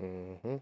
Mhm.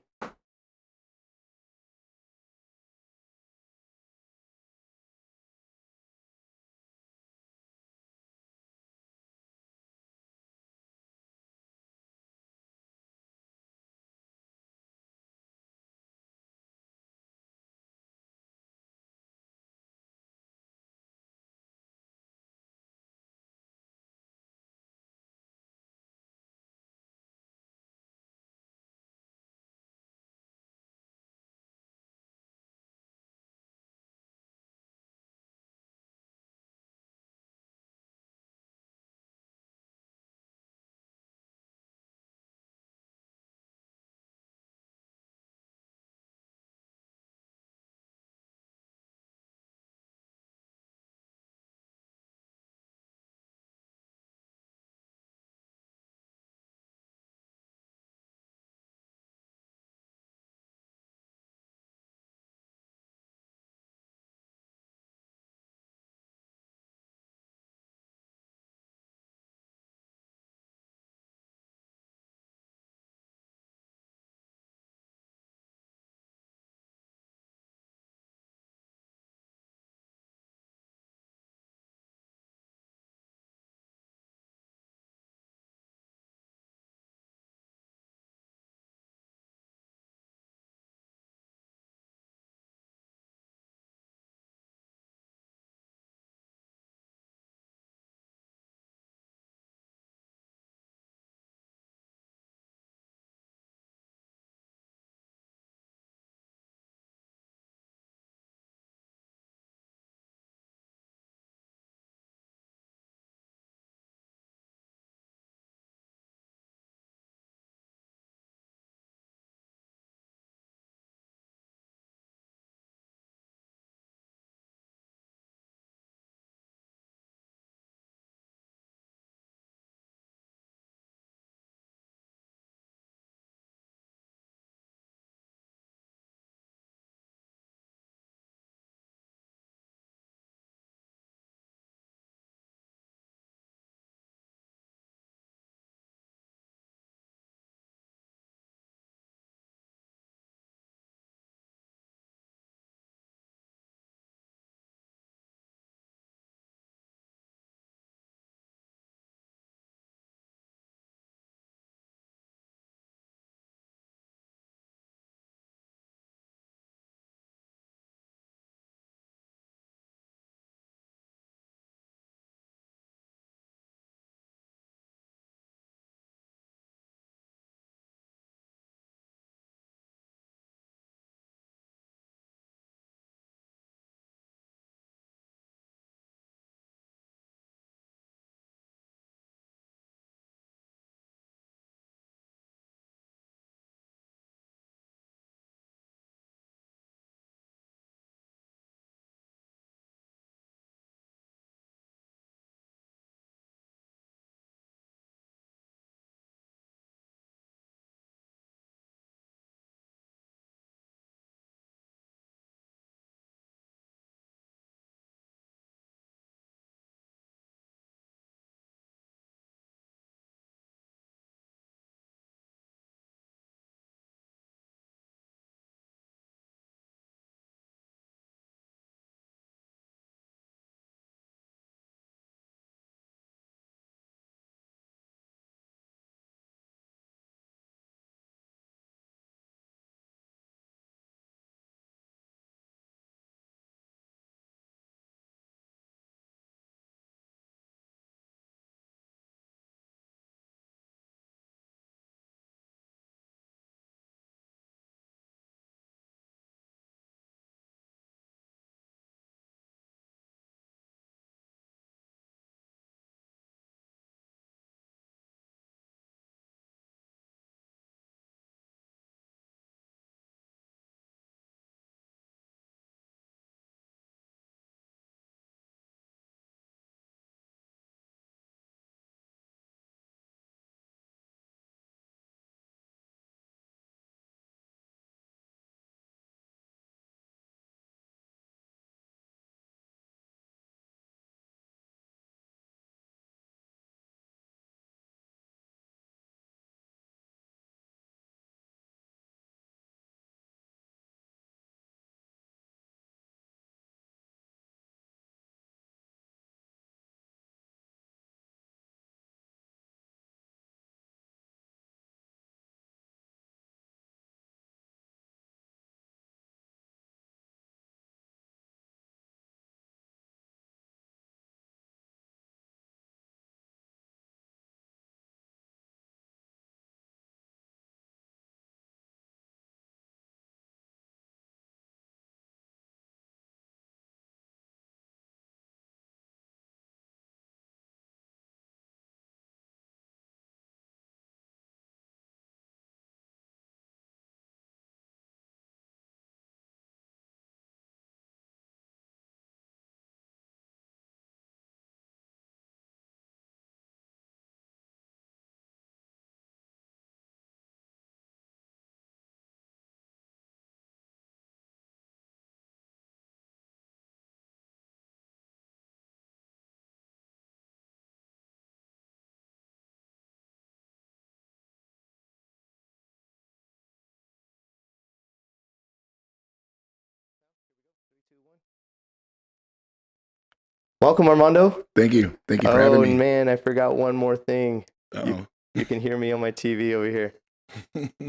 Welcome, Armando. Thank you. Thank you for having Oh me. man, I forgot one more thing. You Uh-oh. you can hear me on my TV over here.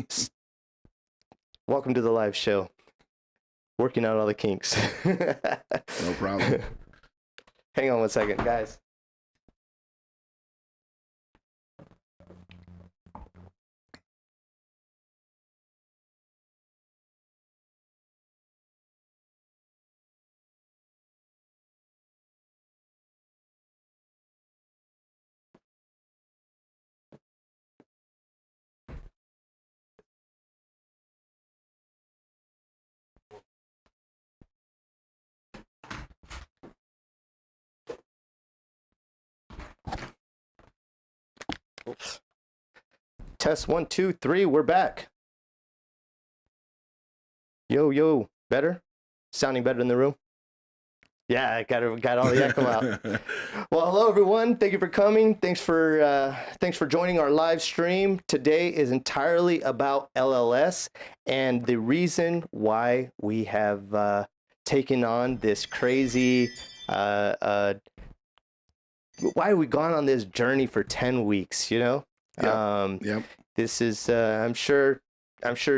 S- Welcome to the live show. Working out all the kinks. No problem. Hang on one second, guys. Oops. Test 1, 2, 3. We're back. Yo yo, better? Sounding better in the room? Yeah, I got all the echo out. Well, hello everyone. Thank you for coming. Thanks for joining our live stream. Today is entirely about LLS and the reason why we have taken on this crazy. Why have we gone on this journey for 10 weeks? Yep. Um, Yep. this is. I'm sure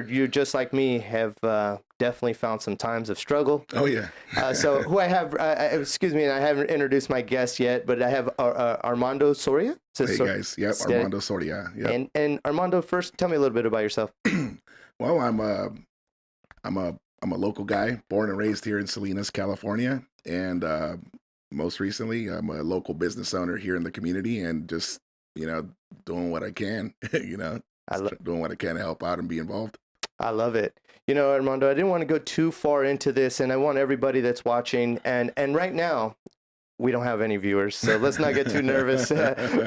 you just like me have definitely found some times of struggle. Oh yeah. So who I have, excuse me, and I haven't introduced my guest yet, but I have Armando Soria. Hey guys. Yep. Armando Soria. Yep. And Armando, first, tell me a little bit about yourself. Well, I'm a local guy, born and raised here in Salinas, California, and most recently, I'm a local business owner here in the community, and just doing what I can, I, lo- doing what I can to help out and be involved. I love it. Armando, I didn't want to go too far into this, and I want everybody that's watching, and right now, we don't have any viewers, so let's not get too nervous.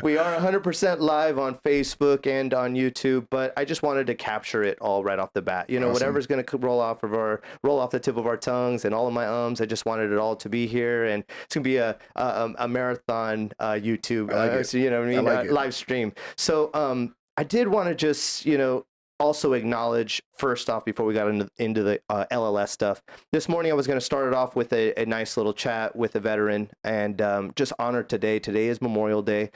We are 100% live on Facebook and on YouTube, but I just wanted to capture it all right off the bat. Awesome. Whatever's going to roll off the tip of our tongues and all of my ums. I just wanted it all to be here, and it's gonna be a marathon YouTube, I like it. so, what I mean, I like it. live stream. So I did want to just also acknowledge first off before we got into the LLS stuff. This morning I was going to start it off with a nice little chat with a veteran and just honor today. Today is Memorial Day.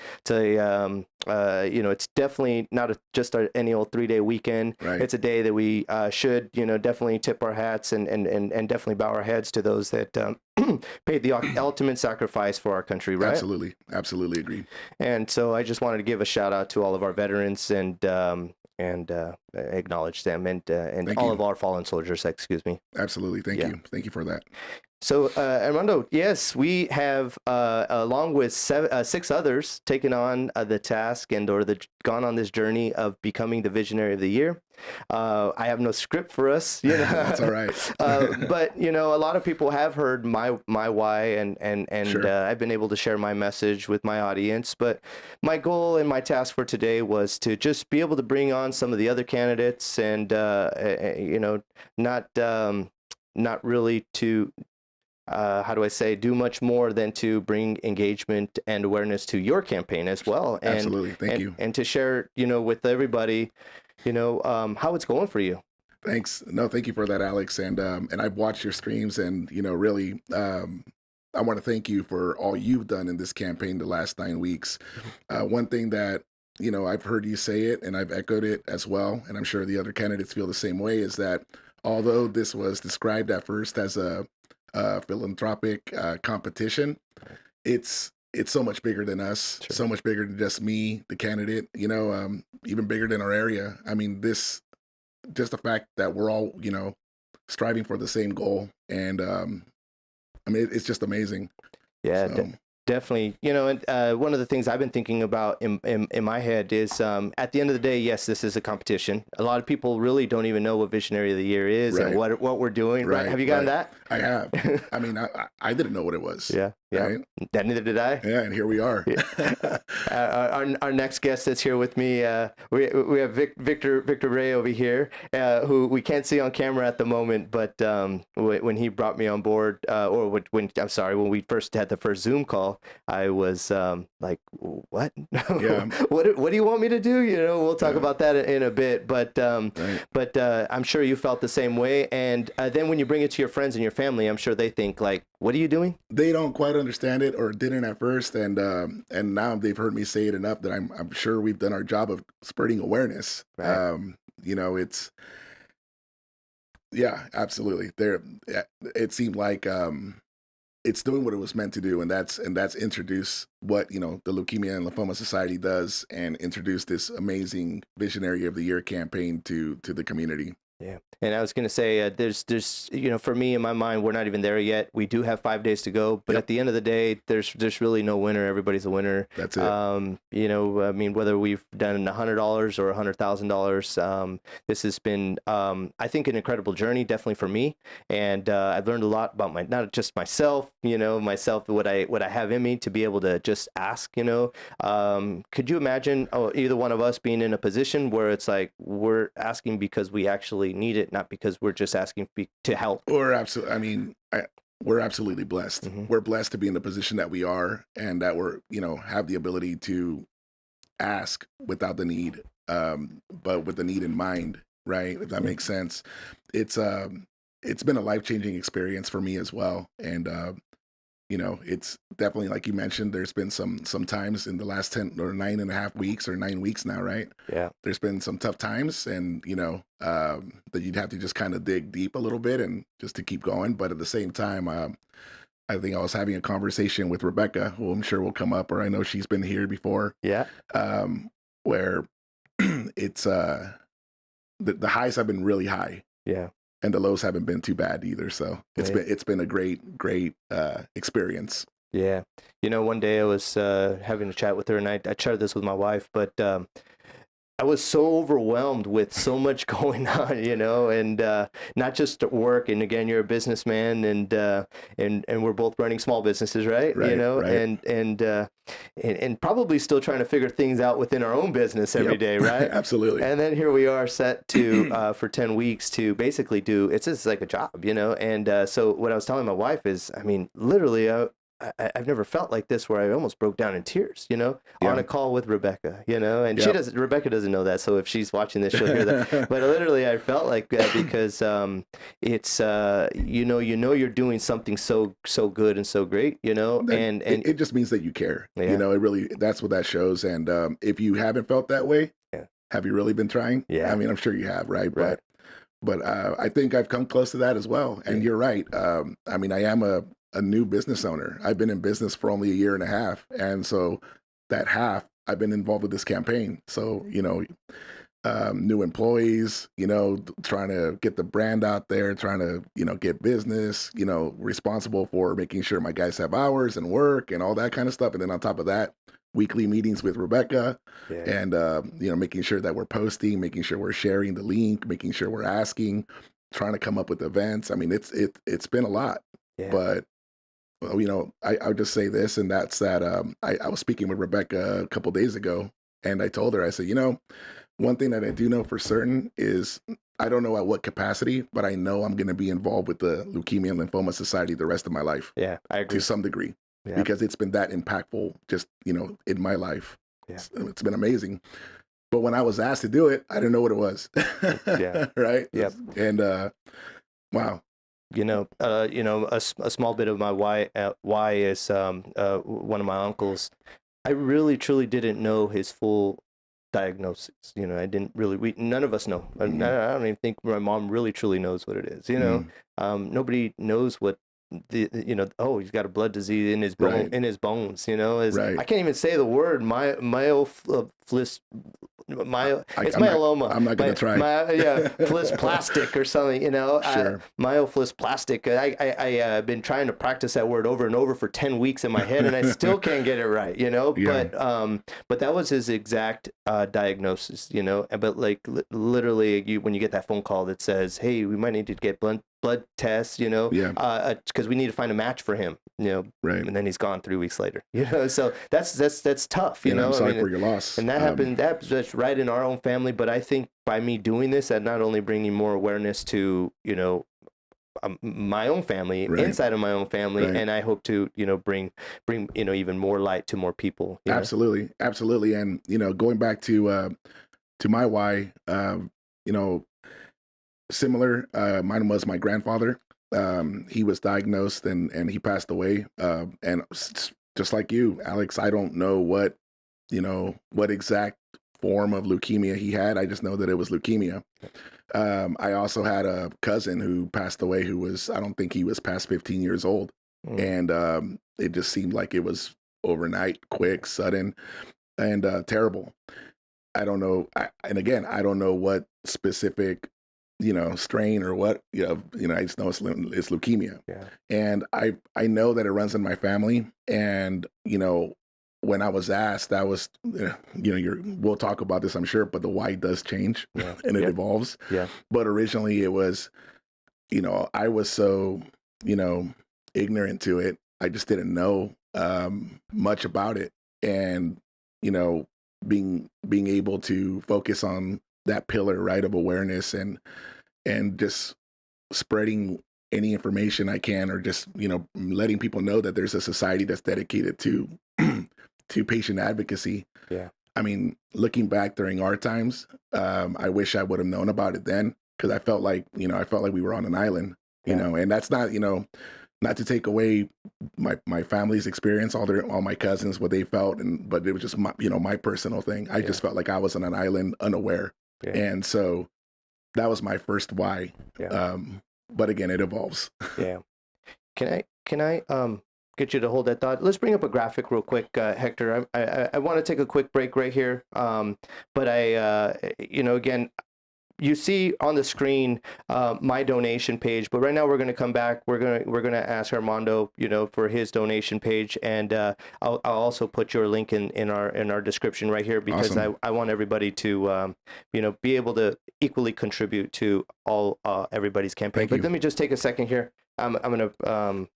It's definitely not just any old 3-day weekend. Right. It's a day that we should definitely tip our hats and definitely bow our heads to those that paid the ultimate sacrifice for our country. Right. Absolutely agree. And so I just wanted to give a shout out to all of our veterans and acknowledge them and all of our fallen soldiers. Excuse me. Absolutely. Thank you for that. So, Armando, yes, we have, along with 6 others, taken on the task gone on this journey of becoming the Visionary of the Year. I have no script for us, That's all right. but a lot of people have heard my why, and Sure. I've been able to share my message with my audience. But my goal and my task for today was to just be able to bring on some of the other candidates, and not really to how do I say, do much more than to bring engagement and awareness to your campaign as well. And, Absolutely. Thank you. And to share, with everybody, how it's going for you. Thanks. No, thank you for that, Alex. And I've watched your streams, and really, I want to thank you for all you've done in this campaign the last 9 weeks. One thing that I've heard you say it, and I've echoed it as well, and I'm sure the other candidates feel the same way, is that although this was described at first as a philanthropic competition, it's so much bigger than us. Sure. So much bigger than just me, the candidate. Even bigger than our area. I mean, just the fact that we're all striving for the same goal, and it's just amazing. Yeah. So, Definitely. And one of the things I've been thinking about in my head is at the end of the day, yes, this is a competition. A lot of people really don't even know what Visionary of the Year is Right. and what we're doing. Right. Have you gotten that? I have. I mean, I didn't know what it was. Yeah. Yeah. Right? Neither did I. Yeah, and here we are. Our next guest that's here with me, we have Victor Ray over here, who we can't see on camera at the moment, but when he brought me on board, when we first had the first Zoom call, I was like, what? Yeah. What do you want me to do? We'll talk about that in a bit, but Right. I'm sure you felt the same way. And then when you bring it to your friends and your family, I'm sure they think like, what are you doing? They don't quite understand it or didn't at first, and now they've heard me say it enough that I'm sure we've done our job of spreading awareness. Right. It's yeah, absolutely. It seemed like it's doing what it was meant to do, and that's introduce what the Leukemia and Lymphoma Society does, and introduce this amazing Visionary of the Year campaign to the community. Yeah. And I was going to say, there's, for me in my mind, we're not even there yet. We do have 5 days to go, but Yep. at the end of the day, there's really no winner. Everybody's a winner. That's it. I mean, whether we've done $100 or $100,000, this has been, I think, an incredible journey, definitely for me. And I've learned a lot about not just myself, what I have in me to be able to just ask, could you imagine either one of us being in a position where it's like we're asking because we actually need it, not because we're just asking to help? We're absolutely. I mean, we're absolutely blessed. Mm-hmm. We're blessed to be in the position that we are, and that we're have the ability to ask without the need, but with the need in mind, right? If that makes sense. It's been a life-changing experience for me as well, and it's definitely, like you mentioned, there's been some times in the last 10 or 9.5 weeks, or 9 weeks now, right? Yeah. There's been some tough times, and that you'd have to just kind of dig deep a little bit and just to keep going. But at the same time, I think I was having a conversation with Rebecca, who I'm sure will come up, or I know she's been here before. Yeah. Where it's the highs have been really high. Yeah. And the lows haven't been too bad either. So it's been a great experience. Yeah. One day I was having a chat with her, and I shared this with my wife, but I was so overwhelmed with so much going on, and not just at work. And again, you're a businessman, and we're both running small businesses, right? Right, right. And probably still trying to figure things out within our own business every day, right? Absolutely. And then here we are set to for 10 weeks to basically do it's just like a job, And so what I was telling my wife is, I mean, literally, I've never felt like this, where I almost broke down in tears, on a call with Rebecca, and Rebecca doesn't know that. So if she's watching this, she'll hear that. But literally I felt like that because it's, you're doing something so good and so great, and it just means that you care, Yeah. It really, that's what that shows. And if you haven't felt that way, have you really been trying? Yeah. I mean, I'm sure you have, right? Right. But I think I've come close to that as well. And you're right. I mean, I am a new business owner. I've been in business for only 1.5 years. And so that half, I've been involved with this campaign. So, new employees, trying to get the brand out there, trying to, get business, responsible for making sure my guys have hours and work and all that kind of stuff. And then on top of that, weekly meetings with Rebecca, and, making sure that we're posting, making sure we're sharing the link, making sure we're asking, trying to come up with events. I mean, it's been a lot, but I'll just say this, and that's that I was speaking with Rebecca a couple days ago, and I told her, I said, one thing that I do know for certain is I don't know at what capacity, but I know I'm going to be involved with the Leukemia and Lymphoma Society the rest of my life. Yeah, I agree. To some degree, because it's been that impactful just, in my life. Yeah. It's been amazing. But when I was asked to do it, I didn't know what it was. Yeah. Right. Yep. And wow. A small bit of my why is one of my uncles. I really truly didn't know his full diagnosis. I didn't really. None of us know. Mm-hmm. I don't even think my mom really truly knows what it is. Nobody knows what he's got a blood disease in his bone, in his bones. I can't even say the word myeloma. I'm not going to try. Plastic or something, Sure. Myofibroblast. I've been trying to practice that word over and over for 10 weeks in my head, and I still can't get it right, but that was his exact diagnosis, but like literally when you get that phone call that says, hey, we might need to get blood tests, because we need to find a match for him, Right. And then he's gone 3 weeks later, so that's tough, I'm sorry for your loss. And that happened, that's right in our own family. But I think by me doing this, that not only bringing more awareness to, my own family, inside of my own family, and I hope to, bring, even more light to more people. Absolutely. And, going back to my why, similar, mine was my grandfather. he was diagnosed and he passed away. And just like you, Alex, I don't know what exact form of leukemia he had. I just know that it was leukemia. I also had a cousin who passed away I don't think he was past 15 years old. And it just seemed like it was overnight, quick, sudden, and terrible. I don't know. And again, I don't know what specific, strain or what, I just know it's leukemia. Yeah. And I know that it runs in my family. And, when I was asked, that was, we'll talk about this, I'm sure, but the why does change and it evolves. Yeah. But originally it was, I was so, ignorant to it. I just didn't know much about it. And, being able to focus on that pillar, right, of awareness and just spreading any information I can, or just, letting people know that there's a society that's dedicated to to patient advocacy. Yeah. I mean, looking back during our times, I wish I would have known about it then, because I felt like we were on an island, and that's not, not to take away my family's experience, all my cousins, what they felt, but it was just my personal thing. I just felt like I was on an island, unaware. Yeah. And so that was my first why. Yeah. But again, it evolves. Yeah. Can I get you to hold that thought? Let's bring up a graphic real quick, Hector. I want to take a quick break right here. But again, you see on the screen my donation page, but right now we're going to come back. We're going to ask Armando, for his donation page, and I'll also put your link in our description right here, because Awesome. I want everybody to be able to equally contribute to all everybody's campaign. But let me just take a second here. I'm going to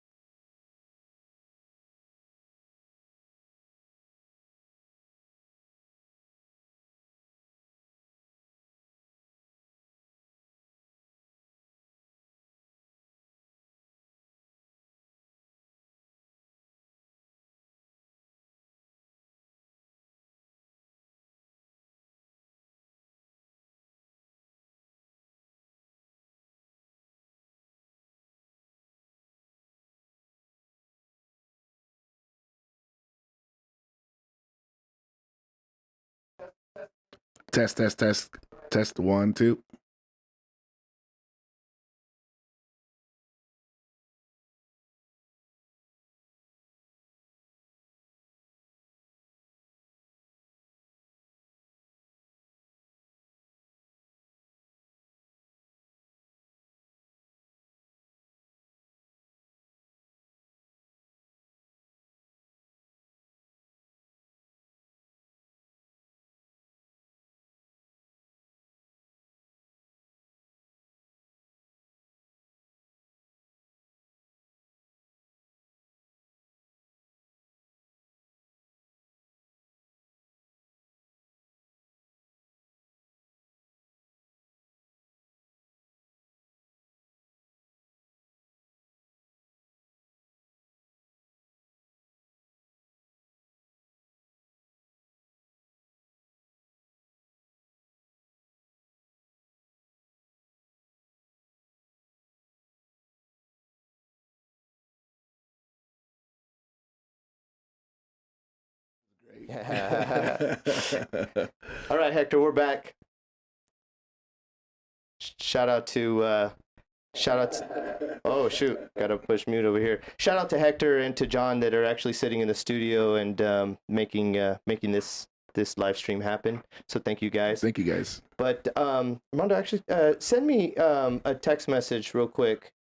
Test 1, 2. All right, Hector, we're back. Shout out to oh shoot, gotta push mute over here. Shout out to Hector and to John that are actually sitting in the studio and making this live stream happen. So thank you guys. Thank you guys. But Armando, actually send me a text message real quick.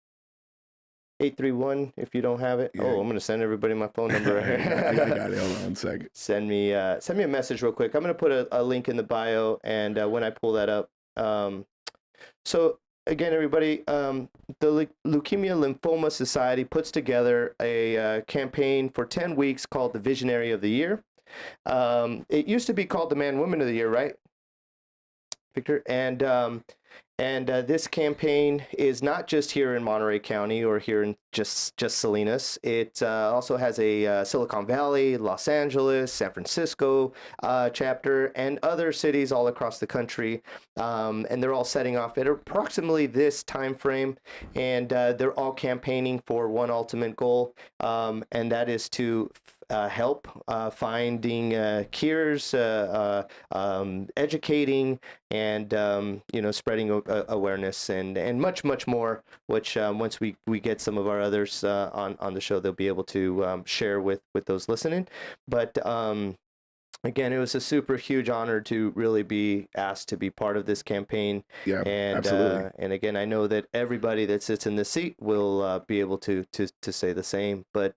831 if you don't have it. Yeah. Oh, I'm gonna send everybody my phone number right here. I got it. Hold on a second. Send me a message real quick. I'm gonna put a link in the bio, and when I pull that up, so again, everybody, the Leukemia Lymphoma Society puts together a campaign for 10 weeks called the Visionary of the Year. It used to be called the Man Woman of the Year, right, Victor? And And this campaign is not just here in Monterey County or here in just Salinas. It also has a Silicon Valley, Los Angeles, San Francisco chapter, and other cities all across the country. And they're all setting off at approximately this time frame, and they're all campaigning for one ultimate goal, and that is to help finding cures, educating, and spreading awareness and much more, which once we get some of our others on the show, they'll be able to share with those listening. But again, it was a super huge honor to really be asked to be part of this campaign. Yeah, and absolutely. And again, I know that everybody that sits in the seat will be able to say the same. But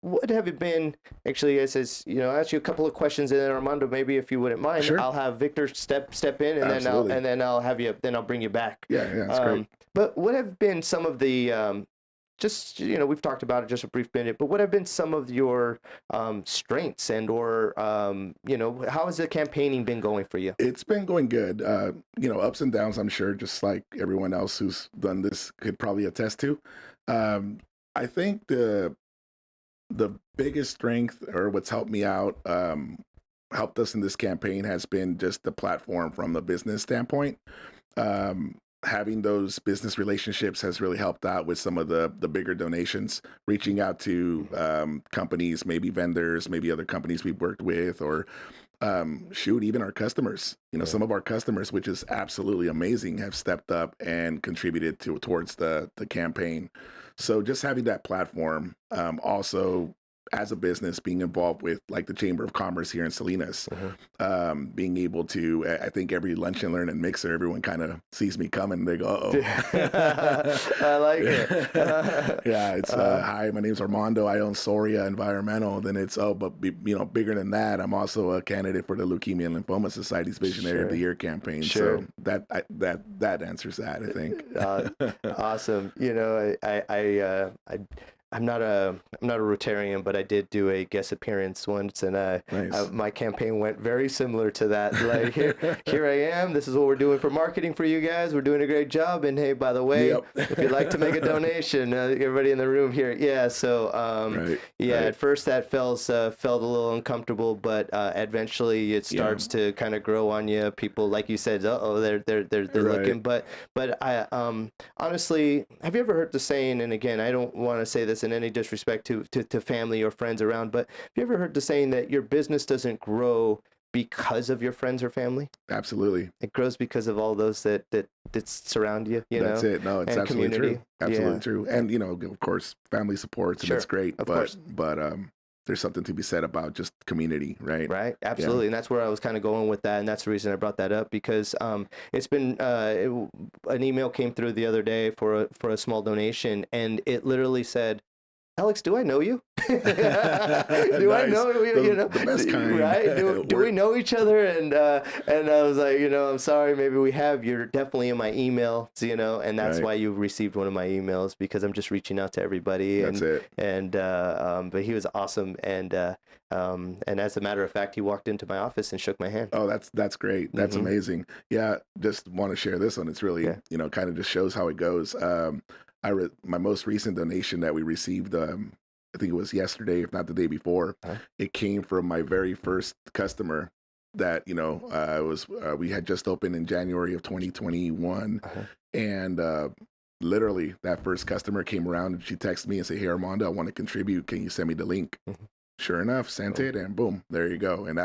what have it been? Actually, as I'll ask you a couple of questions, and then Armando, maybe if you wouldn't mind, Sure. I'll have Victor step in, and Absolutely. then I'll have you. Then I'll bring you back. Yeah, that's great. But what have been some of the just we've talked about it just a brief minute, but what have been some of your strengths and or how has the campaigning been going for you? It's been going good. Ups and downs, I'm sure, just like everyone else who's done this could probably attest to. I think the biggest strength, or what's helped me out, helped us in this campaign, has been just the platform from a business standpoint. Having those business relationships has really helped out with some of the bigger donations, reaching out to companies, maybe vendors, maybe other companies we've worked with, or even our customers. Some of our customers, which is absolutely amazing, have stepped up and contributed towards the campaign. So just having that platform, also as a business, being involved with like the Chamber of Commerce here in Salinas, being able to, I think every lunch and learn and mixer, everyone kind of sees me coming. They go, "Uh-oh." I like it. Yeah, it's hi, my name's Armando. I own Soria Environmental. Then it's bigger than that, I'm also a candidate for the Leukemia and Lymphoma Society's Visionary of the Year campaign. Sure. So that answers that, I think. Awesome. I'm not a Rotarian, but I did do a guest appearance once, and Nice. my campaign went very similar to that. Like here I am. This is what we're doing for marketing for you guys. We're doing a great job. And hey, by the way, if you'd like to make a donation, everybody in the room here, yeah. So at first that felt a little uncomfortable, but eventually it starts to kind of grow on you. People, like you said, they're looking. But I honestly, have you ever heard the saying? And again, I don't want to say this in any disrespect to family or friends around, but have you ever heard the saying that your business doesn't grow because of your friends or family? Absolutely. It grows because of all those that surround you. That's it. No, it's absolutely true. Absolutely true. And of course, family supports, and it's great. But there's something to be said about just community, right? Right. Absolutely. And that's where I was kind of going with that. And that's the reason I brought that up, because it's been an email came through the other day for a small donation, and it literally said, "Alex, do I know you? Do I know you? The best kind, right? Do we know each other?" And I was like, I'm sorry, maybe we have. You're definitely in my email, and that's why you've received one of my emails, because I'm just reaching out to everybody. That's it. And but he was awesome, and as a matter of fact, he walked into my office and shook my hand. Oh, that's great. That's amazing. Yeah, just want to share this one. It's really kind of just shows how it goes. My most recent donation that we received, I think it was yesterday, if not the day before. It came from my very first customer that we had just opened in January of 2021, and literally that first customer came around and she texted me and said, "Hey Armando, I want to contribute. Can you send me the link?" Sure enough, sent it, and boom, there you go. And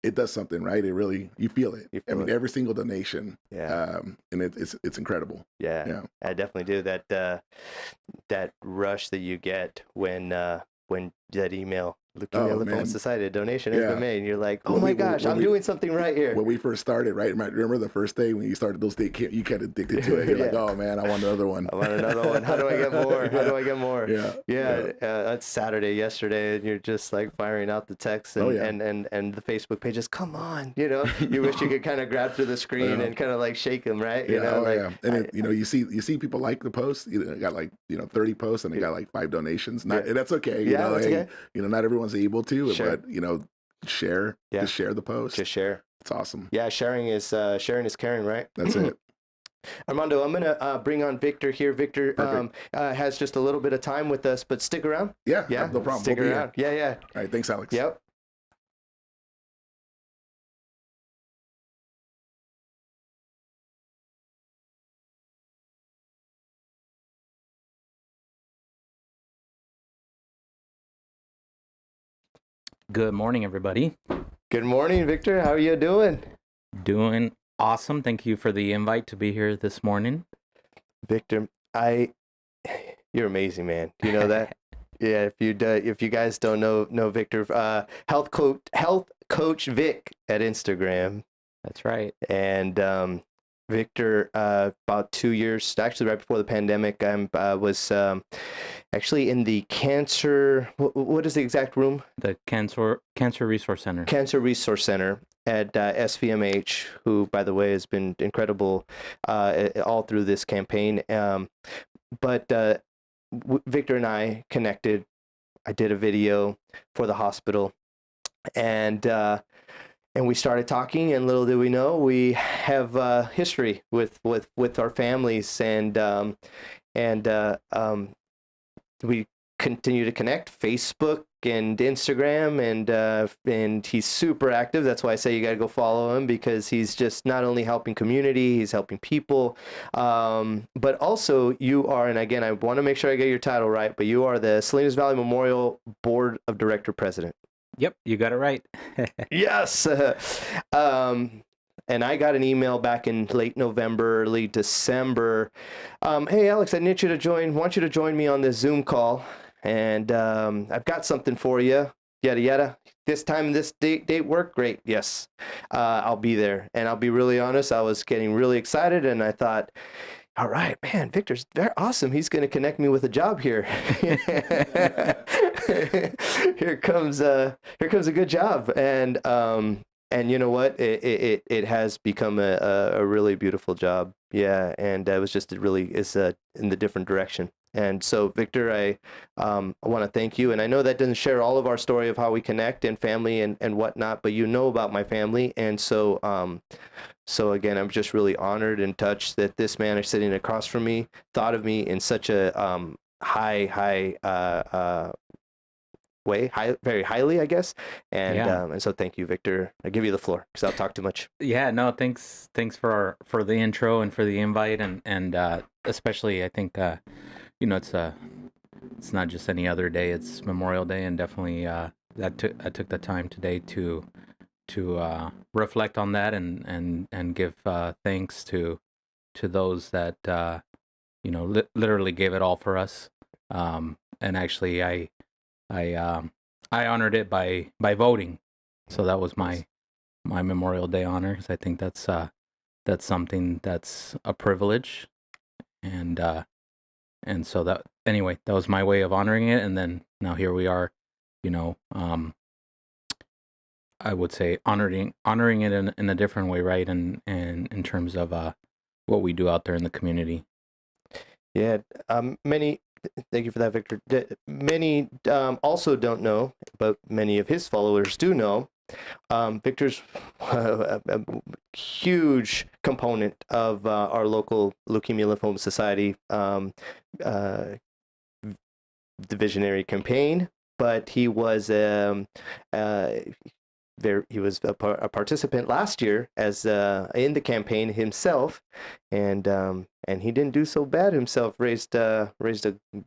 it does something, right? It really, you feel it. Every single donation. And it's incredible. Yeah. I definitely do. That rush that you get when that email, Leukemia Lymphoma Society donation has been made, and you're like, "Oh my gosh, I'm doing something right here." When we first started, right? Remember the first day when you started those days, you get addicted to it. You're like, "Oh man, I want another one. I want another one. How do I get more? How do I get more?" That's Saturday yesterday, and you're just like firing out the texts and the Facebook pages. Come on, you wish you could kind of grab through the screen and kind of like shake them, right? And you see people like the post. Got like 30 posts, and they got like 5 donations. And that's okay. That's okay. Not everyone's able to, but share. Yeah. Just share the post. Just share. It's awesome. Yeah, sharing is caring, right? That's it. Armando, I'm gonna bring on Victor here. Victor has just a little bit of time with us, but stick around. Yeah, Yeah, no problem. stick We'll be around. here. Yeah. All right, thanks, Alex. Yep. Good morning, everybody. Good morning, Victor. How are you doing? Doing awesome. Thank you for the invite to be here this morning. Victor, you're amazing, man. Do you know that? Yeah. If you guys don't know Victor, health coach Vic at Instagram. That's right. And Victor, about 2 years, actually right before the pandemic, I was actually in the cancer. What is the exact room? The Cancer Resource Center. Cancer Resource Center at SVMH, who, by the way, has been incredible all through this campaign. But Victor and I connected. I did a video for the hospital, and we started talking. And little did we know, we have history with our families, and we continue to connect. Facebook and Instagram, and he's super active. That's why I say you got to go follow him, because he's just not only helping community, he's helping people, but also you are, and again, I want to make sure I get your title right, but you are the Salinas Valley Memorial Board of Director President. Yep, you got it right. Yes. And I got an email back in late November, early December. Hey, Alex, I want you to join me on this Zoom call. And I've got something for you, yada, yada. This time, this date work? Great. Yes, I'll be there. And I'll be really honest, I was getting really excited, and I thought, all right, man, Victor's very awesome. He's going to connect me with a job here. Here comes a good job. And you know what? It has become a really beautiful job. Yeah, and it was just it's in the different direction. And so, Victor, I want to thank you. And I know that doesn't share all of our story of how we connect and family and whatnot, but you know about my family. And so, so again, I'm just really honored and touched that this man is sitting across from me, thought of me in such a high way, very highly, I guess. And so thank you, Victor. I give you the floor because I'll talk too much. Yeah, no, thanks for the intro and for the invite, and especially I think it's not just any other day, it's Memorial Day, and definitely I took the time today to reflect on that and give thanks to those that literally gave it all for us, and actually I honored it by voting, so that was my Memorial Day honor, because I think that's something that's a privilege, and so that was my way of honoring it. And then now here we are, I would say honoring it in a different way, right? And in terms of what we do out there in the community. Yeah, thank you for that, Victor. Many also don't know, but many of his followers do know. Victor's a huge component of our local Leukemia Lymphoma Society divisionary campaign, but he was he was a participant last year as in the campaign himself, and he didn't do so bad himself. Raised a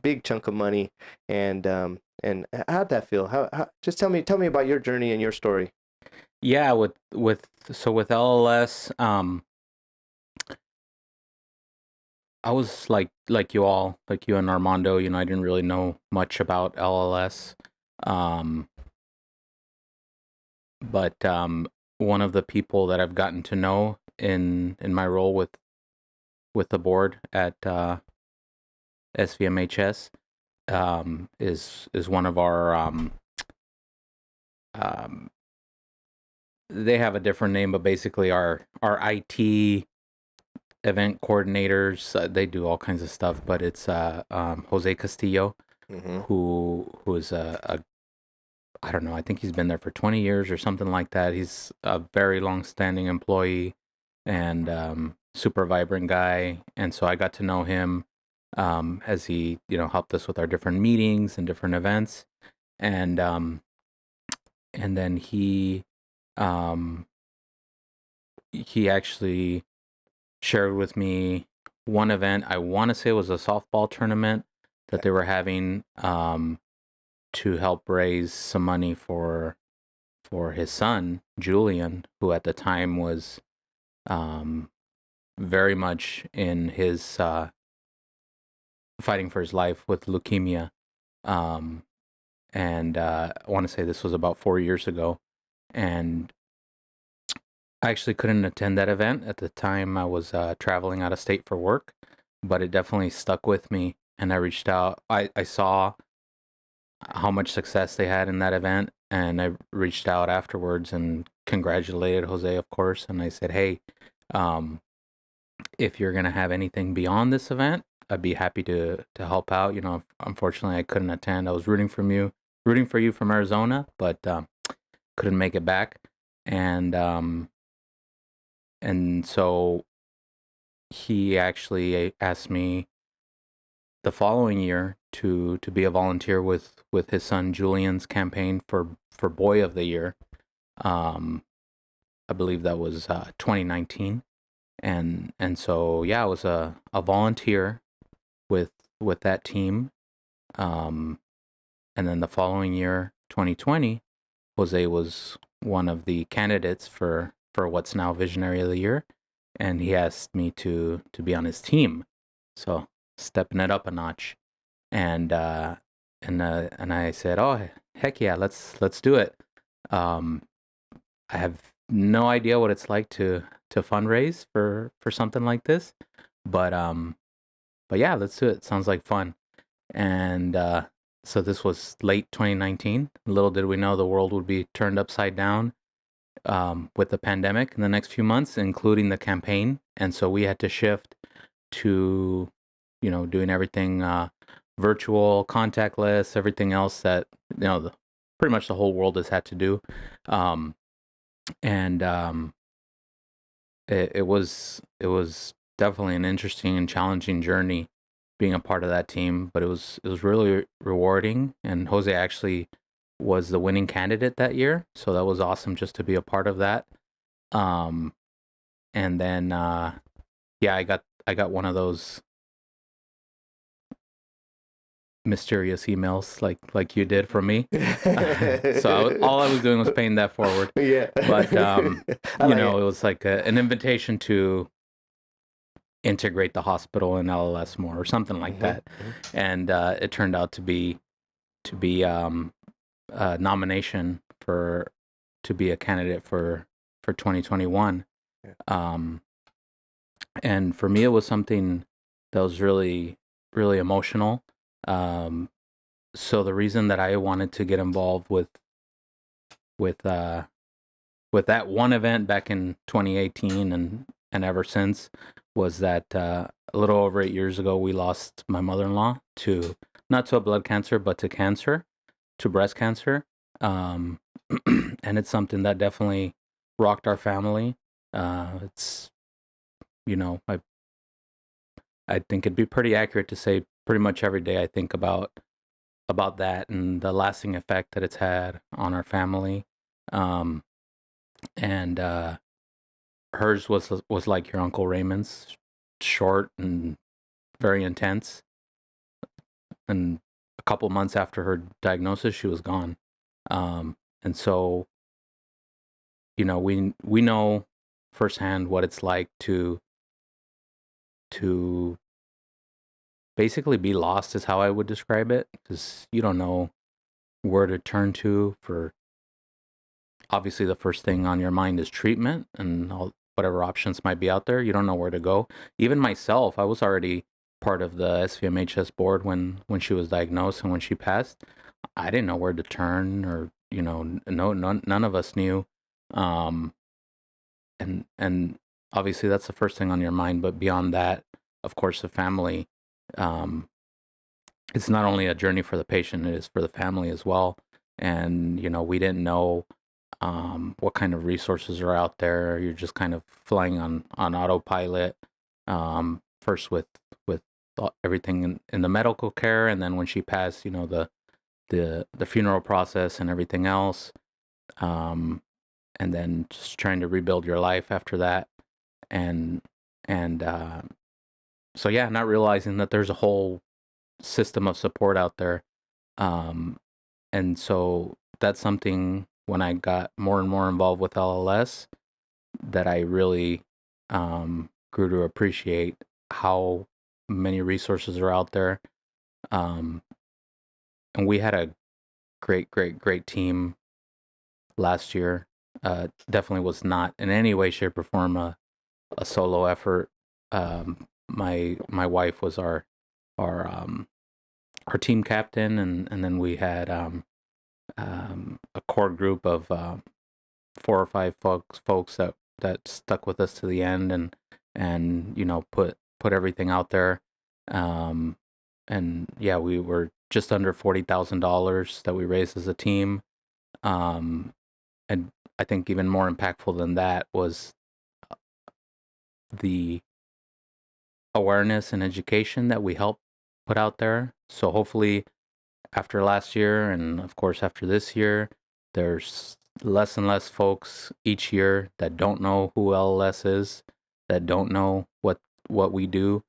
big chunk of money, and how'd that feel? How just tell me about your journey and your story. Yeah, with LLS, I was like you all, like you and Armando. I didn't really know much about LLS. But one of the people that I've gotten to know in my role with the board at SVMHS is one of our they have a different name, but basically our IT event coordinators. They do all kinds of stuff, but it's Jose Castillo, Mm-hmm. who is I don't know, I think he's been there for 20 years or something like that. He's a very long-standing employee and super vibrant guy. And so I got to know him as he, helped us with our different meetings and different events. And then um, he actually shared with me one event. I want to say it was a softball tournament that they were having to help raise some money for his son Julian, who at the time was very much in his fighting for his life with leukemia. And I want to say this was about 4 years ago, and I actually couldn't attend that event at the time. I was traveling out of state for work, but it definitely stuck with me. And I reached out. I saw how much success they had in that event, and I reached out afterwards and congratulated Jose, of course. And I said, "Hey, if you're gonna have anything beyond this event, I'd be happy to help out. Unfortunately, I couldn't attend. I was rooting for you from Arizona, but couldn't make it back." And so he actually asked me the following year to be a volunteer with his son Julian's campaign for Boy of the Year. I believe that was 2019, and so yeah, I was a volunteer with that team. And then the following year, 2020, Jose was one of the candidates for what's now Visionary of the Year, and he asked me to be on his team. So stepping it up a notch, and I said, "Oh, heck yeah, let's do it." I have no idea what it's like to fundraise for something like this, but yeah, let's do it. Sounds like fun. And so this was late 2019. Little did we know the world would be turned upside down with the pandemic in the next few months, including the campaign. And so we had to shift to, doing everything virtual, contactless, everything else that, pretty much the whole world has had to do. And it was definitely an interesting and challenging journey being a part of that team, but it was really rewarding. And Jose actually was the winning candidate that year, so that was awesome just to be a part of that. And then yeah, I got one of those mysterious emails like you did from me. So all I was doing was paying that forward. Yeah. But it was like an invitation to integrate the hospital in LLS more or something like that. And it turned out to be a nomination to be a candidate for 2021. And for me, it was something that was really, really emotional. So the reason that I wanted to get involved with that one event back in 2018 and ever since was that a little over 8 years ago, we lost my mother-in-law not to a blood cancer, but to breast cancer. And it's something that definitely rocked our family. It's, I think it'd be pretty accurate to say pretty much every day I think about that and the lasting effect that it's had on our family. And hers was like your Uncle Raymond's, short and very intense. And a couple months after her diagnosis, she was gone. And so, we know firsthand what it's like to basically be lost is how I would describe it, because you don't know where to turn to for. Obviously, the first thing on your mind is treatment and whatever options might be out there. You don't know where to go. Even myself, I was already part of the SVMHS board when she was diagnosed and when she passed. I didn't know where to turn, or none of us knew. And obviously that's the first thing on your mind. But beyond that, of course, the family. It's not only a journey for the patient; it is for the family as well. and we didn't know what kind of resources are out there. You're just kind of flying on autopilot, first with everything in the medical care, and then when she passed, the funeral process and everything else, and then just trying to rebuild your life after that, and and so yeah, not realizing that there's a whole system of support out there, um, and so that's something when I got more and more involved with LLS that I really grew to appreciate how many resources are out there. Um, and we had a great team last year. Definitely was not in any way, shape, or form a solo effort. My wife was our our team captain, and then we had a core group of 4 or 5 folks that stuck with us to the end, and put everything out there. Um, and yeah, we were just under $40,000 that we raised as a team. And I think even more impactful than that was the awareness and education that we helped put out there. So hopefully after last year, and of course after this year, there's less and less folks each year that don't know who LLS is, that don't know what we do,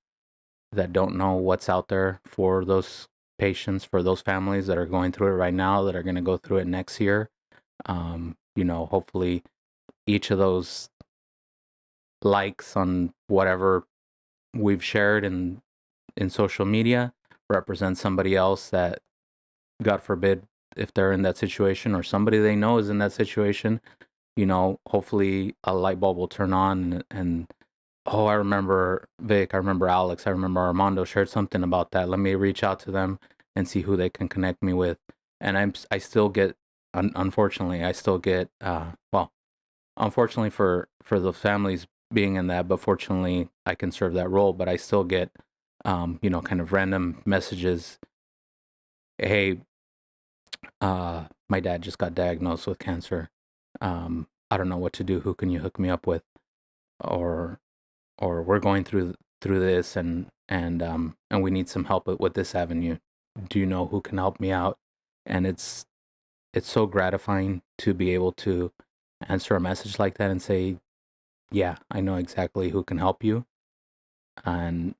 that don't know what's out there for those patients, for those families that are going through it right now, that are going to go through it next year. Hopefully each of those likes on whatever we've shared in social media represents somebody else that, God forbid, if they're in that situation or somebody they know is in that situation, hopefully a light bulb will turn on, and oh, I remember Vic, I remember Alex, I remember Armando shared something about that. Let me reach out to them and see who they can connect me with. And I still get, unfortunately, I still get, well, unfortunately for the families being in that, but fortunately I can serve that role. But I still get, kind of random messages. Hey, my dad just got diagnosed with cancer. I don't know what to do. Who can you hook me up with? Or we're going through this, and we need some help with this avenue. Do you know who can help me out? And it's so gratifying to be able to answer a message like that and say, yeah, I know exactly who can help you, and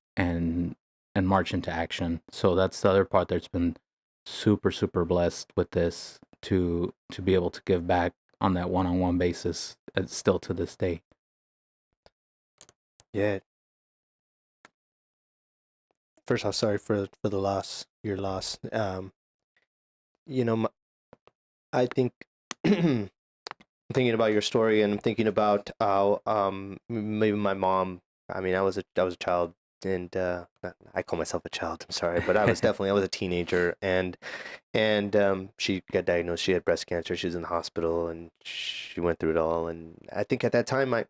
march into action. So that's the other part that's been super blessed with this, to be able to give back on that one-on-one basis, still to this day. Yeah. First off, sorry for the loss, your loss. I think I'm thinking about your story, and I'm thinking about how maybe my mom. I mean, I was a child, and I call myself a child. I'm sorry, but I was a teenager, and she got diagnosed. She had breast cancer. She was in the hospital, and she went through it all. And I think at that time, my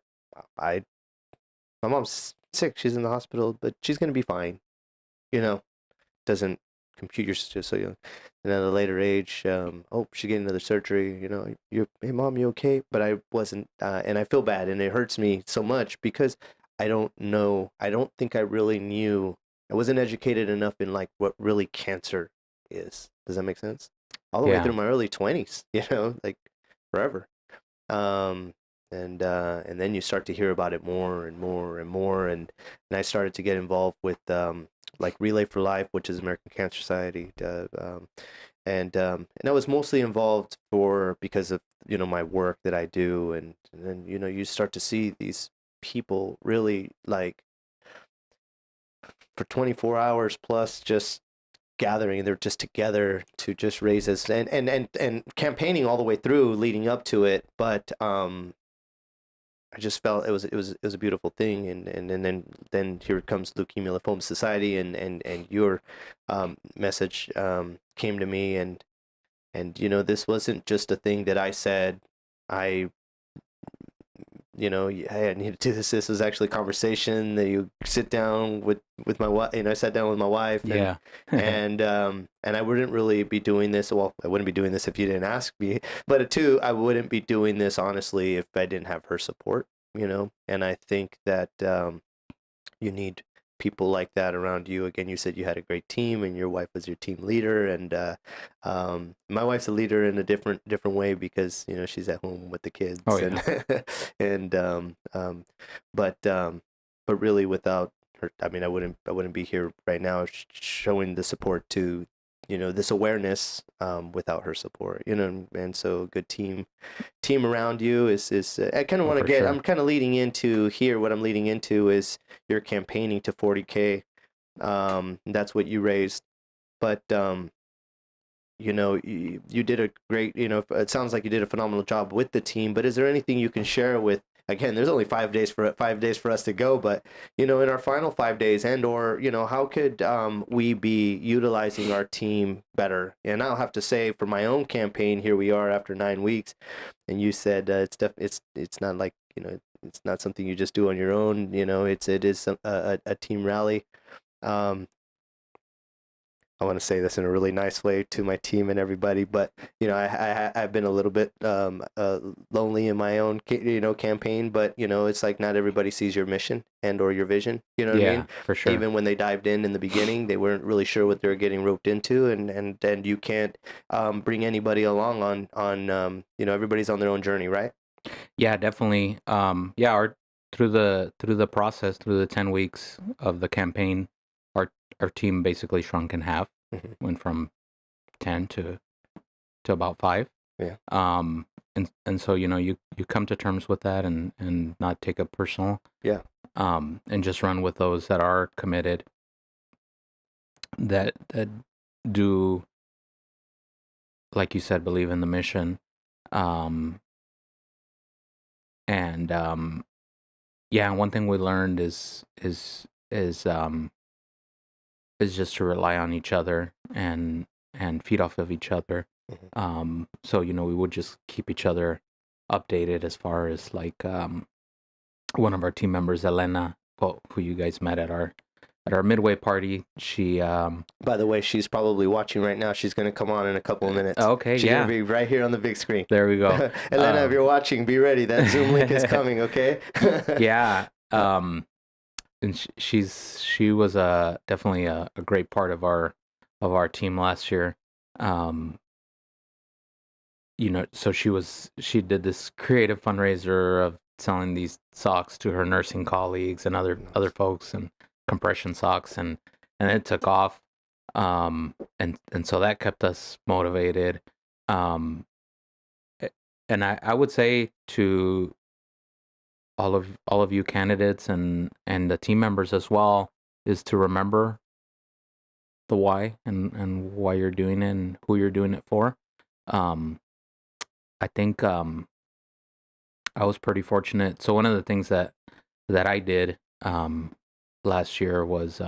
mom's sick. She's in the hospital, but she's gonna be fine. Doesn't compute, you're just so young. And at a later age, oh, she getting another surgery. Hey mom, you okay? But I wasn't, and I feel bad, and it hurts me so much because I don't know. I don't think I really knew. I wasn't educated enough in like what really cancer is. Does that make sense? All the way Yeah. through my early 20s, like forever. And then you start to hear about it more and more and more, and I started to get involved with like Relay for Life, which is American Cancer Society, and I was mostly involved because of my work that I do, and then you start to see these people really like for 24 hours plus just gathering. They're just together to just raise this and campaigning all the way through leading up to it, but I just felt it was a beautiful thing, and then here comes Leukemia Lymphoma Society, and your message came to me, and this wasn't just a thing that I said. I hey, I need to do this. This is actually a conversation that you sit down with my wife. I sat down with my wife, Yeah. and I wouldn't really be doing this. Well, I wouldn't be doing this if you didn't ask me. But two, I wouldn't be doing this honestly if I didn't have her support. And I think that you need people like that around you. Again, you said you had a great team, and your wife was your team leader. And my wife's a leader in a different way because she's at home with the kids. Oh, yeah. And but really, without her, I mean, I wouldn't be here right now showing the support to this awareness without her support. And so a good team around you is I kind of want to for get sure. I'm kind of leading into here. What I'm leading into is you're campaigning to 40K. That's what you raised, but you did a great, it sounds like you did a phenomenal job with the team. But is there anything you can share with, again, there's only 5 days for us to go, but in our final 5 days, and or how could we be utilizing our team better? And I'll have to say, for my own campaign, here we are after 9 weeks, and you said it's not like it's not something you just do on your own. It is a team rally. um I want to say this in a really nice way to my team and everybody, but I've been a little bit lonely in my own campaign, but it's like not everybody sees your mission and or your vision. You know what I Yeah, mean? for sure. Even when they dived in the beginning, they weren't really sure what they were getting roped into, and you can't bring anybody along on everybody's on their own journey, right? Yeah, definitely. Through the process, through the 10 weeks of the campaign, our team basically shrunk in half. Mhm. Went from 10 to about 5. Yeah. And so you come to terms with that and not take it personal. Yeah. And just run with those that are committed, that do, like you said, believe in the mission. And yeah, one thing we learned is just to rely on each other and feed off of each other. Mhm. So we would just keep each other updated as far as like one of our team members, Elena, who you guys met at our midway party. She By the way, she's probably watching right now. She's going to come on in a couple of minutes. okay, She's going yeah, to be right here on the big screen. there we go. Elena, if you're watching, be ready. That Zoom link is coming, okay? Yeah. And she was definitely a great part of our team last year. So she did this creative fundraiser of selling these socks to her nursing colleagues and other folks, and compression socks, and it took off. And so that kept us motivated. Um, and I would say to all of you candidates and the team members as well, is to remember the why and why you're doing it and who you're doing it for. I think I was pretty fortunate. So one of the things that I did last year was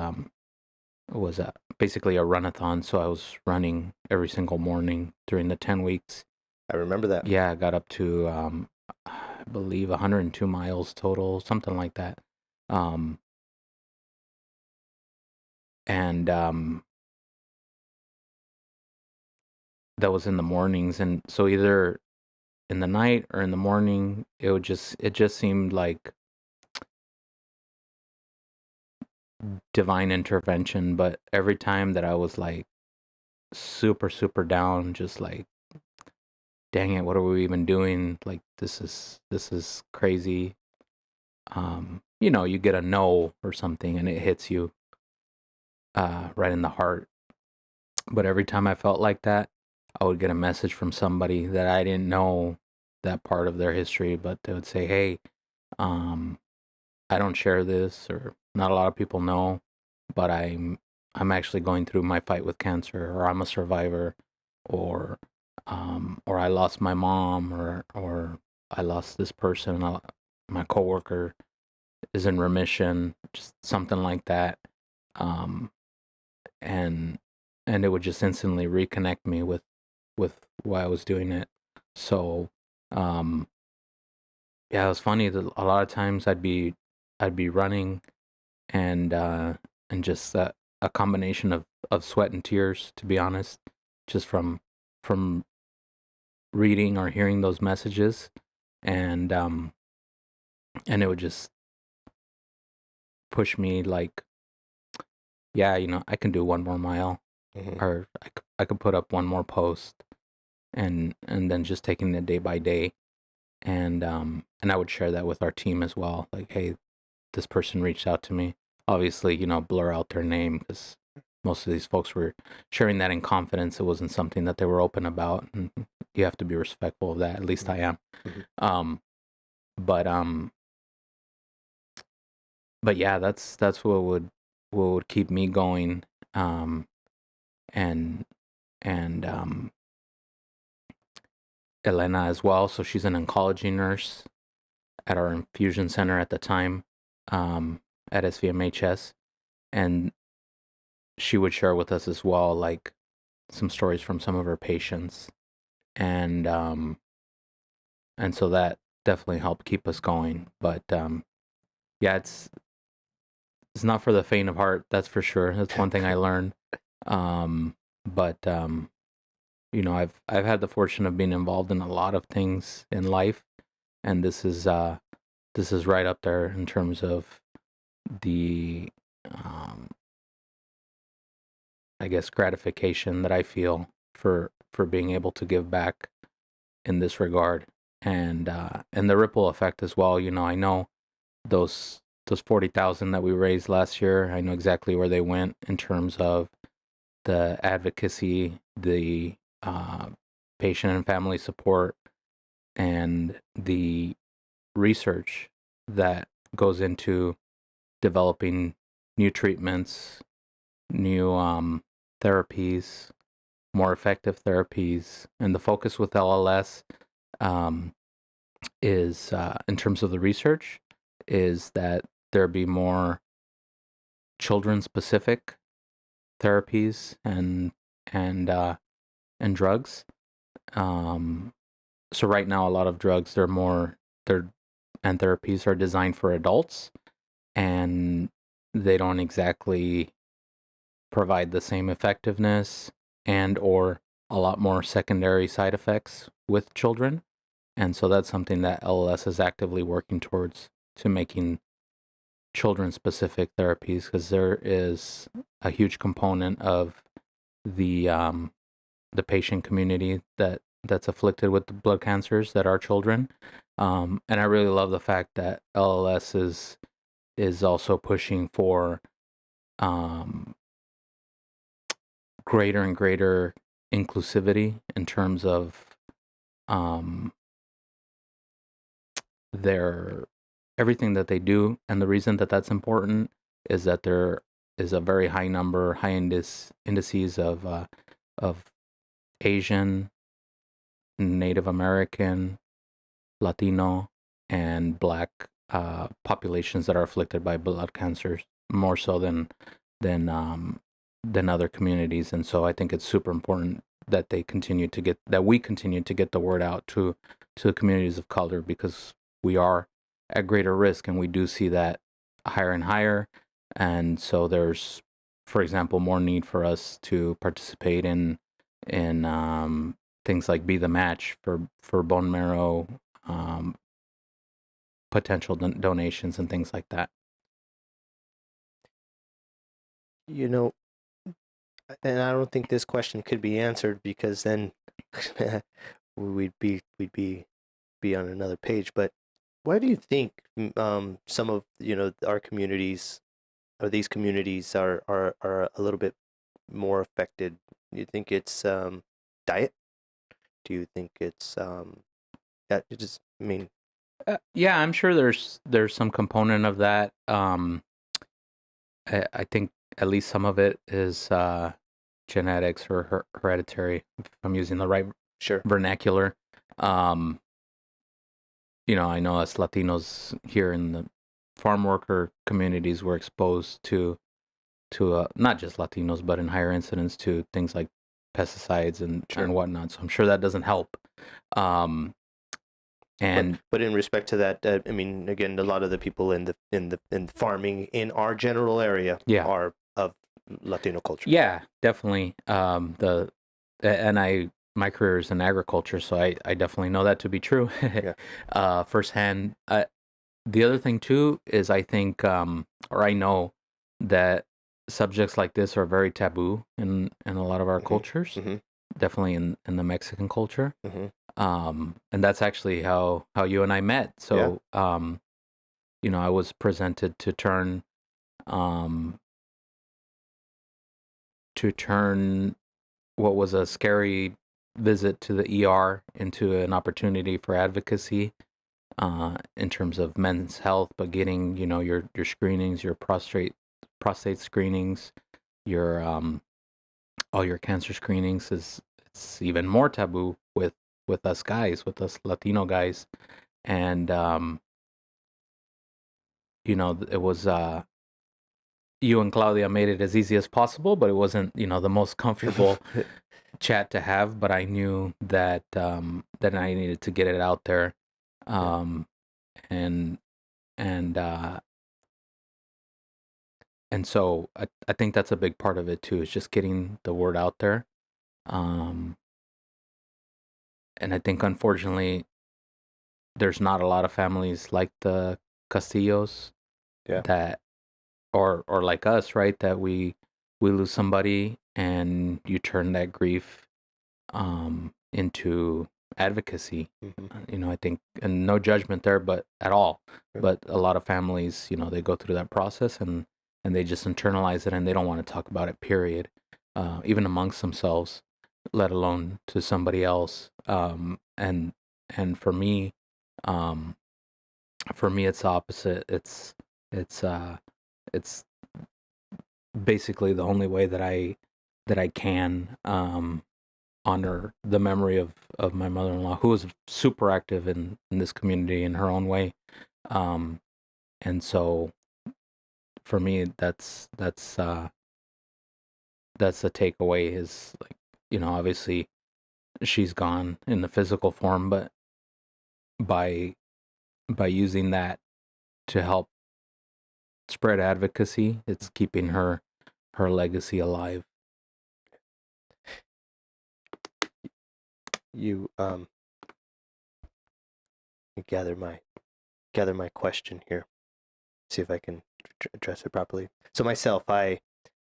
basically a runathon. So I was running every single morning during the 10 weeks. I remember that. Yeah, I got up to I believe 102 miles total, something like that. And that was in the mornings, and so either in the night or in the morning, it just seemed like divine intervention. But every time that I was like super super down, just like, dang it, what are we even doing? Like, this is crazy. You get a no or something and it hits you right in the heart. But every time I felt like that, I would get a message from somebody that I didn't know that part of their history, but they would say, hey, I don't share this, or not a lot of people know, but I'm actually going through my fight with cancer, or I'm a survivor, or I lost my mom, or I lost this person, my coworker is in remission, just something like that. And it would just instantly reconnect me with why I was doing it. So Yeah, it was funny that a lot of times I'd be running and just a combination of sweat and tears, to be honest, just from reading or hearing those messages, and and it would just push me like, yeah, I can do one more mile, Mhm. or I could put up one more post, and then just taking it day by day, and I would share that with our team as well, like, hey, this person reached out to me. Obviously, blur out their name because most of these folks were sharing that in confidence. It wasn't something that they were open about, and you have to be respectful of that. At least I am. Mhm. Um, but but yeah, that's what would keep me going. And and Elena as well. So she's an oncology nurse at our infusion center at the time, at SVMHS, and she would share with us as well, like some stories from some of her patients, and so that definitely helped keep us going. But yeah, it's not for the faint of heart, that's for sure. That's one thing I learned. But I've had the fortune of being involved in a lot of things in life, and this is right up there in terms of the um, I guess gratification that I feel for being able to give back in this regard, and the ripple effect as well. I know those 40,000 that we raised last year. I know exactly where they went in terms of the advocacy, the patient and family support, and the research that goes into developing new treatments, new therapies, more effective therapies, and the focus with LLS. Um, is in terms of the research is that there be more children specific therapies and drugs. um so right now a lot of drugs, they're and therapies are designed for adults, and they don't exactly provide the same effectiveness, and or a lot more secondary side effects with children. And so that's something that LLS is actively working towards, to making children specific therapies, because there is a huge component of the the patient community that's afflicted with the blood cancers that are children. And I really love the fact that LLS is also pushing for um, greater and greater inclusivity in terms of um, their everything that they do. And the reason that that's important is that there is a very high number, indices of Asian, Native American, Latino, and Black populations that are afflicted by blood cancers more so than other communities. And so I think it's super important that we continue to get the word out to the communities of color, because we are at greater risk, and we do see that higher and higher. And so there's, for example, more need for us to participate in things like Be the Match for bone marrow um, potential donations and things like that. You know, and I don't think this question could be answered, because then we'd be on another page. But why do you think some of our communities, or these communities, are a little bit more affected? Do you think it's diet? Do you think it's that it just I mean Yeah, I'm sure there's some component of that. I think at least some of it is genetics or hereditary, if I'm using the right sure. vernacular. Um, I know us Latinos here in the farm worker communities were exposed to not just Latinos, but in higher incidence to things like pesticides and Sure. whatnot. So I'm sure that doesn't help. Um, And but in respect to that, I mean, again, a lot of the people in farming in our general area yeah, are of Latino culture. yeah, definitely. My career is in agriculture, so I definitely know that to be true, firsthand. The other thing too is I think, or I know that subjects like this are very taboo in a lot of our Mm-hmm. cultures. Mm-hmm. Definitely in the Mexican culture. Mm-hmm. And that's actually how you and I met. Yeah. So, I was presented um, to turn what was a scary visit to the ER into an opportunity for advocacy, in terms of men's health, but getting, your screenings, your prostate screenings, your all your cancer screenings it's even more taboo with us guys, with us Latino guys. And it was you and Claudia made it as easy as possible, but it wasn't, the most comfortable chat to have. But I knew that I needed to get it out there. um and and uh and so I think that's a big part of it too, is just getting the word out there. um and I think, unfortunately, there's not a lot of families like the Castillos Yeah. that, or like us, right? That we lose somebody and you turn that grief into advocacy. Mm-hmm. I think, and no judgment there, but at all. Sure. But a lot of families, they go through that process, and they just internalize it, and they don't want to talk about it. Period. Even amongst themselves, let alone to somebody else. And um, for me, it's the opposite. It's it's basically the only way that I can honor the memory of my mother-in-law, who was super active in this community in her own way. Um, and so for me, that's the takeaway, is like, obviously she's gone in the physical form, but by using that to help spread advocacy, it's keeping her legacy alive. You gather my question here. See if I can address it properly. So myself, I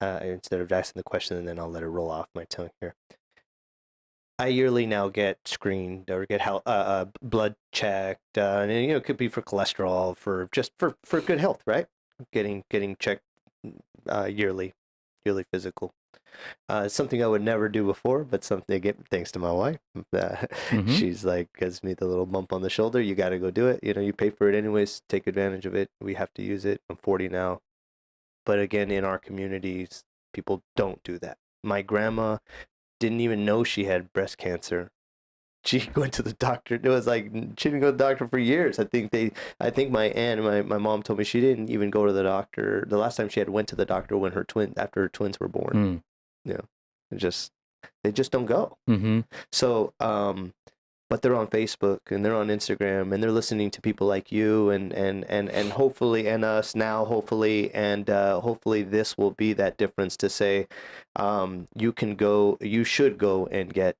instead of asking the question and then I'll let it roll off my tongue here. I yearly now get screened or get blood checked, and it could be for cholesterol, for just for good health, right? Getting checked yearly physical. Something I would never do before, but something again thanks to my wife. Mm-hmm. She's like, gives me the little bump on the shoulder. You got to go do it. You pay for it anyways. Take advantage of it. We have to use it. I'm 40 now, but again, in our communities, people don't do that. My grandma didn't even know she had breast cancer. She went to the doctor. It was like she didn't go to the doctor for years. I think my aunt and my mom told me she didn't even go to the doctor. The last time she had went to the doctor when after her twins were born. Mm. Yeah, they just don't go. Mm-hmm. So, but they're on Facebook and they're on Instagram and they're listening to people like you and hopefully, and us now, hopefully, and hopefully this will be that difference to say, you should go and get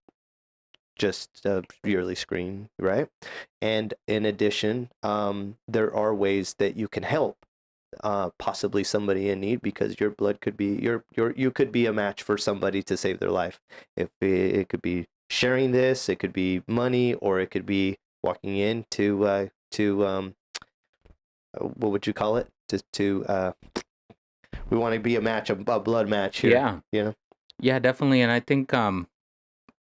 just a yearly screen, right? And in addition, there are ways that you can help possibly somebody in need, because your blood could be you could be a match for somebody to save their life. If it could be sharing this, it could be money, or it could be walking in to what would you call it? We want to be a match, a blood match here. Yeah. You know. Yeah, definitely. And I think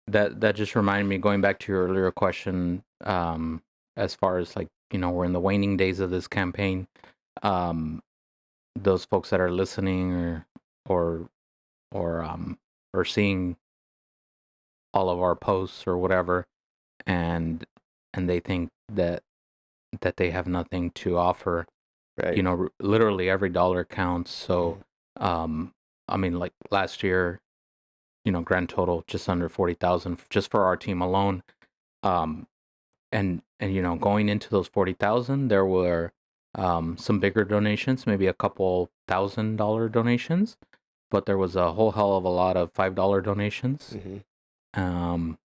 that just reminded me, going back to your earlier question, as far as, like, we're in the waning days of this campaign. Those folks that are listening or or seeing all of our posts or whatever, and they think that they have nothing to offer. Right. Literally every dollar counts. So I mean, like last year, grand total just under 40,000 just for our team alone. and going into those 40,000, there were some bigger donations, maybe a couple $1,000 donations, but there was a whole hell of a lot of $5 donations. Um,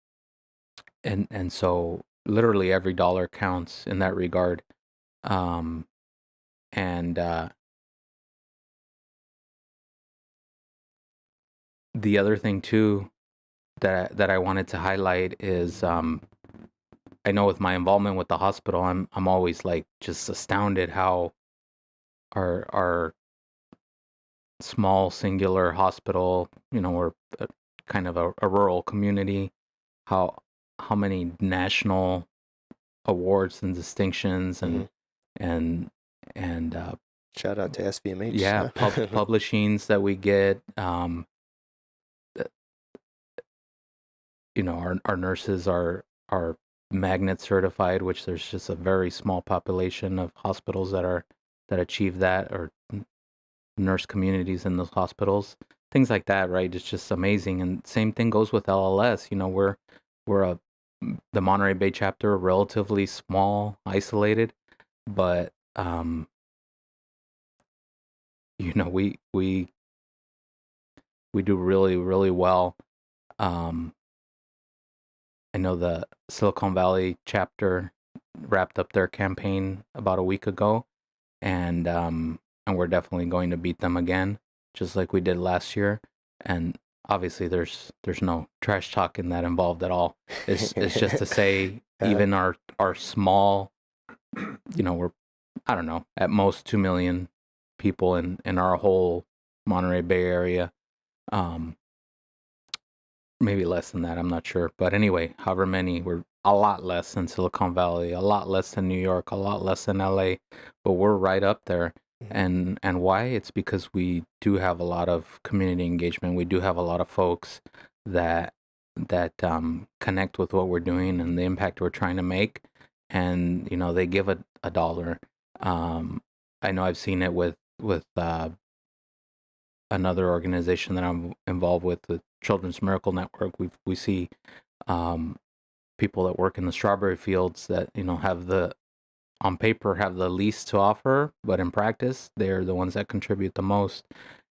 and so literally every dollar counts in that regard. And the other thing too that I wanted to highlight is I know with my involvement with the hospital, I'm always like just astounded how our small singular hospital, we're kind of a rural community, how many national awards and distinctions and shout out to SVMH. yeah, publishings that we get. Our nurses are magnet certified, which there's just a very small population of hospitals that achieve that, or nurse communities in those hospitals, things like that, right? It's just amazing. And same thing goes with LLS. We're the Monterey Bay chapter, relatively small, isolated, but we do really, really well. I know the Silicon Valley chapter wrapped up their campaign about a week ago, and we're definitely going to beat them again, just like we did last year. And obviously, there's no trash talk in that involved at all. It's just to say, even our small, we're, I don't know, at most 2 million people in our whole Monterey Bay area. Maybe less than that, I'm not sure. But anyway, however many, we're a lot less than Silicon Valley, a lot less than New York, a lot less than LA, but we're right up there. And why? It's because we do have a lot of community engagement. We do have a lot of folks that connect with what we're doing and the impact we're trying to make. And they give a dollar. I know I've seen it with another organization that I'm involved with, the Children's Miracle Network. We see people that work in the strawberry fields that on paper have the least to offer, but in practice they're the ones that contribute the most.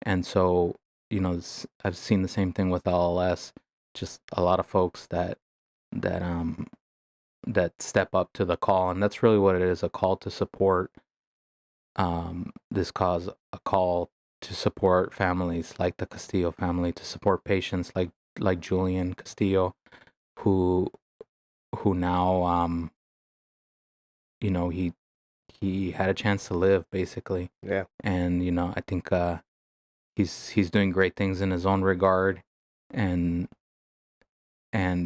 And so I've seen the same thing with LLS. Just a lot of folks that step up to the call, and that's really what it is, a call to support this cause, a call to support families like the Castillo family, to support patients like Julian Castillo, who now he had a chance to live, basically. Yeah. And I think he's doing great things in his own regard, and we're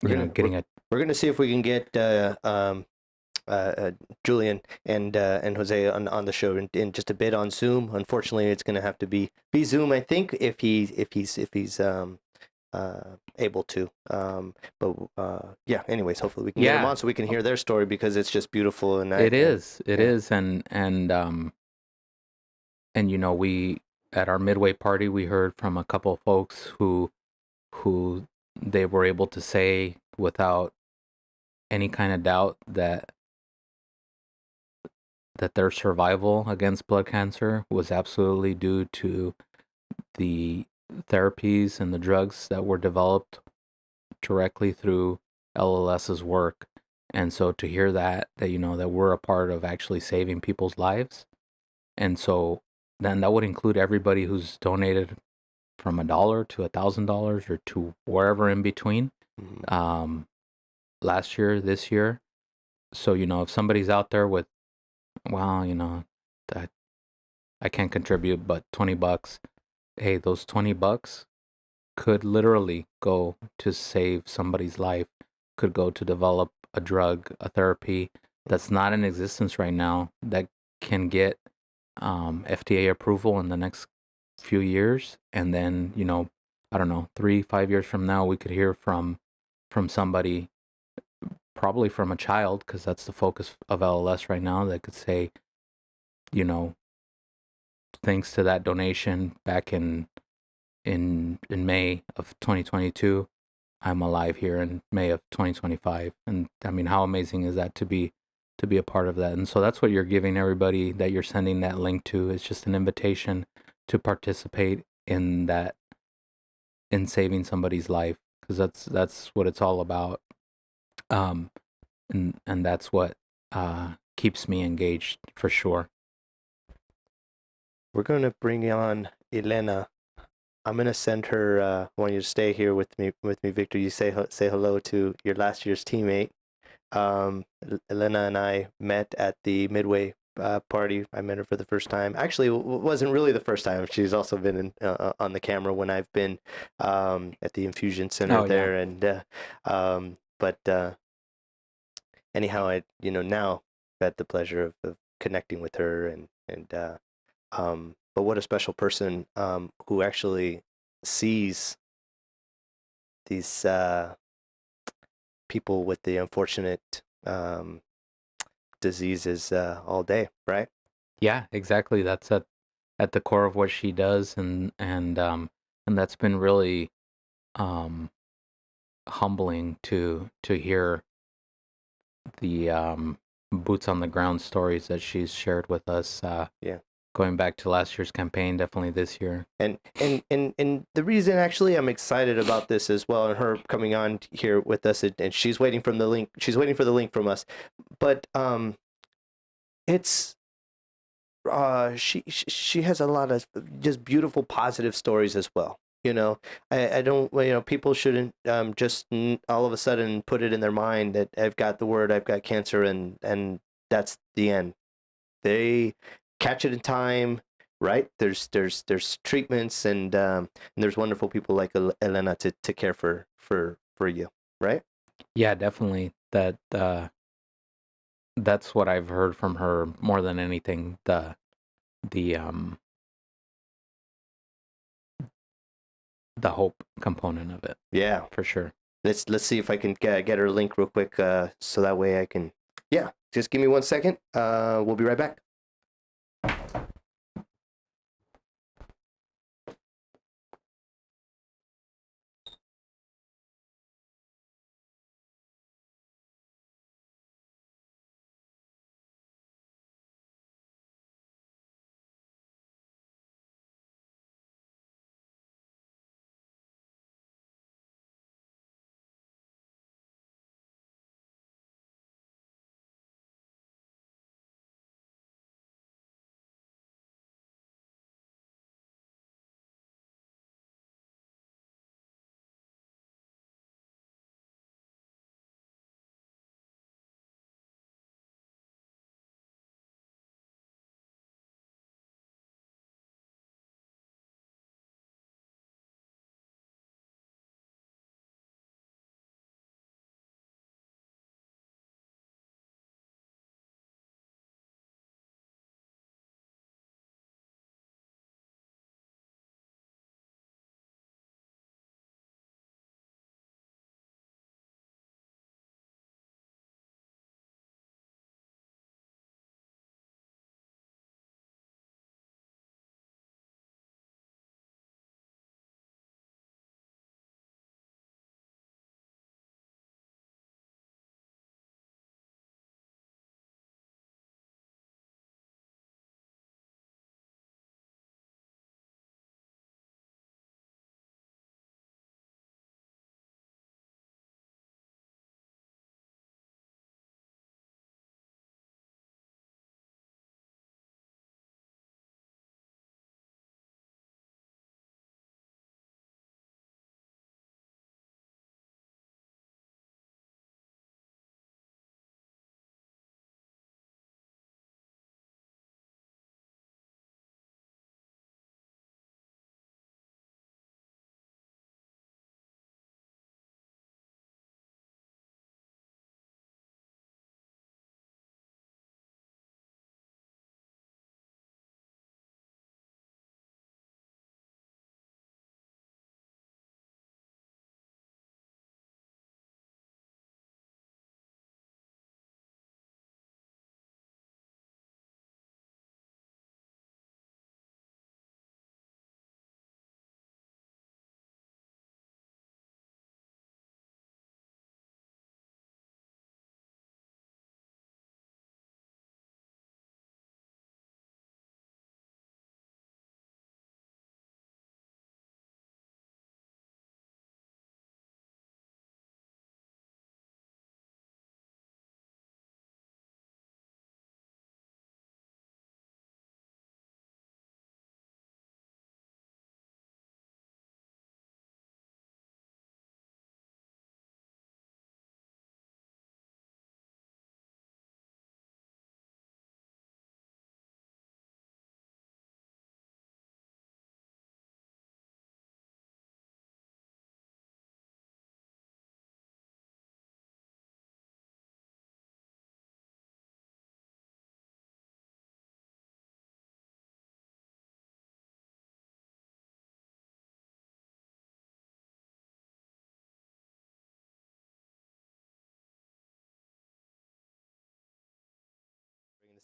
gonna see if we can get Julian and Jose on the show in just a bit on Zoom. Unfortunately, it's going to have to be Zoom, I think, if he's able to. But yeah. Anyways, hopefully we can get him on so we can hear their story, because it's just beautiful. And it is, and we at our midway party we heard from a couple of folks who they were able to say without any kind of doubt that their survival against blood cancer was absolutely due to the therapies and the drugs that were developed directly through LLS's work. And so to hear that we're a part of actually saving people's lives. And so then that would include everybody who's donated from $1 to $1,000 or to wherever in between. Last year, this year. So, if somebody's out there with, that I can't contribute, but $20, hey, those $20 could literally go to save somebody's life, could go to develop a drug, a therapy that's not in existence right now, that can get FDA approval in the next few years. And then, I don't know, 3-5 years from now, we could hear from somebody, probably from a child, because that's the focus of LLS right now, that could say, thanks to that donation back in May of 2022, I'm alive here in May of 2025. And I mean, how amazing is that to be a part of that? And so that's what you're giving everybody that you're sending that link to. It's just an invitation to participate in that, in saving somebody's life, because that's what it's all about. And that's what keeps me engaged for sure. We're going to bring on Elena. I'm going to send her, I want you to stay here with me, Victor. You say hello to your last year's teammate. Elena and I met at the Midway party. I met her for the first time. Actually, it wasn't really the first time. She's also been in, on the camera when I've been at the infusion center there. And but anyhow, I now had the pleasure of connecting with her and but what a special person who actually sees these people with the unfortunate diseases all day, right? Yeah, exactly. That's at the core of what she does, and that's been really humbling to hear the boots on the ground stories that she's shared with us. Yeah. Going back to last year's campaign, definitely this year. And the reason actually I'm excited about this as well, and her coming on here with us, and she's waiting for the link. She's waiting for the link from us, but it's she has a lot of just beautiful positive stories as well. I don't, people shouldn't just all of a sudden put it in their mind that I've got cancer, and that's the end. They catch it in time, right? There's treatments, and there's wonderful people like Elena to care for you, right? Yeah, definitely. That's what I've heard from her more than anything. The hope component of it. Yeah, for sure. Let's see if I can get her link real quick, so that way I can. Yeah, just give me 1 second. We'll be right back.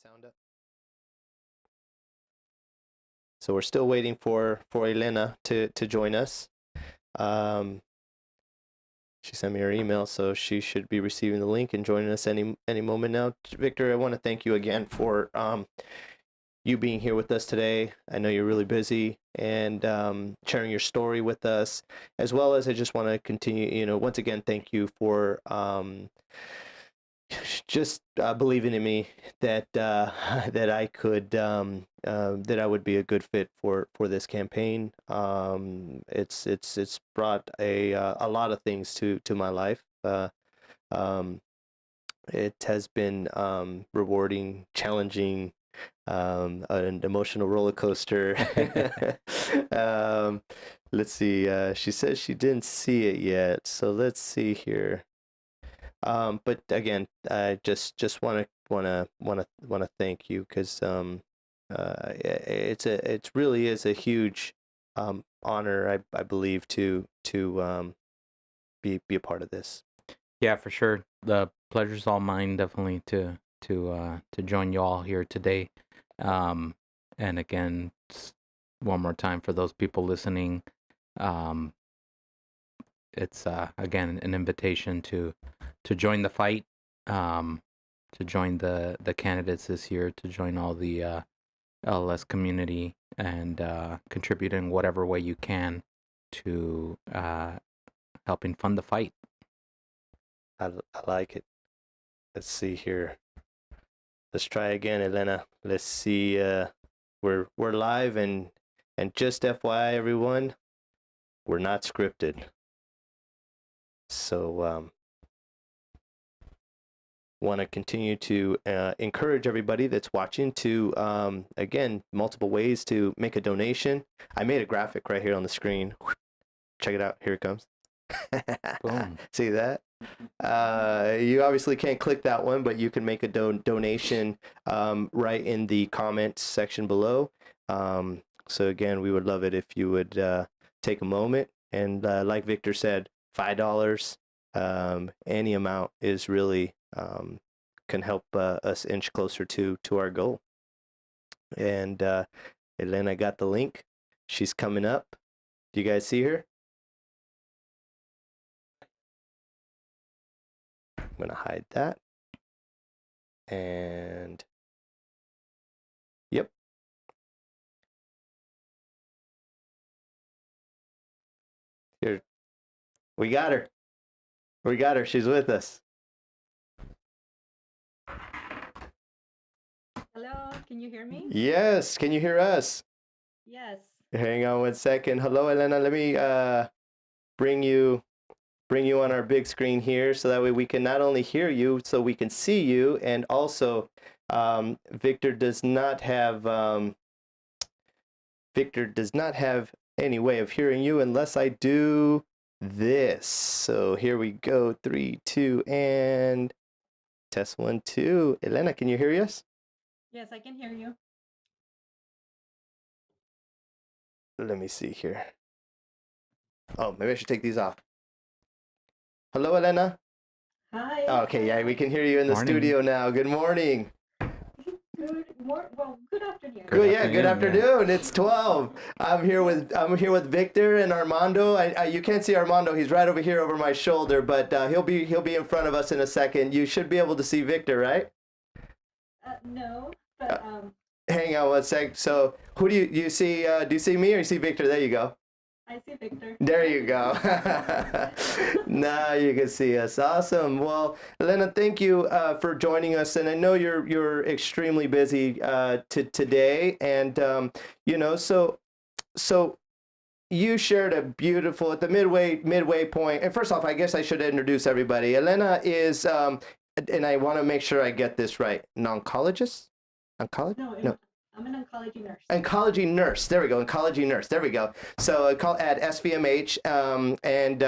sound up? So we're still waiting for Elena to join us. She sent me her email, so she should be receiving the link and joining us any moment now. Victor, I want to thank you again for you being here with us today. I know you're really busy, and sharing your story with us, as well as I just want to continue, once again, thank you for just believing in me that that I could that I would be a good fit for this campaign. It's brought a lot of things to my life. It has been rewarding, challenging, an emotional roller coaster. Let's see. She says she didn't see it yet, so let's see here. But again, I just want to thank you, because it really is a huge honor, I believe, to be a part of this. Yeah, for sure. The pleasure's all mine, definitely, to join you all here today. And again, one more time for those people listening, it's again an invitation to join the fight, to join the candidates this year, to join all the LS community, and contribute in whatever way you can to helping fund the fight. I like it. Let's see here. Let's try again, Elena. Let's see. We're live, and just FYI, everyone, we're not scripted. So want to continue to encourage everybody that's watching to, again, multiple ways to make a donation. I made a graphic right here on the screen. Check it out. Here it comes. Boom. See that? You obviously can't click that one, but you can make a donation right in the comments section below. So again, we would love it if you would take a moment, and like Victor said, $5, any amount is really can help us inch closer to our goal. And Elena got the link. She's coming up. Do you guys see her? I'm going to hide that. And yep. Here. We got her. We got her. She's with us. Hello, can you hear me? Yes. Can you hear us? Yes. Hang on one second. Hello, Elena. Let me bring you on our big screen here, so that way we can not only hear you, so we can see you, and also Victor does not have any way of hearing you unless I do this. So here we go. 3, 2, and test 1, 2. Elena, can you hear us? Yes, I can hear you. Let me see here. Oh, maybe I should take these off. Hello, Elena. Hi. Okay, yeah, we can hear you in the Morning. studio now. Good morning. Good afternoon. Good afternoon. It's 12. I'm here with Victor and Armando. You can't see Armando. He's right over here over my shoulder, but he'll be in front of us in a second. You should be able to see Victor, right? No, but Hang on one sec. So, who do you see? Do you see me or you see Victor? There you go. I see Victor. There you go. Now you can see us. Awesome. Well, Elena, thank you for joining us. And I know you're extremely busy today. And so you shared a beautiful at the midway point. And first off, I guess I should introduce everybody. Elena is, and I want to make sure I get this right, an oncologist. No. I'm an oncology nurse. Oncology nurse. There we go. Oncology nurse. There we go. So at SVMH, and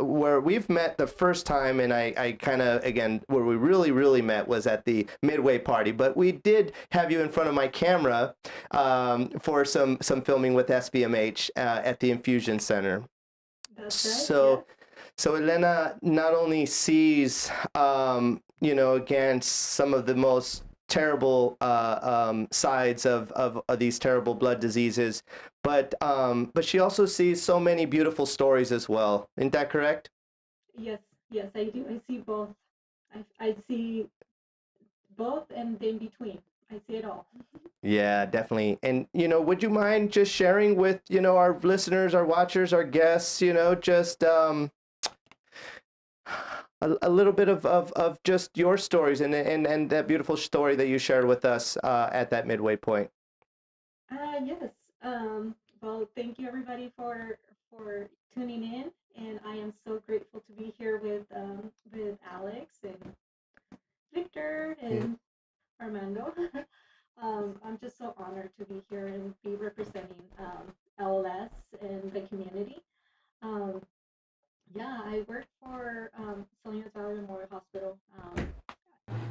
where we've met the first time, and I kind of, again, where we really met was at the midway party. But we did have you in front of my camera for some filming with SVMH at the Infusion Center. That's right. So, so Elena not only sees, again, some of the most terrible sides of these terrible blood diseases, but she also sees so many beautiful stories as well. Isn't that correct? Yes, yes, I do. I see both. I see both and in between. I see it all. Yeah, definitely. And, would you mind just sharing with, our listeners, our watchers, our guests, just a little bit of just your stories and that beautiful story that you shared with us at that midway point? Yes. Well, thank you everybody for tuning in, and I am so grateful to be here with Alex and Victor and Armando. I'm just so honored to be here and be representing LLS and the community. Um, yeah, I work for Salinas Valley Memorial Hospital.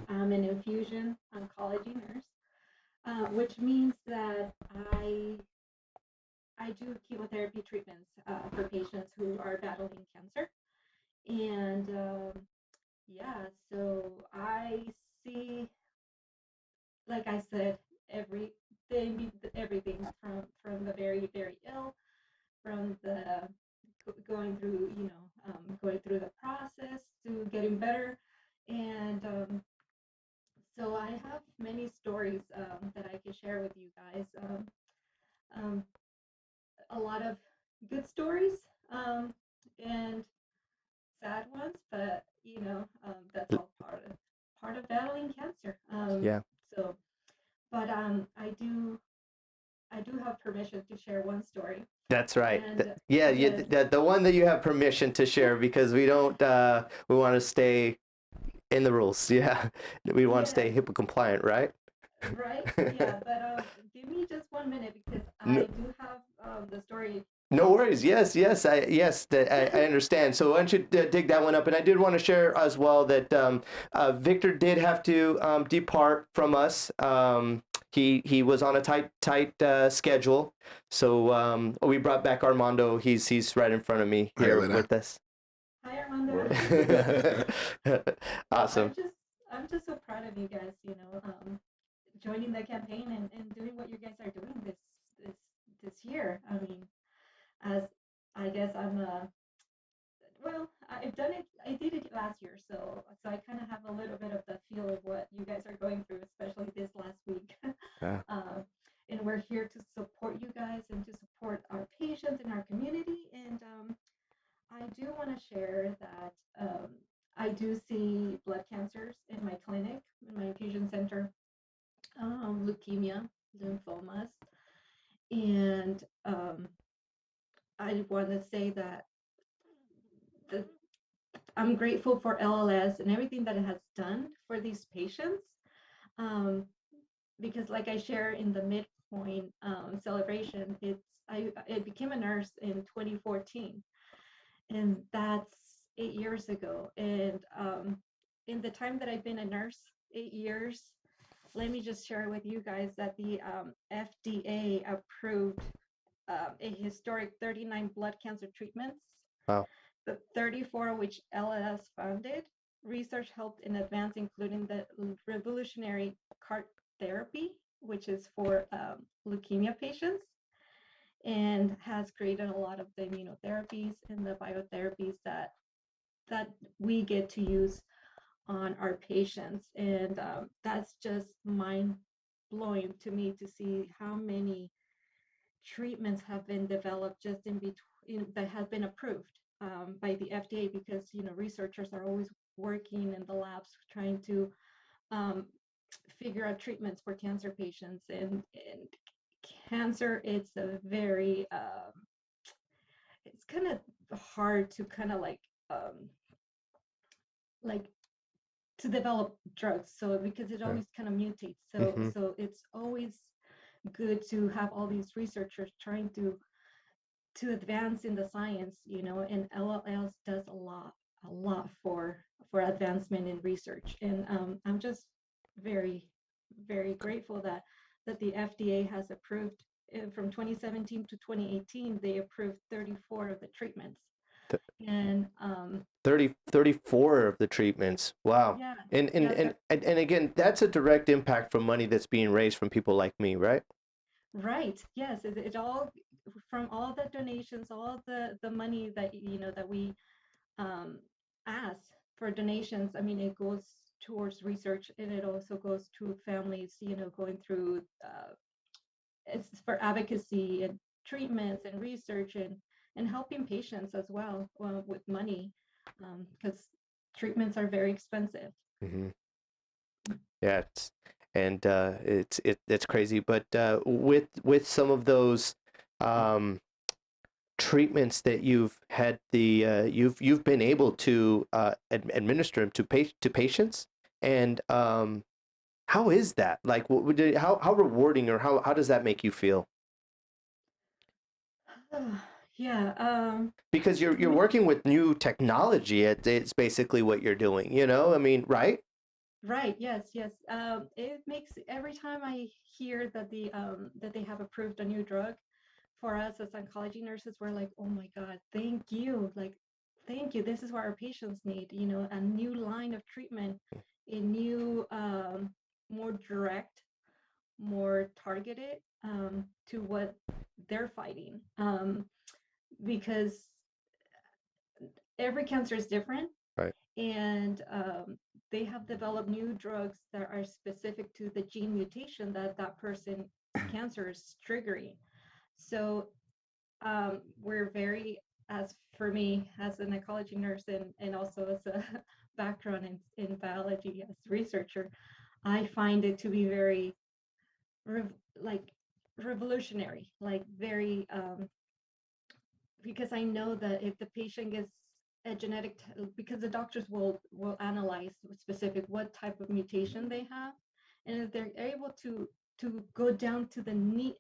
I'm an infusion oncology nurse, which means that I do chemotherapy treatments for patients who are battling cancer. And yeah, so I see, like I said, everything from the very, very ill, from the going through, going through the process to getting better. And so I have many stories that I can share with you guys. Um, a lot of good stories and sad ones, but that's all part of battling cancer. Yeah. So, but I do have permission to share one story. That's right. And Yeah, yes, the one that you have permission to share because we don't we want to stay in the rules. Yeah, we want to stay yes, HIPAA compliant, right? right, yeah. But give me just 1 minute because I No, do have the story. no worries. Yes, yes, I understand. So why don't you dig that one up? And I did want to share as well that Victor did have to depart from us. He was on a tight schedule, so we brought back Armando. He's right in front of me Hi, here Elena. with us. Hi, Armando. Awesome. I'm just so proud of you guys. Joining the campaign and doing what you guys are doing this year. I mean, as I guess well, I've done it. I did it last year, so I kind of have a little bit of the feel of what you guys are going through, especially this last week. Yeah. And we're here to support you guys and to support our patients in our community. And I do want to share that I do see blood cancers in my clinic, in my infusion center, leukemia, lymphomas, and I want to say that the I'm grateful for LLS and everything that it has done for these patients. Um, because like I share in the midpoint celebration, I became a nurse in 2014, and that's 8 years ago. And in the time that I've been a nurse, 8 years, let me just share with you guys that the FDA approved a historic 39 blood cancer treatments, Wow. the 34 which LLS founded. Research helped in advance, including the revolutionary CAR therapy, which is for leukemia patients, and has created a lot of the immunotherapies and the biotherapies that we get to use on our patients. And that's just mind blowing to me to see how many treatments have been developed just in between that have been approved by the FDA, because researchers are always working in the labs trying to figure out treatments for cancer patients. And cancer, it's a very it's kind of hard to kind of like to develop drugs, so because it always kind of mutates, so Hmm. so it's always good to have all these researchers trying to advance in the science, and LLS does a lot for advancement in research. And I'm just very, very grateful that the FDA has approved from 2017 to 2018. They approved 34 of the treatments. And 34 of the treatments. Wow. yeah, And and, yeah, and and again, that's a direct impact from money that's being raised from people like me, right? right. Yes, it all from all the donations, all the money that that we um, ask for donations. I mean, it goes towards research, and it also goes to families, going through it's for advocacy and treatments and research and helping patients as well with money because treatments are very expensive. Hmm. Yeah, it's crazy, but with some of those um, treatments that you've had you've been able to administer them to patients, and how is that? Like, how rewarding, or how does that make you feel? Yeah, Because to you're me, working with new technology. It's basically what you're doing. I mean, right? right, yes, yes. It makes every time I hear that that they have approved a new drug for us as oncology nurses, we're like, oh my God, thank you. Like, thank you. This is what our patients need, a new line of treatment, a new, more direct, more targeted to what they're fighting. Because every cancer is different, Right. and they have developed new drugs that are specific to the gene mutation that that person's cancer is triggering. So we're very, as for me as an ecology nurse and also as a background in biology as researcher, I find it to be very like revolutionary, like very because I know that if the patient gets a because the doctors will analyze specific what type of mutation they have, and if they're able to go down to the need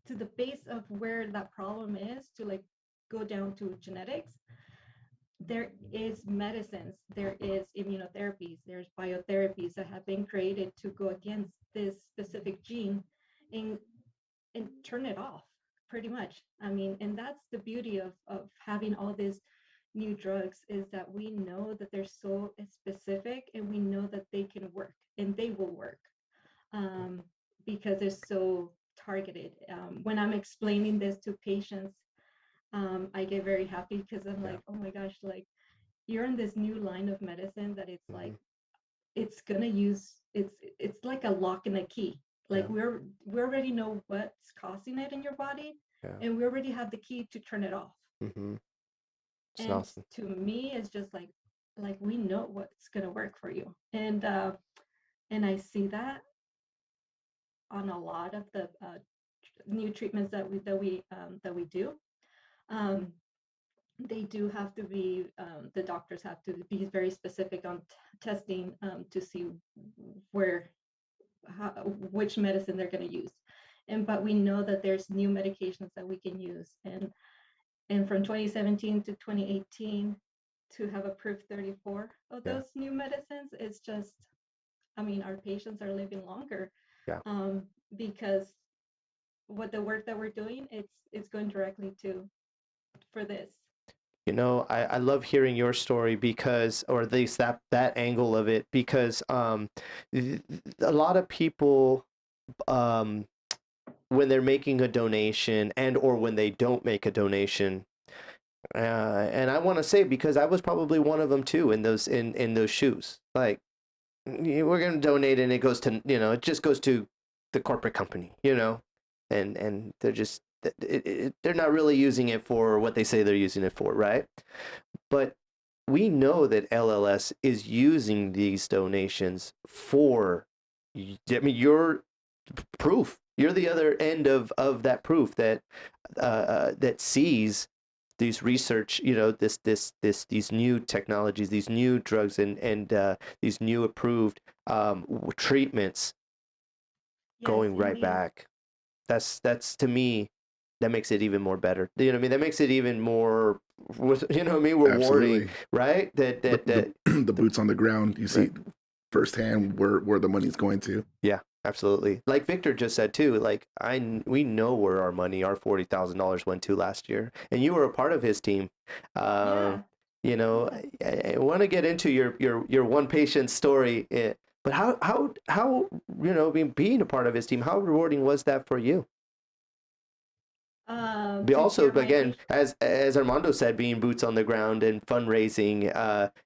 to the base of where that problem is, to like go down to genetics, there is medicines, there is immunotherapies, there's biotherapies that have been created to go against this specific gene and turn it off pretty much. I mean, and that's the beauty of having all these new drugs, is that we know that they're so specific and we know that they can work and they will work um, because they're so targeted. When I'm explaining this to patients, I get very happy because I'm Yeah. like, oh my gosh, like you're in this new line of medicine that it's like Hmm. it's gonna use it's like a lock and a key. Like Yeah. we already know what's causing it in your body, Yeah. and we already have the key to turn it off. Hmm. It's And awesome. to me, it's just like we know what's gonna work for you. And I see that on a lot of the new treatments that we do. Um, they do have to be the doctors have to be very specific on testing to see where which medicine they're going to use. And but we know that there's new medications that we can use, and from 2017 to 2018 to have approved 34 of Yeah. those new medicines, it's just, I mean, our patients are living longer Yeah. because what the work that we're doing, it's going directly to for this. I love hearing your story, because, or at least that angle of it, because a lot of people, um, when they're making a donation, and or when they don't make a donation, and I want to say, because I was probably one of them too, in those shoes. Like, we're gonna donate, and it goes to, it just goes to the corporate company, and they're just they're not really using it for what they say they're using it for, right? But we know that LLS is using these donations for, I mean, you're proof. You're the other end of that proof that that sees these research, these new technologies, these new drugs, and these new approved treatments Yes, going right indeed. back. That's to me, that makes it even more better. You know what I mean? That makes it even more, you know what I mean, rewarding, Absolutely. right? That The that the, the boots on the ground. You right. see firsthand where the money's going to. Yeah, absolutely. Like Victor just said too, like we know where our $40,000 went to last year, and you were a part of his team. Yeah. You know, Yeah. I want to get into your one patient story, but how you know being a part of his team, how rewarding was that for you? But To also, hear my again, patient. as Armando said, being boots on the ground and fundraising,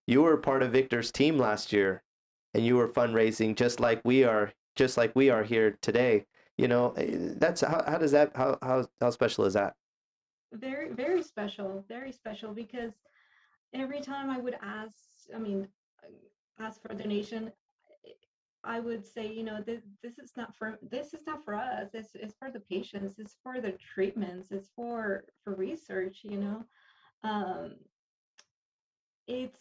you were part of Victor's team last year, and you were fundraising just like we are here today. You know, that's how does that how special is that? Very, very special. Very special because every time I would ask, I mean, ask for a donation, I would say, this is not for us. It's for the patients. It's for the treatments. It's for research. Um, it's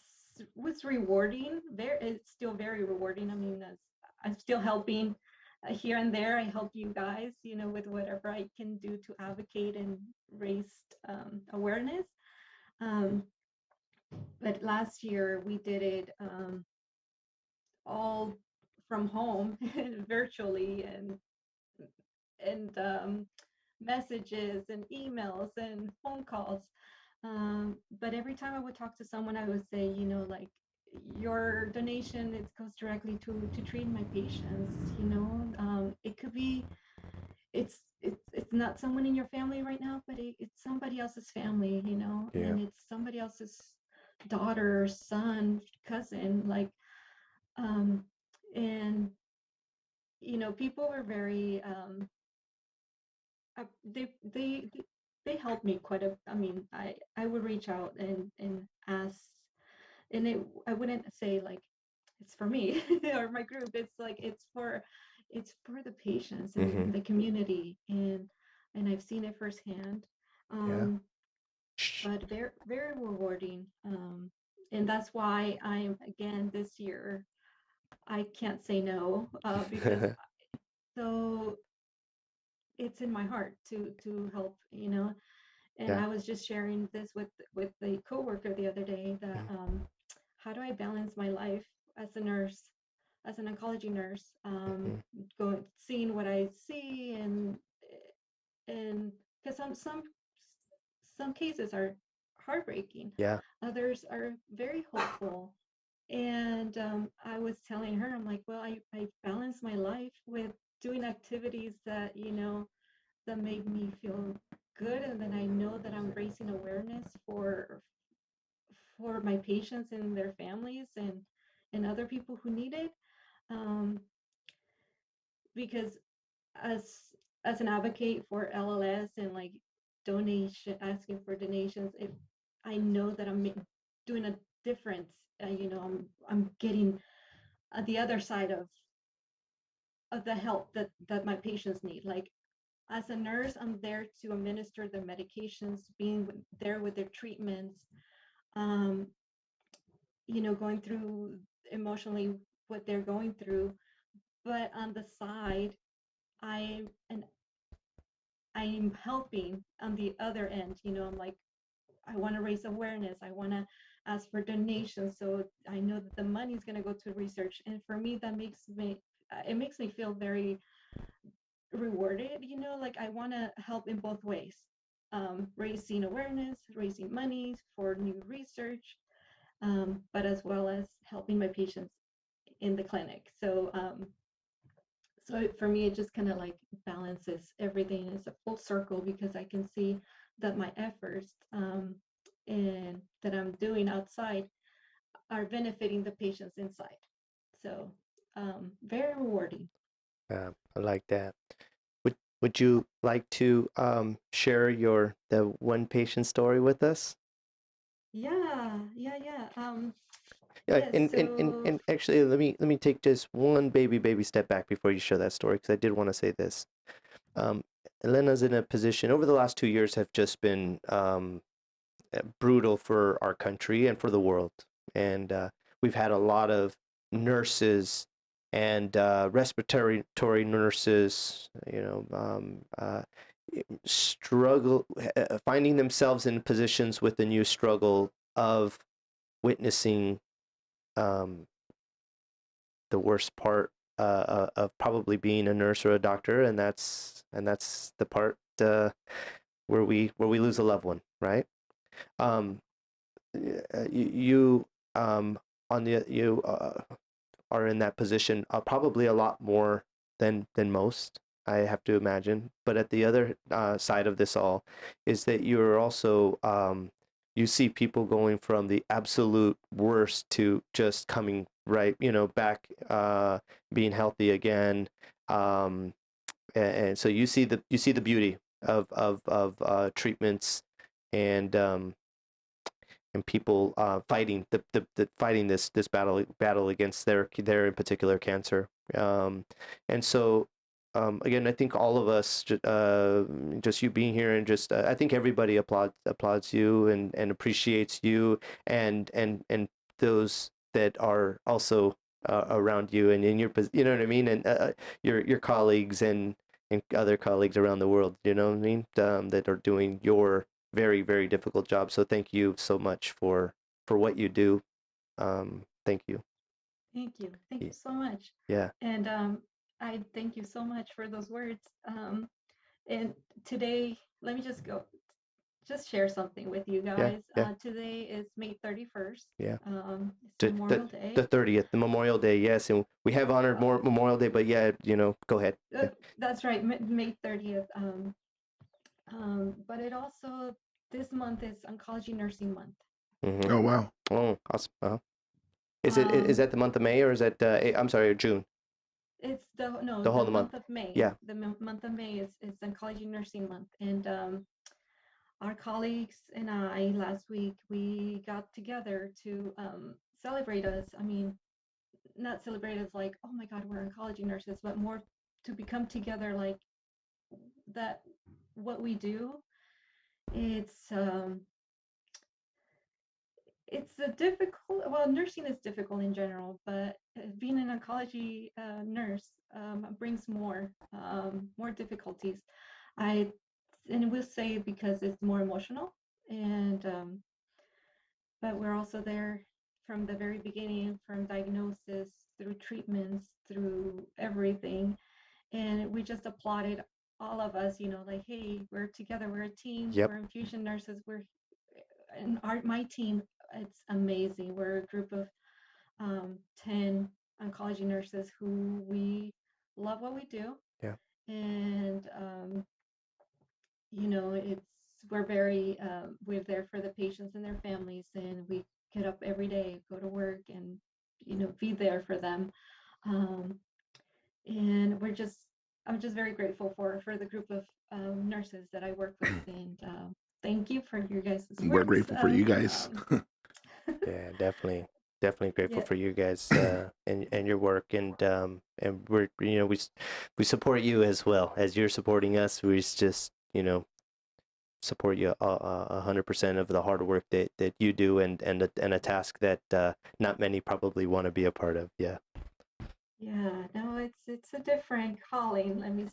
was rewarding. It's still very rewarding. I mean, as I'm still helping here and there. I help you guys, with whatever I can do to advocate and raise awareness. Um, but last year we did it all from home virtually and messages and emails and phone calls. But every time I would talk to someone, I would say, like your donation, it goes directly to treat my patients. It could be it's not someone in your family right now, but it's somebody else's family, Yeah. and it's somebody else's daughter, son, cousin, like um and people were very uh, they they they helped me quite a I mean I would reach out and ask, and I wouldn't say like it's for me or my group. It's like it's for the patients Mm-hmm. and the community, and I've seen it firsthand. Yeah. um but very, very rewarding. And that's why I'm again this year I can't say no, because so it's in my heart to help, and Yeah. I was just sharing this with a coworker the other day that how do I balance my life as a nurse, as an oncology nurse, Mm-hmm. going seeing what I see, and because some cases are heartbreaking, Yeah. others are very hopeful. And I was telling her, I'm like, well, I balance my life with doing activities that that make me feel good, and then I know that I'm raising awareness for my patients and their families and other people who need it. um, because as as an advocate for LLS and like donation, asking for donations, if I know that I'm doing a difference, I'm getting the other side of the help that my patients need. Like as a nurse, I'm there to administer their medications, being there with their treatments, um, going through emotionally what they're going through. But on the side, I and I'm helping on the other end. I'm like, I want to raise awareness. I want to ask for donations, so I know that the money is going to go to research. And for me, that makes me feel very rewarded. Like I want to help in both ways, raising awareness, raising money for new research, but as well as helping my patients in the clinic. So for me, it just kind of like balances everything. It's a full circle because I can see that my efforts, and that I'm doing outside are benefiting the patients inside. So very rewarding. I like that. Would you like to share the one patient story with us? Yeah. Yeah, Yes. and So actually, let me take just one baby step back before you share that story, because I did want to say this. Um, Elena's in a position over the last 2 years have just been brutal for our country and for the world, and we've had a lot of nurses and respiratory nurses, struggle finding themselves in positions with the new struggle of witnessing um, the worst part of probably being a nurse or a doctor, and that's the part where we lose a loved one, right? Um, you on the you are in that position probably a lot more than most, I have to imagine. But at the other side of this all is that you're also you see people going from the absolute worst to just coming right, back, being healthy again. And so you see the beauty of treatments and people fighting fighting this battle against their in particular cancer. And so again, I think all of us, just you being here, and just I think everybody applauds you and appreciates you, and those that are also around you and in your you know what I mean, and your colleagues and other colleagues around the world, you know what I mean, that are doing your very, very difficult job. So thank you so much for what you do. Thank you. Thank you. Thank Ye- you so much. Yeah. And I thank you so much for those words. And today, let me just share something with you Yeah. guys. Yeah. Today is May 31st. Yeah. It's The, Memorial Day. the 30th, the Memorial Day, yes, and we have honored more Memorial Day, but yeah, go ahead. That's right, May 30th. But it also, this month is Oncology Nursing Month. Mm-hmm. Oh wow. Oh, awesome. Uh-huh. Is that the month of May, or is that I'm sorry, June? It's the whole month of May. Yeah. The month of May is Oncology Nursing Month, and our colleagues and I last week we got together to celebrate us. I mean, not celebrate us like, oh my God, we're oncology nurses, but more to become together like that. What we do, it's a difficult. Well, nursing is difficult in general, but being an oncology nurse brings more difficulties. And we'll say because it's more emotional, and but we're also there from the very beginning, from diagnosis through treatments, through everything. And we just applauded all of us, like, hey, we're together, we're a team, Yep. we're infusion nurses, my team, it's amazing. We're a group of 10 oncology nurses who we love what we do. Yeah. And we're there for the patients and their families, and we get up every day, go to work, and be there for them. And I'm just very grateful for the group of nurses that I work with, and thank you for your guys' words. We're grateful for you guys. Yeah, definitely grateful Yeah. for you guys and your work, and we're we support you as well as you're supporting us. We just support you 100% of the hard work that you do, and a task that not many probably want to be a part of. Yeah. Yeah, no, it's a different calling. Let me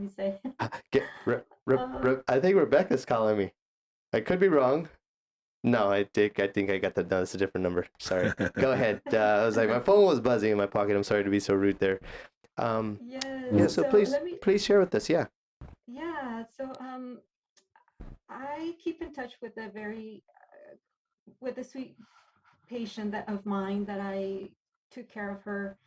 say. I think Rebecca's calling me. I could be wrong. No, I think I got that. No, it's a different number. Sorry. Go ahead. I was like, my phone was buzzing in my pocket. I'm sorry to be so rude there. Yeah. So please share with us. Yeah. Yeah. So I keep in touch with with a sweet patient of mine that I took care of her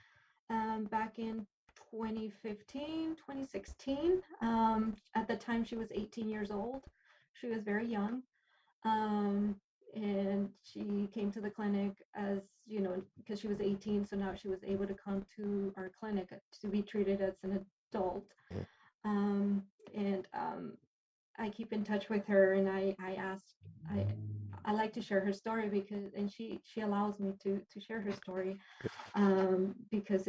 back in 2015, 2016. At the time, she was 18 years old. She was very young. And she came to the clinic as, because she was 18, so now she was able to come to our clinic to be treated as an adult. And I keep in touch with her, and I like to share her story and she allows me to share her story because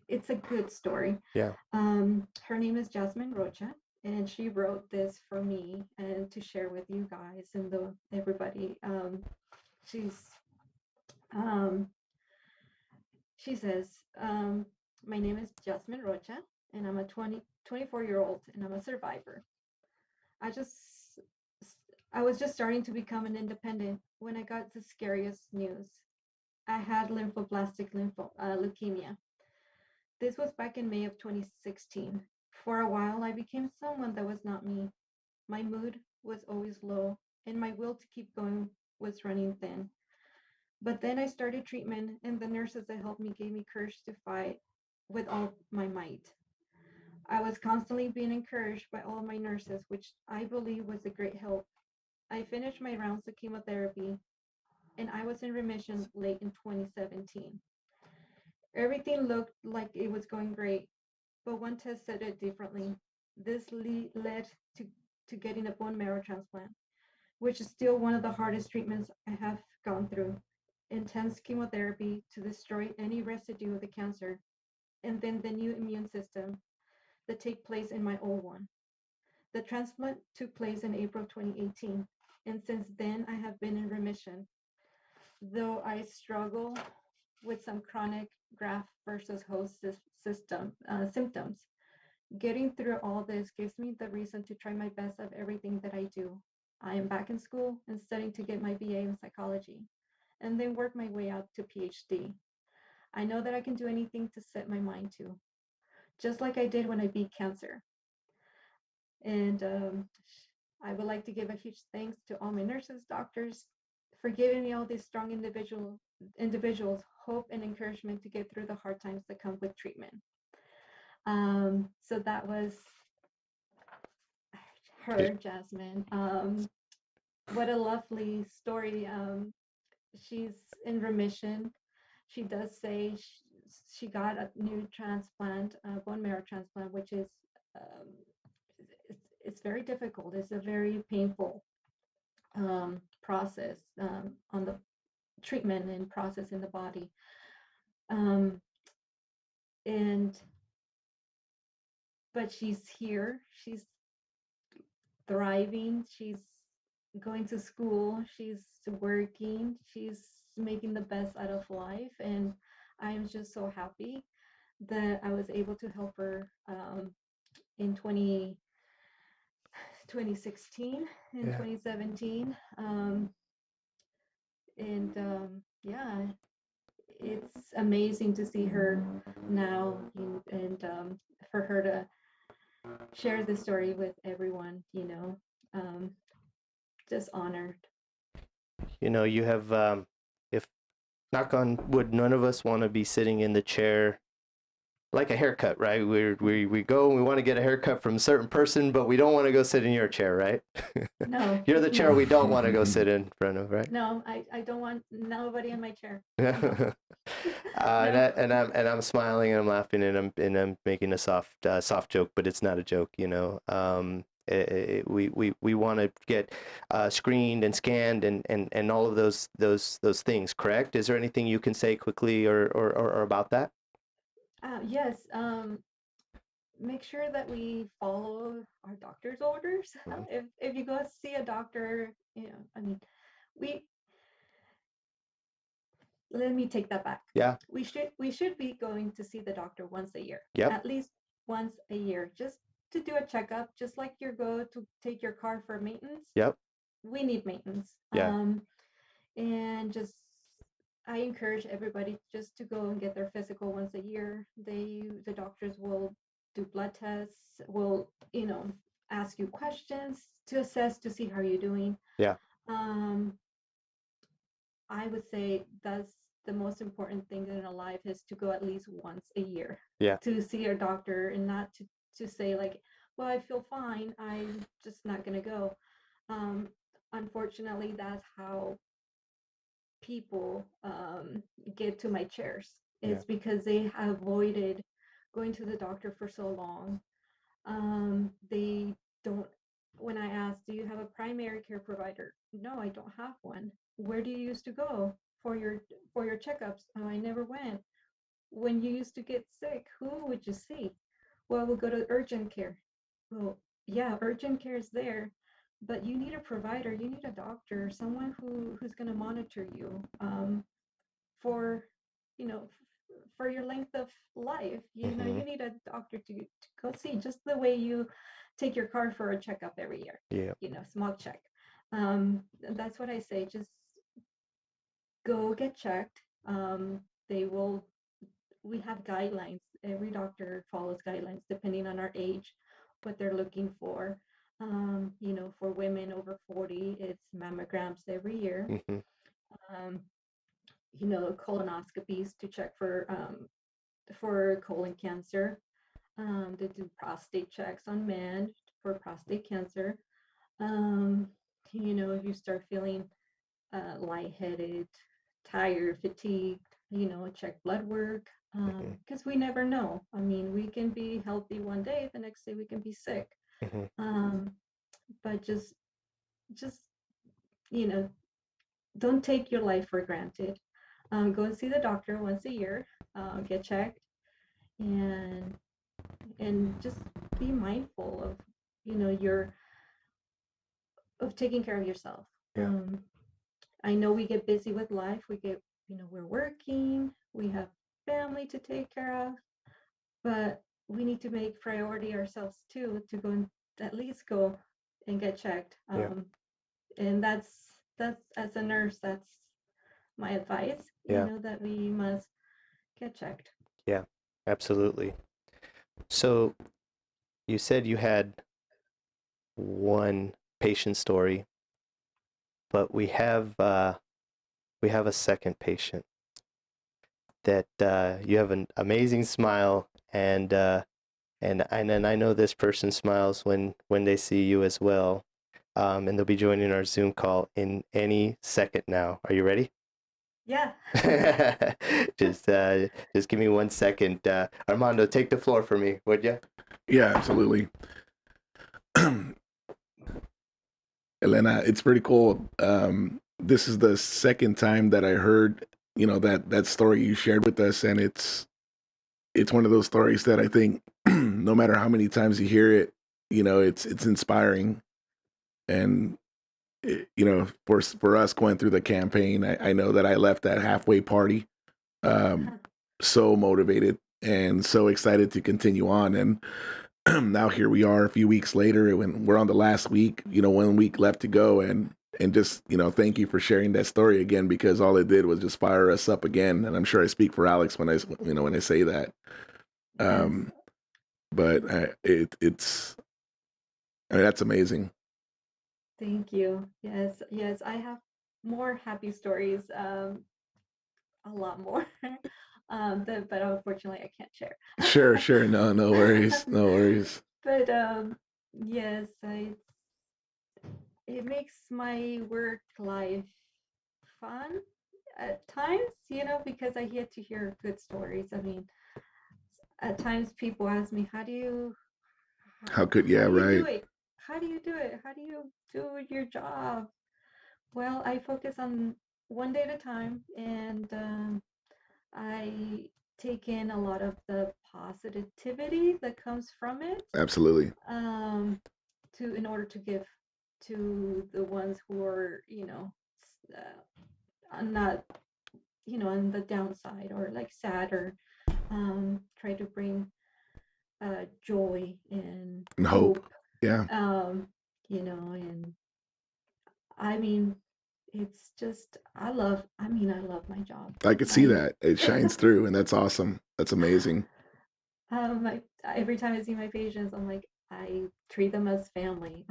it's a good story. Yeah. Her name is Jasmine Rocha, and she wrote this for me and to share with you guys and everybody. She says, my name is Jasmine Rocha, and I'm a 24-year-old, and I'm a survivor. I was just starting to become an independent when I got the scariest news. I had lymphoblastic leukemia. This was back in May of 2016. For a while, I became someone that was not me. My mood was always low, and my will to keep going was running thin. But then I started treatment, and the nurses that helped me gave me courage to fight with all my might. I was constantly being encouraged by all my nurses, which I believe was a great help. I finished my rounds of chemotherapy, and I was in remission late in 2017. Everything looked like it was going great, but one test said it differently. This led to getting a bone marrow transplant, which is still one of the hardest treatments I have gone through. Intense chemotherapy to destroy any residue of the cancer, and then the new immune system that take place in my old one. The transplant took place in April 2018, and since then I have been in remission, though I struggle with some chronic graft versus host symptoms. Getting through all this gives me the reason to try my best at everything that I do. I am back in school and studying to get my BA in psychology, and then work my way up to PhD. I know that I can do anything to set my mind to, just like I did when I beat cancer. And I would like to give a huge thanks to all my nurses, doctors, for giving me all these strong individuals hope and encouragement to get through the hard times that come with treatment. So that was her, Jasmine. What a lovely story. She's in remission. She does say she got a new transplant, bone marrow transplant, which is um, it's very difficult. It's a very painful process on the treatment and process in the body. Um, and but she's here. She's thriving. She's going to school. She's working. She's making the best out of life, and I'm just so happy that I was able to help her in 2016 and 2017. Yeah, it's amazing to see her now, and for her to share this story with everyone, just honored. You have, if knock on wood, none of us want to be sitting in the chair like a haircut, right? We go and we want to get a haircut from a certain person, but we don't want to go sit in your chair, right? No. You're the chair no. we don't want to go sit in front of, right? No, I don't want nobody in my chair. And I'm smiling and I'm laughing and I'm making a soft joke, but it's not a joke, we want to get screened and scanned and all of those things, correct? Is there anything you can say quickly or about that? Yes. Make sure that we follow our doctor's orders. If you go see a doctor, we let me take that back. Yeah. We should be going to see the doctor once a year. Yep. At least once a year, just to do a checkup, just like you go to take your car for maintenance. Yep. We need maintenance. Yeah. And just I encourage everybody just to go and get their physical once a year. The doctors will do blood tests, will ask you questions to assess to see how you're doing. Yeah. I would say that's the most important thing in a life is to go at least once a year. Yeah. To see your doctor and not to say like, well, I feel fine, I'm just not gonna go. Unfortunately, that's how people get to my chairs. It's because they have avoided going to the doctor for so long. They don't. When I ask, do you have a primary care provider? No, I don't have one. Where do you used to go for your checkups? Oh, I never went. When you used to get sick, who would you see? Well, we'll go to urgent care. Well, yeah, urgent care is there, but you need a provider. You need a doctor, someone who's going to monitor you for for your length of life. You need a doctor to go see, just the way you take your car for a checkup every year. Yeah. Small check. That's what I say. Just go get checked. We have guidelines. every doctor follows guidelines depending on our age, what they're looking for. For women over 40, it's mammograms every year. Mm-hmm. Um, colonoscopies to check for colon cancer. They do prostate checks on men for prostate cancer. Um, if you start feeling lightheaded, tired, fatigued, check blood work, because we never know. I mean, we can be healthy one day, the next day we can be sick. Mm-hmm. Um, but just, you know, don't take your life for granted. Go and see the doctor once a year, get checked, and just be mindful of, your of taking care of yourself. Yeah. I know we get busy with life. We're working, we have family to take care of, but we need to make priority ourselves too, to go and at least go and get checked. Yeah. And that's as a nurse, that's my advice, Yeah. that we must get checked. Yeah, absolutely. So you said you had one patient story, but we have a second patient that you have an amazing smile, and I know this person smiles when they see you as well. And they'll be joining our Zoom call in any second now. Are you ready? Yeah. Just give me 1 second. Armando, take the floor for me, would you? Yeah, absolutely. Elena, it's pretty cool. This is the second time that I heard, that story you shared with us, and it's one of those stories that I think no matter how many times you hear it, it's inspiring. And for us going through the campaign, I know that I left that halfway party so motivated and so excited to continue on. And now here we are a few weeks later, when we're on the last week, 1 week left to go. And just, thank you for sharing that story again, because all it did was just fire us up again. And I'm sure I speak for Alex when I say that. Yes. But it's, I mean, that's amazing. Thank you. Yes, I have more happy stories, a lot more. But unfortunately I can't share. Sure. No worries. No worries. But yes, it makes my work life fun at times, because I get to hear good stories. I mean, at times people ask me, how do you How could, how yeah, do you do right. it? How do you do it? How do you do your job? Well, I focus on one day at a time, and I take in a lot of the positivity that comes from it, Absolutely. in order to give to the ones who are, not, on the downside, or like sad, or try to bring joy and And hope. hope. Yeah. And I mean, it's just, I love my job. I could see that. It shines through, and that's awesome. That's amazing. Every time I see my patients, I'm like, I treat them as family.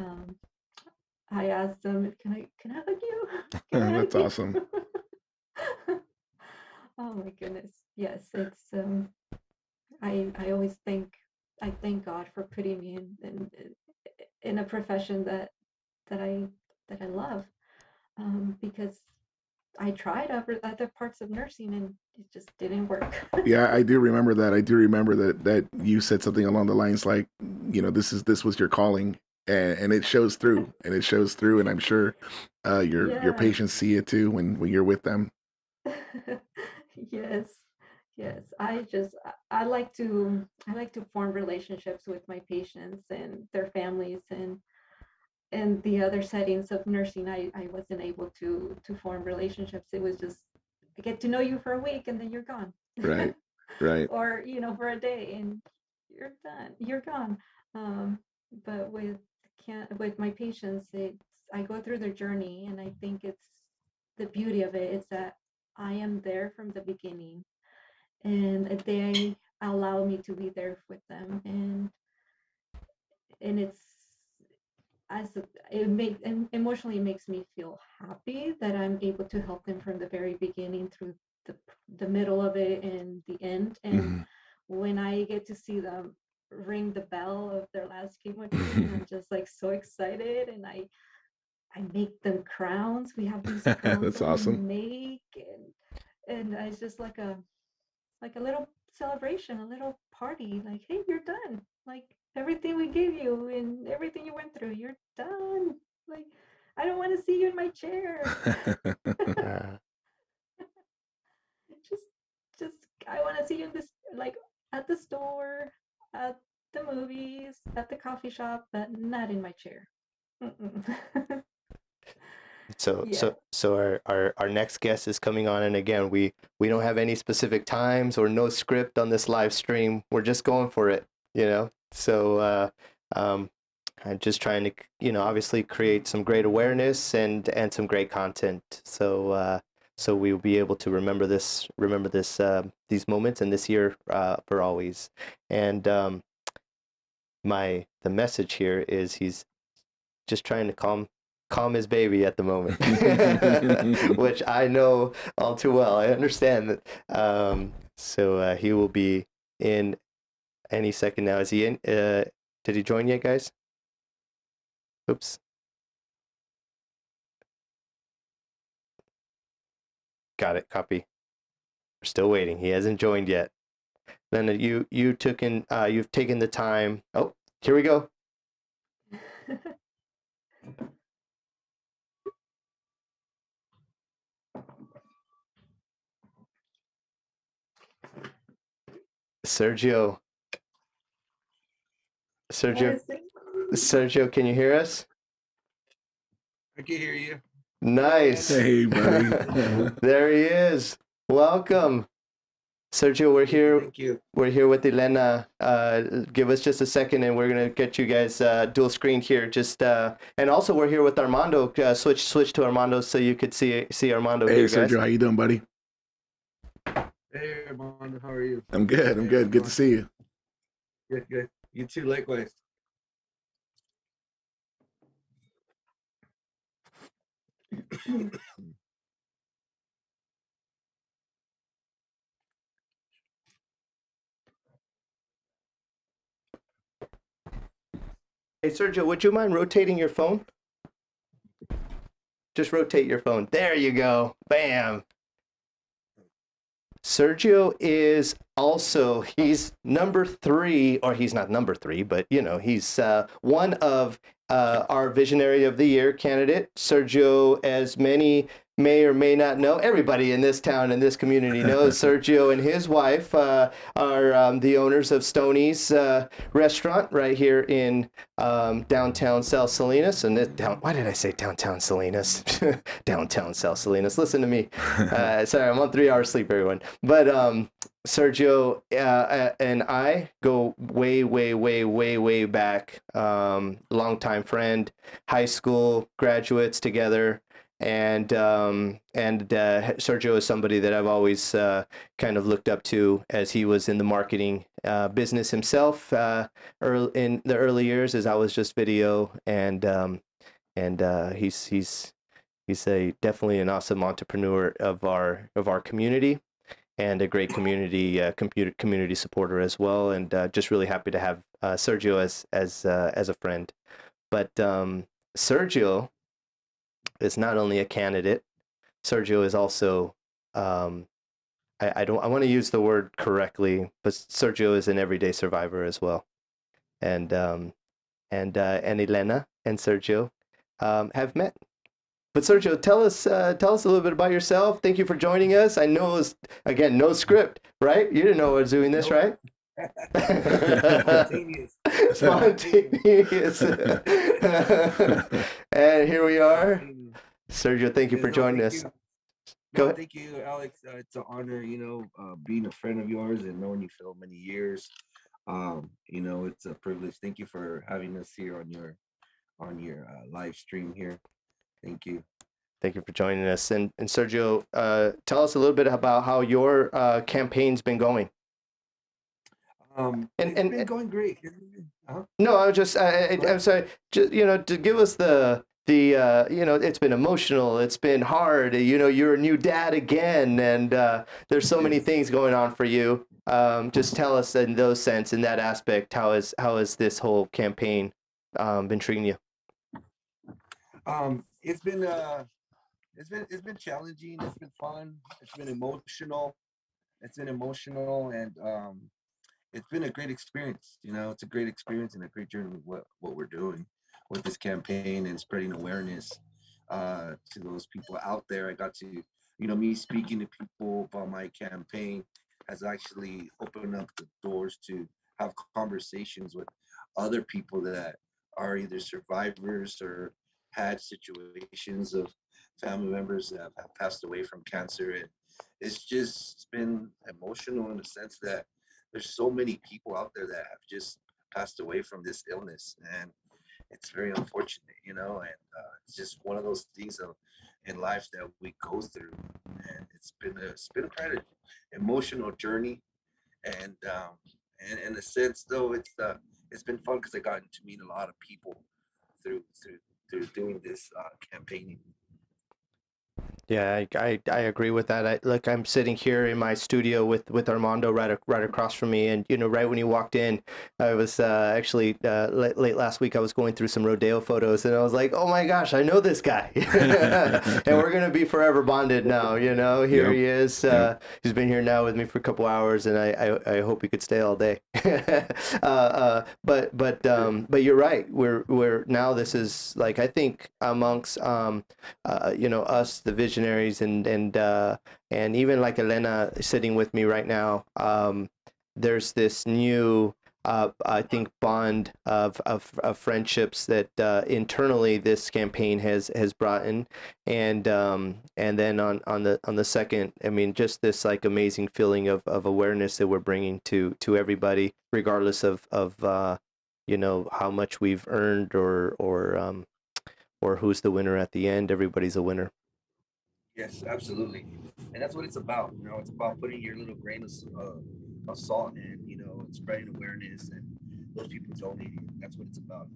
I ask them, can I hug you? Can I hug That's you? awesome. Oh my goodness. Yes, it's I always I thank God for putting me in a profession that I love, because I tried other parts of nursing and it just didn't work. Yeah, I do remember that. I do remember that you said something along the lines like, this was your calling, and it shows through, and I'm sure your Yeah. patients see it too when you're with them. Yes, yes. I like to form relationships with my patients and their families, and the other settings of nursing. I wasn't able to form relationships. It was just, I get to know you for a week and then you're gone. Right. Right. Or, for a day and you're gone. Um, but with my patients, I go through their journey, and I think it's the beauty of it is that I am there from the beginning, and they allow me to be there with them, and it's as emotionally makes me feel happy that I'm able to help them from the very beginning through the middle of it and the end. And when I get to see them ring the bell of their last chemo treatment, I'm just like so excited, and I make them crowns. We have these crowns That's that we awesome. make, and it's just like a little celebration, a little party. Like, hey, you're done. Like everything we gave you and everything you went through, you're done. Like, I don't want to see you in my chair. Uh, just just I want to see you in this, like, at the store, at the movies, at the coffee shop, but not in my chair. so Yeah. so so our next guest is coming on, and again, we don't have any specific times or no script on this live stream. We're just going for it, you know. So um, I'm just trying to, you know, obviously create some great awareness and some great content. So we'll be able to remember this these moments and this year for always. And the message here is he's just trying to calm his baby at the moment, which I know all too well. I understand that. So he will be in any second now. Is he in? Did he join yet, guys? Oops. Got it. Copy. We're still waiting. He hasn't joined yet. Then you've taken the time. Oh, here we go. Sergio. Sergio. Sergio, can you hear us? I can hear you. Nice. Hey, buddy. There he is. Welcome. Sergio, we're here. Thank you. We're here with Elena. Give us just a second, and we're gonna get you guys dual screen here. Just and also we're here with Armando. Switch to Armando so you could see Armando. Hey, here, Sergio, guys. how you doing, buddy? Hey, Armando, how are you? I'm good. I'm good. Good to see you. Good, good. You too, likewise. Hey, Sergio, would you mind rotating your phone? Just rotate your phone. There you go. Bam. Sergio is also, he's number 3, or he's not number 3, but you know, he's one of our Visionary of the Year candidate. Sergio, as many may or may not know, everybody in this town and this community knows Sergio and his wife are the owners of Stoney's restaurant right here in downtown South Salinas. And why did I say downtown Salinas? Downtown South Salinas. Listen to me. Sorry, I'm on 3 hours sleep, everyone. But Sergio and I go way back. Longtime friend, high school graduates together. And Sergio is somebody that I've always kind of looked up to, as he was in the marketing business himself in the early years, as I was just video, and he's definitely an awesome entrepreneur of our community, and a great community supporter as well, and just really happy to have Sergio as a friend. But Sergio is not only a candidate. Sergio is also I want to use the word correctly, but Sergio is an everyday survivor as well. And Elena and Sergio have met. But Sergio, tell us a little bit about yourself. Thank you for joining us. I know it was, again, no script, right? You didn't know I was doing this, right? Spontaneous. And here we are. Sergio, thank you for joining us. Go ahead. Thank you, Alex. It's an honor, being a friend of yours and knowing you for many years. It's a privilege. Thank you for having us here on your live stream here. Thank you. Thank you for joining us. And Sergio, tell us a little bit about how your campaign's been going. And It's been going great. Uh-huh. no, I was just Go I'm ahead. sorry, just, to give us the it's been emotional, it's been hard. You're a new dad again, and there's so many Yes. things going on for you. Just tell us in those sense, in that aspect, how has this whole campaign been treating you? It's been it's been challenging. It's been fun. It's been emotional. It's been emotional, and it's been a great experience. It's a great experience and a great journey. What we're doing with this campaign and spreading awareness to those people out there. I got to, me speaking to people about my campaign has actually opened up the doors to have conversations with other people that are either survivors or had situations of family members that have passed away from cancer. And it's just been emotional in the sense that there's so many people out there that have just passed away from this illness, and it's very unfortunate, and it's just one of those things in life that we go through, and it's been quite an emotional journey, and in a sense though it's been fun because I gotten to meet a lot of people through through through doing this campaigning. Yeah, I agree with that. Look, I'm sitting here in my studio with Armando right across from me, and right when you walked in, I was actually late last week. I was going through some rodeo photos, and I was like, oh my gosh, I know this guy, and we're gonna be forever bonded now. Here Yep. he is. He's been here now with me for a couple hours, and I hope he could stay all day. But you're right. We're now, this is like, I think amongst us, the visionaries, and even like Elena sitting with me right now. There's this new, I think, bond of friendships that internally this campaign has brought in, and then on the second, I mean, just this like amazing feeling of awareness that we're bringing to everybody, regardless of how much we've earned, or who's the winner at the end. Everybody's a winner. Yes, absolutely, and that's what it's about. It's about putting your little grain of salt and and spreading awareness and those people donating. That's what it's about.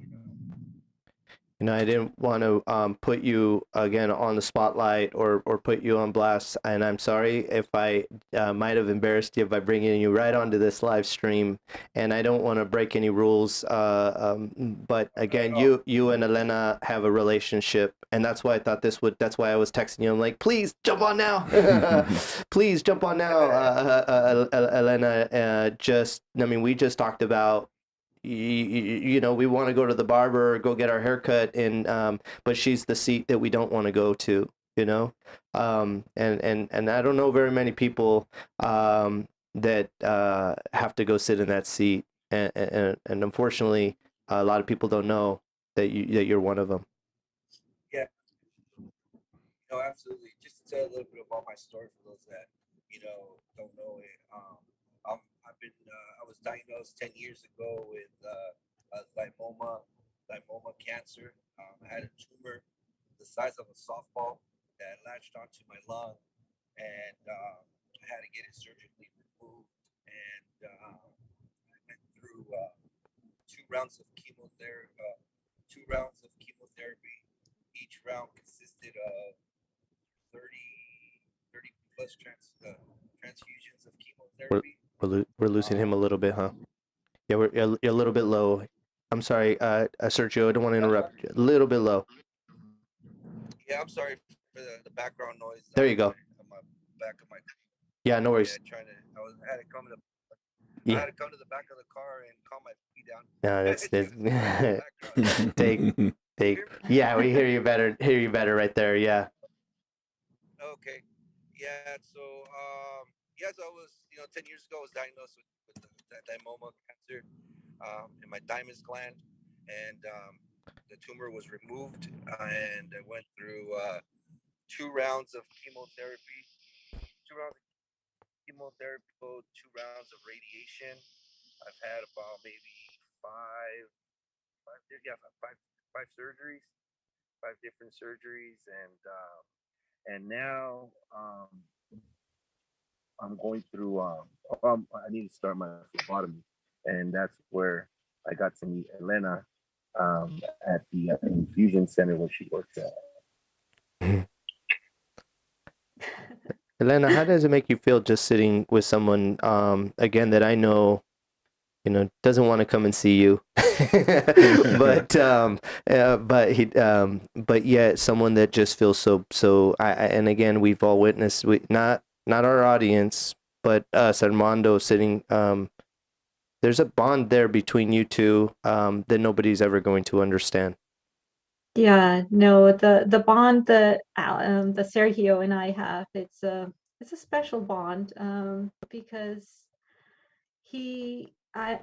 I didn't want to put you again on the spotlight, or put you on blast, and I'm sorry if I might have embarrassed you by bringing you right onto this live stream, and I don't want to break any rules. But Not at again, all. you and Elena have a relationship, and that's why I thought this would. That's why I was texting you. I'm like, please jump on now, please jump on now, Elena. I mean, we just talked about, we want to go to the barber or go get our hair cut, and but she's the seat that we don't want to go to, and I don't know very many people that have to go sit in that seat, and unfortunately a lot of people don't know that you're one of them. Yeah, absolutely. Just to tell a little bit about my story for those that don't know it. I was diagnosed 10 years ago with lymphoma cancer. I had a tumor the size of a softball that latched onto my lung, and I had to get it surgically removed. And I went through two rounds of chemotherapy. 2 rounds of chemotherapy. Each round consisted of 30 plus transfusions of we're chemotherapy. we're losing him a Um, little bit, huh? Yeah, you're a little bit low. I'm sorry, Sergio, I don't want to I'm interrupt sorry. you. A little bit low. Yeah, I'm sorry for the background noise There you go. on my back of my. Yeah, no Yeah, worries. I had to come to I Yeah. had to come to the back of the car and calm my feet down. No, It's that's because it's too much in the background. take Can you take. hear me? Yeah, we hear you better right there. Yeah. Okay. Yeah. So yeah. So I was 10 years ago I was diagnosed with the lymphoma cancer in my thymus gland, and the tumor was removed, and I went through 2 rounds of chemotherapy, 2 rounds of radiation. I've had about maybe five, yeah, five surgeries, five different surgeries, and now I'm going through. I need to start my phlebotomy. and that's where I got to meet Elena at the infusion center where she works at. Elena, how does it make you feel just sitting with someone, again, that I know, doesn't want to come and see you, but yet someone that just feels so. And again, we've all witnessed, not our audience, but us, Armando, sitting. There's a bond there between you two, that nobody's ever going to understand. Yeah, no, the bond that the Sergio and I have, it's a special bond, because he I've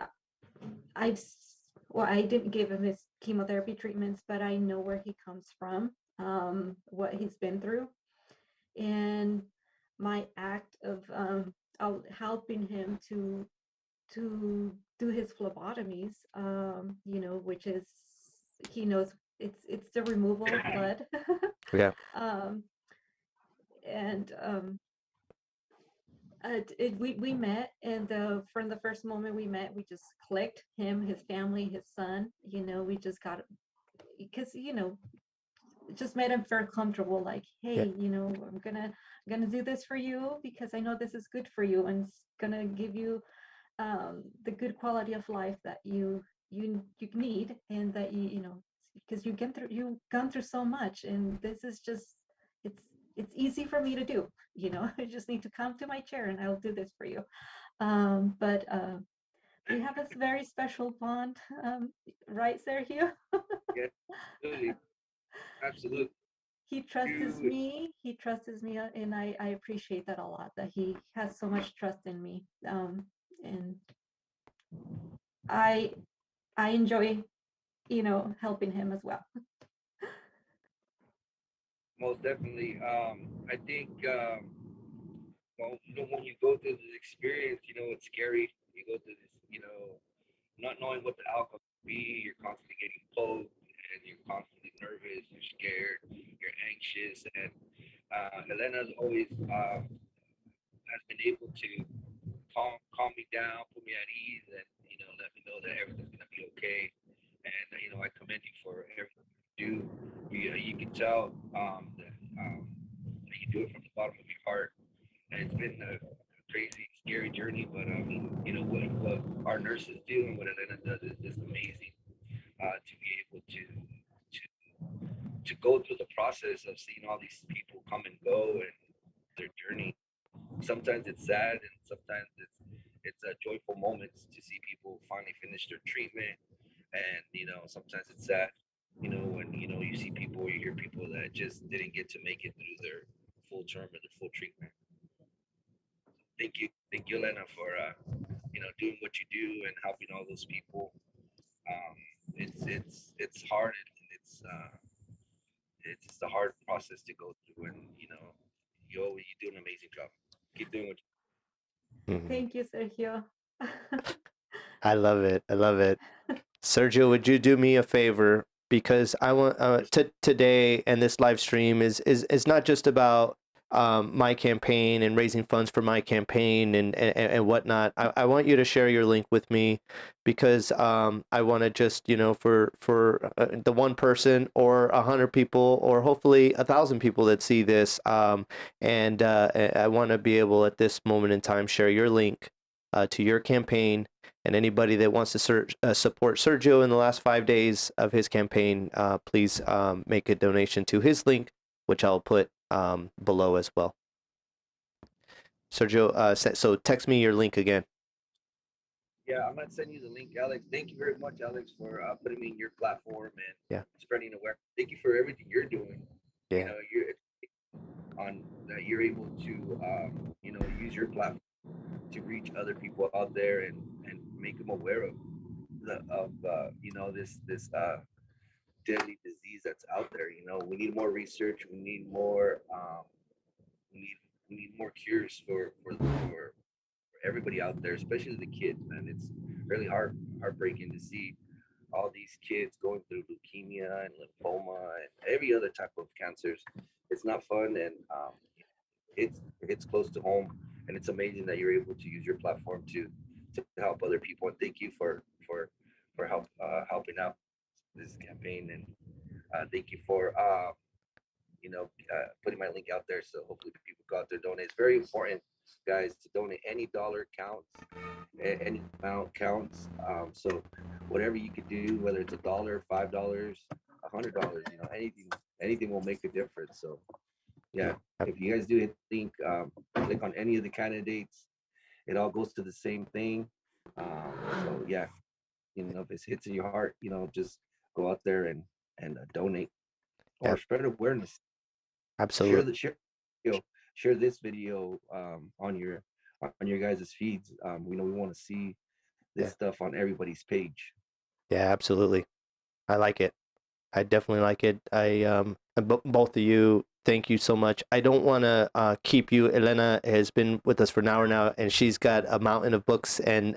well, I didn't give him his chemotherapy treatments, but I know where he comes from, what he's been through, and my act of helping him to do his phlebotomies, which is, he knows it's the removal of blood. Yeah. um, and we met, and from the first moment we met, we just clicked. Him, his family, his son. We just got, because it just made him feel comfortable. Like, Yeah. hey, I'm gonna do this for you because I know this is good for you, and it's gonna give you the good quality of life that you need, and that because you've gone through so much, and this is just, it's it's easy for me to do. I just need to come to my chair and I'll do this for you. But we have a very special bond, right, Sergio? Yeah, absolutely, absolutely. He trusts You, me. He trusts me, and I appreciate that a lot. That he has so much trust in me, and I I enjoy, helping him as well. most definitely. I think, well, when you go through this experience, it's scary. You go through this, not knowing what the outcome will be. You're constantly getting poked, and you're constantly nervous. You're scared. You're anxious, and Elena's always has been able to calm me down, put me at ease, and let me know that everything's gonna be okay. And I commend you for everything you do. You can tell that you do it from the bottom of your heart. And it's been a crazy, scary journey, but I mean, what our nurses do and what Elena does is just amazing. To be able to go through the process of seeing all these people come and go and their journey. Sometimes it's sad, and sometimes it's joyful moments to see people finally finish their treatment. And sometimes it's sad, when you see people, or you hear people that just didn't get to make it through their full term or their full treatment. Thank you, Elena, for doing what you do and helping all those people. Um, it's hard, and it's just a hard process to go through, and you do an amazing job. Keep doing what Mhm. Thank you, Sergio. I love it. I love it. Sergio, would you do me a favor? Because I want, you. today, and this live stream is not just about, my campaign and raising funds for my campaign and whatnot. I want you to share your link with me, because I want to just, for the one person or 100 people or hopefully 1,000 people that see this, and I want to be able at this moment in time share your link, to your campaign. And anybody that wants to support Sergio in the last 5 days of his campaign, please make a donation to his link, which I'll put below as well. Sergio, so text me your link again. Yeah, I'm gonna send you the link, Alex. Thank you very much, Alex, for putting me in your platform and Yeah. spreading awareness. Thank you for everything you're doing. Yeah. You're on that you're able to use your platform to reach other people out there and make them aware of this deadly disease that's out there. We need more research. We need more we need we need more cures for everybody out there, especially the kids, man. It's really heartbreaking to see all these kids going through leukemia and lymphoma and every other type of cancers. It's not fun, and it's close to home, and it's amazing that you're able to use your platform to to help other people. And thank you for helping out this campaign. And thank you for putting my link out there, so hopefully people go out there, donate. It's very important, guys, to donate. Any dollar counts, any amount counts. So whatever you could do, whether it's $1, $5, $100, anything will make a difference. So yeah, if you guys do hit the link, click on any of the candidates, it all goes to the same thing. So yeah, if it hits in your heart, just go out there and donate, or spread awareness. Absolutely. Share this video on your guys' feeds. We want to see this stuff on everybody's page. Yeah, absolutely. I like it. I definitely like it. Both of you, thank you so much. I don't want to keep you. Elena has been with us for an hour now, and she's got a mountain of books and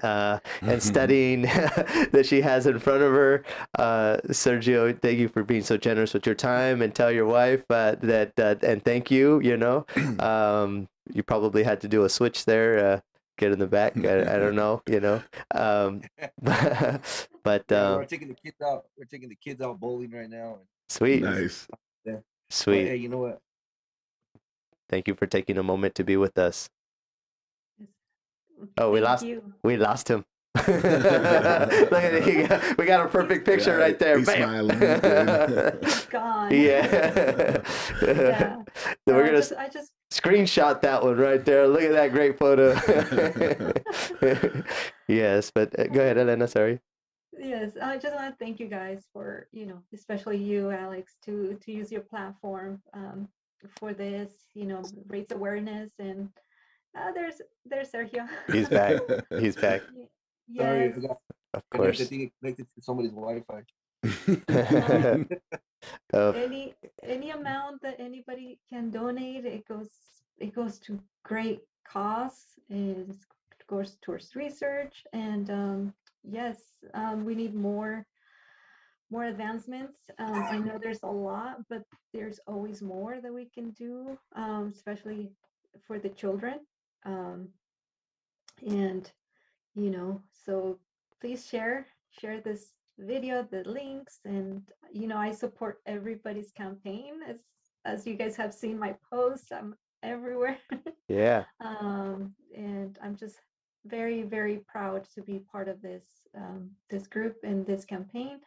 studying that she has in front of her. Sergio, thank you for being so generous with your time, and tell your wife that and thank you. You probably had to do a switch there. Get in the back. I don't know. But we're taking the kids out. We're taking the kids out bowling right now. Sweet. Nice. Yeah. Sweet. But, hey, you know what? Thank you for taking a moment to be with us. Oh, we lost him. Look at it. We got a perfect picture right there. He's smiling. Gone. Yeah. Yeah. So we're gonna I just screenshot that one right there. Look at that great photo. Yes, but go ahead, Elena. Sorry. Yes, I just want to thank you guys for, especially you, Alex, to use your platform for this, raise awareness. And there's Sergio. He's back. He's back. Sorry, Yes. Of I course. think connected to somebody's Wi-Fi. Any amount that anybody can donate, it goes to great cause. It goes towards research, and yes, we need more advancements. I know there's a lot, but there's always more that we can do, especially for the children. And so please share this video, the links, and I support everybody's campaign. As you guys have seen my posts, I'm everywhere. Yeah. And I'm just very, very proud to be part of this group and this campaign.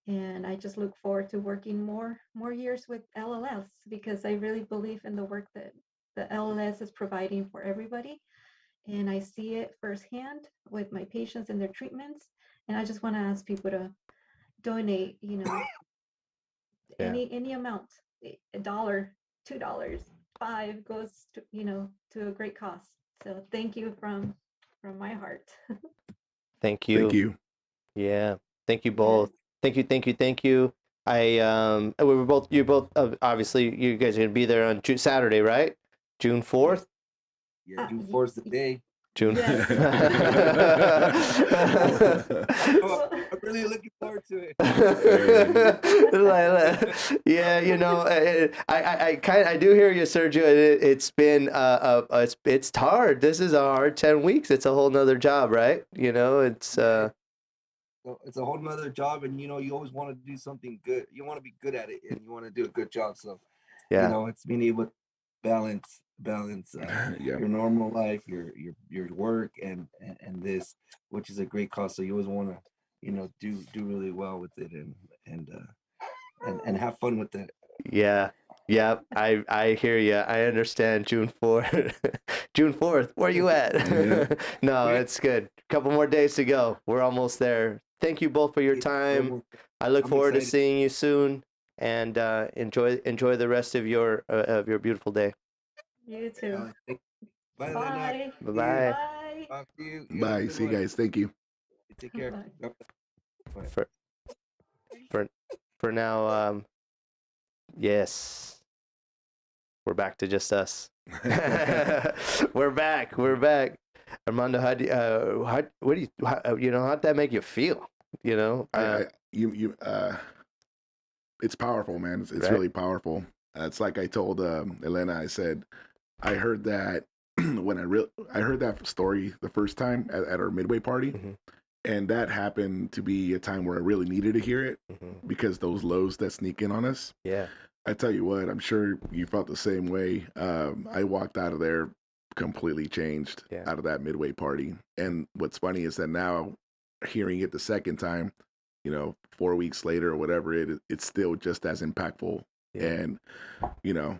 And I just look forward to working more years with LLS, because I really believe in the work that the LLS is providing for everybody. And I see it firsthand with my patients and their treatments. And I just want to ask people to donate, any amount, $1, $2, $5 goes to a great cause. So thank you from my heart. Thank you. Thank you. Yeah. Thank you both. Thank you. You're both obviously you guys are gonna be there on Saturday, right? June 4th. Yeah, June 4th the day. June. Yes. I'm really looking forward to it. Yeah, I do hear you, Sergio. It's been it's hard. This is a hard 10 weeks. It's a whole nother job, right? It's it's a whole nother job, and you always want to do something good. You want to be good at it, and you want to do a good job. So yeah, it's being able to balance your normal life, your work, and this, which is a great cause. So you always want to do really well with it, and have fun with it. yeah. I hear you. I understand. June 4th. June 4th. Where you at? Yeah. No, it's good. Couple more days to go. We're almost there. Thank you both for your time. I look forward to seeing you soon, and enjoy the rest of your beautiful day. You too. Bye. Bye. Bye. Bye. Talk to you. Bye. See you guys. Thank you. Take care. Bye. For now, yes, we're back to just us. We're back. Armando, how'd that make you feel? It's powerful, man. It's Right. really powerful. It's like I told Elena. I said, I heard that when I heard that story the first time at our midway party, Mhm. and that happened to be a time where I really needed to hear it Mhm. because those lows that sneak in on us. Yeah. I tell you what, I'm sure you felt the same way. I walked out of there completely changed Yeah. out of that midway party. And what's funny is that now, hearing it the second time, 4 weeks later or whatever, it's still just as impactful. Yeah. And you know,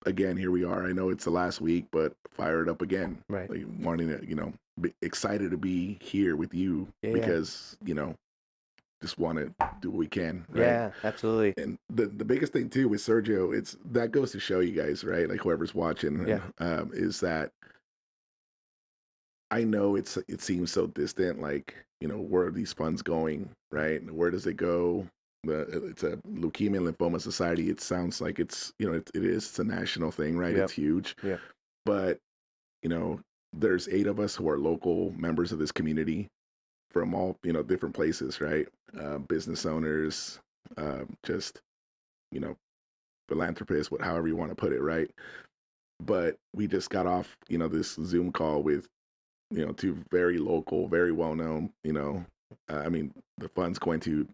again, here we are. I know it's the last week, but fired up again. Right. Like wanting to, be excited to be here with you Yeah. because, just want to do what we can. Right. Yeah, absolutely. And the biggest thing too with Sergio, it's that goes to show you guys, right? Like whoever's watching, Yeah. is that I know it seems so distant. Like, where are these funds going, right? Where does it go? It's a Leukemia and Lymphoma Society. It sounds like it's, it's a national thing, right? Yep. It's huge. Yeah. But, there's 8 of us who are local members of this community from all, different places, right? Business owners, just, philanthropists, however you want to put it, right? But we just got off, this Zoom call with, 2 very local, very well known, the fund's going to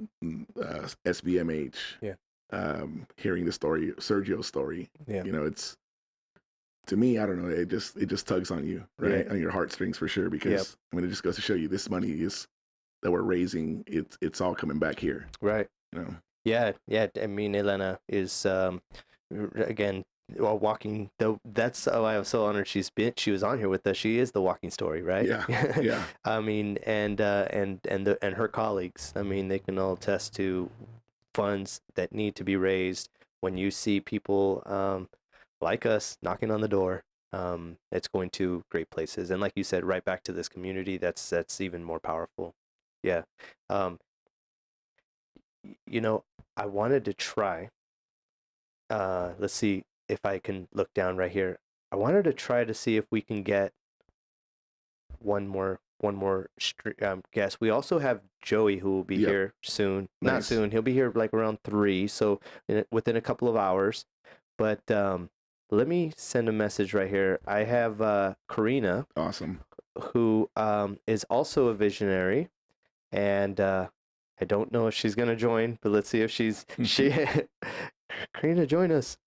SBMH. Yeah. Hearing the story, Sergio's story, Yeah. it's, to me, I don't know, it just tugs on you, right? Yeah. On your heartstrings for sure, because it just goes to show you this money is that we're raising, it's all coming back here. Right. Yeah. I mean, Elena is again walking. That's I was so honored she was on here with us. She is the walking story, right? Yeah. Yeah. I mean, and her colleagues. I mean, they can all attest to funds that need to be raised. When you see people like us knocking on the door, it's going to great places. And like you said, right back to this community. That's even more powerful. Yeah. I wanted to try. Let's see if I can look down right here. I wanted to try to see if we can get one more guest. We also have Joey who will be here soon. Not Nice. soon. He'll be here like around 3, so within a couple of hours. But let me send a message right here. I have Karina, Awesome. who is also a visionary, and I don't know if she's gonna join, but let's see if she. Karina, join us.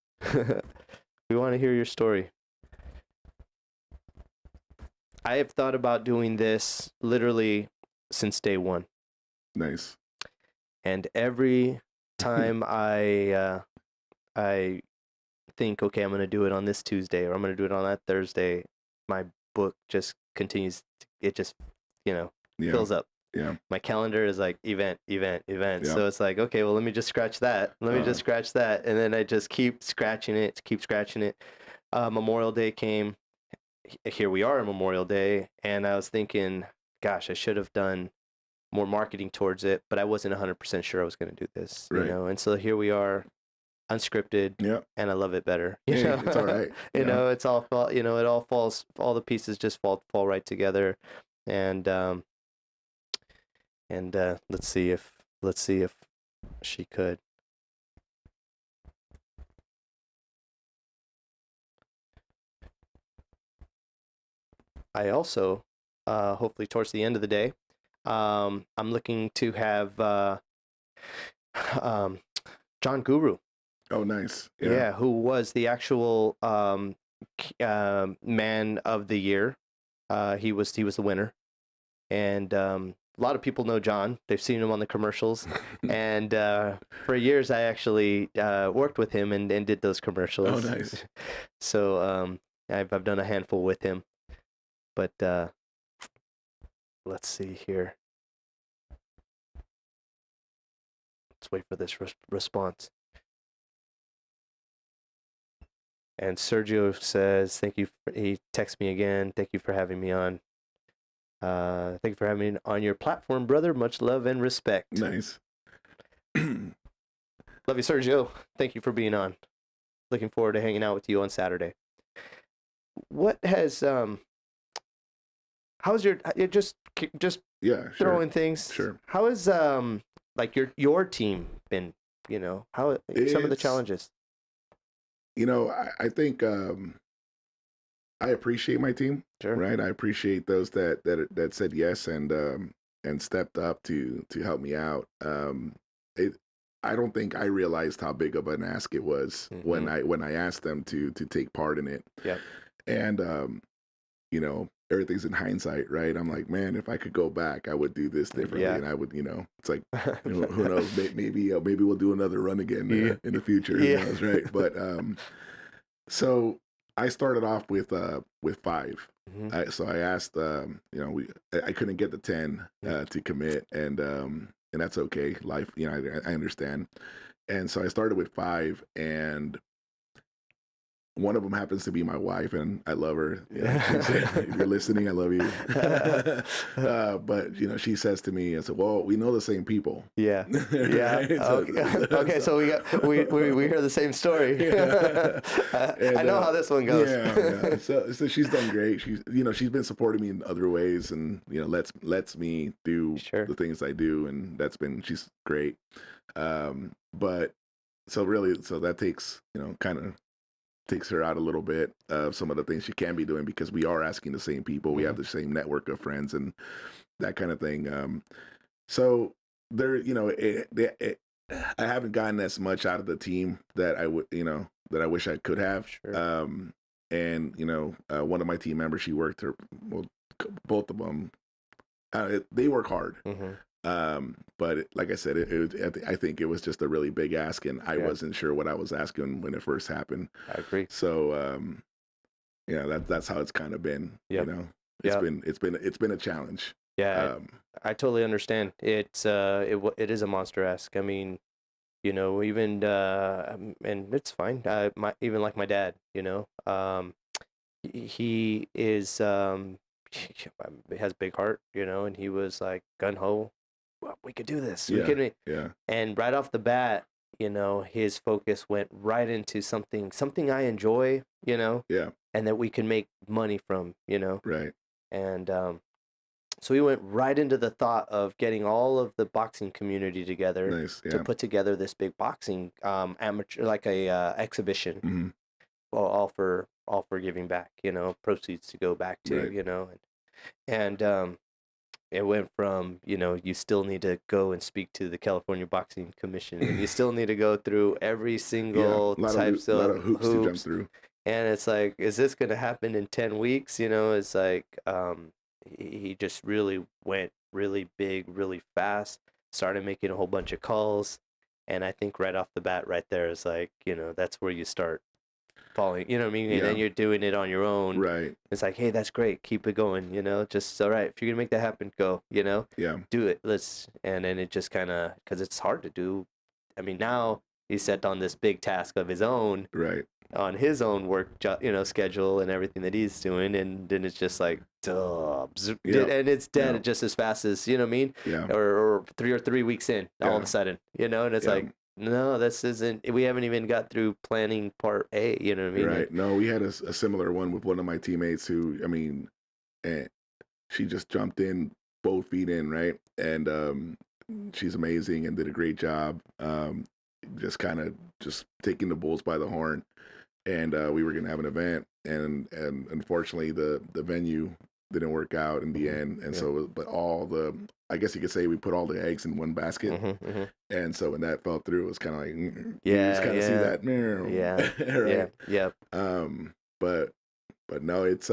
We want to hear your story. I have thought about doing this literally since day one, Nice. and every time I think, okay, I'm gonna do it on this Tuesday, or I'm gonna do it on that Thursday, my book just continues. It just fills up. Yeah. My calendar is like event. Yeah. So it's like, okay, well, let me just scratch that. Just scratch that. And then I just keep scratching it. Memorial Day came. Here we are on Memorial Day. And I was thinking, gosh, I should have done more marketing towards it, but I wasn't 100% sure I was going to do this, Right. And so here we are, unscripted. Yeah. And I love it better. Hey, it's all right. It's all, it all falls, all the pieces just fall right together. And let's see if she could. I also, hopefully towards the end of the day, I'm looking to have John Guru. Oh, nice. Yeah, who was the actual man of the year. He was the winner, and a lot of people know John. They've seen him on the commercials, and for years I actually worked with him and did those commercials. Oh, nice. So I've done a handful with him, but let's see here. Let's wait for this response. And Sergio says, "Thank you." He texts me again. "Thank you for having me on. Thank you for having me on your platform, brother. Much love and respect." Nice. Love you, Sergio. Thank you for being on. Looking forward to hanging out with you on Saturday. What has how's your just Yeah. Sure. throwing things? Sure. How is like your team been? How some of the It's- challenges. I think I appreciate my team, Sure. right? I appreciate those that said yes and stepped up to help me out. It, I don't think I realized how big of an ask it was when I asked them to take part in it. Yep. And you know, everything's in hindsight, right? I'm like, man, if I could go back, I would do this differently, Yeah. and I would, it's like, who knows? Maybe we'll do another run again in the future. Who Yeah. knows, right? But so I started off with 5. So I asked, I couldn't get the 10 to commit, and that's okay. Life, I understand. And so I started with 5, and one of them happens to be my wife, and I love her. If you're listening, I love you. But she says to me, I said, "Well, we know the same people." Yeah. Yeah. Right? Okay. So we hear the same story. I know how this one goes. Yeah. So she's done great. She's been supporting me in other ways, and lets me do the things I do, and she's great. But so that takes kind of takes her out a little bit of some of the things she can be doing, because we are asking the same people. We have the same network of friends and that kind of thing. So there, I haven't gotten as much out of the team that I would, that I wish I could have. Sure. And one of my team members, she worked both of them. They work hard. But like I said, I think it was just a really big ask, and I wasn't sure what I was asking when it first happened. I agree. So, that's how it's kind of been. It's been a challenge. Yeah, I totally understand. It is a monster ask. I mean, even and it's fine. Even like my dad, he is he has a big heart, and he was like gun ho. Well, we could do this. You kidding me? Yeah. And right off the bat, his focus went right into something I enjoy, Yeah. and that we can make money from, Right. And so we went right into the thought of getting all of the boxing community together Nice. Yeah. to put together this big boxing amateur, like a exhibition, all for giving back, proceeds to go back to, Right. and it went from, you still need to go and speak to the California Boxing Commission, and you still need to go through every single a lot types of of hoops to jump through. And it's like, is this going to happen in 10 weeks? It's like, he just really went really big, really fast, started making a whole bunch of calls. And I think right off the bat right there is like, that's where you start falling, you know what I mean? And then you're doing it on your own. Right. It's like, hey, that's great. Keep it going, just, all right, if you're gonna make that happen, go, Yeah. do it. And then it just kind of, because it's hard to do. I mean, now he's set on this big task of his own, Right. on his own work, schedule and everything that he's doing. And then it's just like, and it's dead just as fast as, you know what I mean? Yeah. Or 3 weeks in, all of a sudden, and it's like, no, this isn't. We haven't even got through planning part A. You know what I mean? Right. No, we had a similar one with one of my teammates who, she just jumped in both feet in, right? And she's amazing and did a great job. Just kind of just taking the bulls by the horn, and we were gonna have an event, and unfortunately the venue didn't work out in the end, and so but I guess you could say we put all the eggs in one basket. And so when that fell through, it was kind of like, you just kind of see that, right? Yep. But no, it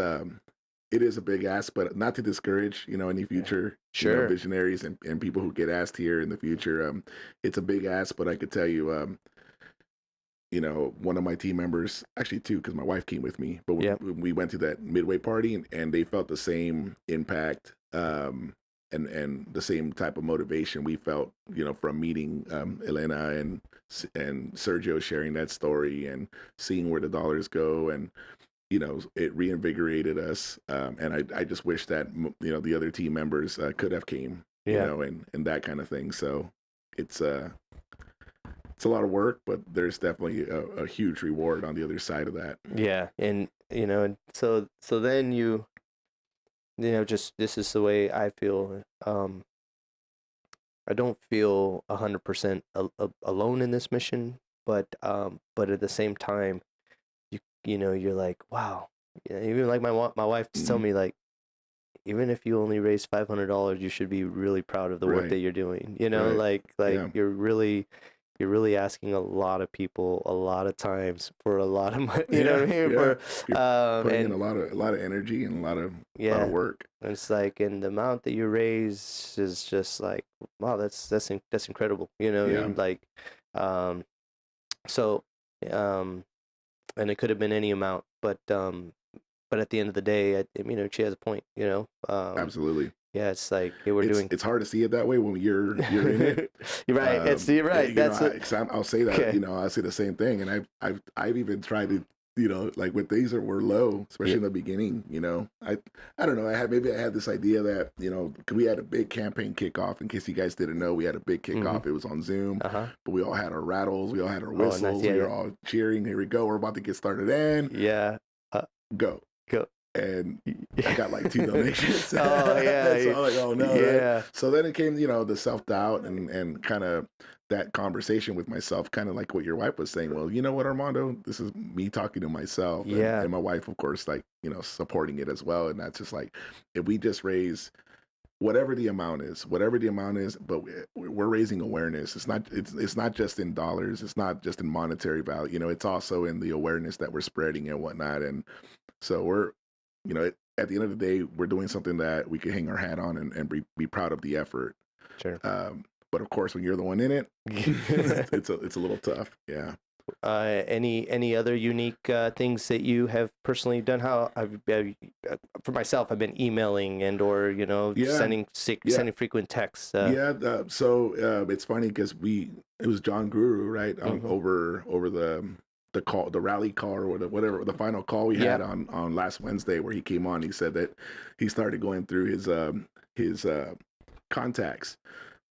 is a big ask, but not to discourage, any future visionaries and people who get asked here in the future. It's a big ask, but I could tell you, one of my team members, actually two, because my wife came with me, but we went to that midway party, and they felt the same impact, and the same type of motivation we felt, from meeting Elena and Sergio sharing that story and seeing where the dollars go, and it reinvigorated us. And I just wish that the other team members could have came, and that kind of thing. So it's a lot of work, but there's definitely a huge reward on the other side of that. Yeah, and and so then just this is the way I feel. I don't feel 100% alone in this mission, but at the same time, you're like, wow, Yeah, even like my wife tell me like, even if you only raise $500, you should be really proud of the work Right. that you're doing. You know, Right. like Yeah. you're really asking a lot of people a lot of times for a lot of money. You know Yeah. what I mean? Yeah. For You're putting in and a lot of energy and a lot of yeah, work. and it's like, and the amount that you raise is just like, wow, that's incredible. You know what I Yeah. mean? Like, so, and it could have been any amount, but at the end of the day, you know, she has a point. You know, Absolutely. yeah, it's like, hey, we're doing. It's hard to see it that way when you're in it. You're right. You're right. You know, That's it. 'cause I'll say that. Okay. You know, I say the same thing, and I've even tried to, you know, like when things were low, especially Yeah. in the beginning. You know, I don't know. Maybe I had this idea that, you know, 'cause we had a big campaign kickoff. In case you guys didn't know, we had a big kickoff. It was on Zoom, Uh-huh. but we all had our rattles, we all had our Oh, nice. whistles, Yeah, we were yeah. all cheering. Here we go. We're about to get started. And Yeah. go. Go. And I got like 2 donations. Oh, yeah. So I'm like, oh no. Yeah. Right? So then it came, you know, the self-doubt and kind of that conversation with myself, kind of like what your wife was saying. Well, you know what, Armando, this is me talking to myself. Yeah. And my wife, of course, like, you know, supporting it as well. And that's just like, if we just raise whatever the amount is, but we're raising awareness. It's not just in dollars. It's not just in monetary value. You know, it's also in the awareness that we're spreading and whatnot. And so we're, you know, at the end of the day, we're doing something that we can hang our hat on and be proud of the effort. Sure. But of course, when you're the one in it, it's a little tough. Yeah. Any other unique things that you have personally done? How for myself, I've been emailing and or, you know, Yeah. sending frequent texts. So it's funny because it was John Guru, right? Mhm. Over the rally call or whatever the final call we had on last Wednesday, where he came on. He said that he started going through his contacts.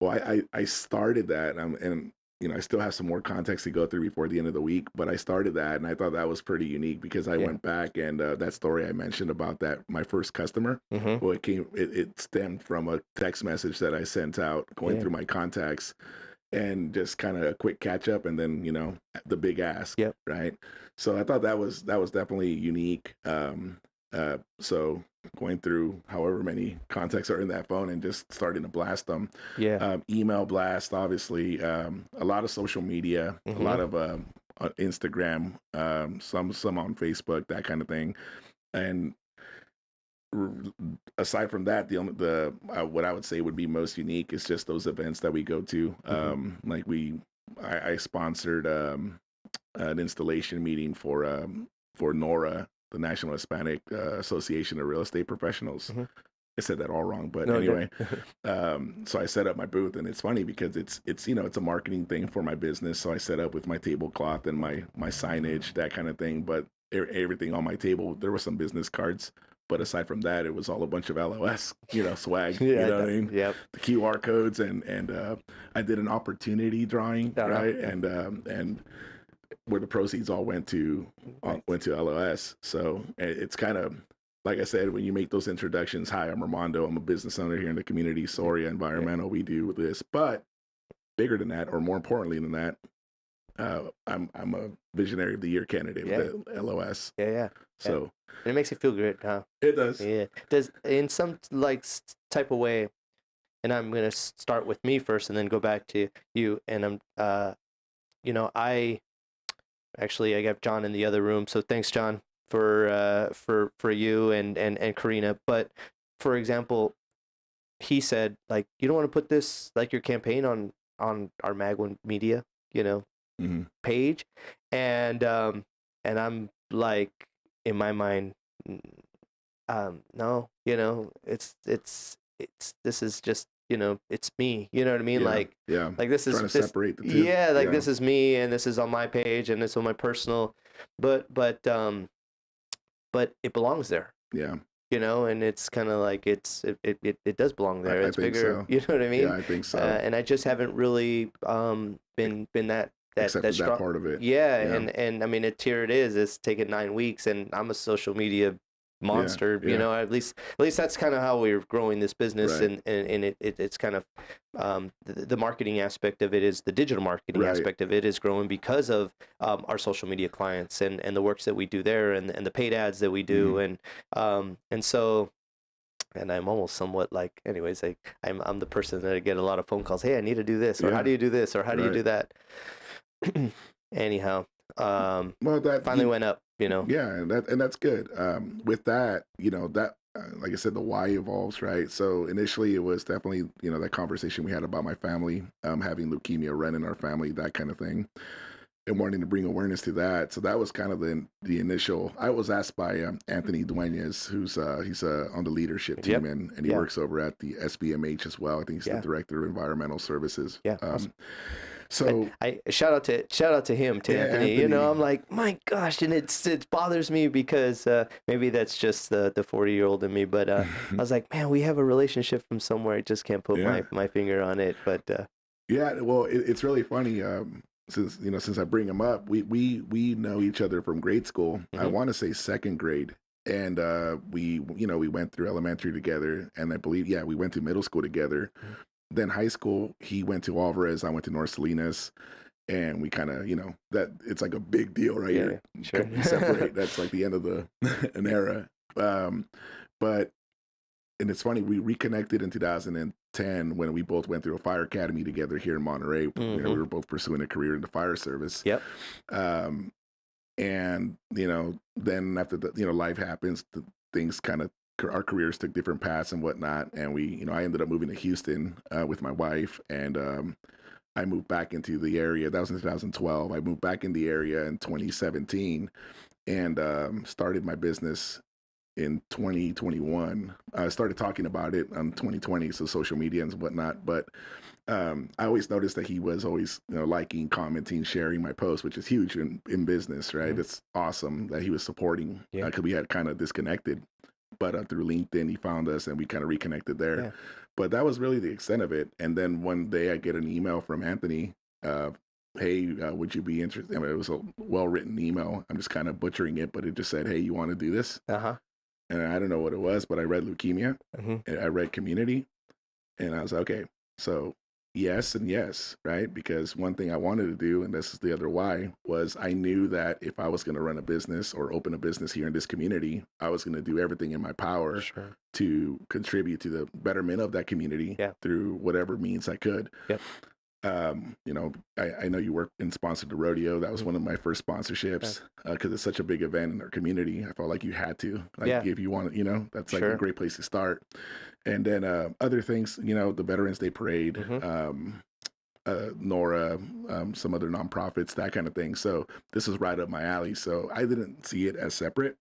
Well, I started that, and you know, I still have some more contacts to go through before the end of the week, but I started that, and I thought that was pretty unique because I went back, and that story I mentioned about that, my first customer, well, it stemmed from a text message that I sent out going through my contacts, and just kind of a quick catch up, and then, you know, the big ask, right? So I thought that was definitely unique. So going through however many contacts are in that phone and just starting to blast them. Email blast, obviously, a lot of social media, a lot of Instagram, some on Facebook, that kind of thing. And aside from that, the what I would say would be most unique is just those events that we go to. Like I sponsored an installation meeting for NORA, the National Hispanic Association of Real Estate Professionals. I said that all wrong, but anyway. So I set up my booth, and it's funny because it's you know, it's a marketing thing for my business. So I set up with my tablecloth and my signage, that kind of thing. But everything on my table, there were some business cards. But aside from that, it was all a bunch of LOS, you know, swag. You know what I mean? Yep. The QR codes, and I did an opportunity drawing, right? And where the proceeds all went to LOS. So it's kind of, like I said, when you make those introductions, hi, I'm Armando. I'm a business owner here in the community, Soria Environmental. We do this, but bigger than that, or more importantly than that, I'm a Visionary of the Year candidate with the LOS. So and it makes you feel good, huh? It does. Yeah. Does in some like type of way, and I'm gonna start with me first, and then go back to you. And I'm, you know, I got John in the other room, so thanks, John, for you and Karina. But for example, he said, like, you don't want to put this, like, your campaign on our Mag1 Media, you know, page, and I'm like, in my mind, no, you know, it's this is just, you know, it's me, you know what I mean? Like this is trying to separate the two. This is me, and this is on my page, and it's on my personal, but it belongs there. You know, and it's kind of like it does belong there. It's bigger. So. You know what I mean? Yeah, I think so. And I just haven't really been that accepted that part of it. Yeah, and I mean, here it is. It's taken 9 weeks, and I'm a social media monster. Yeah. You know, at least that's kind of how we're growing this business, Right. and it's kind of the marketing aspect of it is the digital marketing Right. aspect of it is growing because of our social media clients and the works that we do there and the paid ads that we do, and so. And I'm almost somewhat like, anyways, I'm the person that I get a lot of phone calls. Hey, I need to do this, or how do you do this, or how do you do that? Anyhow, Well, that finally went up, you know. Yeah, and that's good. With that, you know, that like I said, the why evolves, right? So initially, it was definitely, you know, that conversation we had about my family, having leukemia run in our family, that kind of thing, and wanting to bring awareness to that. So that was kind of the initial. I was asked by Anthony Duenas, who's he's on the leadership team, and he works over at the SBMH as well. I think he's the director of environmental services. Yeah. Awesome. So I shout out to him, to Anthony. You know, I'm like, my gosh, and it bothers me because maybe that's just the 40-year-old in me, but I was like, man, we have a relationship from somewhere. I just can't put my finger on it, but yeah, well, it's really funny. Since I bring him up, we know each other from grade school. I want to say second grade, and we went through elementary together, and I believe we went to middle school together. Then high school, he went to Alvarez, I went to North Salinas, and we kind of, that it's like a big deal right here. Sure. We separate. That's like the end of an era. But and it's funny, we reconnected in 2010 when we both went through a fire academy together here in Monterey. You know, we were both pursuing a career in the fire service. Yep. And then after life happens, things kind of, our careers took different paths and whatnot, and we, I ended up moving to Houston with my wife, and I moved back into the area. That was in 2012. I moved back in the area in 2017, and started my business in 2021. I started talking about it in 2020, so social media and whatnot. But I always noticed that he was always, liking, commenting, sharing my posts, which is huge in business, right? It's awesome that he was supporting, because we had kind of disconnected. But through LinkedIn, he found us and we kind of reconnected there. Yeah. But that was really the extent of it. And then one day I get an email from Anthony. Hey, would you be interested? I mean, it was a well-written email. I'm just kind of butchering it, but it just said, hey, you want to do this? And I don't know what it was, but I read leukemia, and I read community, and I was like, okay, so yes and yes, right? Because one thing I wanted to do, and this is the other why, was I knew that if I was going to run a business or open a business here in this community, I was going to do everything in my power to contribute to the betterment of that community through whatever means I could. Yep. I know you work and sponsored the rodeo. That was one of my first sponsorships, because it's such a big event in our community. I felt like you had to, if you want to, that's like a great place to start. And then other things, the Veterans Day Parade, NORA, some other nonprofits, that kind of thing. So this is right up my alley. So I didn't see it as separate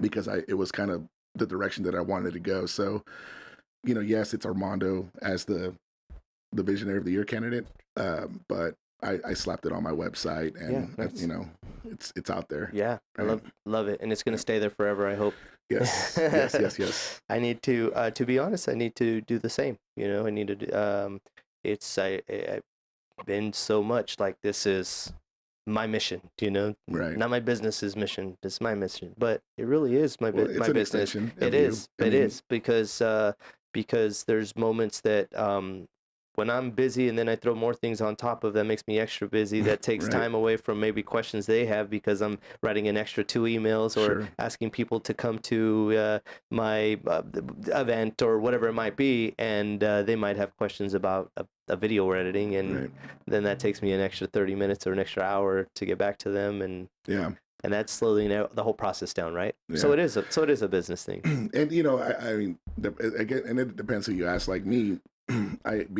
because it was kind of the direction that I wanted to go. So, yes, it's Armando as the Visionary of the Year candidate, but I slapped it on my website, and it's out there. Yeah, right? I love it, and it's gonna stay there forever, I hope. Yes, yes. I need to be honest, I need to do the same. I need to do, I've been so much like, this is my mission, right? Not my business's mission. This is my mission, but it really is my business. It is because there's moments that when I'm busy and then I throw more things on top of that, makes me extra busy. That takes time away from maybe questions they have, because I'm writing an extra 2 emails or asking people to come to my event or whatever it might be, and they might have questions about a video we're editing, and then that takes me an extra 30 minutes or an extra hour to get back to them, and that's slowly the whole process down, right? Yeah. So it is a business thing. And I mean, again, and it depends who you ask. Like me,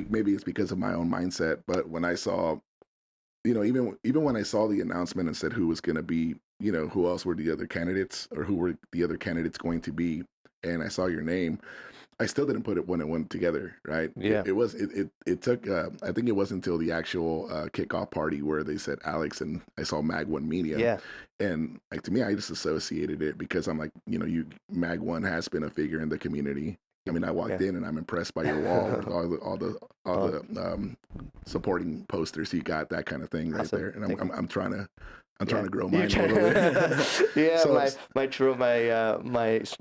maybe it's because of my own mindset, but when I saw, even when I saw the announcement and said who was going to be, who else were the other candidates, or who were the other candidates going to be, and I saw your name, I still didn't put it one and one together, right? Yeah. It took, I think it wasn't until the actual kickoff party where they said Alex, and I saw Mag One Media. Yeah. And like, to me, I just associated it because I'm like, Mag One has been a figure in the community. I mean, I walked in and I'm impressed by your wall with all the supporting posters you got, that kind of thing right there. And I'm trying to I'm trying to grow You're mine a trying- little bit. yeah, So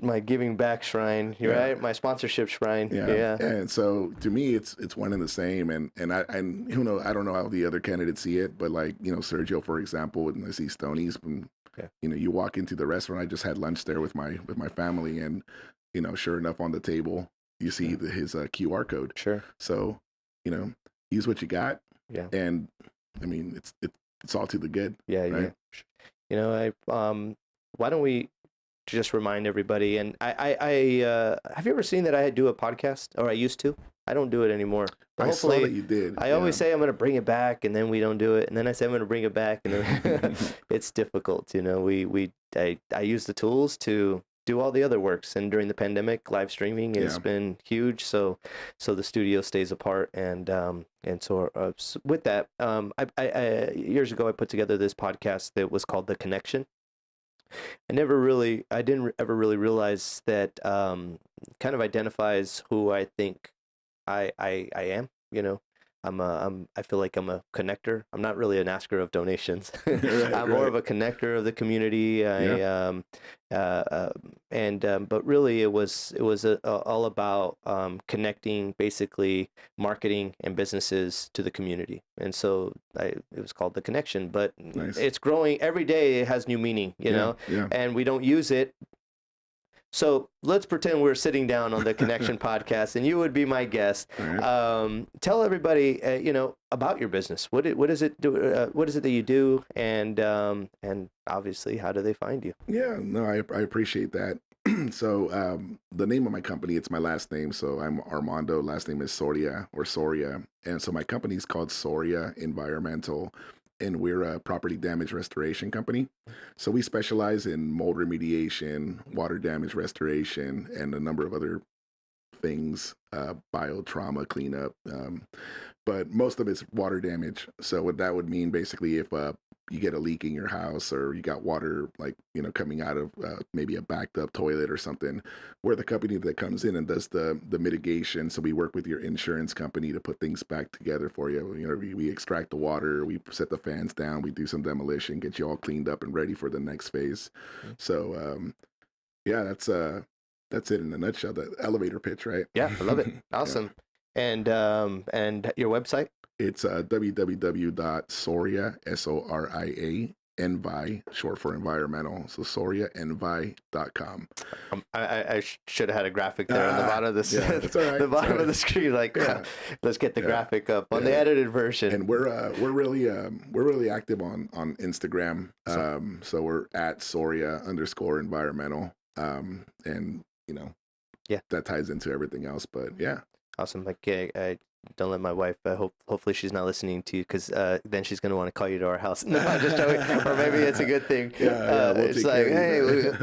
my giving back shrine, Yeah. right? My sponsorship shrine. Yeah. And so to me, it's one and the same. And who know, I don't know how the other candidates see it, but like, you know, Sergio, for example, when I see Stonies, and, Yeah. you know, you walk into the restaurant. I just had lunch there with my family, and you know, sure enough, on the table you see his QR code. Sure. So, you know, use what you got. Yeah. And I mean, it's all to the good. Yeah. Right? Yeah. You know, why don't we just remind everybody? And I have you ever seen that I do a podcast, or I used to? I don't do it anymore. But I saw that you did. I always say I'm going to bring it back, and then we don't do it, and then I say I'm going to bring it back, and then it's difficult. You know, I use the tools to do all the other works, and during the pandemic, live streaming has been huge. So the studio stays apart, and so with that, I years ago I put together this podcast that was called The Connection. I didn't ever really realize that kind of identifies who I think I am. You know, I feel like I'm a connector. I'm not really an asker of donations. I'm more of a connector of the community. But really it was all about connecting basically marketing and businesses to the community. And so it was called The Connection, but Nice. it's growing every day. It has new meaning, you know, and we don't use it. So let's pretend we're sitting down on the Connection podcast, and you would be my guest. Right. Tell everybody, you know, about your business. What is it do? What is it that you do? And obviously, how do they find you? Yeah, no, I appreciate that. So the name of my company, it's my last name. So I'm Armando. Last name is Soria. And so my company is called Soria Environmental, and we're a property damage restoration company. So we specialize in mold remediation, water damage restoration, and a number of other things, biotrauma cleanup. But most of it's water damage. So what that would mean, basically, if you get a leak in your house, or you got water, like, you know, coming out of maybe a backed up toilet or something, we're the company that comes in and does the mitigation. So we work with your insurance company to put things back together for you. You know, we extract the water, we set the fans down, we do some demolition, get you all cleaned up and ready for the next phase. So yeah, that's it in a nutshell. The elevator pitch, right? Yeah, I love it. Awesome. And your website? It's www.soria, Soria, Envi, short for environmental. So SoriaEnvi.com. I should have had a graphic there on the bottom of the that's all right. the bottom of the screen. Like, let's get the graphic up on the edited version. And we're really active on Instagram. So we're at Soria_environmental. And you know, that ties into everything else. But yeah. Awesome. Like, I don't let my wife. Hopefully, she's not listening to you, because then she's gonna want to call you to our house. No, I'm just joking. Or maybe it's a good thing. We'll it's like, hey,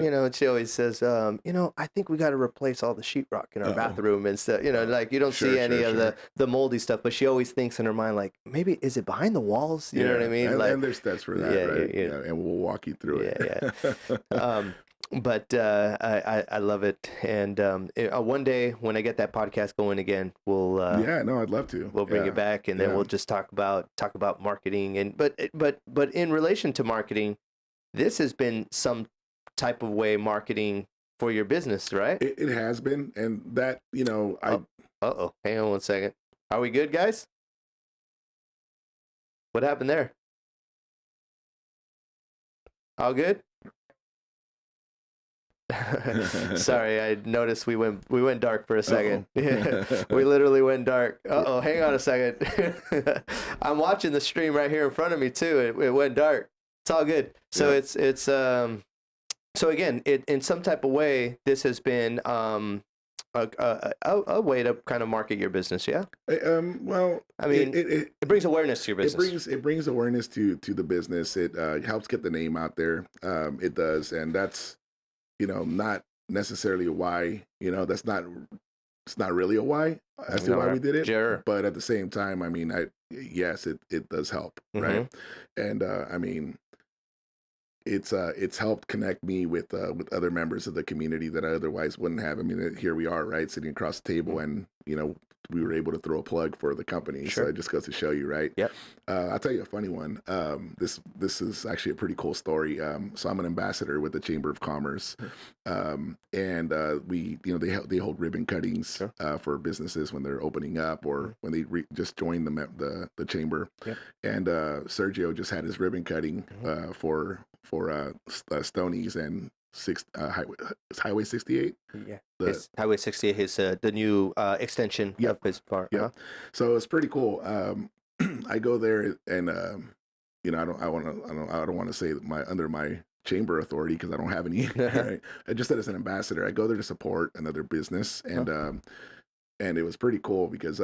you know. She always says, you know, I think we got to replace all the sheetrock in our bathroom and stuff. You know, like you don't see any of the moldy stuff, but she always thinks in her mind, like, maybe is it behind the walls? You know what I mean? And there's steps for that, right? Yeah, and we'll walk you through it. But I love it, and one day when I get that podcast going again, we'll I'd love to. We'll bring it back, and then we'll just talk about marketing, and but in relation to marketing, this has been some type of way marketing for your business, right? It has been, and that, you know, hang on one second. Are we good, guys? What happened there? All good? Sorry, I noticed we went dark for a second. We literally went dark. Hang on a second. I'm watching the stream right here in front of me too. It went dark. It's all good. So it's so again, in some type of way, this has been a way to kind of market your business. Yeah. Well, I mean, it brings awareness to your business. It brings awareness to the business. It helps get the name out there. It does, and that's, you know, not necessarily why, you know, it's not really a why as to why we did it. Sure. But at the same time, I mean, yes, it does help, right? And I mean, it's helped connect me with other members of the community that I otherwise wouldn't have. I mean, here we are, right, sitting across the table, and you know, we were able to throw a plug for the company. Sure. So it just goes to show you, right? Yep. I'll tell you a funny one. This is actually a pretty cool story. So I'm an ambassador with the Chamber of Commerce, and we, they hold ribbon cuttings Sure. For businesses when they're opening up or when they just join the chamber. Yep. And Sergio just had his ribbon cutting for Stonies and Highway 68. Yeah. The- It's Highway 68 is the new extension Yep. of his part. Yeah. So it's pretty cool. I go there and I don't want to say under my chamber authority because I don't have any. Right? I just said as an ambassador, I go there to support another business, and it was pretty cool because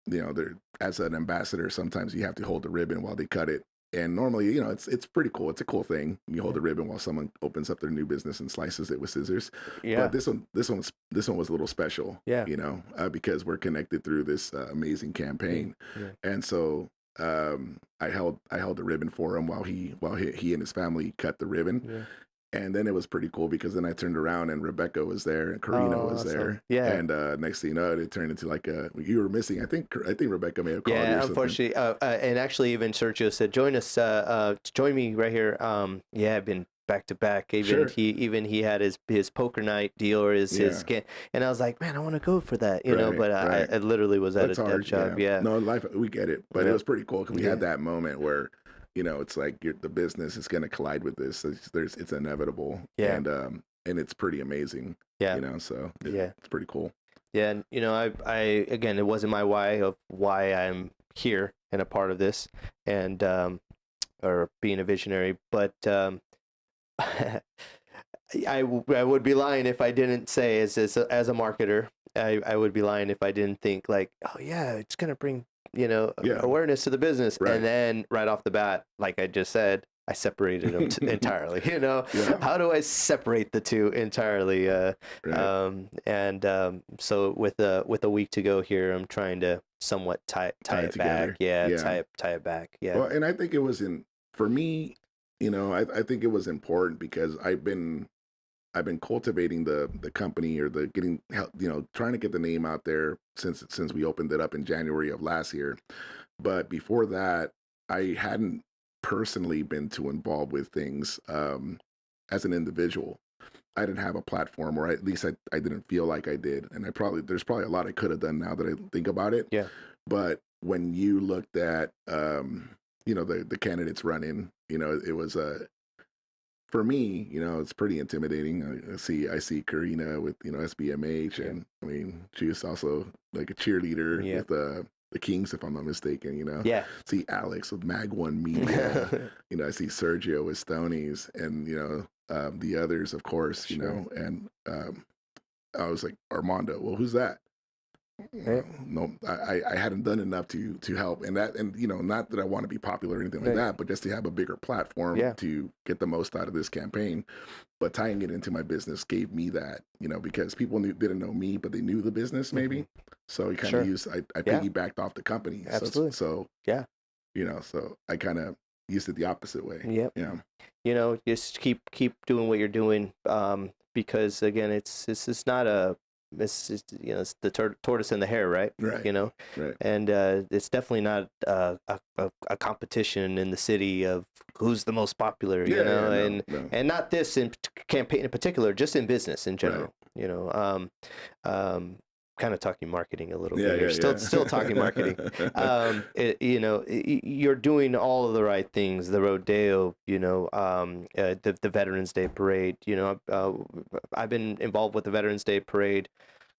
there, as an ambassador, sometimes you have to hold the ribbon while they cut it. And normally, it's pretty cool. It's a cool thing. You hold the ribbon while someone opens up their new business and slices it with scissors. Yeah. But this one was a little special. Yeah. Because we're connected through this amazing campaign. Yeah. And so I held the ribbon for him while he and his family cut the ribbon. Yeah. And then it was pretty cool because then I turned around and Rebecca was there and Karina was awesome. there. Yeah. And next thing you know, it turned into like you were missing. I think Rebecca may have called you. Yeah, or something. unfortunately, and actually, even Sergio said, join me right here. I've been back to back. Even Sure. he had his poker night deal or his game, and I was like, man, I want to go for that, but right. I literally was at That's a hard, job. Yeah. No, life, we get it, but Yeah. it was pretty cool because we Yeah. had that moment where, it's like the business is going to collide with this. It's inevitable. Yeah. And it's pretty amazing. Yeah. So Yeah. it's pretty cool. Yeah, and I again, it wasn't my why I'm here and a part of this, and or being a visionary, but I would be lying if I didn't say as a marketer, I would be lying if I didn't think like, oh yeah, it's gonna bring awareness to the business, Right. and then right off the bat, like I just said, I separated them entirely. Yeah. How do I separate the two entirely? Right. So with a week to go here, I'm trying to somewhat tie it together. back. Yeah, Yeah. tie it back. Yeah. Well, and I think it was for me, I think it was important because I've been cultivating the company or getting help, trying to get the name out there since we opened it up in January of last year. But before that, I hadn't personally been too involved with things as an individual. I didn't have a platform, or at least I didn't feel like I did. And there's probably a lot I could have done now that I think about it. Yeah. But when you looked at the candidates running, it was for me, it's pretty intimidating. I see Karina with SBMH, and I mean she's also like a cheerleader with the Kings, if I'm not mistaken. Yeah. See Alex with Mag One Media. I see Sergio with Stonies, and the others, of course. Sure. And I was like, Armando. Well, who's that? Right. No, I hadn't done enough to help, and not that I want to be popular or anything like that, but just to have a bigger platform to get the most out of this campaign. But tying it into my business gave me that, because people didn't know me, but they knew the business maybe. Mm-hmm. So you kind of I piggybacked off the company. Absolutely. So so I kind of used it the opposite way. Yep. Yeah. Just keep doing what you're doing, because again, it's the tortoise and the hare, right? Right. Right. And it's definitely not a competition in the city of who's the most popular, and not this campaign in particular, just in business in general. Right. Kind of talking marketing a little bit here. Still talking marketing. You're doing all of the right things. The rodeo, the Veterans Day parade. I've been involved with the Veterans Day parade,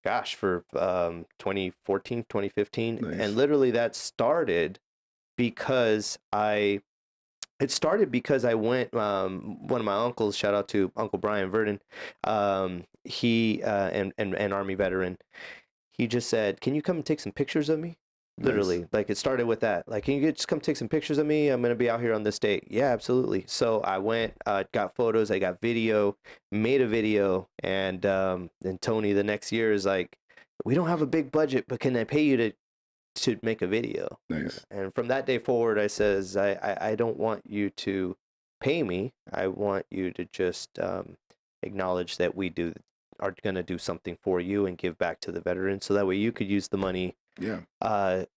gosh, for 2014, 2015, Nice. And literally that started because I went, one of my uncles, shout out to Uncle Brian Verdon, he an Army veteran. He just said, "Can you come and take some pictures of me?" Literally, Nice. like it started with that. Like, "Can you just come take some pictures of me? I'm gonna be out here on this date." Yeah, absolutely. So I went, got photos, I got video, made a video, and Tony the next year is like, "We don't have a big budget, but can I pay you to make a video?" Nice. And from that day forward, I says, I don't want you to pay me. I want you to just acknowledge that we are going to do something for you and give back to the veterans, so that way you could use the money Yeah.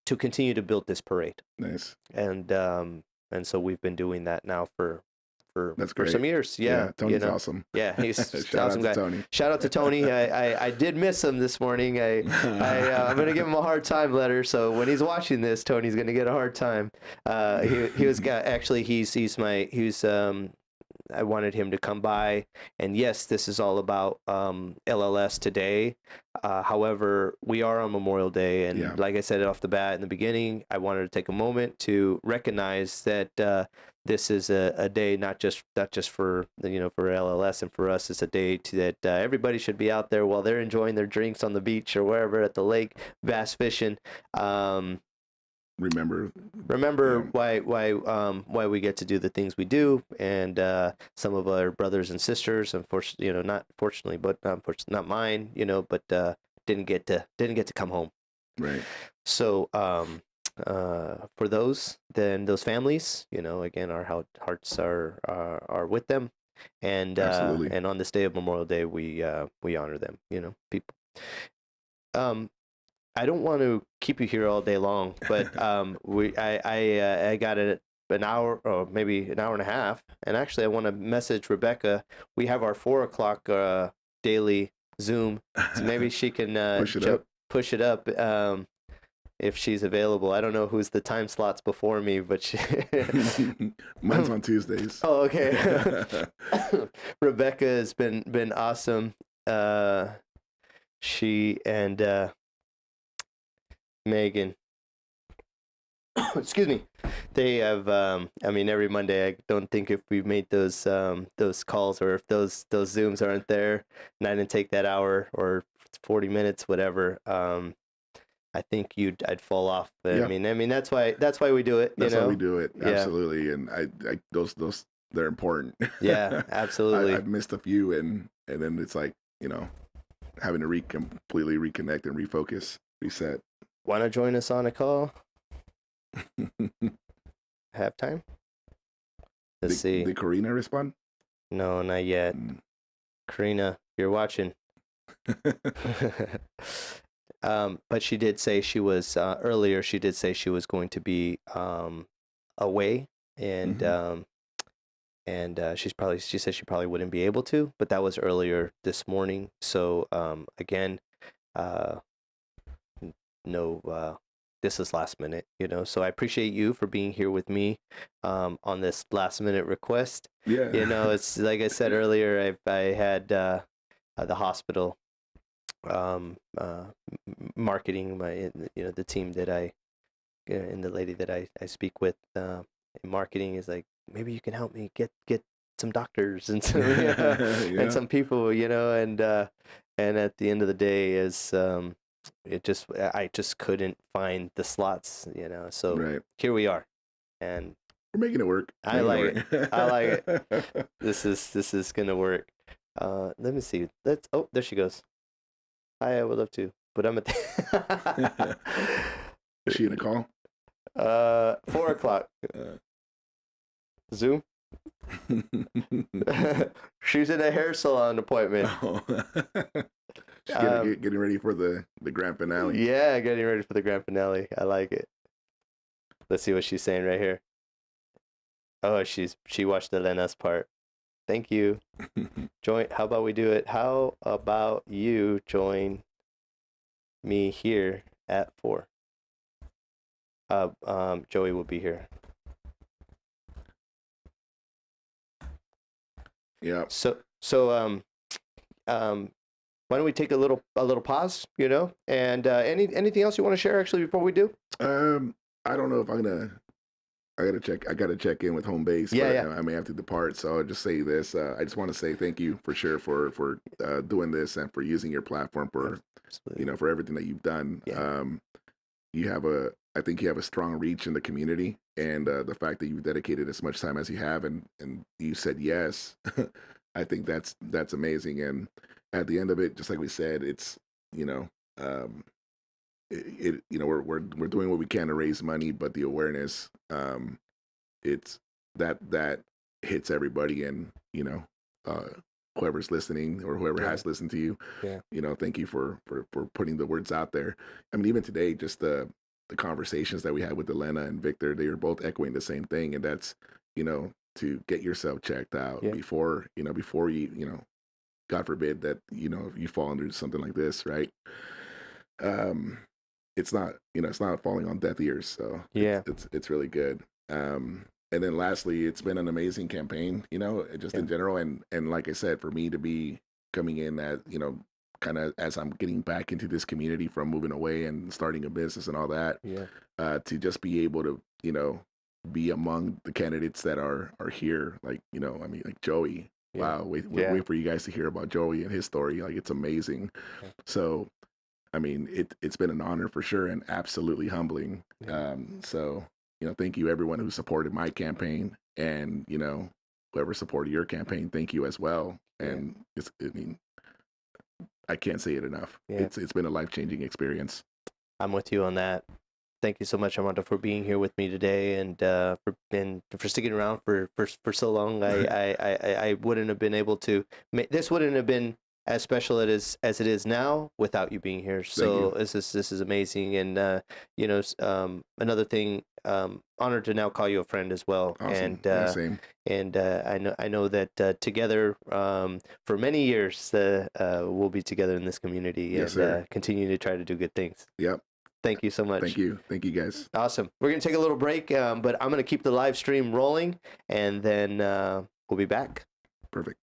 to continue to build this parade. Nice. And so we've been doing that now for That's for some great. years. Yeah, Tony's awesome. Yeah, he's an Shout out awesome to guy. Tony. Shout out to Tony. I did miss him this morning. I'm gonna give him a hard time letter. So when he's watching this, Tony's gonna get a hard time. He was actually I wanted him to come by, and yes, this is all about LLS today. However, we are on Memorial Day, and like I said off the bat in the beginning, I wanted to take a moment to recognize that this is a day not just for for LLS and for us. It's a day that everybody should be out there while they're enjoying their drinks on the beach or wherever at the lake, bass fishing. Remember why we get to do the things we do, and some of our brothers and sisters, unfortunately, not fortunately, but not mine, but didn't get to come home. Right. So for those families, again, our hearts are with them, and and on this day of Memorial Day, we honor them. People. I don't want to keep you here all day long, but I got an hour or maybe an hour and a half, and actually I want to message Rebecca. We have our 4:00 daily Zoom, so maybe she can push it up if she's available. I don't know who's the time slots before me, but mine's on Tuesdays. Oh, okay. Rebecca has been awesome. She and Megan, excuse me, they have every Monday. I don't think if we made those calls or if those Zooms aren't there and I didn't take that hour or 40 minutes, whatever, I think I'd fall off. But, I mean that's why we do it. That's why we do it. Absolutely. And I those they're important. Yeah, absolutely. I've missed a few, and then it's like, having to completely reconnect and refocus, reset. Want to join us on a call? Have time? Let's see. Did Karina respond? No, not yet. Karina, you're watching. But she did say she was earlier. She did say she was going to be away, and she said she probably wouldn't be able to. But that was earlier this morning. So again, no, this is last minute. So I appreciate you for being here with me on this last minute request. Yeah. It's like I said earlier. I had the hospital. Marketing the team that and the lady that I speak with in marketing is like, maybe you can help me get some doctors and some and some people, and at the end of the day is I just couldn't find the slots, so here we are, and we're making it work. I like it. This is gonna work. Let me see. There she goes. I would love to, but I'm at the Is she in a call? 4:00. Zoom. She's in a hair salon appointment. Oh. She's getting ready for the grand finale. Yeah, getting ready for the grand finale. I like it. Let's see what she's saying right here. Oh, she watched the Lena's part. Thank you. How about we do it? How about you join me here at 4? Joey will be here. Yeah. So why don't we take a little pause, and anything else you want to share actually before we do? I don't know if I gotta check in with home base. Yeah, but I may have to depart, so I'll just say this. I just want to say thank you for sure for doing this and for using your platform for for everything that you've done. Yeah. I think you have a strong reach in the community, and the fact that you've dedicated as much time as you have, and you said yes, I think that's amazing. And at the end of it, just like we said, it's we're doing what we can to raise money, but the awareness, it's that hits everybody, and whoever's listening or whoever Yeah. has listened to you. Yeah. You know, thank you for putting the words out there. I mean, even today, just the conversations that we had with Elena and Victor, they were both echoing the same thing, and that's, you know, to get yourself checked out Yeah. before you, God forbid that, you fall under something like this, right? It's not, it's not falling on deaf ears. So Yeah. it's really good. And then lastly, it's been an amazing campaign, just in general. And like I said, for me to be coming in at, kind of as I'm getting back into this community from moving away and starting a business and all that, Yeah. to just be able to, be among the candidates that are here, like, I mean, like Joey. Yeah. Wow, wait Yeah. for you guys to hear about Joey and his story. Like, it's amazing. Yeah. So, I mean, it's been an honor for sure and absolutely humbling. Yeah. So, thank you everyone who supported my campaign, and, whoever supported your campaign, thank you as well. And I mean, I can't say it enough. Yeah. It's been a life-changing experience. I'm with you on that. Thank you so much, Armando, for being here with me today, and for sticking around for so long. I wouldn't have been able to. This wouldn't have been as special as it is now without you being here. So this is amazing, and another thing, honored to now call you a friend as well. Awesome. And Same. And I know that together for many years we'll be together in this community, Yes, and sir. continue to try to do good things. Yep. Thank you so much. Thank you guys. Awesome. We're going to take a little break, but I'm going to keep the live stream rolling, and then we'll be back. Perfect.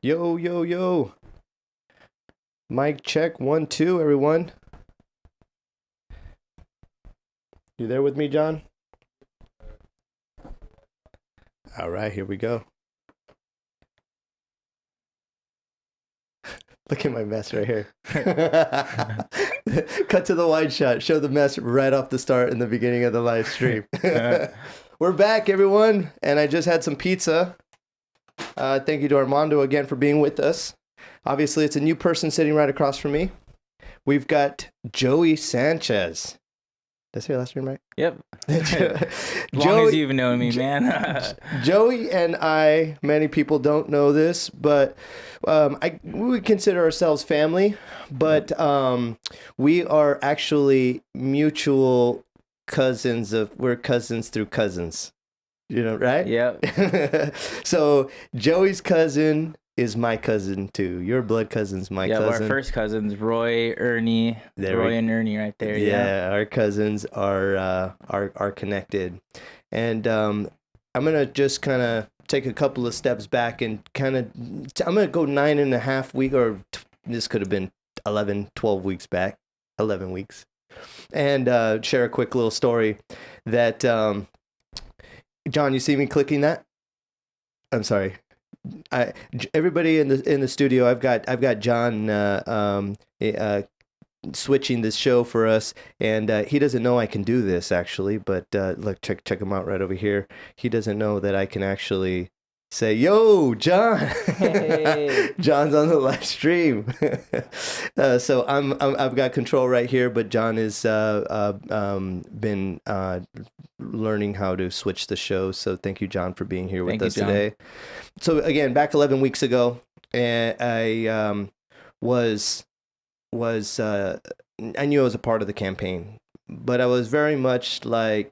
Yo, yo, yo. Mic check 1, 2, everyone. You there with me, John? All right, here we go. Look at my mess right here. Cut to the wide shot. Show the mess right off the start in the beginning of the live stream. We're back, everyone, and I just had some pizza. Thank you to Armando again for being with us. Obviously, it's a new person sitting right across from me. We've got Joey Sanchez. Did I say your last name right? Yep. As long as you've known me, man. Joey and I, many people don't know this, but we would consider ourselves family, but we are actually mutual cousins we're cousins through cousins. You know, right? Yep. So Joey's cousin is my cousin too. Your blood cousin's my cousin. Our first cousins, Roy, Ernie, and Ernie, right there. Yeah, our cousins are connected, and I'm gonna just kind of take a couple of steps back and I'm gonna go 9.5 weeks, or this could have been 11, 12 weeks back, 11 weeks, and share a quick little story that John, you see me clicking that? I'm sorry. Everybody in the studio, I've got John switching this show for us, and he doesn't know I can do this actually. But look, check him out right over here. He doesn't know that I can actually say, "Yo, John." Hey. John's on the live stream. So I've got control right here, but John has been learning how to switch the show. So thank you, John, for being here with us today. So again, back 11 weeks ago, I I knew I was a part of the campaign, but I was very much not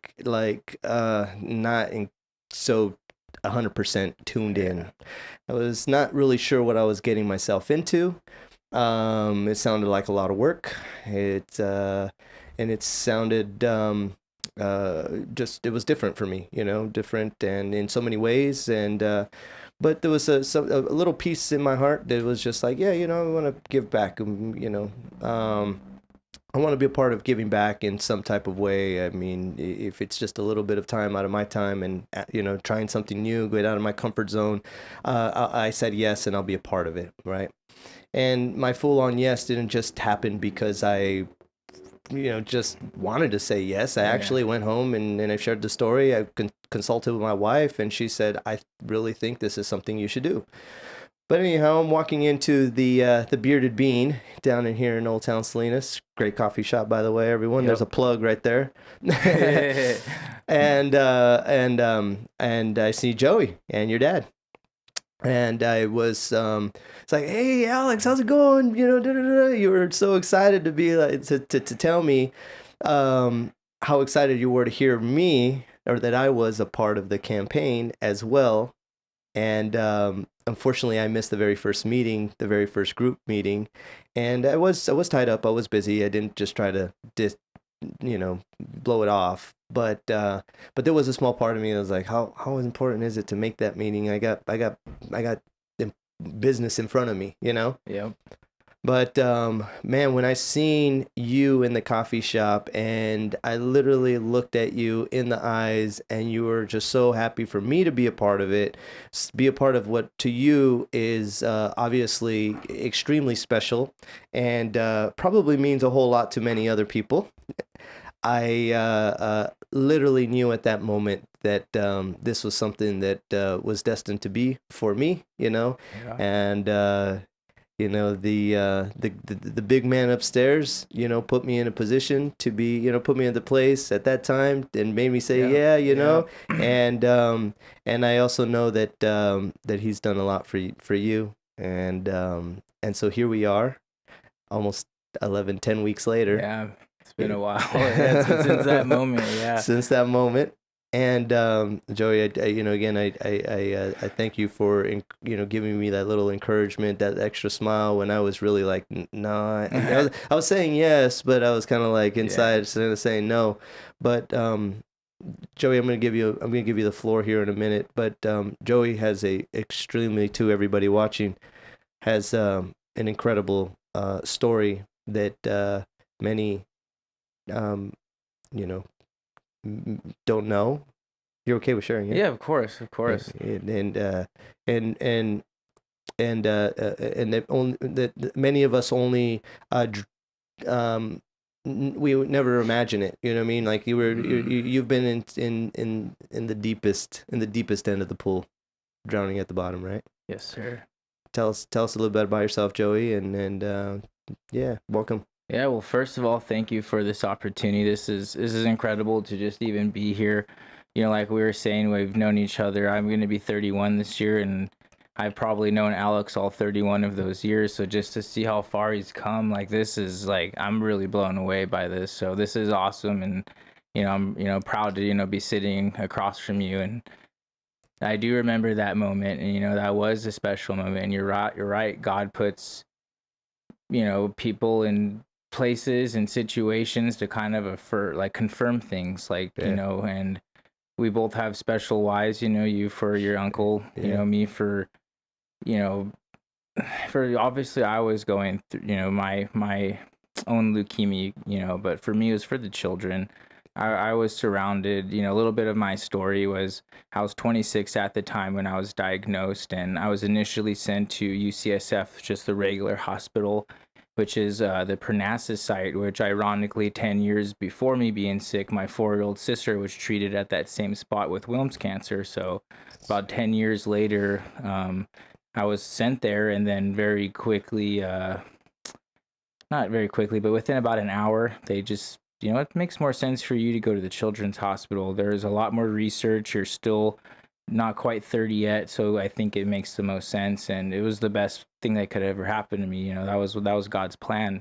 so 100% tuned in. I was not really sure what I was getting myself into. It sounded like a lot of work. It sounded it was different for me, different and in so many ways. And but there was a little piece in my heart that was just like, yeah, I want to give back. I want to be a part of giving back in some type of way. I mean, if it's just a little bit of time out of my time and, trying something new, get out of my comfort zone, I said yes, and I'll be a part of it, right? And my full-on yes didn't just happen because I, just wanted to say yes. I actually went home and I shared the story. I consulted with my wife, and she said, I really think this is something you should do. But anyhow, I'm walking into the Bearded Bean down in here in Old Town Salinas. Great coffee shop, by the way, everyone. Yep. There's a plug right there. and I see Joey and your dad. And I was, it's like, hey, Alex, how's it going? You were so excited to be like, to tell me how excited you were to hear me, or that I was a part of the campaign as well. And unfortunately, I missed the very first meeting, the very first group meeting, and I was tied up. I was busy. I didn't just try to blow it off. But there was a small part of me that was like, how important is it to make that meeting? I got business in front of me, Yeah. But man, when I seen you in the coffee shop and I literally looked at you in the eyes, and you were just so happy for me to be a part of it, be a part of what to you is obviously extremely special, and probably means a whole lot to many other people. I literally knew at that moment that this was something that was destined to be for me, and the big man upstairs, put me in a position to be, put me in the place at that time and made me say, and I also know that he's done a lot for you. And so here we are almost 10 weeks later. Yeah. It's been a while. Since that moment. Yeah. Since that moment. And Joey, I thank you for giving me that little encouragement, that extra smile when I was really like, no. I was saying yes, but I was kind of like inside saying no. But Joey, I'm going to give you the floor here in a minute, but Joey has to everybody watching, has an incredible story that many you know don't know. You're okay with sharing it? Yeah, of course, of course. And that only that many of us only we would never imagine it. You know what I mean? Like you've been in the deepest end of the pool, drowning at the bottom, right? Yes, sir. Tell us a little bit about yourself, Joey, and yeah, welcome. Yeah, well, first of all, thank you for this opportunity. This is incredible to just even be here. You know, like we were saying, we've known each other. I'm going to be 31 this year, and I've probably known Alex all 31 of those years. So just to see how far he's come, like this is like I'm really blown away by this. So this is awesome, and I'm proud to be sitting across from you. And I do remember that moment, and that was a special moment. And you're right. God puts people in places and situations to kind of confirm things, like and we both have special whys, you for your uncle, me for obviously I was going through my own leukemia, but for me it was for the children. I was surrounded, a little bit of my story was I was 26 at the time when I was diagnosed, and I was initially sent to UCSF, just the regular hospital, which is the Parnassus site, which ironically 10 years before me being sick, my 4-year-old sister was treated at that same spot with Wilms cancer. So about 10 years later, I was sent there, and then very quickly, not very quickly, but within about an hour, they just, it makes more sense for you to go to the children's hospital. There's a lot more research. You're still not quite 30 yet, so I think it makes the most sense, and it was the best thing that could ever happen to me. That was God's plan,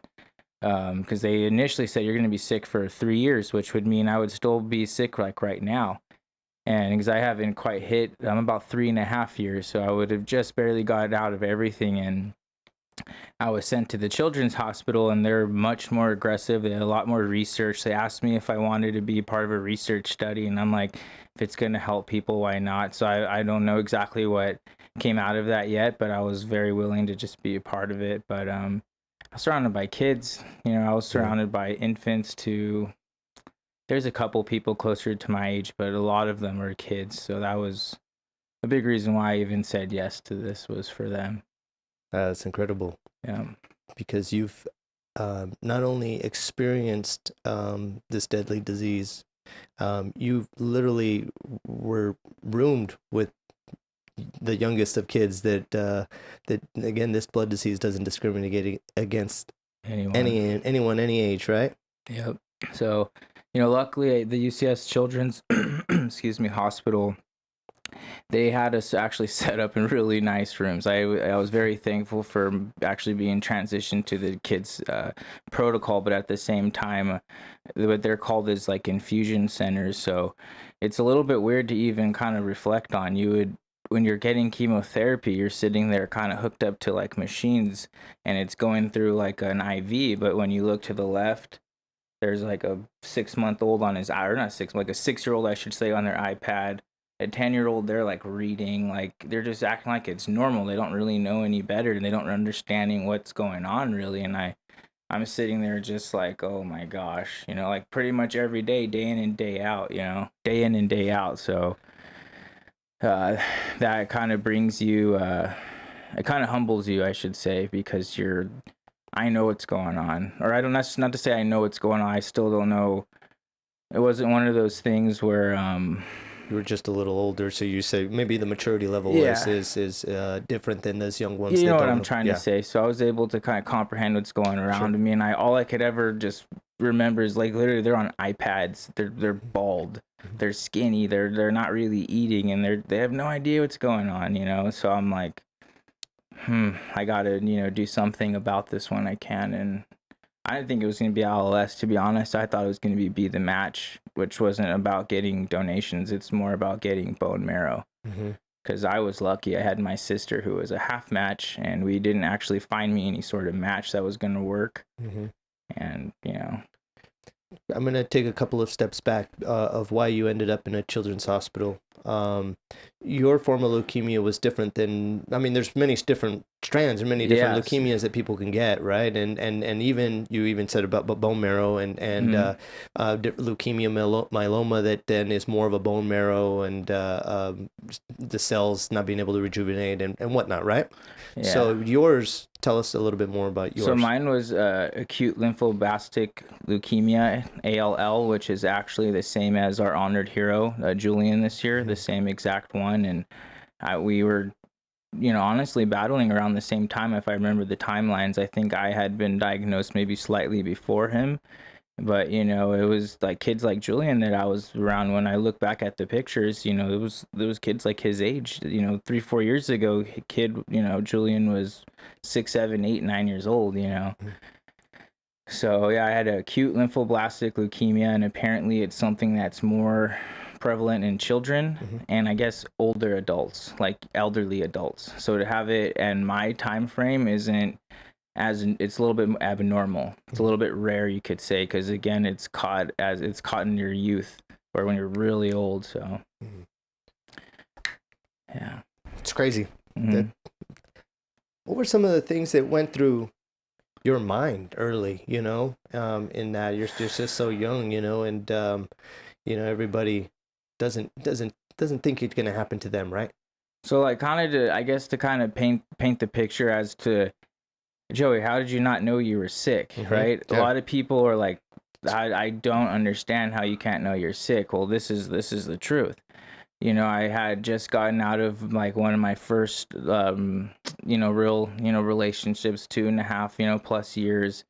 because they initially said you're going to be sick for 3 years, which would mean I would still be sick like right now, and because I haven't quite hit, I'm about 3.5 years, so I would have just barely got out of everything. And I was sent to the children's hospital, and they're much more aggressive. They had a lot more research. They asked me if I wanted to be part of a research study, and I'm like, if it's going to help people, why not? So I don't know exactly what came out of that yet, but I was very willing to just be a part of it. But I was surrounded by kids. I was surrounded by infants to, there's a couple people closer to my age, but a lot of them are kids. So that was a big reason why I even said yes to this, was for them. That's incredible. Yeah. Because you've not only experienced this deadly disease, you literally were roomed with the youngest of kids that again, this blood disease doesn't discriminate against anyone, any age, right? Yep. So, luckily the UCS Children's hospital, they had us actually set up in really nice rooms. I was very thankful for actually being transitioned to the kids protocol, but at the same time, what they're called is like infusion centers. So it's a little bit weird to even kind of reflect on. When you're getting chemotherapy, you're sitting there kind of hooked up to like machines, and it's going through like an IV. But when you look to the left, there's like a 6-month-old on his, or not 6, like a 6-year-old, I should say, on their iPad. A 10-year-old, they're like reading, like they're just acting like it's normal. They don't really know any better, and they don't understanding what's going on really. And I'm sitting there just like, oh my gosh, like pretty much every day, day in and day out, day in and day out. So that kind of brings you, it kind of humbles you, I should say, because I know what's going on, or I don't, that's not to say I know what's going on. I still don't know. It wasn't one of those things where, you were just a little older, so you say maybe the maturity level is different than those young ones. You know what I'm trying to say. So I was able to kind of comprehend what's going around me, and all I could ever just remember is like literally they're on iPads, they're bald, they're skinny, they're not really eating, and they have no idea what's going on, So I'm like, I gotta do something about this when I can. And I didn't think it was going to be LLS, to be honest. I thought it was going to be the match, which wasn't about getting donations. It's more about getting bone marrow. Because I was lucky. I had my sister who was a half match, and we didn't actually find me any sort of match that was going to work. And, I'm going to take a couple of steps back of why you ended up in a children's hospital. Your form of leukemia was different than, I mean, there's many different strands and many different Yes. leukemias that people can get, right? And even, you even said about bone marrow and leukemia myeloma that then is more of a bone marrow and the cells not being able to rejuvenate and whatnot, right? Yeah. So yours, tell us a little bit more about yours. So mine was acute lymphoblastic leukemia, ALL, which is actually the same as our honored hero, Julian, this year, the same exact one. And we were, honestly battling around the same time. If I remember the timelines, I think I had been diagnosed maybe slightly before him. But, it was like kids like Julian that I was around. When I look back at the pictures, there was kids like his age, 3-4 years ago, kid, Julian was 6, 7, 8, 9 years old, So yeah, I had acute lymphoblastic leukemia, and apparently it's something that's more prevalent in children and I guess older adults, like elderly adults. So to have it and my time frame isn't it's a little bit abnormal. It's a little bit rare, you could say, because again, it's caught in your youth or when you're really old. So yeah, it's crazy. What were some of the things that went through your mind early, in that you're just so young, and everybody doesn't think it's going to happen to them, right? So like to kind of paint the picture as to, Joey, how did you not know you were sick, right? Yeah. A lot of people are like, I don't understand how you can't know you're sick. Well, this is the truth. I had just gotten out of like one of my first, real, relationships, 2.5, plus years.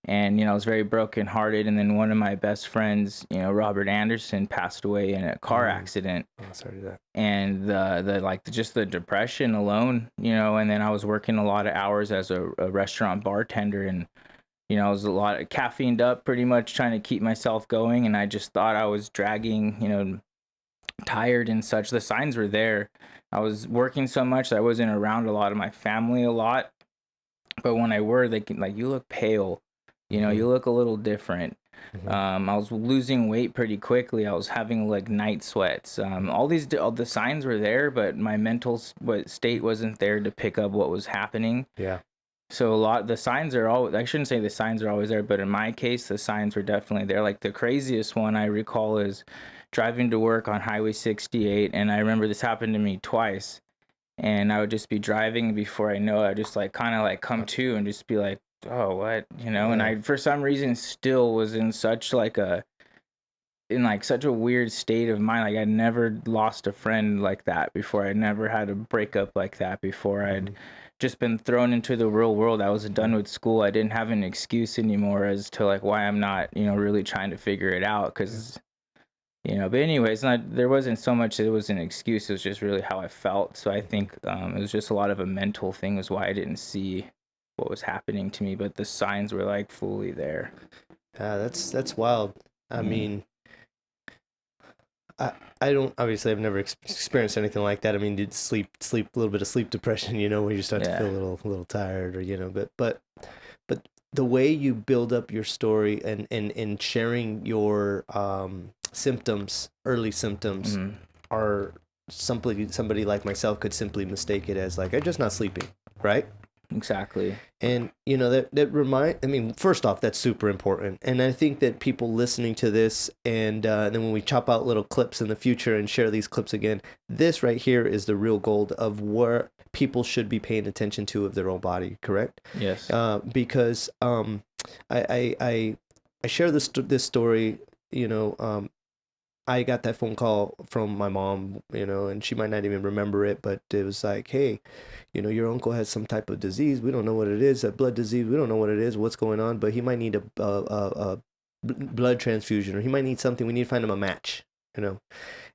And, I was very brokenhearted. And then one of my best friends, Robert Anderson, passed away in a car accident. Oh, sorry to that. And just the depression alone, and then I was working a lot of hours as a restaurant bartender, and I was a lot of caffeined up, pretty much trying to keep myself going, and I just thought I was dragging, tired and such. The signs were there. I was working so much that I wasn't around a lot of my family a lot, but when I were, they can, like, you look pale, you look a little different. I was losing weight pretty quickly. I was having like night sweats. All the signs were there, but my mental state wasn't there to pick up what was happening. Yeah. So the signs are I shouldn't say the signs are always there, but in my case, the signs were definitely there. Like the craziest one I recall is driving to work on Highway 68. And I remember this happened to me twice. And I would just be driving, before I know it, I'd just like kind of like come to and just be like, oh, what, and I, for some reason, still was in such such a weird state of mind. Like I'd never lost a friend like that before. I'd never had a breakup like that before. I'd just been thrown into the real world. I was done with school. I didn't have an excuse anymore as to like why I'm not, really trying to figure it out. Cause but anyways, there wasn't so much that it was an excuse. It was just really how I felt. So I think it was just a lot of a mental thing was why I didn't see what was happening to me, but the signs were like fully there. That's wild. I mean, I don't, obviously I've never experienced anything like that. I mean, did sleep a little bit of sleep depression, where you start to feel a little tired, or but the way you build up your story and sharing your symptoms, early symptoms, are somebody like myself could simply mistake it as like, I'm just not sleeping, right? Exactly. And first off, that's super important. And I think that people listening to this and then when we chop out little clips in the future and share these clips again, this right here is the real gold of where people should be paying attention to of their own body, correct? Yes. Because I share this story, I got that phone call from my mom, and she might not even remember it, but it was like, hey, your uncle has some type of disease. We don't know what it is, a blood disease. We don't know what it is, what's going on, but he might need a blood transfusion, or he might need something. We need to find him a match, And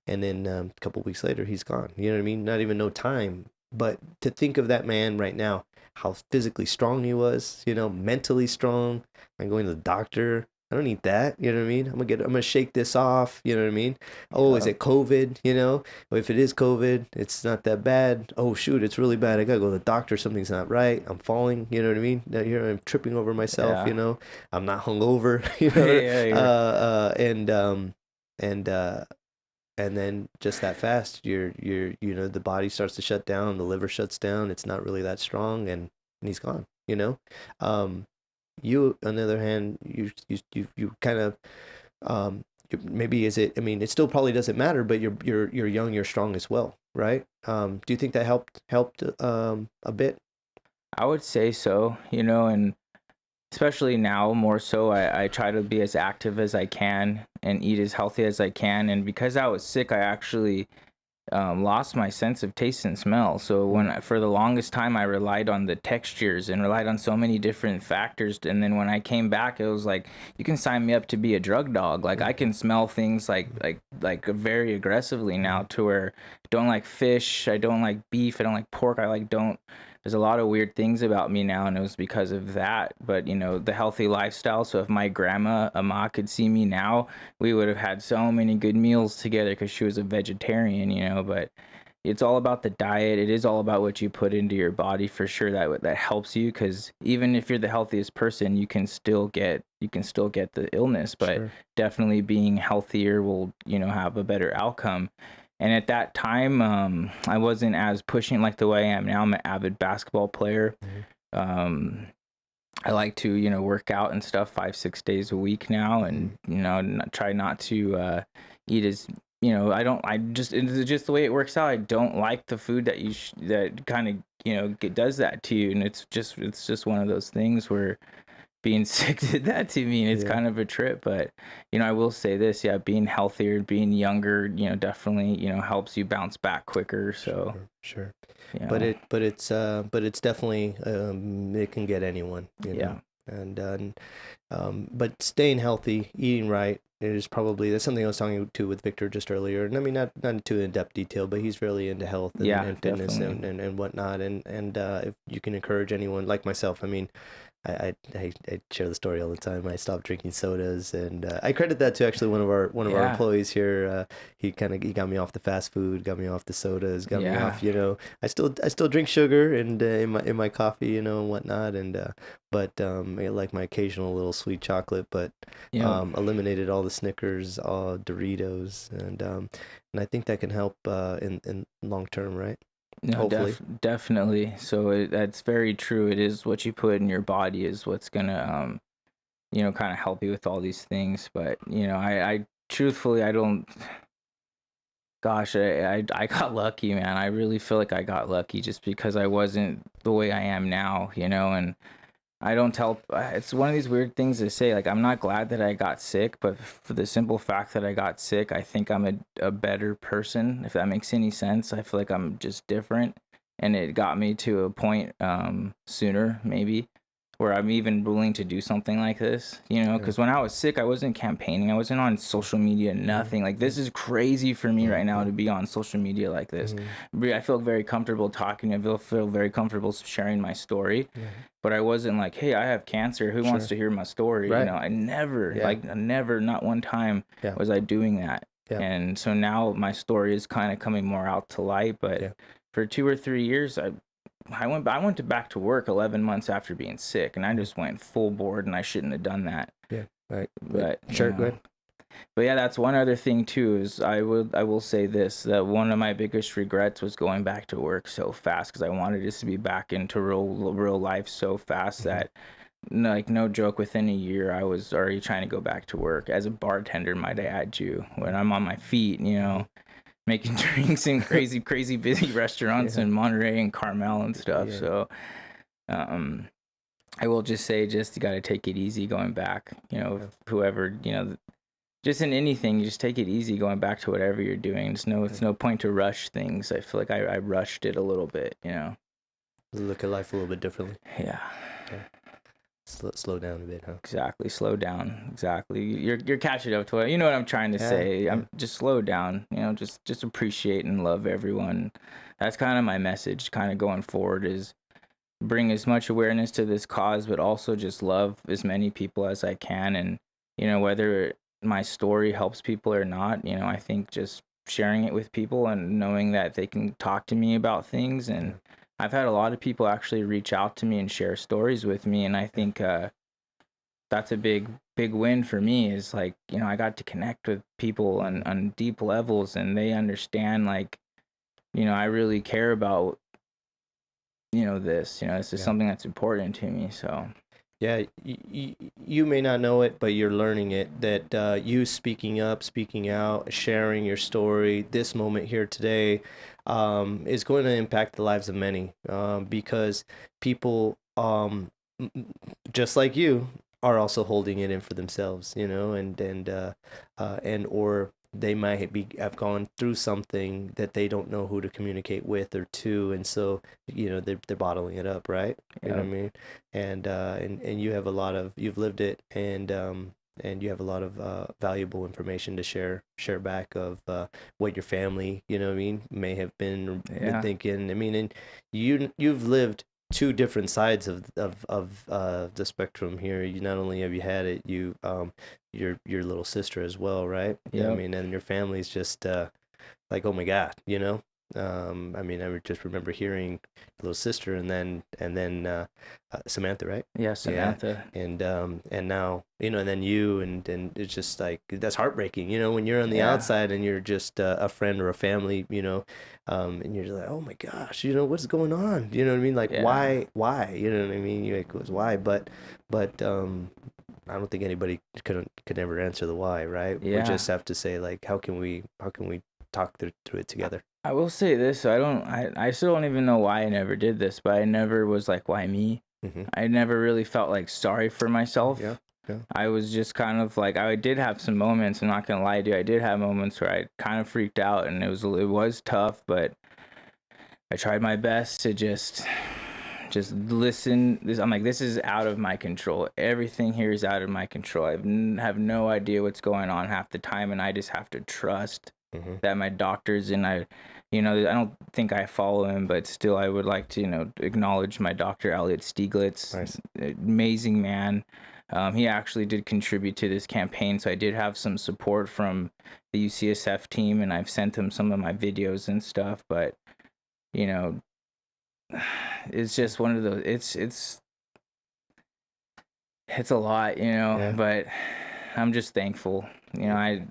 then a couple weeks later, he's gone. You know what I mean? Not even no time. But to think of that man right now, how physically strong he was, mentally strong, and going to the doctor, I don't need that. You know what I mean? I'm gonna shake this off. You know what I mean? Oh, is Yeah. it COVID? You know, if it is COVID, it's not that bad. Oh shoot, it's really bad. I gotta go to the doctor. Something's not right. I'm falling. You know what I mean? Now here I'm tripping over myself. You Yeah. know, I'm not hungover. You know, Yeah, and and then just that fast, you know, the body starts to shut down, the liver shuts down. It's not really that strong, and he's gone. You know, you on the other hand, you kind of maybe is it? I mean, it still probably doesn't matter, but you're young, you're strong as well, right? Do you think that helped a bit? I would say so, you know, and especially now more so, I try to be as active as I can and eat as healthy as I can. And because I was sick, I actually lost my sense of taste and smell. So for the longest time, I relied on the textures and relied on so many different factors. And then when I came back, it was like, you can sign me up to be a drug dog. Like I can smell things like very aggressively now, to where I don't like fish, I don't like beef, I don't like pork, there's a lot of weird things about me now, and it was because of that. But, you know, the healthy lifestyle. So if my grandma, Ama, could see me now, we would have had so many good meals together because she was a vegetarian, you know. But it's all about the diet. It is all about what you put into your body, for sure. That helps you, because even if you're the healthiest person, you can still get the illness. But Sure. definitely being healthier will, you know, have a better outcome. And at that time, I wasn't as pushing like the way I am now. I'm an avid basketball player. I like to, you know, work out and stuff 5-6 days a week now, and you know, try not to eat as, you know, it's just the way it works out. I don't like the food that kind of, you know, does that to you, and it's just one of those things where being sick did that to me, and it's kind of a trip. But, you know, I will say this, yeah, being healthier, being younger, you know, definitely, you know, helps you bounce back quicker. So Sure. you But know, it's definitely it can get anyone, you yeah. know. And but staying healthy, eating right is probably, that's something I was talking to with Victor just earlier. And I mean, not too in depth detail, but he's really into health and fitness and whatnot. And if you can encourage anyone like myself, I mean, I share the story all the time. I stopped drinking sodas, and I credit that to actually one of our employees here. He got me off the fast food, got me off the sodas, got me off. You know, I still drink sugar and in my coffee, you know, and whatnot. And but I like my occasional little sweet chocolate, but eliminated all the Snickers, all Doritos, and I think that can help in long term, right? No, Hopefully. definitely. So that's very true. It is what you put in your body is what's gonna, you know, kind of help you with all these things. But, you know, I truthfully, I don't. Gosh, I got lucky, man. I really feel like I got lucky just because I wasn't the way I am now, you know. And I don't tell. It's one of these weird things to say. Like, I'm not glad that I got sick, but for the simple fact that I got sick, I think I'm a better person, if that makes any sense. I feel like I'm just different, and it got me to a point sooner, maybe, where I'm even willing to do something like this, you know, because when I was sick, I wasn't campaigning. I wasn't on social media, nothing. Like, this is crazy for me right now to be on social media like this. I feel very comfortable talking. I feel very comfortable sharing my story. But I wasn't like, hey, I have cancer. Who wants to hear my story? Right. You know, I never, not one time was I doing that. And so now my story is kind of coming more out to light. But for 2 or 3 years, I went back to work 11 months after being sick, and I just went full board, and I shouldn't have done that. Yeah, right. But Sure, you know, go ahead. But yeah, that's one other thing too, is I will say this, that one of my biggest regrets was going back to work so fast, because I wanted just to be back into real life so fast that, like, no joke, within a year I was already trying to go back to work as a bartender, might I add you, when I'm on my feet, you know, making drinks in crazy busy restaurants in Monterey and Carmel and stuff. So I will just say, just you got to take it easy going back, you know, whoever, you know, just in anything, you just take it easy going back to whatever you're doing. It's no point to rush things. I feel like I rushed it a little bit, you know. Look at life a little bit differently. Yeah. Slow down a bit, huh? Exactly. Slow down. Exactly. You're catching up to it. You know what I'm trying to say. I'm just slow down. You know, just appreciate and love everyone. That's kind of my message, kind of going forward, is bring as much awareness to this cause, but also just love as many people as I can, and whether my story helps people or not, I think just sharing it with people and knowing that they can talk to me about things. And I've had a lot of people actually reach out to me and share stories with me. And I think that's a big win for me, is like, I got to connect with people on deep levels, and they understand, like, I really care about, this is something that's important to me. So Yeah, you may not know it, but you're learning it. That you speaking up, speaking out, sharing your story, this moment here today, is going to impact the lives of many. Because people, just like you, are also holding it in for themselves, and or they might have gone through something that they don't know who to communicate with or to, and so they're bottling it up, right? You know what I mean? And you have you've lived it, and you have a lot of valuable information to share back of what your family, what I mean, may have been thinking. I mean, and you've lived two different sides of the spectrum here. You not only have you had it, your little sister as well, right? Yeah. I mean, and your family's just like, oh my God, I mean, I just remember hearing little sister, and then Samantha, right? Yeah, Samantha. Yeah. And now, and then you, and it's just like, that's heartbreaking, when you're on the outside and you're just a friend or a family, and you're just like, oh my gosh, what's going on? You know what I mean? Like, why? You know what I mean? You're like, why? But I don't think anybody could ever answer the why, right? Yeah. We just have to say, like, how can we talk through it together? I will say this, I still don't even know why I never did this, but I never was like, why me? Mm-hmm. I never really felt like sorry for myself. Yeah. I was just kind of like, I did have some moments, I'm not gonna lie to you, I did have moments where I kind of freaked out, and it was tough, but I tried my best to just listen. I'm like, this is out of my control. Everything here is out of my control. I have no idea what's going on half the time, and I just have to trust that my doctors, and I don't think I follow him, but still I would like to, acknowledge my doctor, Elliot Stieglitz. Nice. Amazing man. He actually did contribute to this campaign, so I did have some support from the UCSF team, and I've sent him some of my videos and stuff, but, it's just one of those, it's a lot, but I'm just thankful, I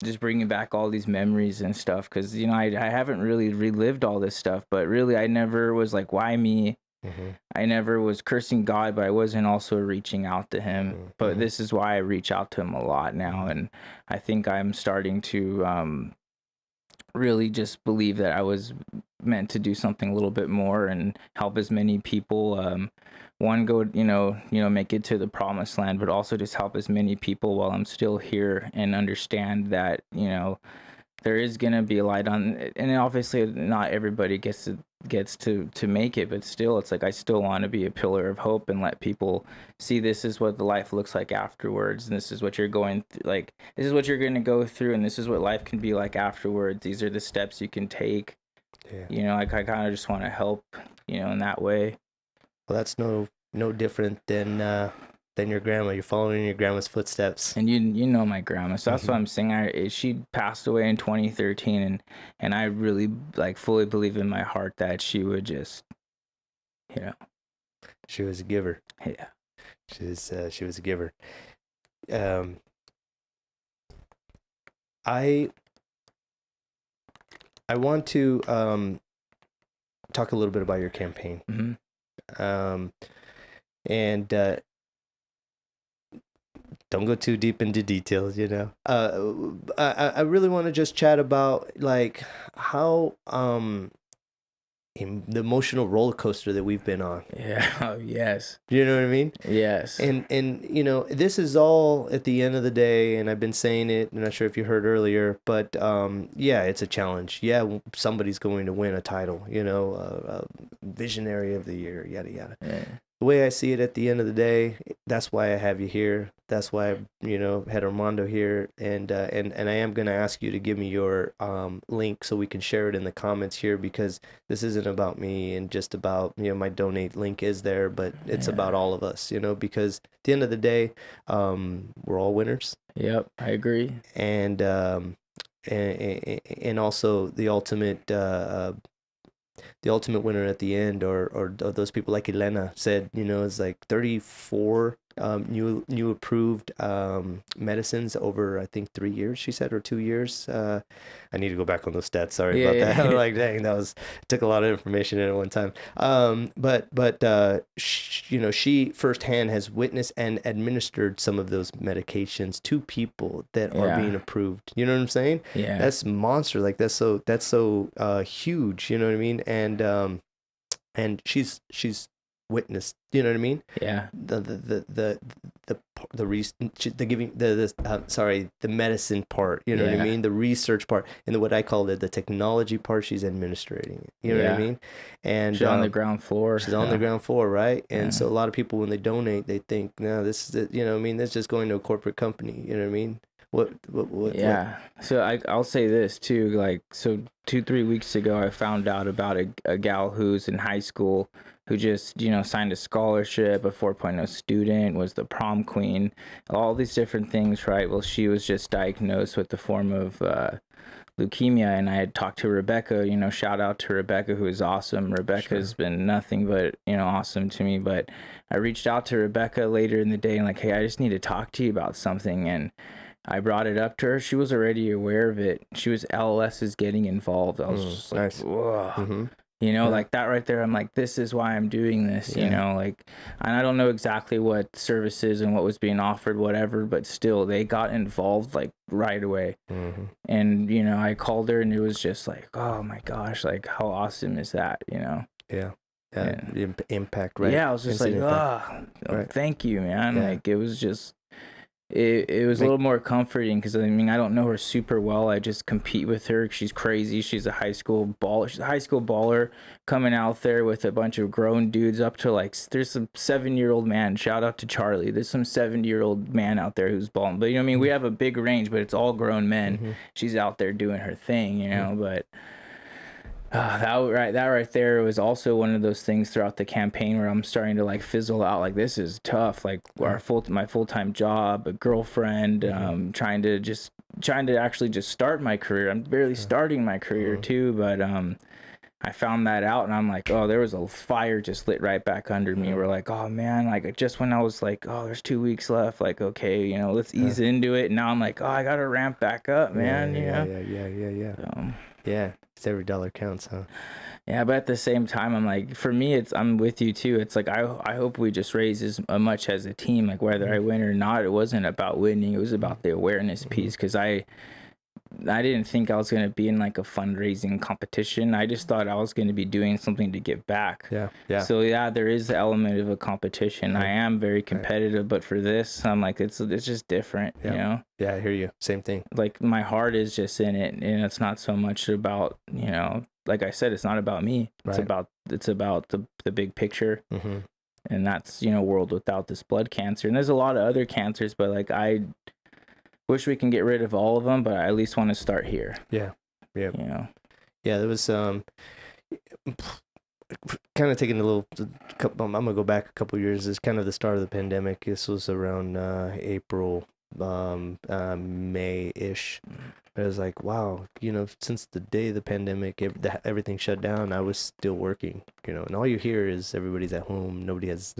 just bringing back all these memories and stuff, because I haven't really relived all this stuff, but really I never was like, why me? I never was cursing God, but I wasn't also reaching out to him. But this is why I reach out to him a lot now, and I think I'm starting to really just believe that I was meant to do something a little bit more and help as many people, one, go make it to the promised land, but also just help as many people while I'm still here, and understand that there is gonna be a light on, and obviously not everybody gets to make it, but still, it's like, I still want to be a pillar of hope and let people see this is what the life looks like afterwards, and this is what you're going through, like, this is what you're going to go through, and this is what life can be like afterwards. These are the steps you can take. I kind of just want to help, in that way. Well, that's no different than your grandma. You're following your grandma's footsteps. And you know my grandma, so that's what I'm saying. She passed away in 2013, and I really, like, fully believe in my heart that she would just, She was a giver. Yeah. She was a giver. I want to talk a little bit about your campaign. And don't go too deep into details, I really want to just chat about, like, how the emotional roller coaster that we've been on. Yeah. Yes. You know what I mean? Yes. And this is all, at the end of the day, and I've been saying it, I'm not sure if you heard earlier, but it's a challenge. Yeah, somebody's going to win a title, visionary of the year, yada yada. Yeah. way I see it, at the end of the day, that's why I have you here. That's why I, had Armando here, and I am gonna ask you to give me your link so we can share it in the comments here, because this isn't about me and just about, my donate link is there, but it's about all of us, because at the end of the day, we're all winners. Yep, I agree. And also the ultimate winner at the end, or those people, like Elena said, is like 34 new approved medicines over, I think, 3 years, she said, or 2 years. I need to go back on those stats. Sorry about that. I'm like, dang, took a lot of information in at one time. But she firsthand has witnessed and administered some of those medications to people that are being approved. You know what I'm saying? Yeah. That's monster. Like, that's so huge. You know what I mean? And she's witnessed. You know what I mean? Yeah. The medicine part. You know what I mean? The research part, and what I call the technology part. She's administrating it. You know what I mean? And she's on the ground floor. She's on the ground floor, right? And so a lot of people, when they donate, they think, no, this is it. You know what I mean? That's just going to a corporate company. You know what I mean? What? So I'll say this too, like, so 2-3 weeks ago I found out about a gal who's in high school who just signed a scholarship, a 4.0 student, was the prom queen, all these different things, right? Well, she was just diagnosed with the form of leukemia, and I had talked to Rebecca, shout out to Rebecca, who is awesome. Rebecca's been nothing but awesome to me. But I reached out to Rebecca later in the day and like, hey, I just need to talk to you about something. And I brought it up to her. She was already aware of it. She was LLS is getting involved. I was just like, nice. Whoa. Mm-hmm. Like that right there. I'm like, this is why I'm doing this, like, and I don't know exactly what services and what was being offered, whatever, but still they got involved like right away. Mm-hmm. And, I called her and it was just like, oh my gosh, like how awesome is that, Yeah. The impact, right? Yeah. I was just like, oh, thank you, man. Yeah. Like, it was just, it was a little more comforting, because I don't know her super well. I just compete with her. She's crazy. She's a high school baller coming out there with a bunch of grown dudes up to like, there's some 7-year-old man. Shout out to Charlie. There's some 70-year-old man out there who's balling. But we have a big range, but it's all grown men. Mm-hmm. She's out there doing her thing, but that right there was also one of those things throughout the campaign where I'm starting to like fizzle out. Like, this is tough. Like, my full-time job, a girlfriend, trying to actually just start my career. I'm barely starting my career too, but I found that out, and I'm like, oh, there was a fire just lit right back under me. We're like, oh man, like just when I was like, oh, there's 2 weeks left, like, okay, let's ease into it. And now I'm like, oh, I gotta ramp back up, man. Yeah. It's every dollar counts, huh? Yeah, but at the same time, I'm like, for me, I'm with you too. It's like, I hope we just raise as much as a team, like whether I win or not. It wasn't about winning. It was about the awareness piece, because I didn't think I was going to be in like a fundraising competition. I just thought I was going to be doing something to give back. Yeah. So there is the element of a competition. I am very competitive, but for this, I'm like, it's just different, Yeah, I hear you. Same thing. Like, my heart is just in it, and it's not so much about, like I said, it's not about me. It's about the big picture. Mm-hmm. And that's, world without this blood cancer. And there's a lot of other cancers, but like, I wish we can get rid of all of them, but I at least want to start here. Yeah. Yeah, there was kind of taking I'm gonna go back a couple years. It's kind of the start of the pandemic. This was around April, May-ish. I was like, wow, since the day of the pandemic, everything shut down, I was still working, and all you hear is everybody's at home. Nobody's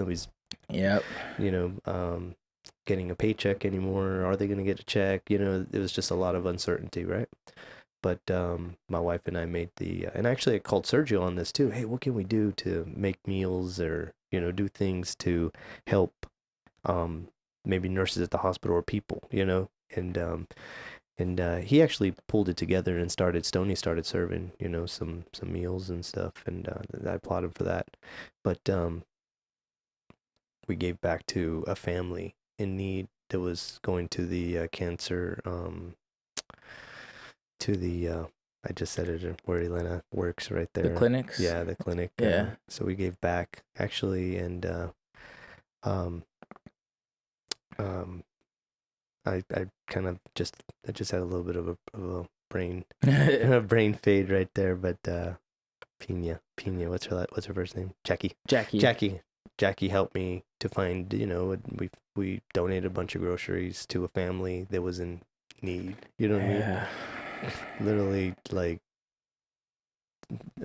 getting a paycheck anymore. Are they going to get a check? It was just a lot of uncertainty, right? But my wife and I made and actually I called Sergio on this too. Hey, what can we do to make meals, or do things to help maybe nurses at the hospital or people, and he actually pulled it together and Stoney started serving some meals and stuff, and I applaud him for that. But we gave back to a family in need that was going to the cancer, I just said it, where Elena works right there. The clinics? Yeah, the clinic. Yeah. So we gave back, actually, and Um, um, I kind of I just had a little bit of a brain a brain fade right there, but Pina, what's her first name? Jackie helped me to find, we donated a bunch of groceries to a family that was in need. You know what I mean? Literally, like,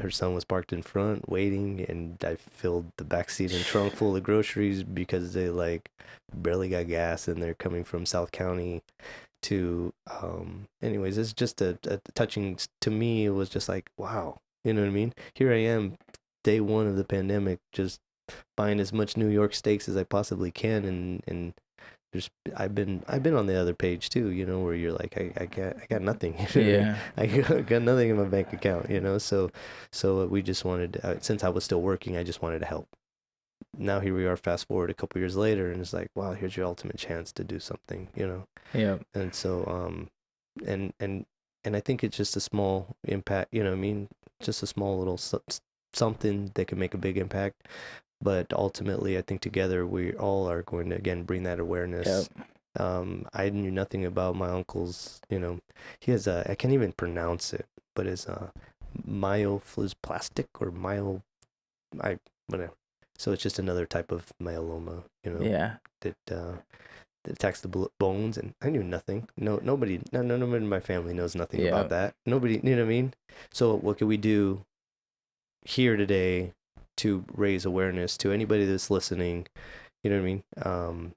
her son was parked in front waiting, and I filled the backseat and trunk full of groceries because they like barely got gas, and they're coming from South County to anyways, it's just a touching. To me, it was just like, wow, you know what I mean? Here I am, day one of the pandemic, just buying as much New York steaks as I possibly can, and just I've been on the other page too, where you're like, I got nothing. Yeah. I got nothing in my bank account, so we just wanted, since I was still working, I just wanted to help. Now here we are, fast forward a couple years later, and it's like, wow, here's your ultimate chance to do something, Yeah. And so and I think it's just a small impact, you know what I mean? Just a small little something that can make a big impact. But ultimately, I think together we all are going to, again, bring that awareness. Yep. I knew nothing about my uncle's, he has I can't even pronounce it, but it's myeloplastic or whatever. So it's just another type of myeloma, Yeah. that attacks the bones, and I knew nothing. Nobody in my family knows nothing about that. Nobody, you know what I mean? So what can we do here today to raise awareness to anybody that's listening, you know what I mean?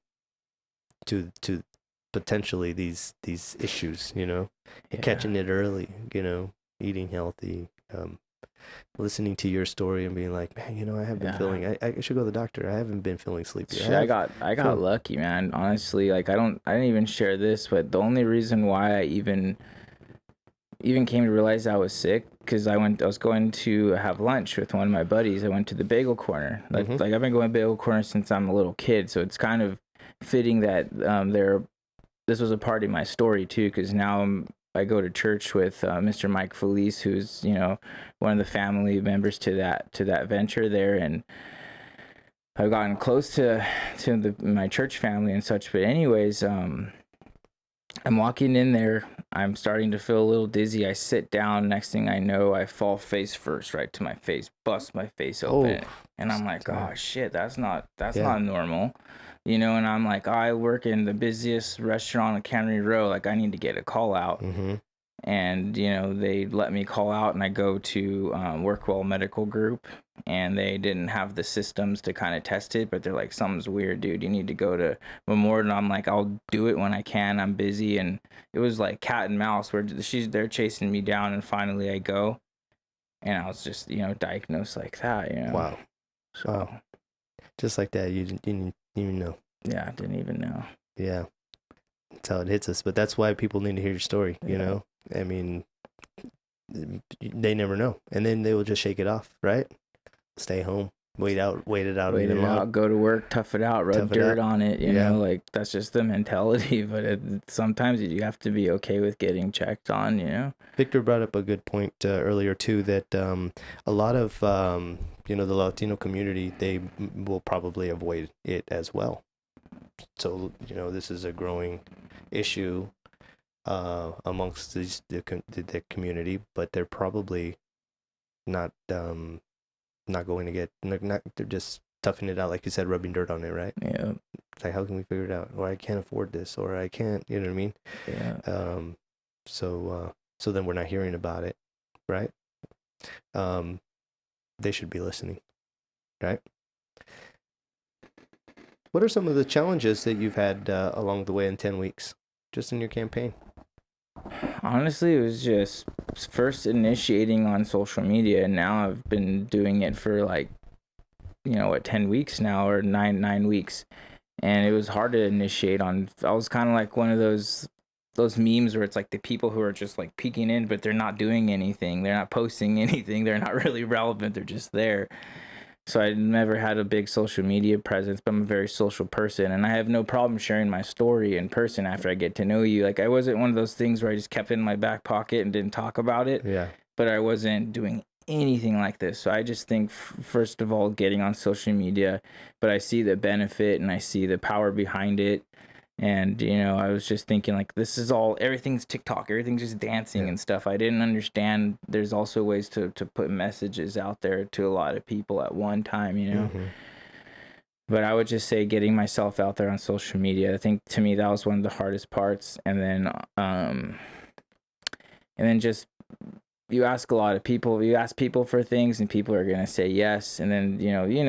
To potentially these issues, catching it early, eating healthy, listening to your story and being like, man, I have been feeling, I should go to the doctor. I haven't been feeling sleepy. I got lucky, man. Honestly, like I didn't even share this, but the only reason why I even came to realize I was sick, because I was going to have lunch with one of my buddies. I went to the bagel corner. Like I've been going to bagel corner since I'm a little kid, so it's kind of fitting that this was a part of my story too, because now I go to church with Mr. Mike Felice, who's one of the family members to that venture there, and I've gotten close to my church family and such. But anyways, I'm walking in there. I'm starting to feel a little dizzy. I sit down. Next thing I know, I fall face first right to my face, bust my face open, and I'm like, oh shit, that's not normal, And I'm like, I work in the busiest restaurant on Cannery Row. Like, I need to get a call out. And they let me call out, and I go to Workwell Medical Group, and they didn't have the systems to kind of test it, but they're like, something's weird, dude. You need to go to Memorial. And I'm like, I'll do it when I can. I'm busy. And it was like cat and mouse, where they're chasing me down, and finally I go, and I was just diagnosed like that. Wow. So wow. Just like that, you didn't even know. Yeah, I didn't even know. Yeah, that's how it hits us. But that's why people need to hear your story. I mean, they never know, and then they will just shake it off, right? Stay home, wait it out, go to work, tough it out, rub dirt on it. You know, like that's just the mentality. But sometimes you have to be okay with getting checked on. Victor brought up a good point earlier too, that a lot of the Latino community, they will probably avoid it as well. So this is a growing issue amongst the community, but they're probably not going to get, they're just toughing it out, like you said, rubbing dirt on it, right? Yeah. It's like, how can we figure it out? Or I can't afford this, or I can't, you know what I mean? Yeah. So then we're not hearing about it, right? They should be listening, right? What are some of the challenges that you've had along the way in 10 weeks, just in your campaign? Honestly, it was just first initiating on social media, and now I've been doing it for 10 weeks now, or nine weeks, and it was hard to initiate on. I was kind of like one of those memes where it's like the people who are just like peeking in, but they're not doing anything, they're not posting anything, they're not really relevant, they're just there. So I never had a big social media presence, but I'm a very social person, and I have no problem sharing my story in person after I get to know you. Like, I wasn't one of those things where I just kept it in my back pocket and didn't talk about it. Yeah. But I wasn't doing anything like this. So I just think, first of all, getting on social media, but I see the benefit and I see the power behind it. And, I was just thinking, like, this is all, everything's TikTok, everything's just dancing and stuff. I didn't understand there's also ways to put messages out there to a lot of people at one time, But I would just say getting myself out there on social media, I think to me that was one of the hardest parts. And then just, you ask people for things and people are going to say yes. And then,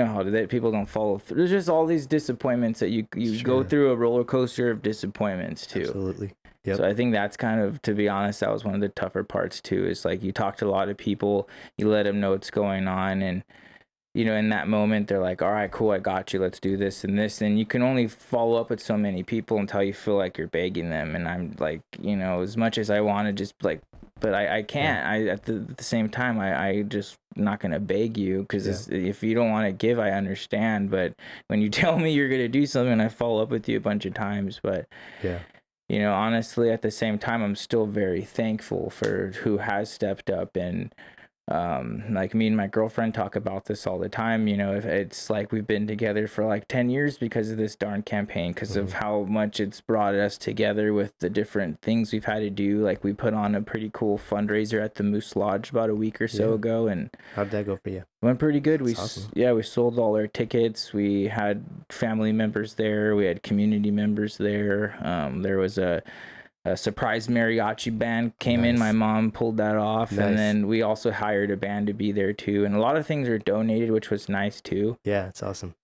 how people don't follow through. There's just all these disappointments that you go through a roller coaster of disappointments too. Absolutely. Yep. So I think that's kind of, to be honest, that was one of the tougher parts too, is like you talk to a lot of people, you let them know what's going on. And, in that moment, they're like, all right, cool, I got you. Let's do this and this. And you can only follow up with so many people until you feel like you're begging them. And I'm like, as much as I want to just like, but I can't. At the same time, I just not going to beg you, because if you don't want to give, I understand. But when you tell me you're going to do something, I follow up with you a bunch of times. But, honestly, at the same time, I'm still very thankful for who has stepped up. And like me and my girlfriend talk about this all the time. If it's like we've been together for like 10 years because of this darn campaign, because of how much it's brought us together with the different things we've had to do. Like we put on a pretty cool fundraiser at the Moose Lodge about a week or so ago, and how'd that go for you? Went pretty good. That's awesome. We sold all our tickets. We had family members there. We had community members there. There was a surprise mariachi band came in. My mom pulled that off. And then we also hired a band to be there too. And a lot of things are donated, which was nice too. Yeah, it's awesome.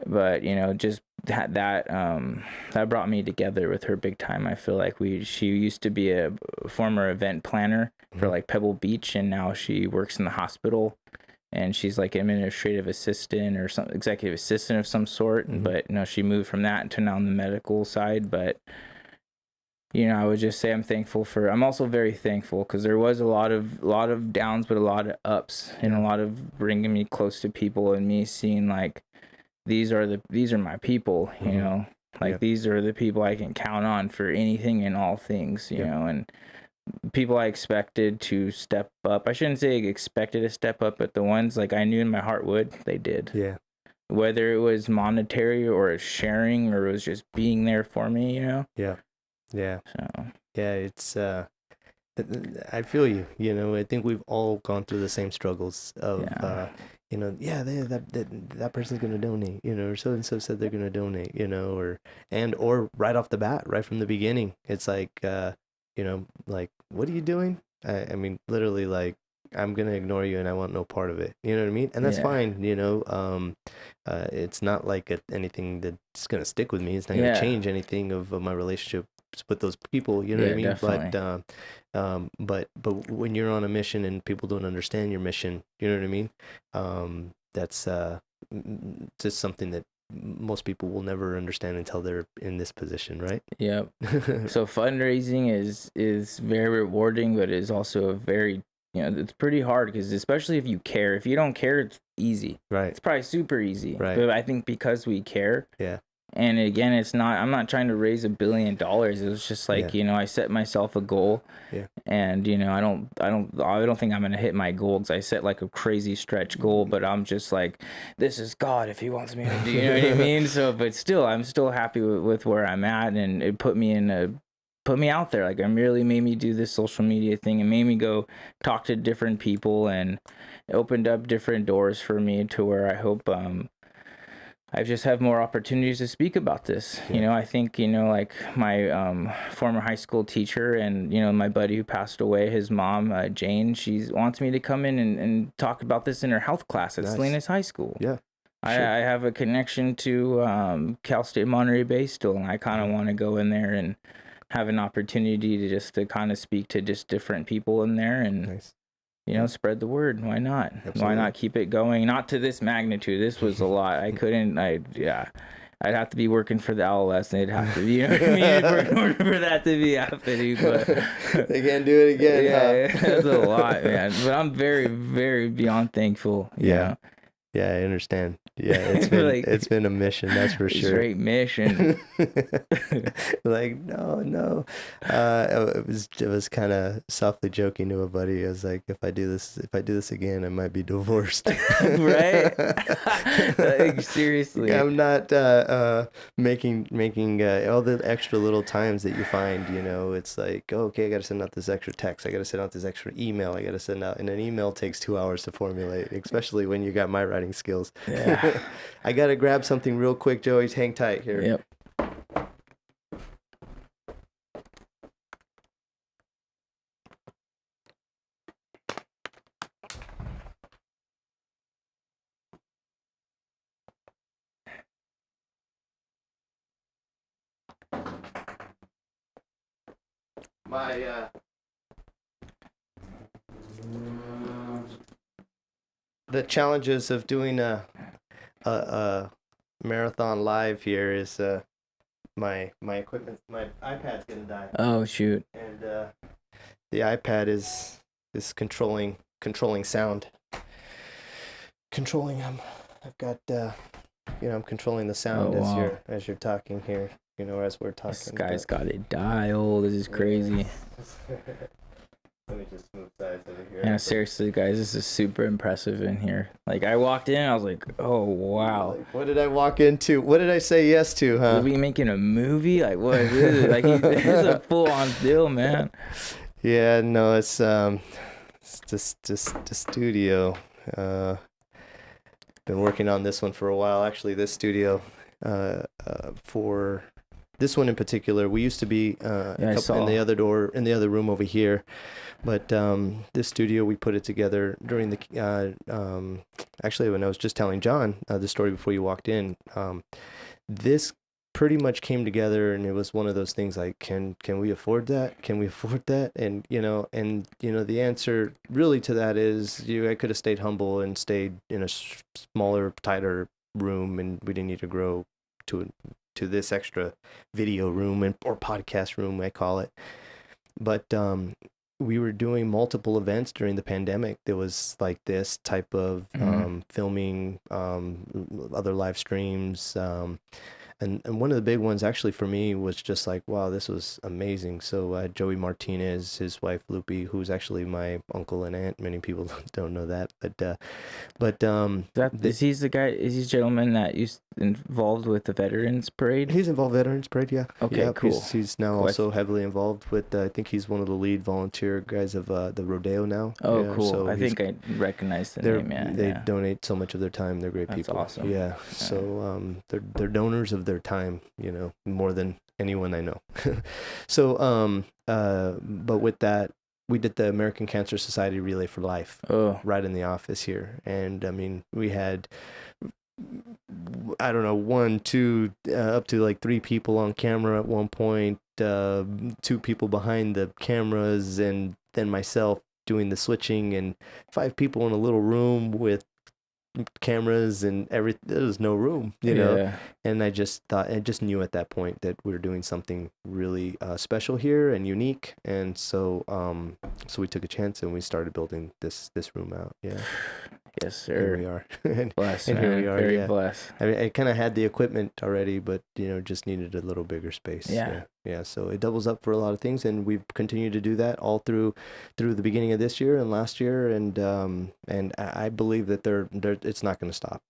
But, just that brought me together with her big time. I feel like she used to be a former event planner for like Pebble Beach, and now she works in the hospital. And she's like administrative assistant or some executive assistant of some sort. But, she moved from that to now on the medical side. But, I would just say I'm also very thankful, because there was a lot of downs, but a lot of ups, and a lot of bringing me close to people, and me seeing like, these are my people, these are the people I can count on for anything and all things, and people I expected to step up. I shouldn't say expected to step up, but the ones like I knew in my heart they did. Yeah. Whether it was monetary or sharing, or it was just being there for me, Yeah. Yeah. So. Yeah, it's I feel you. I think we've all gone through the same struggles of that person's gonna donate, or so and so said they're gonna donate, or right off the bat, right from the beginning, it's like like, what are you doing? I mean, literally, like, I'm gonna ignore you and I want no part of it. You know what I mean? And that's fine. It's not like anything that's gonna stick with me. It's not gonna change anything of my relationship with those people. You know what I mean? Definitely. But when you're on a mission and people don't understand your mission, you know what I mean? That's just something that most people will never understand until they're in this position, right? Yep. So fundraising is very rewarding, but is also a very, it's pretty hard, because especially if you care. If you don't care, it's easy. Right. It's probably super easy. Right. But I think because we care. Yeah. And again, I'm not trying to raise $1 billion. It was just like, I set myself a goal. Yeah. And, I don't think I'm going to hit my goal, because I set like a crazy stretch goal, but I'm just like, this is God if he wants me to do, you know what I mean? So, but still, I'm still happy with where I'm at, and it put me out there. Like, it really made me do this social media thing, and made me go talk to different people, and it opened up different doors for me to where I hope, I just have more opportunities to speak about this. Yeah. I think, like my former high school teacher and, my buddy who passed away, his mom, Jane, she wants me to come in and talk about this in her health class at Salinas High School. Yeah. Sure. I have a connection to Cal State Monterey Bay still, and I kind of want to go in there and have an opportunity to kind of speak to just different people in there, and spread the word. Why not? Absolutely. Why not keep it going? Not to this magnitude. This was a lot. I'd have to be working for the LLS, and it'd have to be, you know what I mean, in order for that to be happening. But they can't do it again. Yeah, that's a lot, man. But I'm very, very beyond thankful. You know? Yeah, I understand. Yeah, it's been a mission, that's for sure. Straight mission. Like, no. It was kind of softly joking to a buddy. I was like, if I do this again, I might be divorced. Right? Like, seriously. I'm not making all the extra little times that you find. It's like, oh, okay, I got to send out this extra text. I got to send out this extra email. I got to send out, and an email takes 2 hours to formulate, especially when you got my writing skills. Yeah. I got to grab something real quick, Joey. Hang tight here. Yep. My the challenges of doing a marathon live here is my equipment, my iPad's gonna die, Oh, shoot. and the iPad is controlling sound, controlling I've got I'm controlling the sound Oh, wow. as you're talking here, as we're talking. This guy's got it dialed. This is crazy. Let me just move sides over here. Yeah, seriously, guys, this is super impressive in here. Like, I walked in, I was like, oh, wow. Like, what did I walk into? What did I say yes to, huh? We'll be making a movie? Like, what is it? Like, it's a full-on deal, man. Yeah, no, it's the studio. Been working on this one for a while. Actually, this studio, for this one in particular, we used to be in the other room over here, but this studio, we put it together during the actually, when I was just telling John the story before you walked in. This pretty much came together, and it was one of those things like, can we afford that? Can we afford that? And the answer really to that is, I could have stayed humble and stayed in a smaller, tighter room, and we didn't need to grow to this extra video room or podcast room, I call it. But we were doing multiple events during the pandemic. There was like this type of filming, other live streams, and one of the big ones actually for me was just like, wow, this was amazing. So Joey Martinez, his wife Lupe, who's actually my uncle and aunt. Many people don't know that, Is he the gentleman that involved with the Veterans Parade? He's involved with Veterans Parade, yeah. Okay, yeah, cool. He's now also heavily involved with, I think he's one of the lead volunteer guys of the rodeo now. Oh, yeah, cool. So I think I recognize the name, yeah. They donate so much of their time. They're great That's people. awesome. Yeah. So they're donors of their time, more than anyone I know. So but with that, we did the American Cancer Society Relay for Life right in the office here. And I mean, we had, I don't know, 1, 2, up to like 3 people on camera at one point, 2 people behind the cameras, and then myself doing the switching, and 5 people in a little room with cameras and everything. There was no room, Yeah. and I just knew at that point that we were doing something really special here and unique, and so we took a chance and we started building this room out. Yeah. Yes, sir. Here we are. Blessed, and man. here we are. Very yeah. blessed. I mean, I kind of had the equipment already, but just needed a little bigger space. Yeah. So it doubles up for a lot of things, and we've continued to do that all through the beginning of this year and last year, and I believe that it's not going to stop.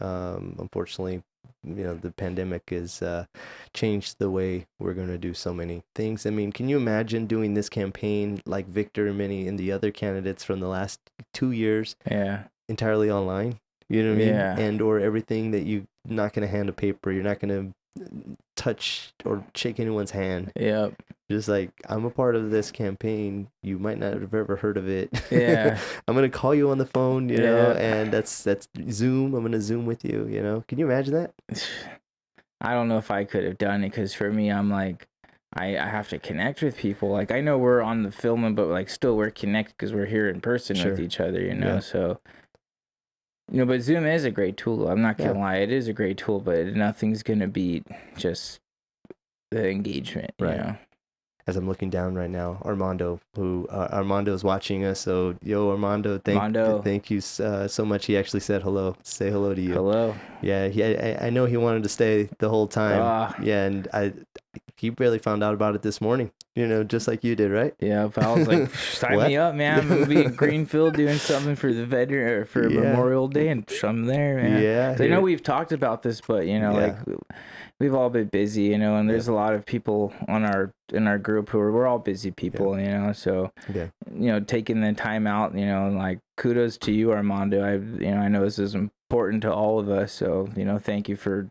Unfortunately, the pandemic has changed the way we're going to do so many things. I mean, can you imagine doing this campaign like Victor and many and the other candidates from the last 2 years? Yeah. Entirely online. You know what I mean? Yeah. And or everything that you're not going to hand a paper, you're not going to touch or shake anyone's hand. Yep. Just like, I'm a part of this campaign. You might not have ever heard of it. Yeah. I'm going to call you on the phone, know, and that's Zoom. I'm going to Zoom with you, Can you imagine that? I don't know if I could have done it, because for me, I'm like, I have to connect with people. Like, I know we're on the filming, but like still we're connected because we're here in person with each other, Yeah. So, but Zoom is a great tool. I'm not going to lie. It is a great tool, but nothing's going to beat just the engagement, you know? as I'm looking down right now, Armando, who Armando is watching us. So, yo, Armando, thank you so much. He actually said hello. Say hello to you. Hello. Yeah, I know he wanted to stay the whole time. Yeah, and he barely found out about it this morning. Just like you did, right? Yeah, if I was like, sign me up, man. I'm gonna be in Greenfield doing something for the veteran or for Memorial Day, and I'm there, man. Yeah. I know we've talked about this, but like we've all been busy, and there's a lot of people in our group who we're all busy people, so taking the time out, and like kudos to you, Armando. I know this is important to all of us, so thank you for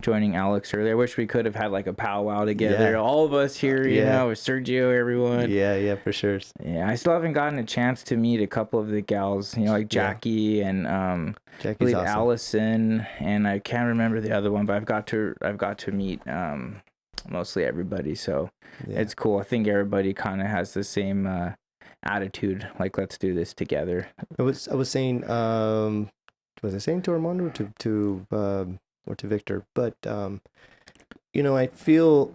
joining Alex earlier. I wish we could have had like a powwow together, all of us here, with Sergio, everyone. Yeah, for sure. Yeah, I still haven't gotten a chance to meet a couple of the gals, like Jackie and I believe awesome. Allison, and I can't remember the other one, but I've got to meet mostly everybody, so it's cool. I think everybody kind of has the same attitude, like let's do this together. I was saying, was I saying to Armando or to Victor, but I feel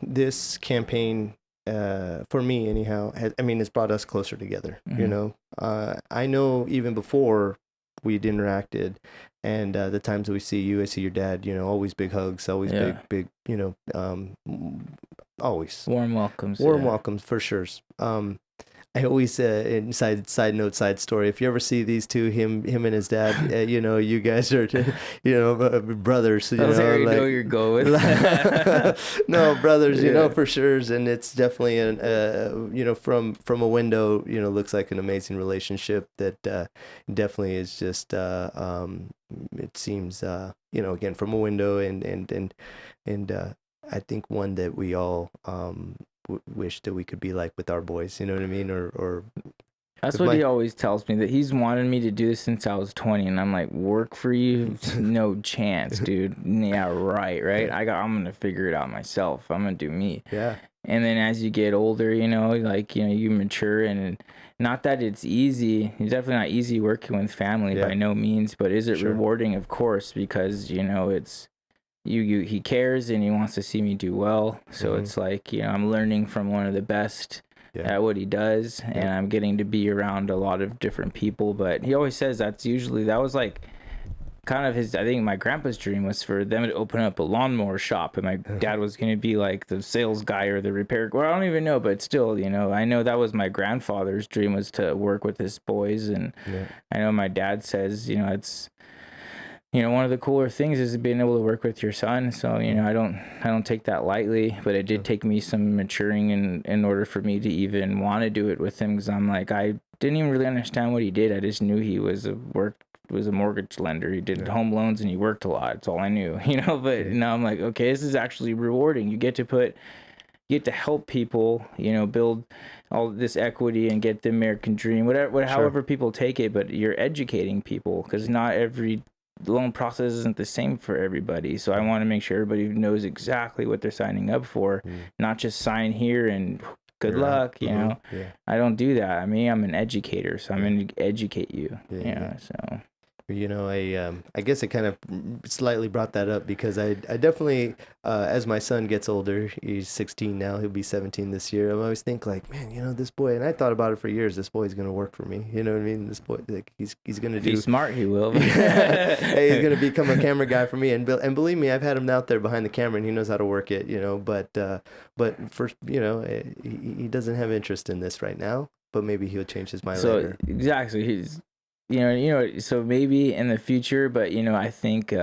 this campaign for me anyhow has brought us closer together. I know even before we'd interacted, and the times that we see you, I see your dad, always big hugs, always big always warm welcomes for sure. I always side note, side story. If you ever see these two, him and his dad, you guys are, brothers. I know you're going. No, brothers, for sure. And it's definitely from a window, looks like an amazing relationship that definitely is just it seems again from a window and I think one that we all wish that we could be like with our boys, you know what I mean? Or that's what he always tells me, that he's wanted me to do this since I was 20, and I'm like, work for you? No chance, dude. Yeah, right. I'm gonna figure it out myself. I'm gonna do me. Yeah. And then as you get older, you mature, and not that it's easy. It's definitely not easy working with family by no means, but is it rewarding? Of course, because it's he cares and he wants to see me do well. So it's like, I'm learning from one of the best at what he does, and I'm getting to be around a lot of different people. But he always says that was like kind of I think my grandpa's dream was for them to open up a lawnmower shop, and my dad was going to be like the sales guy or the repair. Well, I don't even know, but still, I know that was my grandfather's dream, was to work with his boys. And I know my dad says, it's, one of the cooler things is being able to work with your son. So, I don't take that lightly, but it did take me some maturing in order for me to even want to do it with him. Cause I'm like, I didn't even really understand what he did. I just knew he was a mortgage lender. He did home loans and he worked a lot. That's all I knew, but now I'm like, okay, this is actually rewarding. You get to help people, build all this equity and get the American dream, however people take it, but you're educating people, because not every loan process isn't the same for everybody. So I want to make sure everybody knows exactly what they're signing up for, not just sign here and good luck, I don't do that. I'm an educator, so I'm going to educate you. So I guess it kind of slightly brought that up, because I definitely, as my son gets older, he's 16 now, he'll be 17 this year, I always think like, man, this boy, and I thought about it for years, this boy's going to work for me. You know what I mean? This boy, like, he's going to do. If he's smart, he will. Hey, he's going to become a camera guy for me. And believe me, I've had him out there behind the camera, and he knows how to work it, but for, he doesn't have interest in this right now, but maybe he'll change his mind later. Exactly. He's, so maybe in the future, but I think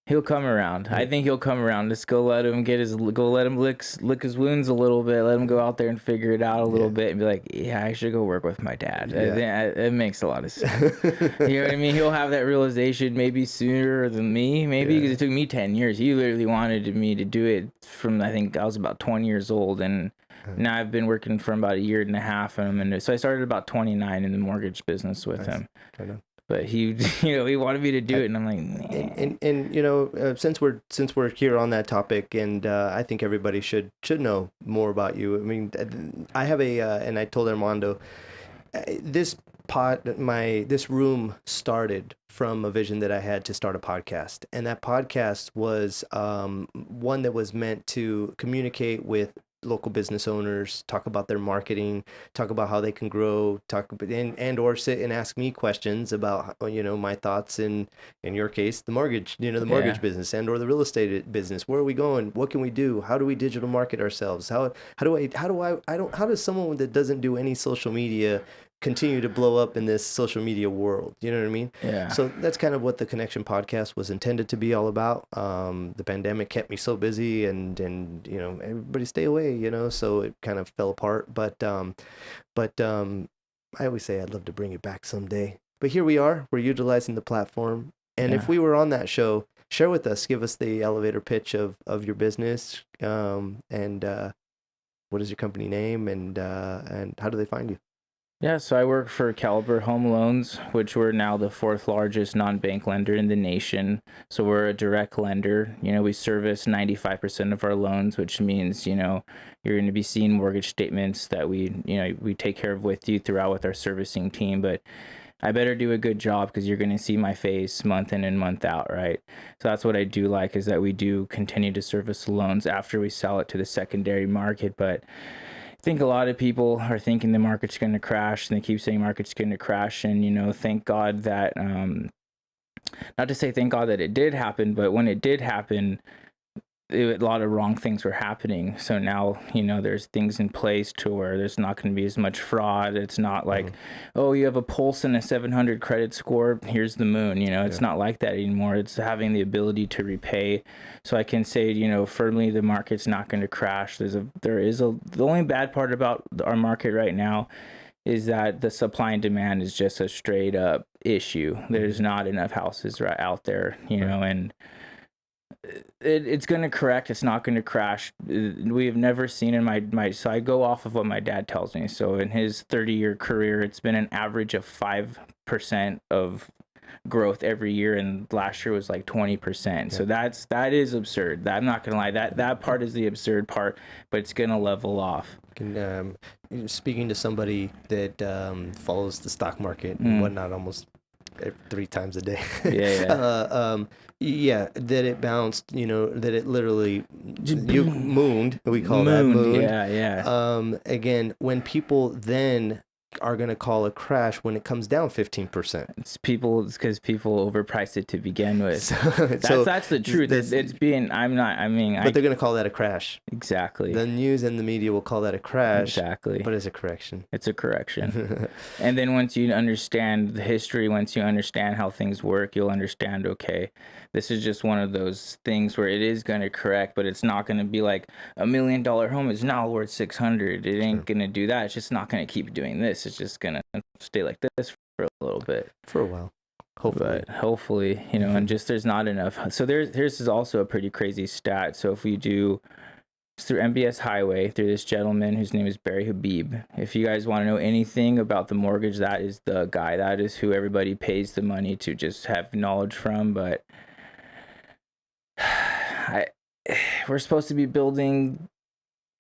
he'll come around. I think he'll come around. Just let him lick his wounds a little bit. Let him go out there and figure it out a little bit, and be like, yeah, I should go work with my dad. It makes a lot of sense. You know what I mean? He'll have that realization maybe sooner than me. Maybe because it took me 10 years. He literally wanted me to do it from, I think I was about 20 years old, and now I've been working for about a year and a half, and so I started about 29 in the mortgage business with him. But he, he wanted me to do it, and I'm like, nah. And since we're here on that topic, and I think everybody should know more about you. I mean, I have and I told Armando, this this room started from a vision that I had to start a podcast, and that podcast was one that was meant to communicate with local business owners, talk about their marketing, talk about how they can grow, and or sit and ask me questions about my thoughts in your case the mortgage business and or the real estate business. Where are we going? What can we do? How do we digital market ourselves? How does someone that doesn't do any social media continue to blow up in this social media world? You know what I mean? Yeah. So that's kind of what the Connection podcast was intended to be all about. The pandemic kept me so busy, and everybody stay away, so it kind of fell apart. But I always say I'd love to bring it back someday. But here we are. We're utilizing the platform. And if we were on that show, share with us, give us the elevator pitch of your business, and what is your company name, and how do they find you? Yeah, so I work for Caliber Home Loans, which we're now the 4th largest non-bank lender in the nation. So we're a direct lender. We service 95% of our loans, which means, you're going to be seeing mortgage statements that we take care of with you throughout with our servicing team. But I better do a good job because you're going to see my face month in and month out, right? So that's what I do like, is that we do continue to service loans after we sell it to the secondary market. But I think a lot of people are thinking the market's going to crash, and they keep saying market's going to crash. And, thank God that, not to say thank God that it did happen, but when it did happen, a lot of wrong things were happening. So now, there's things in place to where there's not going to be as much fraud. It's not like, oh, you have a pulse and a 700 credit score, here's the moon. It's not like that anymore. It's having the ability to repay. So I can say, firmly the market's not going to crash. The only bad part about our market right now is that the supply and demand is just a straight up issue. There's not enough houses right out there, and it's going to correct. It's not going to crash. We have never seen in my so I go off of what my dad tells me. So in his 30-year career, it's been an average of 5% of growth every year, and last year was like 20%. Yeah. So that is absurd. I'm not going to lie. That part is the absurd part, but it's going to level off. Speaking to somebody that follows the stock market and whatnot almost 3 times a day. That it bounced, that it literally mooned. We call that mooned. Yeah. Again, when people then are going to call a crash when it comes down 15%. It's because people overpriced it to begin with. That's the truth. But they're going to call that a crash. Exactly. The news and the media will call that a crash. Exactly. But it's a correction. It's a correction. And then once you understand the history, once you understand how things work, you'll understand, okay, this is just one of those things where it is going to correct, but it's not going to be like $1 million home is now worth 600. It ain't going to do that. It's just not going to keep doing this. It's just going to stay like this for a little bit. For a while. Hopefully, and just there's not enough. So here's is also a pretty crazy stat. So if we do, it's through MBS Highway, through this gentleman whose name is Barry Habib. If you guys want to know anything about the mortgage, that is the guy. That is who everybody pays the money to just have knowledge from. But we're supposed to be building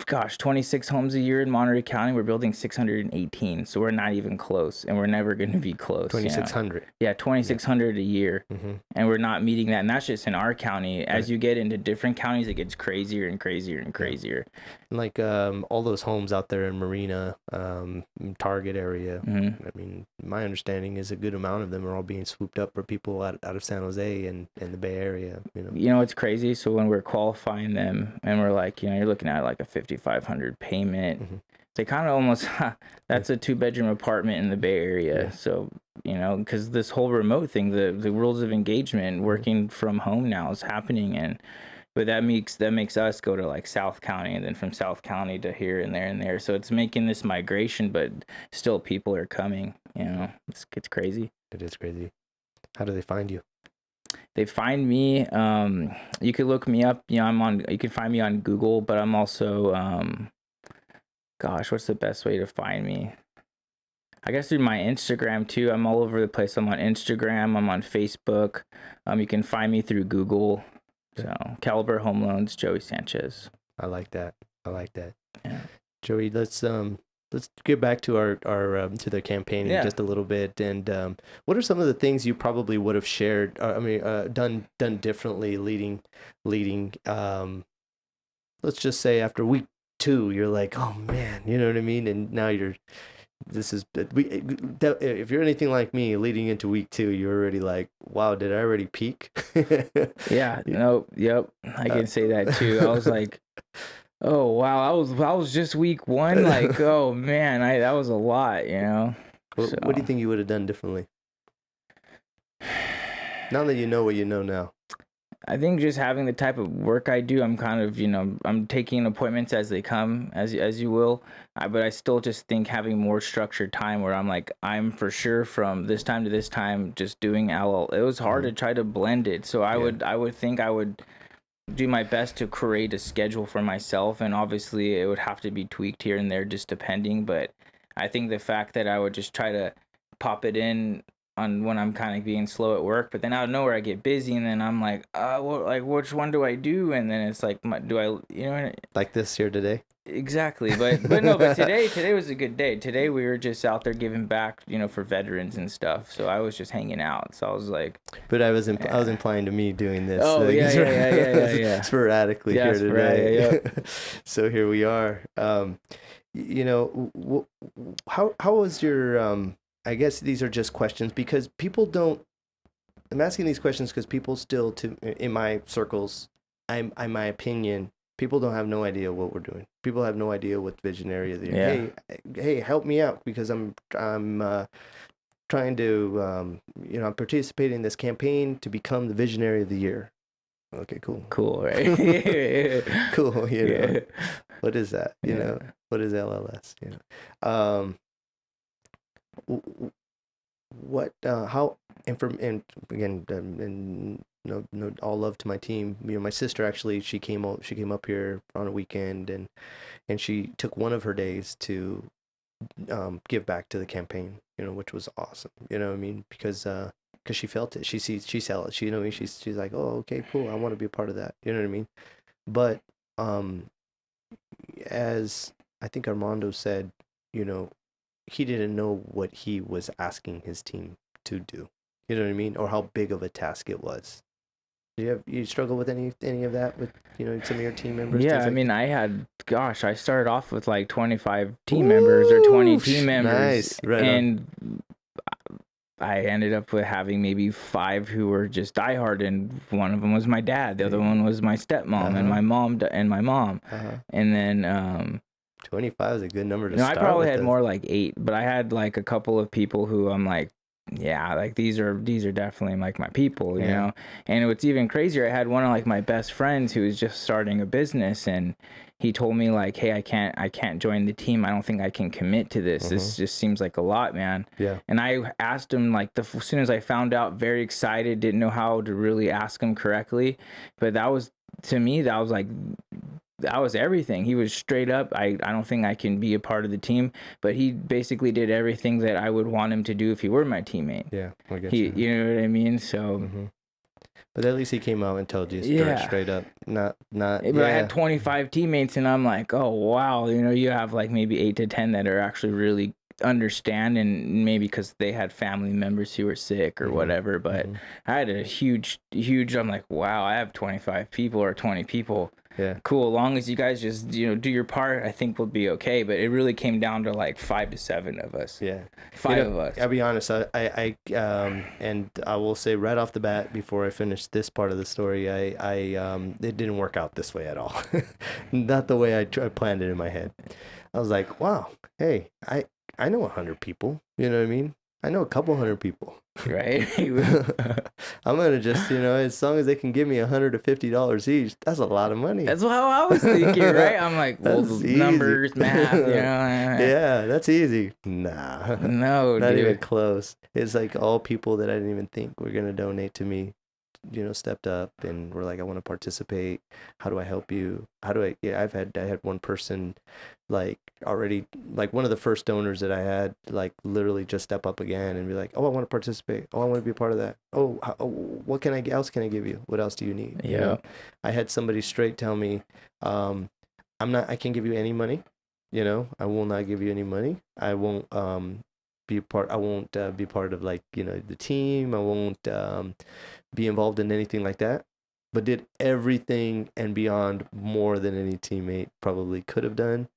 26 homes a year in Monterey County. We're building 618, so we're not even close, and we're never going to be close. 2,600. Yeah, 2,600 a year, and we're not meeting that. And that's just in our county. As you get into different counties, it gets crazier and crazier and crazier. Like all those homes out there in Marina, Target area. I mean, my understanding is a good amount of them are all being swooped up for people out of San Jose and the Bay Area. It's crazy. So when we're qualifying them, and we're like, you're looking at like a $5,500 payment. They kind of almost that's a 2-bedroom apartment in the Bay Area. So because this whole remote thing, the rules of engagement, working from home now is happening, but that makes us go to like South County, and then from South County to here and there and there. So it's making this migration, but still people are coming. It's crazy. It is crazy. How do they find you? They find me. You could look me up. You can find me on Google, but I'm also, what's the best way to find me? I guess through my Instagram too. I'm all over the place. I'm on Instagram. I'm on Facebook. You can find me through Google. So Caliber Home Loans, Joey Sanchez. I like that. Yeah. Joey, let's let's get back to our to the campaign in Yeah. just a little bit. And what are some of the things you probably would have shared? Done differently leading. Let's just say after week 2, you're like, oh man, you know what I mean? And now if you're anything like me, leading into week 2, you're already like, wow, did I already peak? Yeah. No. Yep. I can say that too. I was like, oh wow, I was just week 1. Like, oh man, that was a lot, you know. What do you think you would have done differently? Now that you know what you know now. I think just having the type of work I do, I'm kind of, I'm taking appointments as they come, as you will. But I still just think having more structured time where I'm like, I'm for sure from this time to this time just doing LL. It was hard to try to blend it. So I would think I would do my best to create a schedule for myself, and obviously it would have to be tweaked here and there just depending. But I think the fact that I would just try to pop it in on when I'm kind of being slow at work, but then out of nowhere I get busy, and then I'm like, which one do I do? And then it's like, do I, like this here today? Exactly, but no, but today was a good day. Today we were just out there giving back, for veterans and stuff. So I was just hanging out. So I was like, but I was implying to me doing this. Oh yeah. Sporadically Yeah, here today. yeah. So here we are. How was your I guess these are just questions because people don't. I'm asking these questions because people still, in my circles, in my opinion, people don't have no idea what we're doing. People have no idea what visionary of the year. Hey, help me out because I'm trying to, I'm participating in this campaign to become the visionary of the year. Okay, cool. Cool, right? Cool. What is that? What is LLS? What how and again and no all love to my team. My sister actually she came up here on a weekend and she took one of her days to give back to the campaign, which was awesome. You know what I mean? Because she felt it. She saw it. She's like, oh, okay, cool, I want to be a part of that. You know what I mean? But as I think Armando said, he didn't know what he was asking his team to do. You know what I mean? Or how big of a task it was. Do you struggle with any of that with some of your team members? Yeah, I started off with like 25 team members or 20 team members. Nice. Right and I ended up with having maybe 5 who were just diehard, and one of them was my dad. The other one was my stepmom and my mom and then 25 is a good number to start. I probably with had more like 8, but I had like a couple of people who I'm like, yeah, like these are definitely like my people, you know. And what's even crazier, I had one of like my best friends who was just starting a business, and he told me like, hey, I can't join the team. I don't think I can commit to this. This just seems like a lot, man. Yeah. And I asked him like as soon as I found out, very excited, didn't know how to really ask him correctly, but that was everything. He was straight up, I don't think I can be a part of the team, but he basically did everything that I would want him to do if he were my teammate. Yeah, I get you know what I mean? So but at least he came out and told you straight up, not but I had 25 teammates, and I'm like, oh wow, you have like maybe 8 to 10 that are actually really understand, and maybe because they had family members who were sick or whatever, but I had a huge I'm like, wow, I have 25 people or 20 people. Yeah. Cool. As long as you guys just, do your part, I think we'll be okay. But it really came down to like 5 to 7 of us. Yeah. 5 of us. I'll be honest. I and I will say right off the bat before I finish this part of the story, it didn't work out this way at all. Not the way I planned it in my head. I was like, wow, hey, I know 100 people. You know what I mean? I know a couple hundred people. Right. I'm gonna just, as long as they can give me $150 each, that's a lot of money. That's how I was thinking, right? I'm like, well, numbers, math, Yeah, that's easy. Nah. No, not dude. even close. It's like all people that I didn't even think were gonna donate to me, stepped up and were like, I want to participate. How do I help you? I had one person like already, like one of the first donors that I had, like literally just step up again and be like, oh, I want to participate. Oh, I want to be a part of that. What else can I give you? What else do you need? Yeah. I had somebody straight tell me, I can't give you any money. You know, I will not give you any money. I won't be part. I won't be part of like the team. I won't be involved in anything like that. But did everything and beyond more than any teammate probably could have done.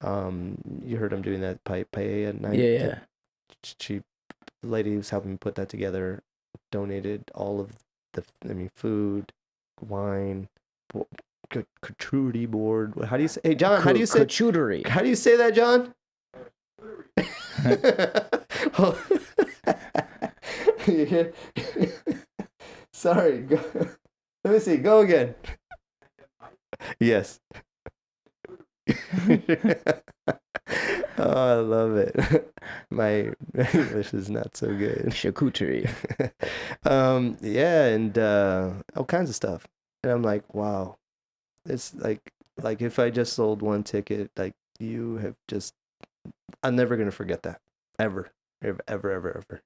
You heard him doing that pay at night. Yeah. The lady who's helping me put that together donated all of food, wine, charcuterie board. How do you say? Hey, John, how do you say? Charcuterie. How do you say that, John? Sorry. Let me see. Go again. Yes. Oh, I love it. My English is not so good. Charcuterie. Yeah, and all kinds of stuff. And I'm like, wow. It's like if I just sold one ticket, like you have just, I'm never gonna forget that. Ever. Ever.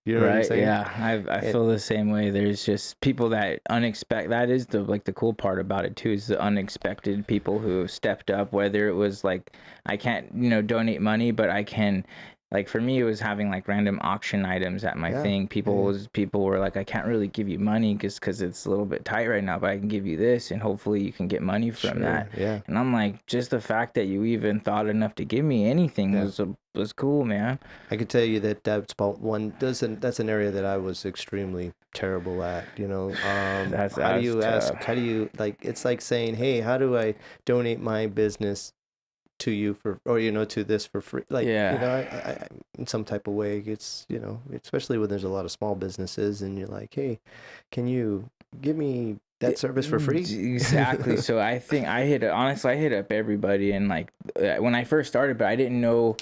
You know what I'm Right? saying? Yeah, I feel the same way. There's just people that unexpected. That is the cool part about it too, is the unexpected people who stepped up. Whether it was like, I can't donate money, but I can. Like for me, it was having like random auction items at my thing. People were like, I can't really give you money because it's a little bit tight right now, but I can give you this, and hopefully you can get money from that. Yeah. And I'm like, just the fact that you even thought enough to give me anything was cool, man. I could tell you that's about one. That's an area that I was extremely terrible at. How do you ask? tough. How do you like? It's like saying, hey, how do I donate my business to you to this for free? Like, I in some type of way. It's especially when there's a lot of small businesses, and you're like, hey, can you give me that service for free? Exactly. So I think I hit up everybody, and like when I first started, but I didn't know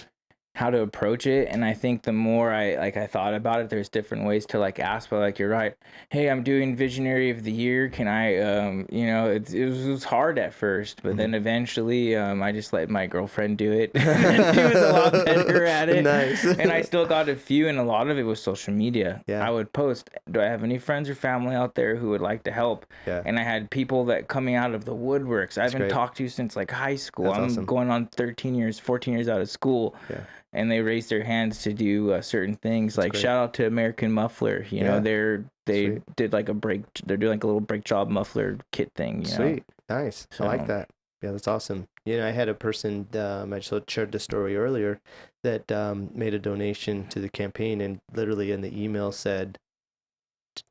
how to approach it. And I think the more I thought about it, there's different ways to like ask, but like, you're right. Hey, I'm doing Visionary of the Year. Can I, it was hard at first, but then eventually I just let my girlfriend do it. And she was a lot better at it. Nice. And I still got a few, and a lot of it was social media. Yeah. I would post, do I have any friends or family out there who would like to help? Yeah. And I had people that coming out of the woodworks. I haven't great. talked to since like high school. That's I'm awesome. going on 14 years out of school. Yeah. And they raised their hands to do certain things. Like great. shout out to American Muffler. They Sweet. did like they're doing like a little brake job muffler kit thing. Sweet. Nice. I like So- that. Yeah, that's awesome. I had a person, I just shared the story earlier, that made a donation to the campaign, and literally in the email said,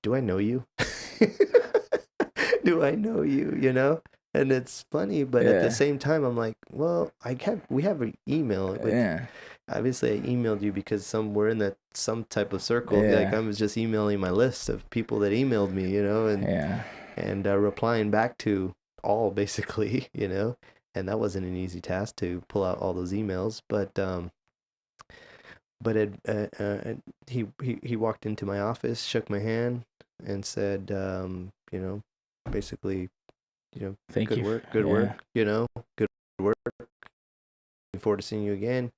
do I know you? Do I know you, And it's funny, but at the same time, I'm like, well, we have an email. Yeah. Obviously, I emailed you because we're in some type of circle. Yeah. Like I was just emailing my list of people that emailed me, and replying back to all basically, and that wasn't an easy task to pull out all those emails. But he walked into my office, shook my hand, and said, basically, Thank good you. work, good work, good work. Looking forward to seeing you again.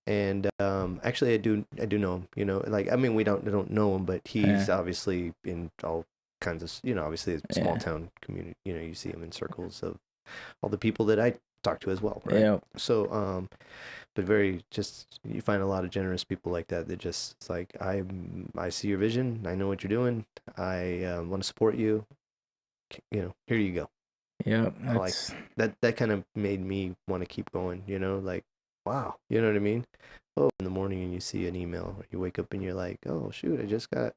And actually, I do know him. We don't know him, but he's obviously in all kinds of, obviously a small town community. You see him in circles of all the people that I talk to as well, right? Yeah. So, but you find a lot of generous people like that. That just, it's like, I see your vision. I know what you're doing. I want to support you. Here you go. Yeah. I like that kind of made me want to keep going, like, wow, you know what I mean? Oh, in the morning and you see an email, or you wake up and you're like, oh shoot, I just got,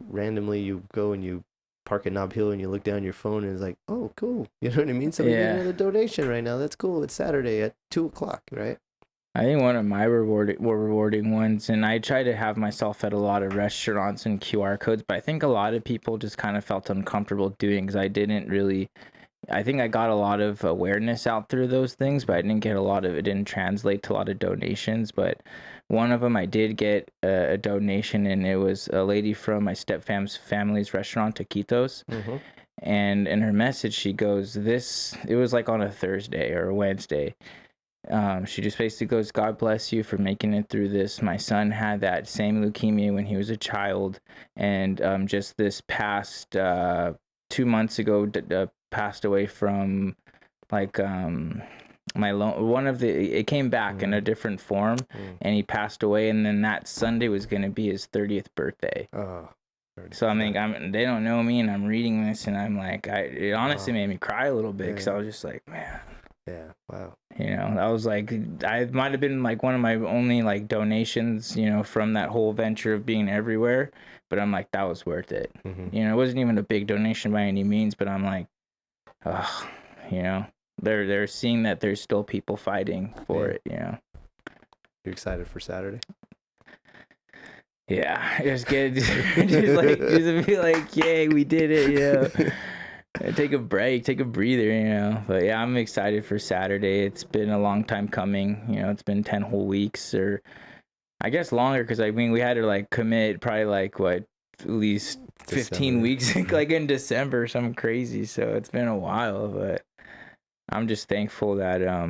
randomly you go and you park at Nob Hill and you look down your phone and it's like, oh cool, you know what I mean? Somebody did another donation right now. That's cool. It's Saturday at 2:00, right? I think one of my rewarding ones, and I try to have myself at a lot of restaurants and QR codes, but I think a lot of people just kind of felt uncomfortable doing, because I think I got a lot of awareness out through those things, but I didn't get it didn't translate to a lot of donations. But one of them, I did get a donation, and it was a lady from my family's restaurant, Taquitos. Mm-hmm. And in her message, she goes, it was like on a Thursday or a Wednesday. She just basically goes, God bless you for making it through this. My son had that same leukemia when he was a child, and just this past 2 months ago passed away from like one of the, it came back in a different form, and he passed away, and then that Sunday was going to be his 30th birthday. Oh. So I mean, they don't know me, and I'm reading this, and I'm like, it honestly made me cry a little bit, because I was just like, man. Yeah, wow. You know, that was like, I might have been like one of my only like donations, you know, from that whole venture of being everywhere. But I'm like, that was worth it. Mm-hmm. You know, it wasn't even a big donation by any means, but I'm like, you know, they're seeing that there's still people fighting for it, you know. You excited for Saturday? Yeah, just get just be like, yay, we did it, you know. Take a break, take a breather, you know. But yeah, I'm excited for Saturday. It's been a long time coming, you know. It's been 10 whole weeks, or I guess longer, because I mean, we had to like commit probably like at least 15 weeks, like in December, something crazy. So it's been a while, but I'm just thankful that I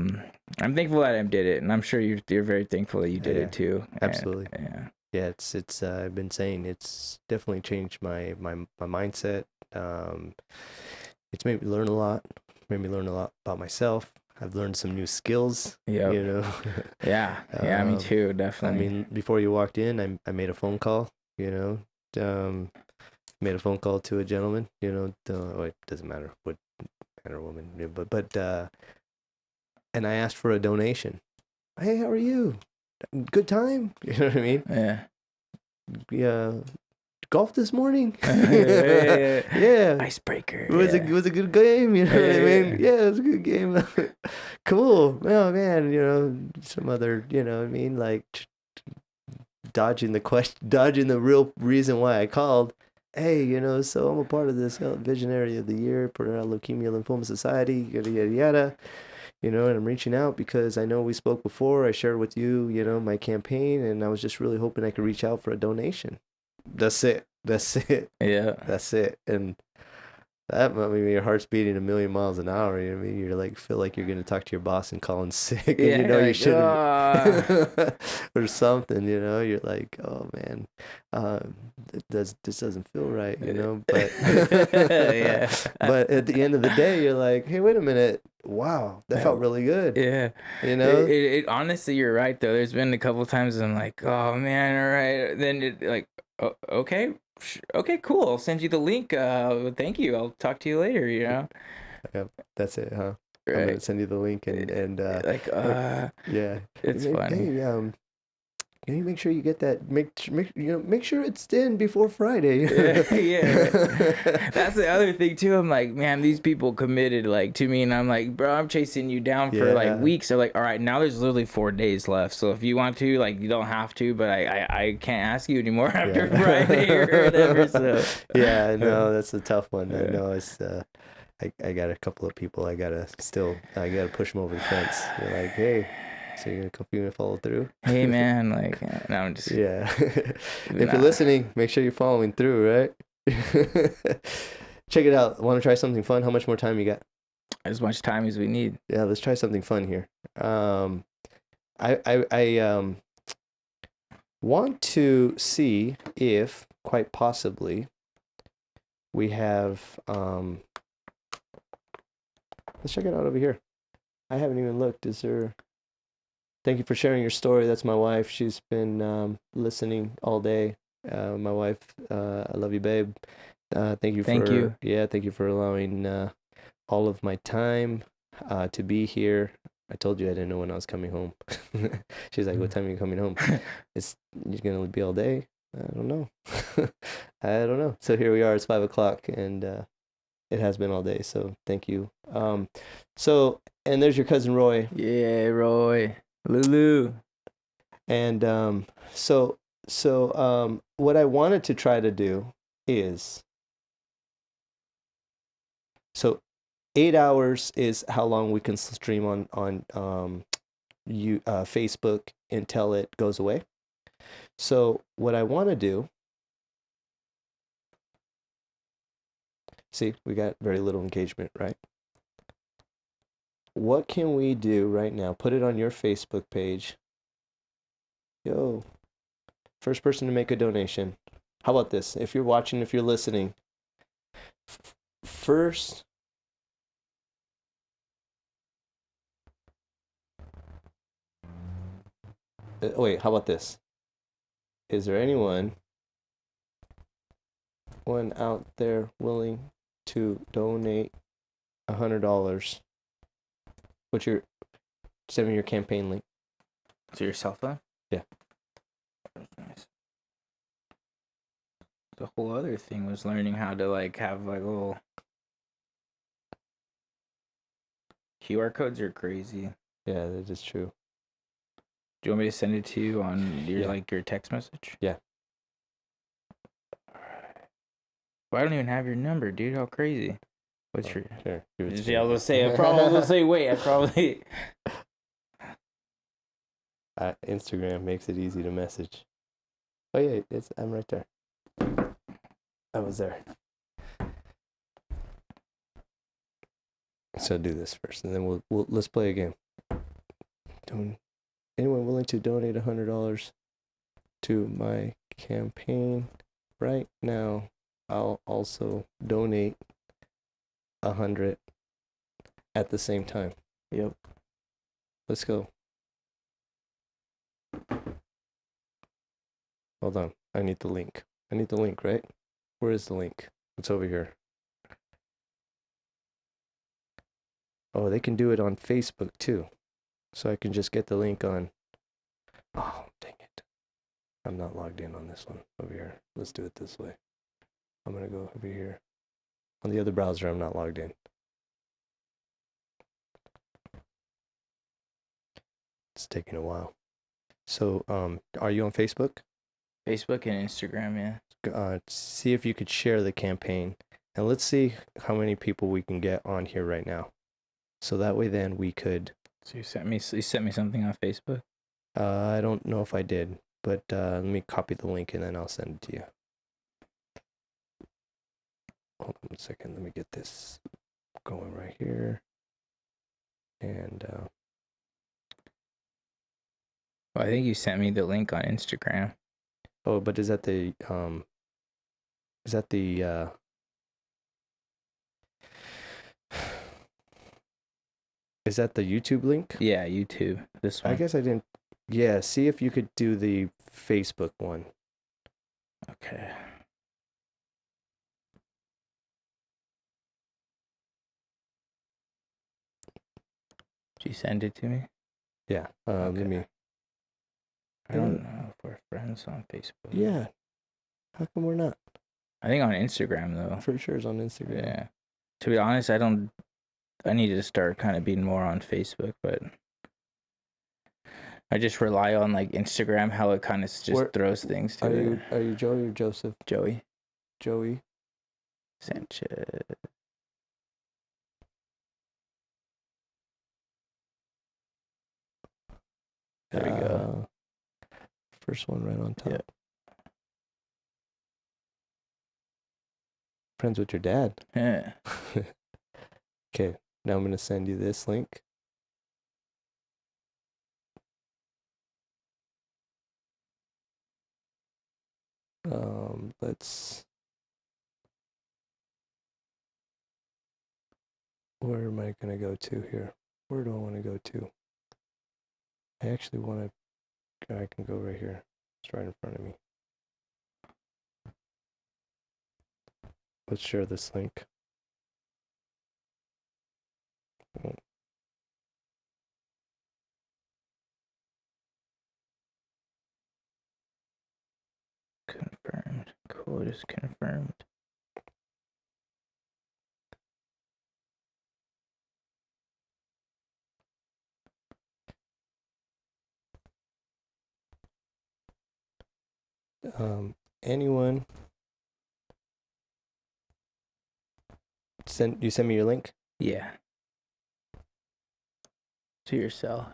did it, and I'm sure you're very thankful that you did it too. Absolutely. And, yeah, it's I've been saying it's definitely changed my mindset. It's made me learn a lot. Made me learn a lot about myself. I've learned some new skills. Yeah. You know. yeah, me too, definitely. I mean, before you walked in, I made a phone call. You know, made a phone call to a gentleman. You know, it doesn't matter what man or woman, but and I asked for a donation. Hey, how are you? Good time. You know what I mean? Yeah. Yeah. Golf this morning. yeah. Icebreaker. It was a good game, you know what I mean? Yeah, it was a good game. Cool. Oh man, you know, some other, you know what I mean, like dodging the real reason why I called. Hey, you know, so I'm a part of this Visionary of the Year for Leukemia Lymphoma Society, yada yada yada. You know, and I'm reaching out because I know we spoke before. I shared with you, you know, my campaign, and I was just really hoping I could reach out for a donation. That's it. Yeah. That's it. And that, I mean, your heart's beating 1,000,000 miles an hour. You know what I mean? You're like, feel like you're going to talk to your boss and call in sick. And you know, you shouldn't. Or something, you know? You're like, oh, man, this doesn't feel right, you know? But, yeah. But at the end of the day, you're like, hey, wait a minute. Wow, that felt really good. Yeah. You know? It honestly, you're right, though. There's been a couple times I'm like, oh, man, all right. Then okay, cool. I'll send you the link. Thank you. I'll talk to you later, you know? Yep, that's it, huh? Right. I'm gonna send you the link and yeah. It's funny. Hey, can you make sure you get that? Make sure it's in before Friday. yeah. That's the other thing too. I'm like, man, these people committed like to me, and I'm like, bro, I'm chasing you down for like weeks. They're like, all right, now there's literally 4 days left. So if you want to, like, you don't have to, but I can't ask you anymore after Friday or whatever. So yeah, no, that's a tough one. I know it's. I got a couple of people I gotta push them over the fence. They're like, hey. So you're gonna follow through? Hey man, like, no, I'm just if you're listening, make sure you're following through, right? Check it out. Want to try something fun? How much more time you got? As much time as we need. Yeah, let's try something fun here. I want to see if, quite possibly, we have. Let's check it out over here. I haven't even looked. Is there? Thank you for sharing your story. That's my wife. She's been listening all day. My wife, I love you, babe. Thank you. Yeah, thank you for allowing all of my time to be here. I told you I didn't know when I was coming home. She's like, "What time are you coming home?" You're gonna be all day. I don't know. I don't know. So here we are. It's 5:00, and it has been all day. So thank you. And there's your cousin Roy. Yeah, Roy. Lulu. And what I wanted to try to do is, 8 hours is how long we can stream on Facebook until it goes away. So what I want to do, see, we got very little engagement, right? What can we do right now? Put it on your Facebook page. Yo, first person to make a donation. How about this? If you're watching, if you're listening, first Wait, how about this? Is there anyone out there willing to donate $100? Send me your campaign link. To your cell phone? Yeah. Nice. The whole other thing was learning how to like have like little QR codes are crazy. Yeah, that is true. Do you want me to send it to you on your Yeah. like your text message? Yeah. Well, I don't even have your number, dude. How crazy. What's your Here, give it to See, I me. was gonna say I probably say wait, I probably Instagram makes it easy to message. Oh yeah, I'm right there. I was there. So do this first, and then let's play a game. Anyone willing to donate $100 to my campaign right now? I'll also donate 100 at the same time. Yep. Let's go. Hold on. I need the link. Right? Where is the link? It's over here. Oh, they can do it on Facebook too. So I can just get the link on. Oh, dang it. I'm not logged in on this one over here. Let's do it this way. I'm going to go over here. On the other browser, I'm not logged in. It's taking a while. So, are you on Facebook? Facebook and Instagram, yeah. See if you could share the campaign, and let's see how many people we can get on here right now. So that way, then we could. So you sent me something on Facebook? I don't know if I did, but let me copy the link and then I'll send it to you. Hold on 1 second. Let me get this going right here. And Well, I think you sent me the link on Instagram. oh, but is that the is that the YouTube link? Yeah, YouTube. This one. I guess I didn't. Yeah, see if you could do the Facebook one. Okay. Did you send it to me? Yeah. Okay. Let me. I don't know if we're friends on Facebook. Yeah. How come we're not? I think on Instagram though. For sure it's on Instagram. Yeah. To be honest, I need to start kind of being more on Facebook, but I just rely on like Instagram, how it kind of just throws things to it. Are you Joey or Joseph? Joey Sanchez. There we go. First one right on top. Yeah. Friends with your dad. Yeah. Okay, now I'm going to send you this link. Where am I going to go to here? Where do I want to go to? I actually want to, I can go right here. It's right in front of me. Let's share this link. Confirmed. Code is confirmed. Anyone send me your link? Yeah. To your cell.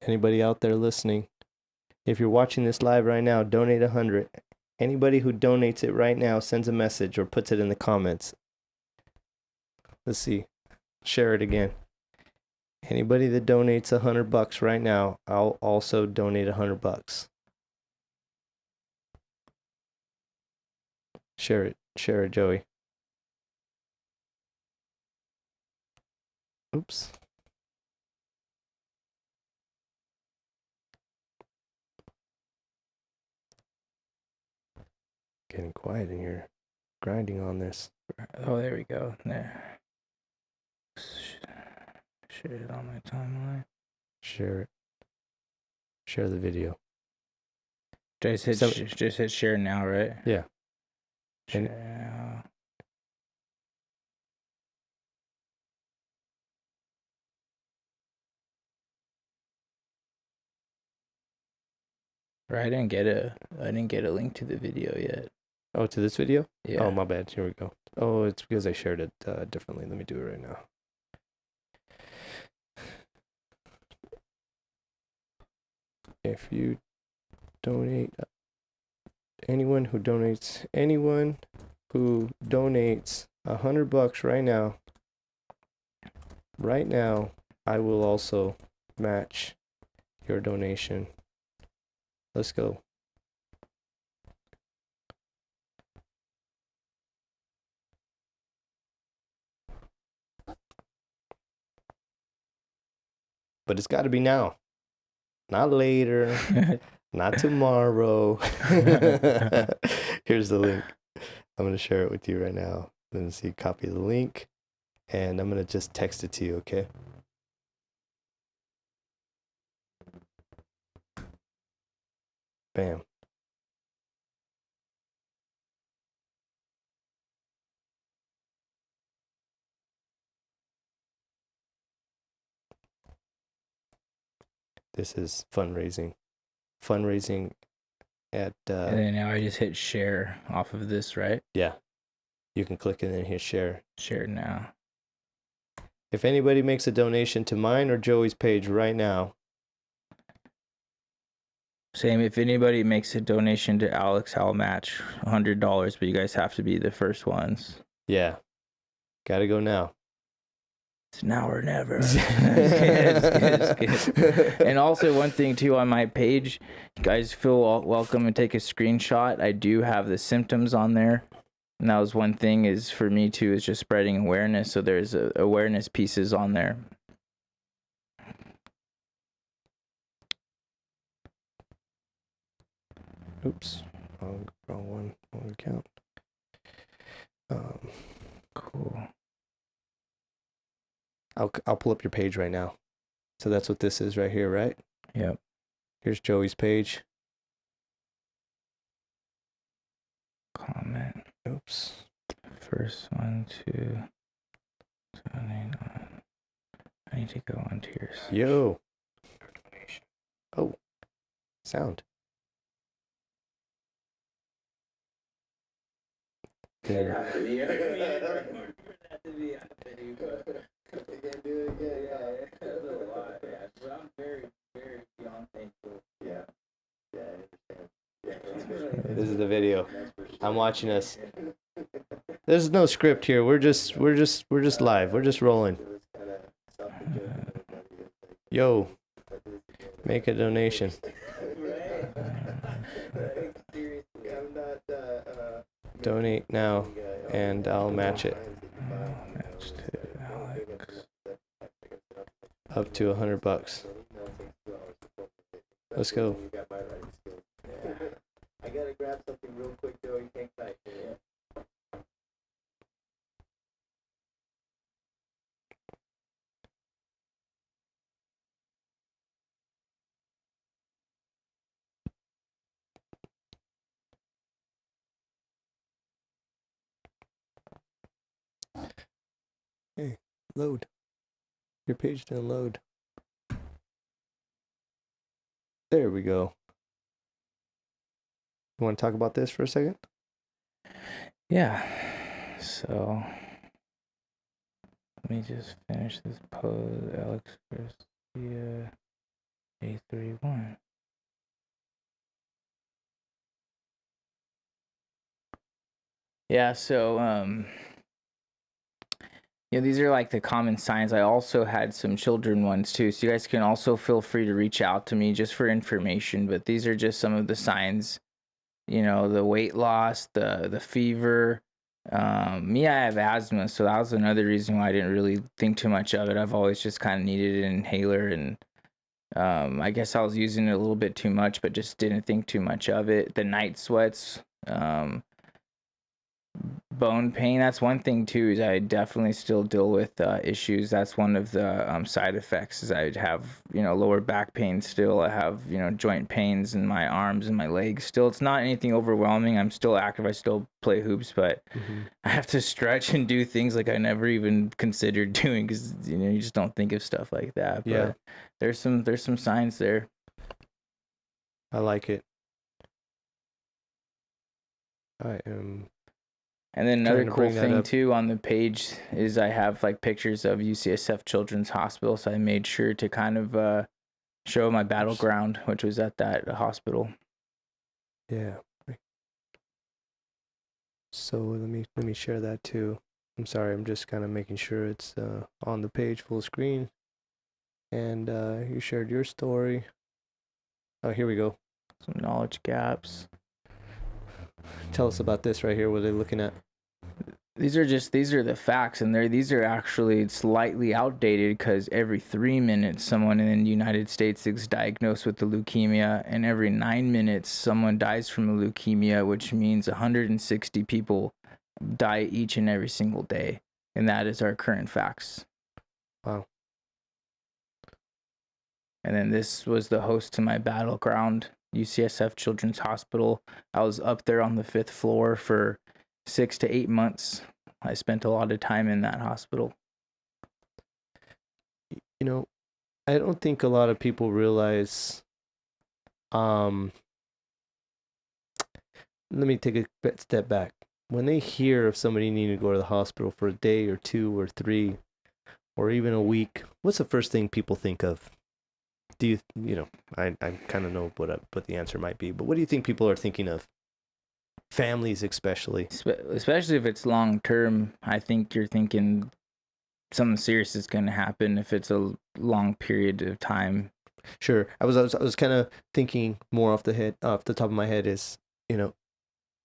Anybody out there listening, if you're watching this live right now, donate 100. Anybody who donates it right now sends a message or puts it in the comments. Let's see. Share it again. Anybody that donates $100 right now, I'll also donate $100. Share it, Joey. Oops. Getting quiet in here. Grinding on this. Oh, there we go. There. Share it on my timeline. Share it. Share the video. Just hit share now, right? Yeah. And Share now. Right, I didn't get a link to the video yet. oh, to this video? Yeah. Oh, my bad. Here we go. Oh, it's because I shared it differently. Let me do it right now. If you donate, anyone who donates $100 right now, I will also match your donation. Let's go. But it's got to be now, not later, not tomorrow. Here's the link. I'm going to share it with you right now. Let me see, copy the link, and I'm going to just text it to you, okay? Bam. This is fundraising. Fundraising at and then now I just hit share off of this, right? yeah. You can click and then hit share. Share now. If anybody makes a donation to mine or Joey's page right now. Same, if anybody makes a donation to Alex, I'll match $100, but you guys have to be the first ones. Yeah. Gotta go now. It's now or never. It's good. And also one thing too, on my page, you guys feel welcome and take a screenshot. I do have the symptoms on there. And that was one thing is for me too, is just spreading awareness. So there's awareness pieces on there. Oops. Wrong account. Cool. I'll pull up your page right now. So that's what this is right here, right? Yep. Here's Joey's page. Comment. Oops. First one to donate on. I need to go onto your Yo. Oh. Sound. There. This is the video. I'm watching us. There's no script here. We're just live. We're just rolling. Yo, make a donation. Donate now, and I'll match it. Match to Alex. Up to $100. Let's go. I gotta grab something real quick, Joe. You can't type. Hey, load. Your page didn't load. There we go. You want to talk about this for a second? Yeah. So let me just finish this pose. Alex Garcia, A31. Yeah, so Yeah, these are like the common signs. I also had some children ones too. So you guys can also feel free to reach out to me just for information. But these are just some of the signs, the weight loss, the fever. Me, I have asthma. So that was another reason why I didn't really think too much of it. I've always just kind of needed an inhaler. And I guess I was using it a little bit too much, but just didn't think too much of it. The night sweats. Bone pain, that's one thing too, is I definitely still deal with issues. That's one of the side effects, is I have lower back pain still. I have joint pains in my arms and my legs still. It's not anything overwhelming. I'm still active. I still play hoops, but I have to stretch and do things like I never even considered doing, because you just don't think of stuff like that. Yeah. But there's some signs there. I like it. I am. And then another Trying to cool bring that thing up. too on the page is I have like pictures of UCSF Children's Hospital. So I made sure to kind of show my battleground, which was at that hospital. Yeah. So let me share that too. I'm sorry, I'm just kind of making sure it's on the page full screen. And you shared your story. Oh, here we go. Some knowledge gaps. Tell us about this right here. What are they looking at? These are the facts, and these are actually slightly outdated, because every 3 minutes someone in the United States is diagnosed with the leukemia, and every 9 minutes someone dies from a leukemia, which means 160 people die each and every single day, and that is our current facts. Wow. And then this was the host to my battleground, UCSF Children's Hospital. I was up there on the 5th floor for 6 to 8 months. I spent a lot of time in that hospital. I don't think a lot of people realize. Let me take a step back. When they hear of somebody needing to go to the hospital for a day or 2 or 3, or even a week, what's the first thing people think of? I kind of know what the answer might be, but what do you think people are thinking of? Families especially. Especially if it's long term, I think you're thinking something serious is going to happen if it's a long period of time. Sure. I was kind of thinking more off the top of my head is,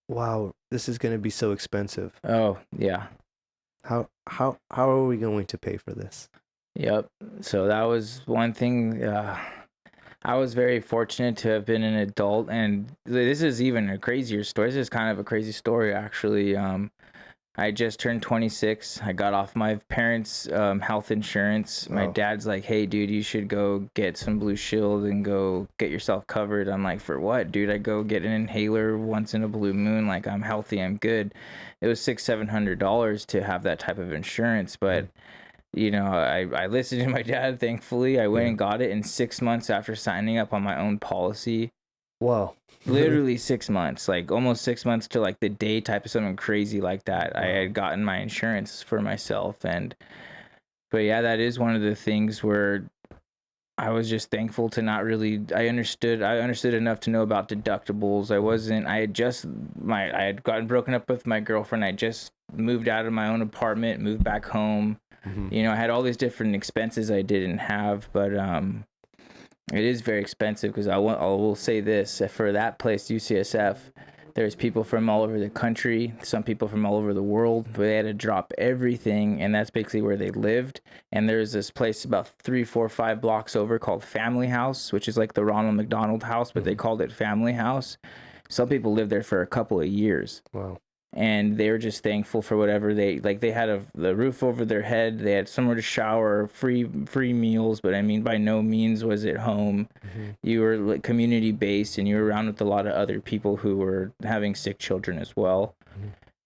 wow, this is going to be so expensive. Oh, yeah. How are we going to pay for this? Yep. So that was one thing. I was very fortunate to have been an adult, and this is even a crazier story. This is kind of a crazy story, actually. I just turned 26. I got off my parents' health insurance. My dad's like, "Hey, dude, you should go get some Blue Shield and go get yourself covered." I'm like, "For what, dude? I go get an inhaler once in a blue moon. Like, I'm healthy, I'm good." It was $600-700 to have that type of insurance, but I listened to my dad. Thankfully, I went and got it in 6 months after signing up on my own policy. Wow. Literally 6 months, like almost 6 months to like the day type of something crazy like that. Wow. I had gotten my insurance for myself, but yeah, that is one of the things where I was just thankful to not really. I understood enough to know about deductibles. I had gotten broken up with my girlfriend. I just moved out of my own apartment, moved back home. I had all these different expenses I didn't have, but it is very expensive, because I will say this, for that place, UCSF, there's people from all over the country, some people from all over the world, but they had to drop everything, and that's basically where they lived. And there's this place about 3, 4, 5 blocks over called Family House, which is like the Ronald McDonald House, but they called it Family House. Some people lived there for a couple of years. Wow. And they were just thankful for whatever they had the roof over their head, they had somewhere to shower, free meals, but I mean, by no means was it home. You were like community based, and you were around with a lot of other people who were having sick children as well.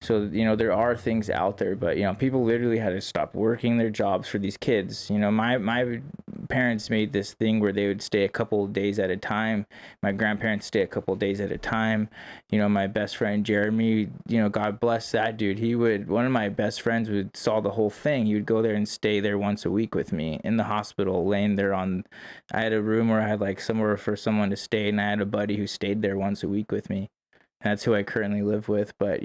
So, there are things out there, but, people literally had to stop working their jobs for these kids. My parents made this thing where they would stay a couple of days at a time. My grandparents stay a couple of days at a time. My best friend, Jeremy, God bless that dude. One of my best friends saw the whole thing. He would go there and stay there once a week with me in the hospital, laying there I had a room where I had like somewhere for someone to stay, and I had a buddy who stayed there once a week with me. That's who I currently live with. But,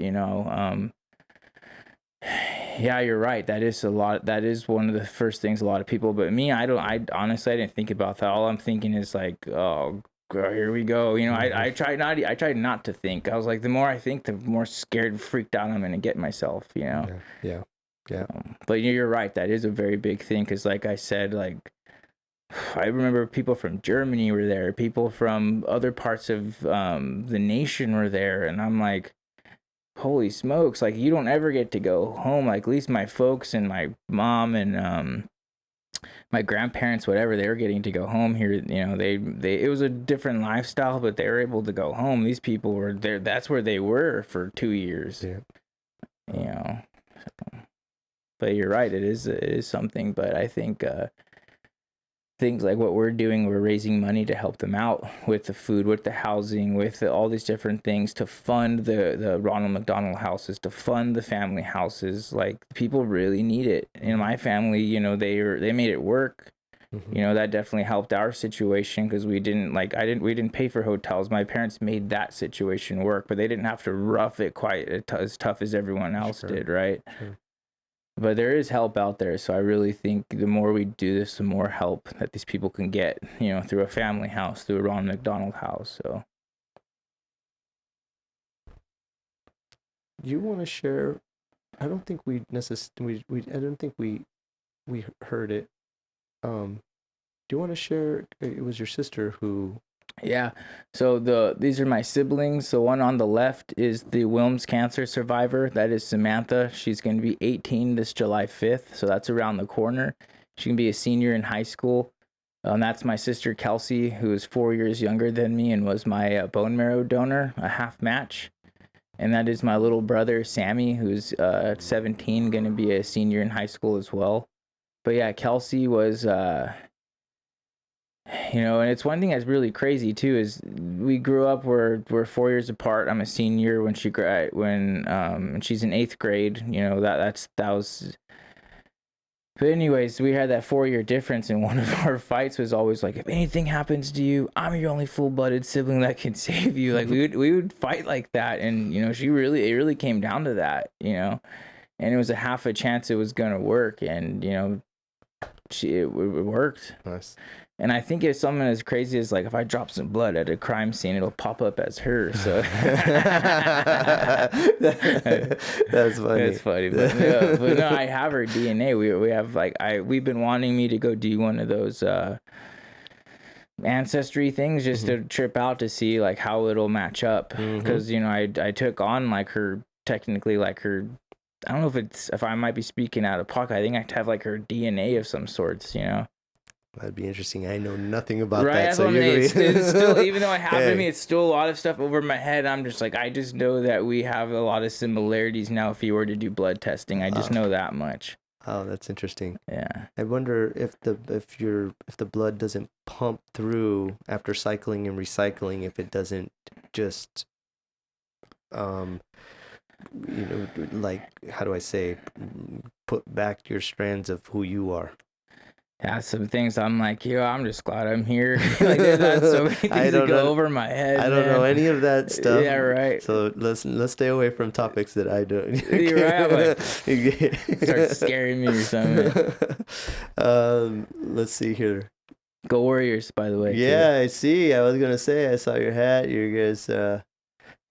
Yeah, you're right. That is a lot. That is one of the first things a lot of people. But me, I honestly, I didn't think about that. All I'm thinking is like, oh, here we go. You know, I tried not to think. I was like, the more I think, the more scared and freaked out I'm gonna get myself. You know. Yeah. But you're right. That is a very big thing because, like I said, like I remember people from Germany were there, people from other parts of the nation were there, and I'm like, holy smokes, like you don't ever get to go home. Like at least my folks and my mom and my grandparents, whatever, they were getting to go home here. You know, they it was a different lifestyle, but they were able to go home. These people were there. That's where they were for 2 years. Yeah. You know, but you're right. It is something. But I think things like what we're doing, we're raising money to help them out with the food, with the housing, with all these different things to fund the Ronald McDonald houses, to fund the family houses. Like people really need it. In my family, you know, they made it work. You know, that definitely helped our situation because we didn't pay for hotels. My parents made that situation work, but they didn't have to rough it quite as tough as everyone else did, right? Sure. But there is help out there, so I really think the more we do this, the more help that these people can get, you know, through a family house, through a Ronald McDonald house. So, You want to share? I don't think we necessarily. I don't think we heard it. Do you want to share? It was your sister who. yeah. So these are my siblings. The one on the left is the Wilms cancer survivor. That is Samantha. She's going to be 18 this July 5th. So that's around the corner. She can be a senior in high school. That's my sister Kelsey, who is 4 years younger than me and was my bone marrow donor, a half match. And that is my little brother Sammy, who's 17, going to be a senior in high school as well. But yeah, Kelsey was. You know, and it's one thing that's really crazy too is we grew up, we're 4 years apart. I'm a senior when and she's in 8th grade. You know, that was. But anyways, we had that 4-year difference, and one of our fights was always like, if anything happens to you, I'm your only full-blooded sibling that can save you. Like we would fight like that, and you know, it really came down to that, you know, and it was a half a chance it was gonna work, and you know, it worked. Nice. And I think it's something as crazy as like if I drop some blood at a crime scene, it'll pop up as her. So That's funny. It's funny, but no, I have her DNA. We have like we've been wanting me to go do one of those ancestry things just to trip out to see like how it'll match up. Because you know I took on like her technically like her. I don't know if I might be speaking out of pocket. I think I have like her DNA of some sorts. You know. That'd be interesting. I know nothing about right, that. So it's still, even though I have Yeah. me, it's still a lot of stuff over my head. I'm just like, I just know that we have a lot of similarities now. If you were to do blood testing, I just know that much. Oh, that's interesting. Yeah. I wonder if the blood doesn't pump through after cycling and recycling, if it doesn't just, you know, like, how do I say, put back your strands of who you are. Yeah, some things I'm like, I'm just glad I'm here. Like, there's so many things that go over my head. I don't know any of that stuff. Yeah, right. So let's stay away from topics that I don't. You're right. Like, start scaring me or something. Let's see here. Go Warriors, by the way. Yeah, too. I see. I was gonna say I saw your hat. You guys are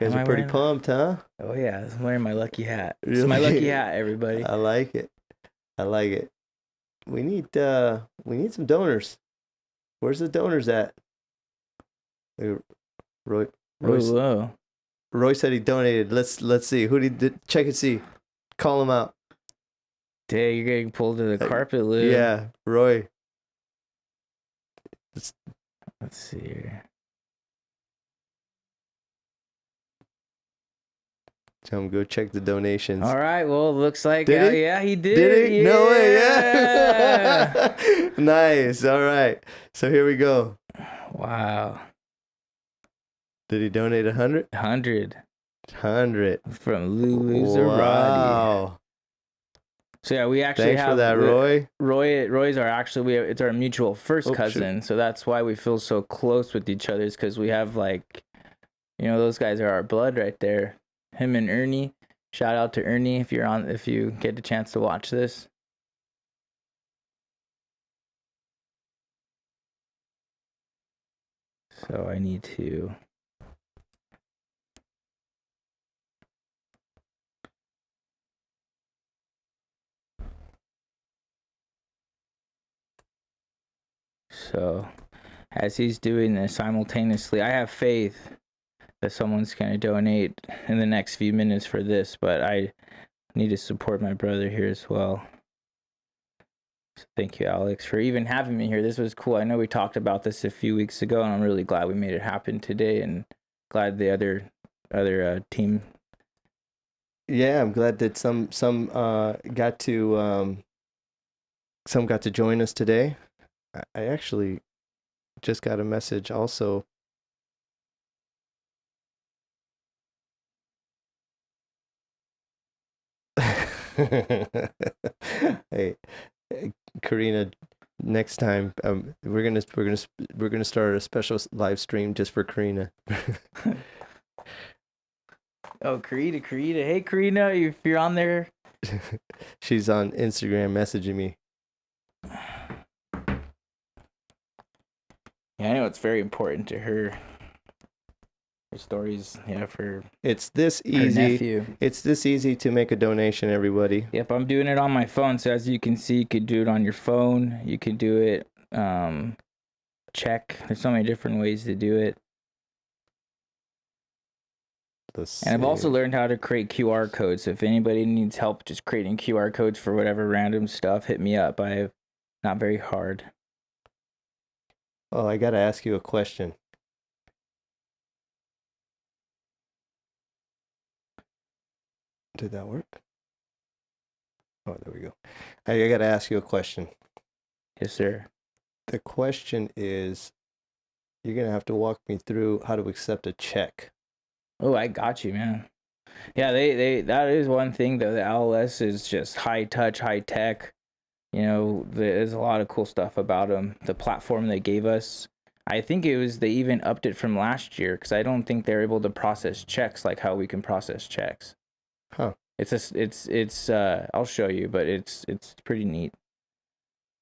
pretty pumped, huh? Oh yeah, I'm wearing my lucky hat. Really? It's my lucky hat, everybody. I like it. We need some donors. Where's the donors at? Roy said he donated. Let's see. Who did check and see. Call him out. Dang, you're getting pulled to the carpet, Lou. Yeah, Roy. Let's see here. Tell him go check the donations. All right. Well, it looks like did he? Yeah, he did. Did he? Yeah. No way. Yeah. Nice. All right. So here we go. Wow. Did he donate 100? 100 from Lulu Zarati. Wow. So yeah, we actually Thanks have for that, Roy. Roy's it's our mutual first cousin, so that's why we feel so close with each other. Is because we have like, you know, those guys are our blood right there. Him and Ernie, Shout out to Ernie if you get the chance to watch this. So I need to. So as he's doing this simultaneously, I have faith that someone's going to donate in the next few minutes for this, but I need to support my brother here as well. So thank you, Alex, for even having me here. This was cool. I know we talked about this a few weeks ago, and I'm really glad we made it happen today, and glad the other team. Yeah, I'm glad that some got to join us today. I actually just got a message also. Hey, Karina, next time we're gonna start a special live stream just for Karina. Oh, Karina. Hey, Karina, if you're on there. She's on Instagram messaging me. Yeah, I know it's very important to her. Her stories, yeah, for It's this her easy. nephew. It's this easy to make a donation, everybody. Yep, I'm doing it on my phone. So as you can see, you could do it on your phone. You could do it, check. There's so many different ways to do it. And I've also learned how to create QR codes. So if anybody needs help just creating QR codes for whatever random stuff, hit me up. I'm not very hard. Oh, I gotta ask you a question. Did that work? Oh, there we go. Hey, I gotta ask you a question. Yes, sir. The question is, you're gonna have to walk me through how to accept a check. Oh, I got you, man. Yeah, they that is one thing though. The LLS is just high touch, high tech. You know, there's a lot of cool stuff about them. The platform they gave us, I think it was they even upped it from last year because I don't think they're able to process checks like how we can process checks. Huh. It's I'll show you, but it's pretty neat.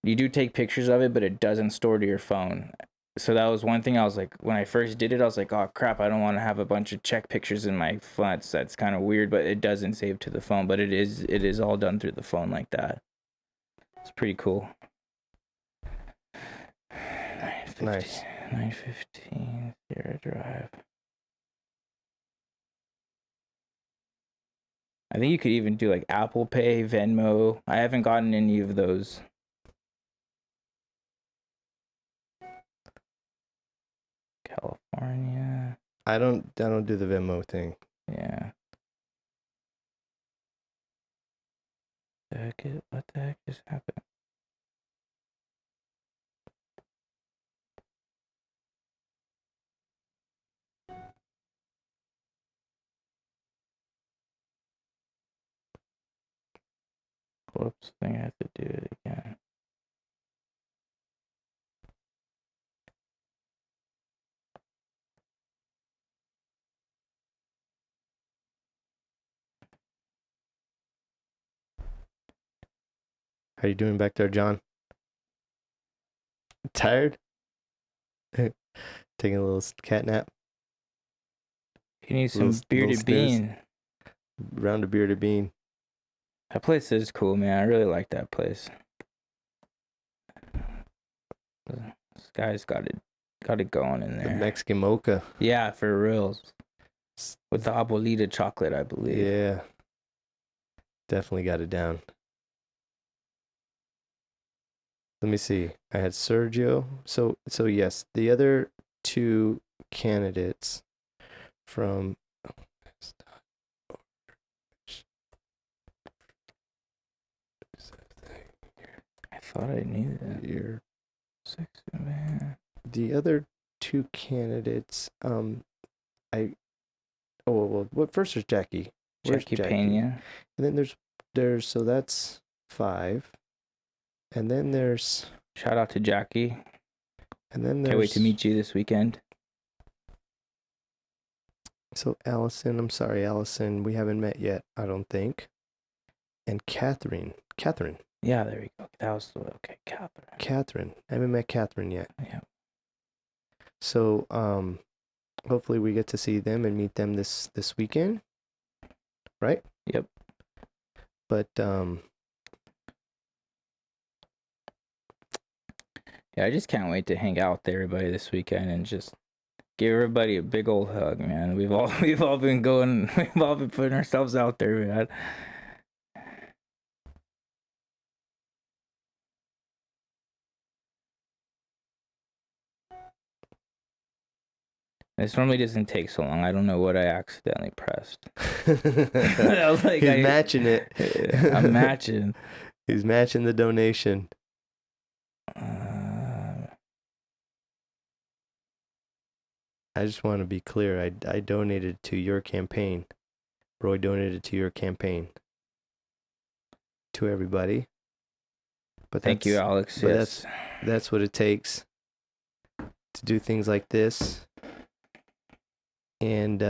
You do take pictures of it, but it doesn't store to your phone. So that was one thing I was like, when I first did it, I was like, oh crap, I don't want to have a bunch of check pictures in my phone. That's kind of weird, but it doesn't save to the phone. But it is all done through the phone like that. It's pretty cool. 9:15, Nice. 9:15, Sierra Drive. I think you could even do like Apple Pay, Venmo. I haven't gotten any of those. California. I don't do the Venmo thing. Yeah. What the heck just happened? Whoops, I think I have to do it again. How you doing back there, John? Tired? Taking a little cat nap? You need some Little bearded snooze. bean. Round a bearded bean. That place is cool, man. I really like that place. This guy's got it going in The there. Mexican mocha. Yeah, for reals. With the abuelita chocolate, I believe. Yeah. Definitely got it down. Let me see. I had Sergio. So yes, the other two candidates from I thought I knew that. You're, Sexy man. the other two candidates, well, first there's Jackie. Where's Jackie Pena. And then there's so that's 5. And then there's Shout out to Jackie. and then there's Can't wait to meet you this weekend. So Allison, I'm sorry, Allison, we haven't met yet, I don't think. And Catherine. Yeah, there we go. That was okay, Catherine. I haven't met Catherine yet. Yeah. So hopefully we get to see them and meet them this weekend. Right? Yep. But yeah, I just can't wait to hang out with everybody this weekend and just give everybody a big old hug, man. We've all been putting ourselves out there, man. This normally doesn't take so long. I don't know what I accidentally pressed. I was like, he's matching it. I'm matching. He's matching the donation. I just want to be clear. I donated to your campaign. Roy donated to your campaign. To everybody. But thank you, Alex. But yes. that's what it takes to do things like this. And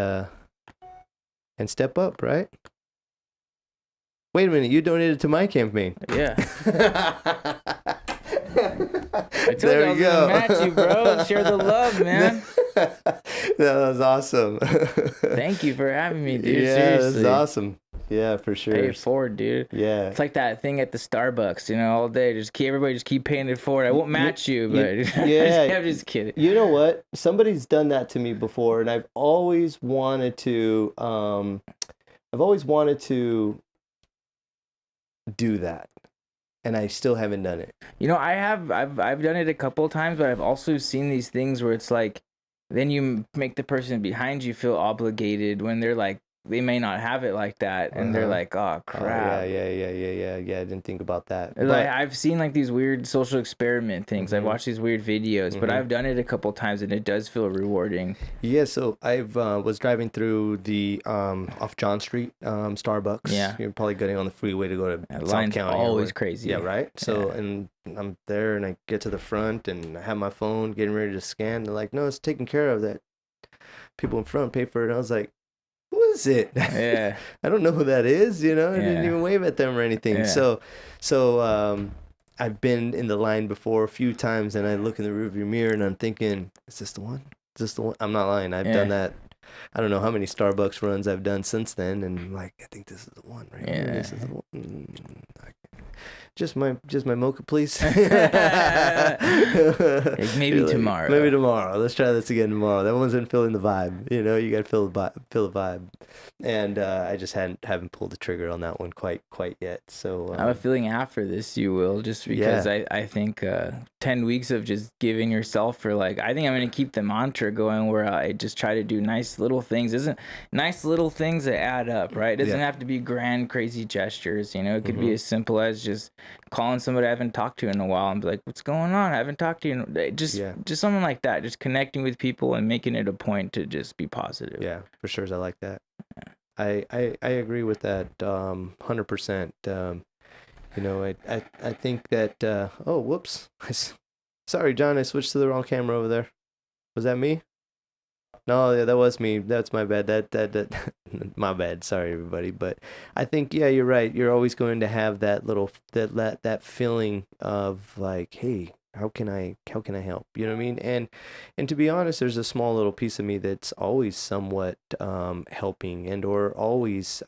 step up, right? Wait a minute, you donated to my campaign. Yeah. I told you I was gonna match you, bro. Share the love, man. That was awesome. Thank you for having me, dude. Yeah, seriously. that's awesome. Yeah, for sure. Pay it forward, dude. Yeah. It's like that thing at the Starbucks, all day. Everybody keep paying it forward. I won't match you, but yeah. I'm just kidding. You know what? Somebody's done that to me before, and I've always wanted to do that. And I still haven't done it. I've done it a couple of times, but I've also seen these things where it's like, then you make the person behind you feel obligated when they're like, they may not have it like that, and they're like, oh crap. Yeah. I didn't think about that. Like, I've seen like these weird social experiment things. I've watched these weird videos, but I've done it a couple times, and it does feel rewarding. Yeah, so I've was driving through the off John Street Starbucks. Yeah, you're probably getting on the freeway to go to South line's County. Always crazy. Yeah, right. So and I'm there, and I get to the front, and I have my phone getting ready to scan. They're like, "No, it's taken care of. That people in front pay for it." And I was like, who is it? Yeah. I don't know who that is, I didn't even wave at them or anything. Yeah. So I've been in the line before a few times, and I look in the rearview mirror and I'm thinking, is this the one? Is this the one? I'm not lying. I've done that. I don't know how many Starbucks runs I've done since then, and I'm like, I think this is the one right here. This is the one. Just my mocha, please. Maybe tomorrow. Maybe tomorrow. Let's try this again tomorrow. That wasn't feeling the vibe. You got to feel the vibe. And I just haven't pulled the trigger on that one quite yet. So I have a feeling after this you will, just because I think 10 weeks of just giving yourself for I think I'm gonna keep the mantra going where I just try to do nice little things. Nice little things that add up, right? It doesn't have to be grand, crazy gestures. It could be as simple as just calling somebody I haven't talked to in a while and be like, what's going on? I haven't talked to you. Just something like that. Just connecting with people and making it a point to just be positive. Yeah, for sure. I like that. I agree with that 100%. I think that, oh, whoops. Sorry, John, I switched to the wrong camera over there. Was that me? No, yeah, that was me. That's my bad. That my bad. Sorry, everybody. But I think, you're right. You're always going to have that little that feeling of like, hey, how can I help? You know what I mean? And to be honest, there's a small little piece of me that's always somewhat helping and or always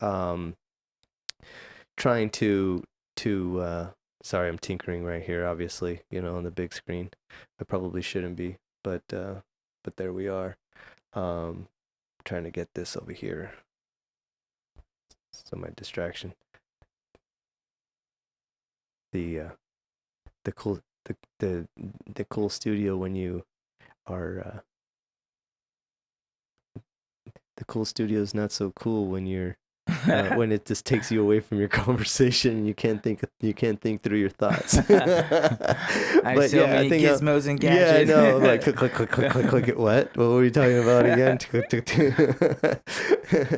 trying to sorry, I'm tinkering right here, obviously, on the big screen. I probably shouldn't be, but there we are. Trying to get this over here. So my distraction. The cool studio when you are the cool studio is not so cool when you're when it just takes you away from your conversation and you can't think through your thoughts. I have so many gizmos and gadgets. Yeah, I know. Like click it. What were we talking about again?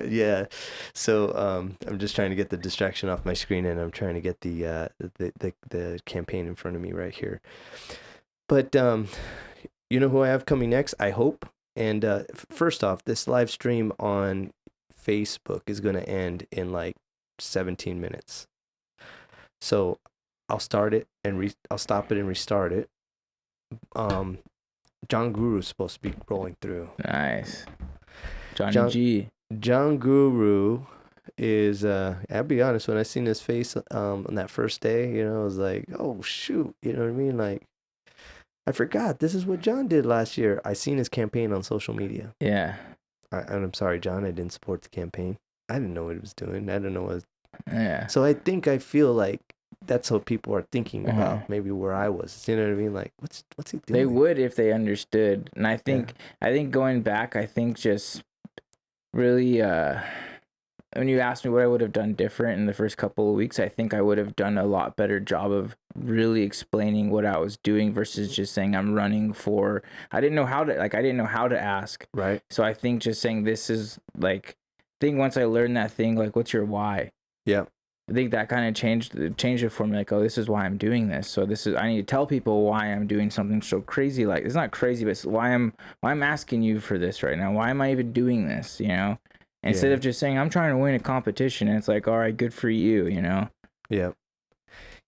Yeah. So I'm just trying to get the distraction off my screen, and I'm trying to get the campaign in front of me right here. But you know who I have coming next? I hope And first off, this live stream on Facebook is going to end in like 17 minutes. So I'll start it and I'll stop it and restart it. John Guru is supposed to be rolling through. Nice. Johnny G. John Guru is I'll be honest, when I seen his face on that first day, you know, I was like, oh shoot, you know what I mean? Like, I forgot this is what John did last year. I seen his campaign on social media. Yeah. And I'm sorry, John, I didn't support the campaign. I didn't know what he was doing. I didn't know what. Yeah. So I feel like that's what people are thinking about. Maybe where I was. You know what I mean? Like, what's he doing? They would if they understood. And I think going back, I think just really when you asked me what I would have done different in the first couple of weeks, I think I would have done a lot better job of really explaining what I was doing versus just saying I'm running for. I didn't know how to ask. Right. So I think just saying this is like, I think once I learned that thing, like, what's your why? Yeah. I think that kind of changed it for me. Like, oh, this is why I'm doing this. So I need to tell people why I'm doing something so crazy. Like, it's not crazy, but it's why I'm asking you for this right now. Why am I even doing this? You know, instead of just saying I'm trying to win a competition. It's like, all right, good for you. You know. Yeah.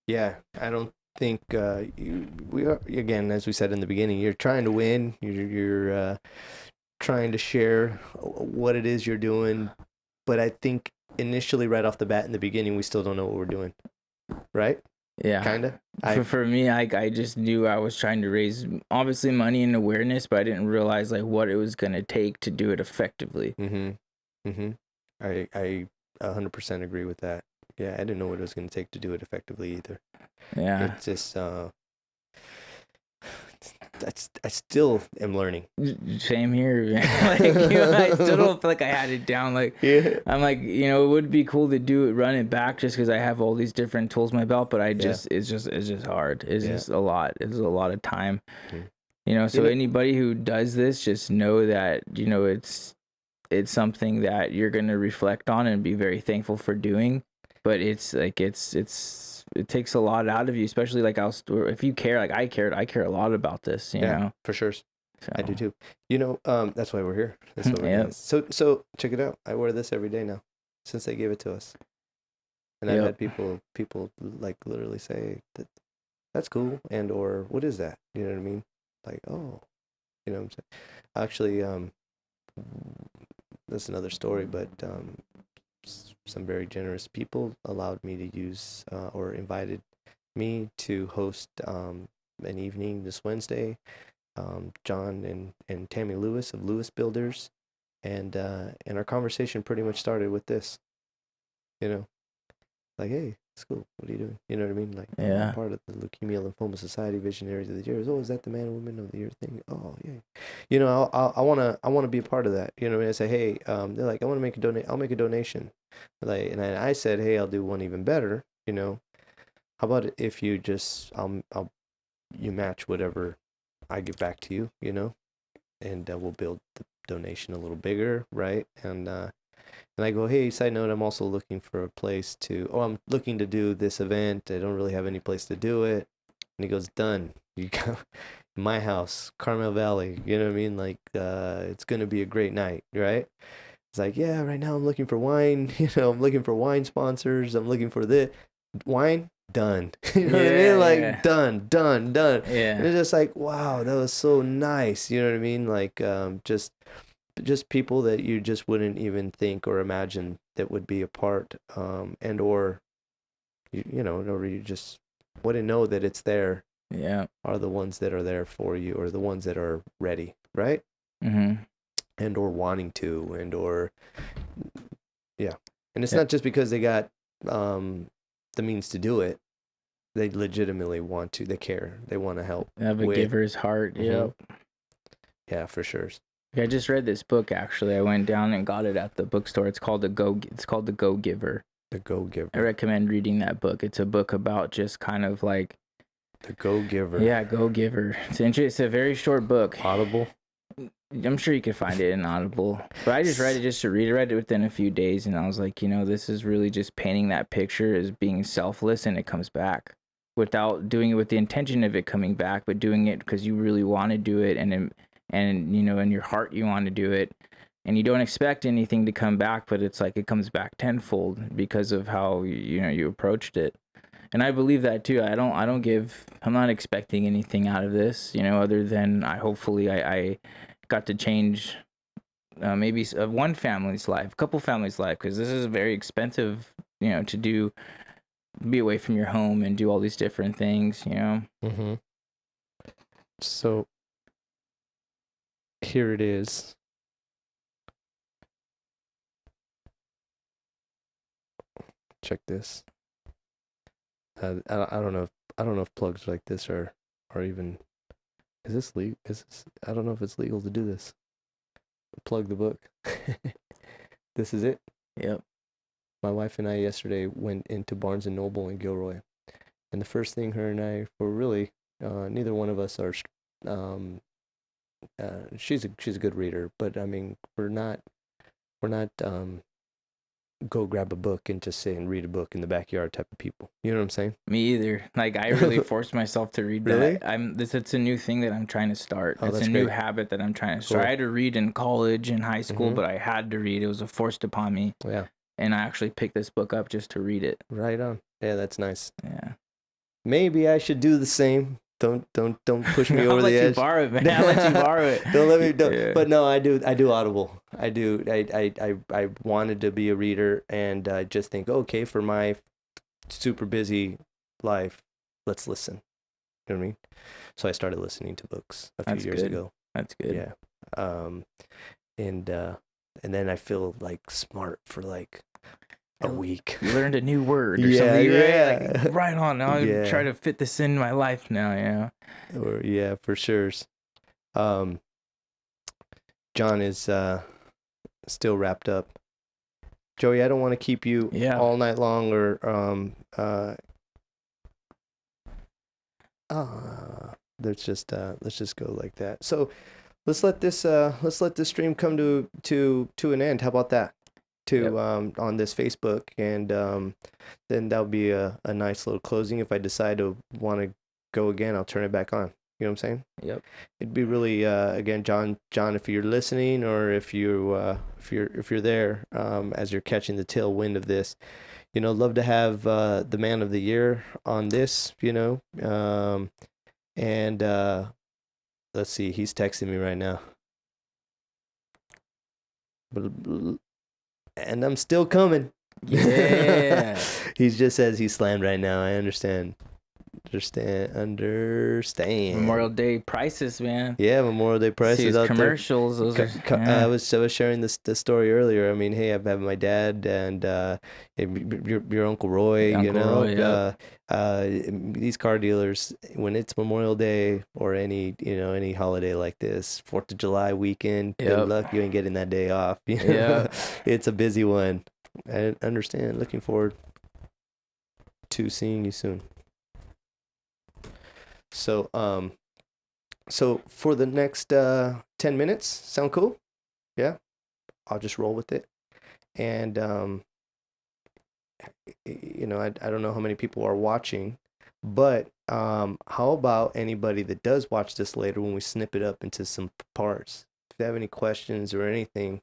Yeah. I don't think we are, again, as we said in the beginning, you're trying to win. You're trying to share what it is you're doing, but I think initially, right off the bat in the beginning, we still don't know what we're doing, right? Yeah, kind of. For me, I just knew I was trying to raise obviously money and awareness, but I didn't realize like what it was gonna take to do it effectively. I 100% agree with that. Yeah, I didn't know what it was gonna take to do it effectively either. Yeah, it's just I still am learning. Same here, man. Like, you know, I still don't feel like I had it down. Like, I'm like, you know, it would be cool to run it back just because I have all these different tools in my belt, but it's just hard. It's just a lot. It's a lot of time. You know, so anybody who does this, just know that, you know, it's something that you're going to reflect on and be very thankful for doing. But it's like, it takes a lot out of you, especially like if you care, like I care a lot about this, you know? For sure. So. I do too. You know, that's why we're here. That's why we're Yep. doing this. So check it out. I wear this every day now since they gave it to us. And I've had people like literally say that's cool, and or what is that? You know what I mean? Like, oh, you know what I'm saying? Actually, that's another story, but some very generous people allowed me to use or invited me to host an evening this Wednesday. John and Tammy Lewis of Lewis Builders, and our conversation pretty much started with this, you know, like, hey, it's cool. What are you doing? You know what I mean? Like, I'm part of the Leukemia Lymphoma Society Visionaries of the Year. Oh, is that the Man and Woman of the Year thing? Oh, yeah. You know, I wanna be a part of that. You know, I say, hey, they're like, I want to make a donate. I'll make a donation. Like, and I said, hey, I'll do one even better. You know, how about if you just you match whatever I give back to you, you know, and we'll build the donation a little bigger, right? And I go, hey, side note, I'm also looking for a place I'm looking to do this event. I don't really have any place to do it. And he goes, done. You go my house, Carmel Valley. You know what I mean? Like, it's gonna be a great night, right? It's like, yeah, right now I'm looking for wine. You know, I'm looking for wine sponsors. I'm looking for this wine. Done. You know what I mean? Like, done. Yeah. And it's just like, wow, that was so nice. You know what I mean? Like, just people that you just wouldn't even think or imagine that would be a part, and or you know, or you just wouldn't know that it's there. Yeah. Are the ones that are there for you, or the ones that are ready, right? And or wanting to, and or and it's not just because they got the means to do it. They legitimately want to. They care. They want to help. They have a giver's heart. Yep. Yeah, for sure. I just read this book. Actually, I went down and got it at the bookstore. It's called The Go Giver. The Go Giver. I recommend reading that book. It's a book about just kind of like the Go Giver. Yeah, Go Giver. It's a very short book. Audible. I'm sure you could find it in Audible, but I just read it just to read it. I read it within a few days, and I was like, you know, this is really just painting that picture as being selfless, and it comes back without doing it with the intention of it coming back, but doing it because you really want to do it, and and in your heart you want to do it, and you don't expect anything to come back, but it's like it comes back tenfold because of how you approached it. And I believe that too. I'm not expecting anything out of this, other than I got to change maybe one family's life, a couple families' life, because this is very expensive, to be away from your home and do all these different things, Mm-hmm. So here it is. Check this. I don't know. I don't know if plugs like this are even. Is this legal? I don't know if it's legal to do this. Plug the book. This is it. Yep. My wife and I yesterday went into Barnes and Noble in Gilroy, and the first thing her and I were really, neither one of us are. She's a good reader, but I mean we're not go grab a book and just sit and read a book in the backyard type of people. You know what I'm saying? Me either. Like I really forced myself to read Really? that. It's a new thing that I'm trying to start. Oh, It's that's a new great. habit that I'm trying to start. Cool. I had to read in college and high school, Mhm. but I had to read. It was forced upon me. Yeah. And I actually picked this book up just to read it. Right on. Yeah, that's nice. Yeah. Maybe I should do the same. Don't push me I'll over let the you edge. borrow it, man. I'll let you borrow it. Don't let me. Don't. Yeah. But no, I do Audible. I do. I wanted to be a reader, and I just think, okay, for my super busy life, let's listen. You know what I mean? So I started listening to books a few That's years good. ago. That's good. Yeah. And then I feel like smart for like a week. You learned a new word or Yeah, something. yeah. Right? Like, right on. Now Yeah. I try to fit this in my life now, Or yeah, for sure. John is still wrapped up. Joey, I don't want to keep you Yeah. all night long, or let's just go like that. So let's let this stream come to an end. How about that? On this Facebook, and then that'll be a nice little closing. If I decide to want to go again, I'll turn it back on. You know what I'm saying? Yep. It'd be really again, John, if you're listening, or if you're there as you're catching the tailwind of this, love to have the man of the year on this, and let's see, he's texting me right now. And I'm still coming. Yeah. He just says he's slammed right now. I understand. Memorial Day prices, man. Yeah, Memorial Day See prices his out commercials. Those there. are, I was sharing the story earlier. I mean, hey, I've had my dad and your Uncle Roy. Uncle Roy, these car dealers, when it's Memorial Day or any holiday like this, 4th of July weekend. Good Yep. luck, you ain't getting that day off. Yeah. It's a busy one. I understand. Looking forward to seeing you soon. So for the next 10 minutes, sound cool? Yeah, I'll just roll with it. And I don't know how many people are watching, but how about anybody that does watch this later when we snip it up into some parts? If you have any questions or anything,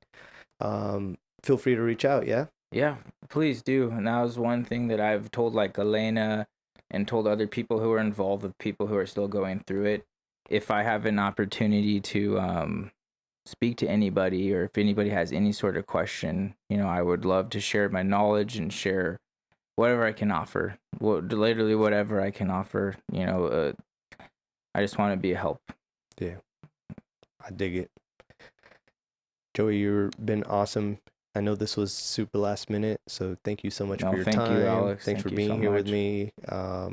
feel free to reach out. Yeah, please do. And that was one thing that I've told like Elena and told other people who are involved with people who are still going through it. If I have an opportunity to speak to anybody, or if anybody has any sort of question, I would love to share my knowledge and share whatever I can offer. Literally whatever I can offer. I just want to be a help. Yeah, I dig it. Joey, you've been awesome. I know this was super last minute, so thank you so much for your time. Thank you, Alex. Thanks for being here with me. I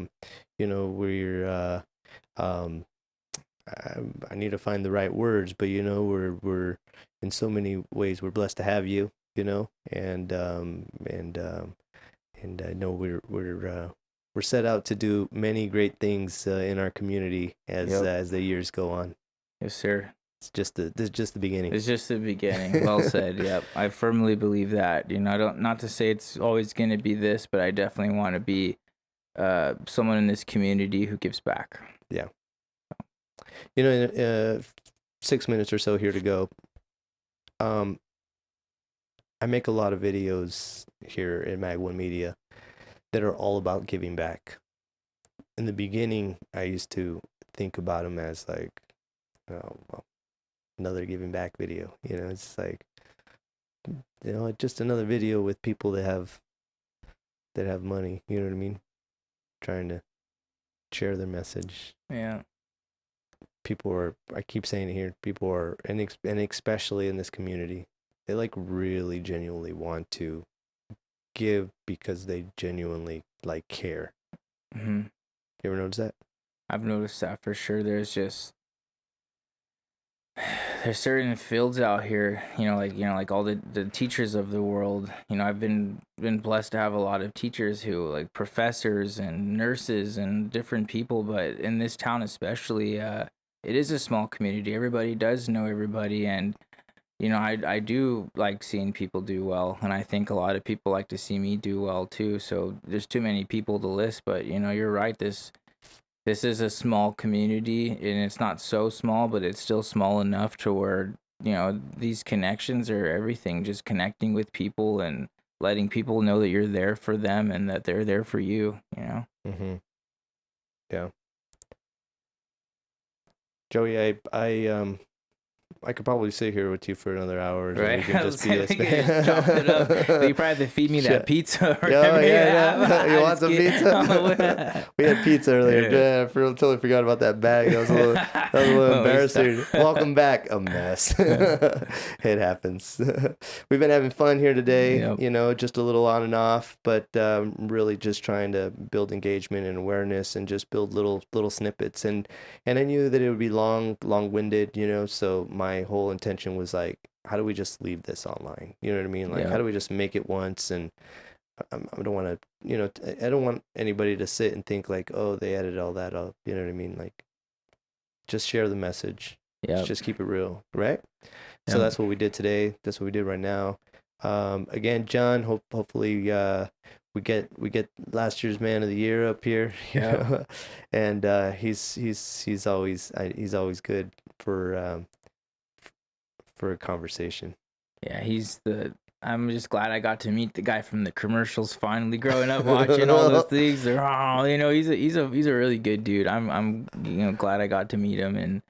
need to find the right words, but we're in so many ways we're blessed to have you, and I know we're set out to do many great things in our community as the years go on. Yes, sir. This is just the beginning. It's just the beginning. Well said. Yep. I firmly believe that. Not to say it's always going to be this, but I definitely want to be someone in this community who gives back. Yeah. 6 minutes or so here to go. I make a lot of videos here at Mag One Media that are all about giving back. In the beginning, I used to think about them as like, oh, well, another giving back video. You know, it's like, you know, just another video with people that have money. You know what I mean? Trying to share their message. Yeah. People are, I keep saying it here, people are, and especially in this community, they like really genuinely want to give because they genuinely like care. Mm-hmm. You ever notice that? I've noticed that for sure. There's certain fields out here, like all the teachers of the world. I've been blessed to have a lot of teachers who, like professors and nurses and different people, but in this town especially, it is a small community. Everybody does know everybody, and I do like seeing people do well, and I think a lot of people like to see me do well too. So there's too many people to list, but you're right. This is a small community, and it's not so small, but it's still small enough to where, these connections are everything. Just connecting with people and letting people know that you're there for them and that they're there for you, Mm-hmm. Yeah. Joey, I could probably sit here with you for another hour. Right? We can just We BS, could just chop it up. You probably have to feed me that pizza. Or Oh, yeah. You want just some kidding. pizza? We had pizza earlier. Yeah. I totally forgot about that bag. That was a little embarrassing. Welcome back. A mess. It happens. We've been having fun here today, Yep. just a little on and off, but really just trying to build engagement and awareness and just build little snippets. And I knew that it would be long-winded, so my whole intention was like, how do we just leave this online? You know what I mean? Like, how do we just make it once? And I don't want to, I don't want anybody to sit and think like, oh, they added all that up. You know what I mean? Like, just share the message. Yeah. Just keep it real, right? So that's what we did today. That's what we did right now. Again, John, hopefully we get last year's Man of the Year up here, and he's always good for a conversation. Yeah, I'm just glad I got to meet the guy from the commercials finally growing up watching all those things. He's a really good dude. I'm glad I got to meet him and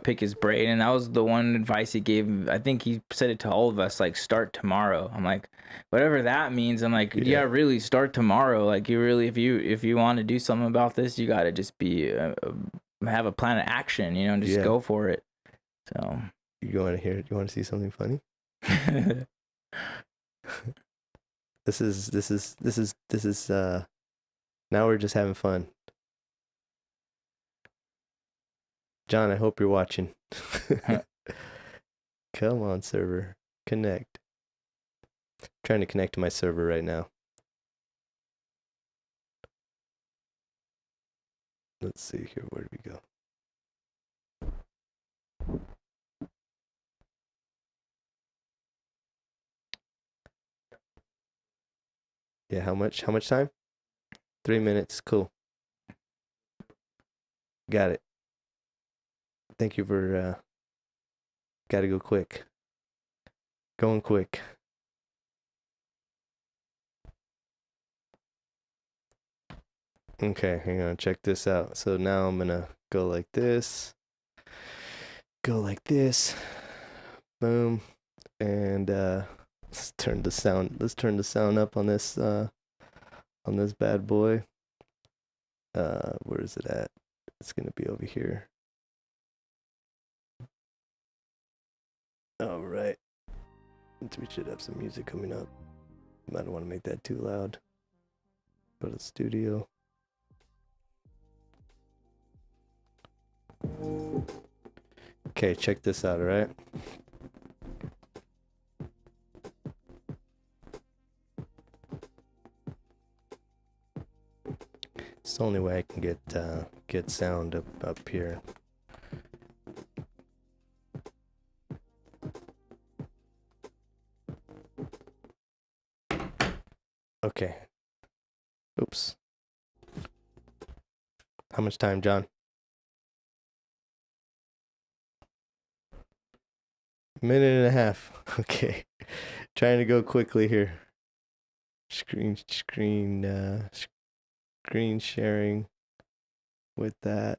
pick his brain. And that was the one advice he gave. I think he said it to all of us, like, start tomorrow. I'm like, whatever that means. I'm like, yeah, really start tomorrow. Like, you really, if you want to do something about this, you got to just have a plan of action, and just go for it. So you want to see something funny? This is now we're just having fun. John, I hope you're watching. Come on, server. Connect. I'm trying to connect to my server right now. Let's see here. Where do we go? Yeah, how much time? 3 minutes. Cool. Got it. Thank you for gotta go quick. Going quick. Okay, hang on, check this out. So now I'm gonna go like this. Boom. And let's turn the sound up on this bad boy. Where is it at? It's gonna be over here. All right. We should have some music coming up. I don't want to make that too loud. Go to the studio. Okay, check this out, all right? It's the only way I can get sound up here. Okay. Oops. How much time, John? Minute and a half. Okay. Trying to go quickly here. Screen sharing with that.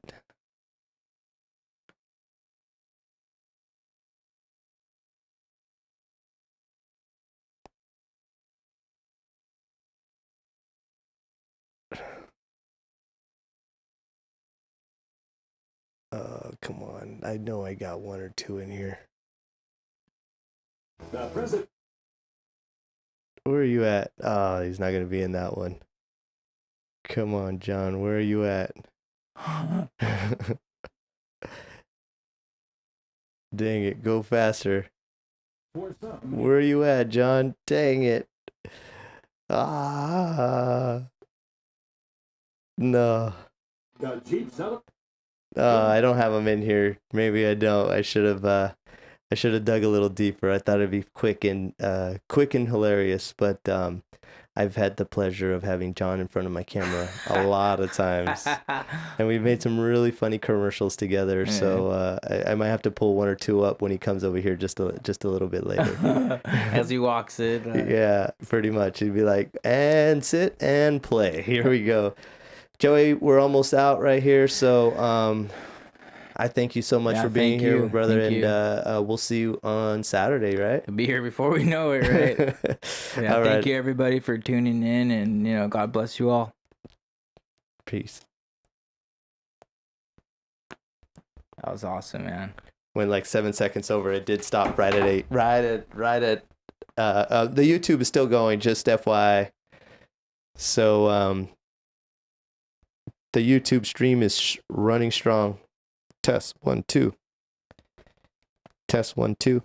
Come on. I know I got one or two in here. Where are you at? Oh, he's not going to be in that one. Come on, John. Where are you at? Dang it. Go faster. Where are you at, John? Dang it. Ah. No. I don't have them in here. Maybe I don't. I should have dug a little deeper. I thought it'd be quick and hilarious, but I've had the pleasure of having John in front of my camera a lot of times, and we've made some really funny commercials together. Yeah. So I might have to pull one or two up when he comes over here just a little bit later. As he walks in. Yeah, pretty much. He'd be like, "And sit and play." Here we go. Joey, we're almost out right here, so I thank you so much for being here, my brother, and we'll see you on Saturday, right? We'll be here before we know it, right? Yeah, All thank right. you everybody for tuning in, and God bless you all. Peace. That was awesome, man. When like 7 seconds over, it did stop right at 8. The YouTube is still going, just FYI. So the YouTube stream is running strong. Test 1 2. Test 1 2.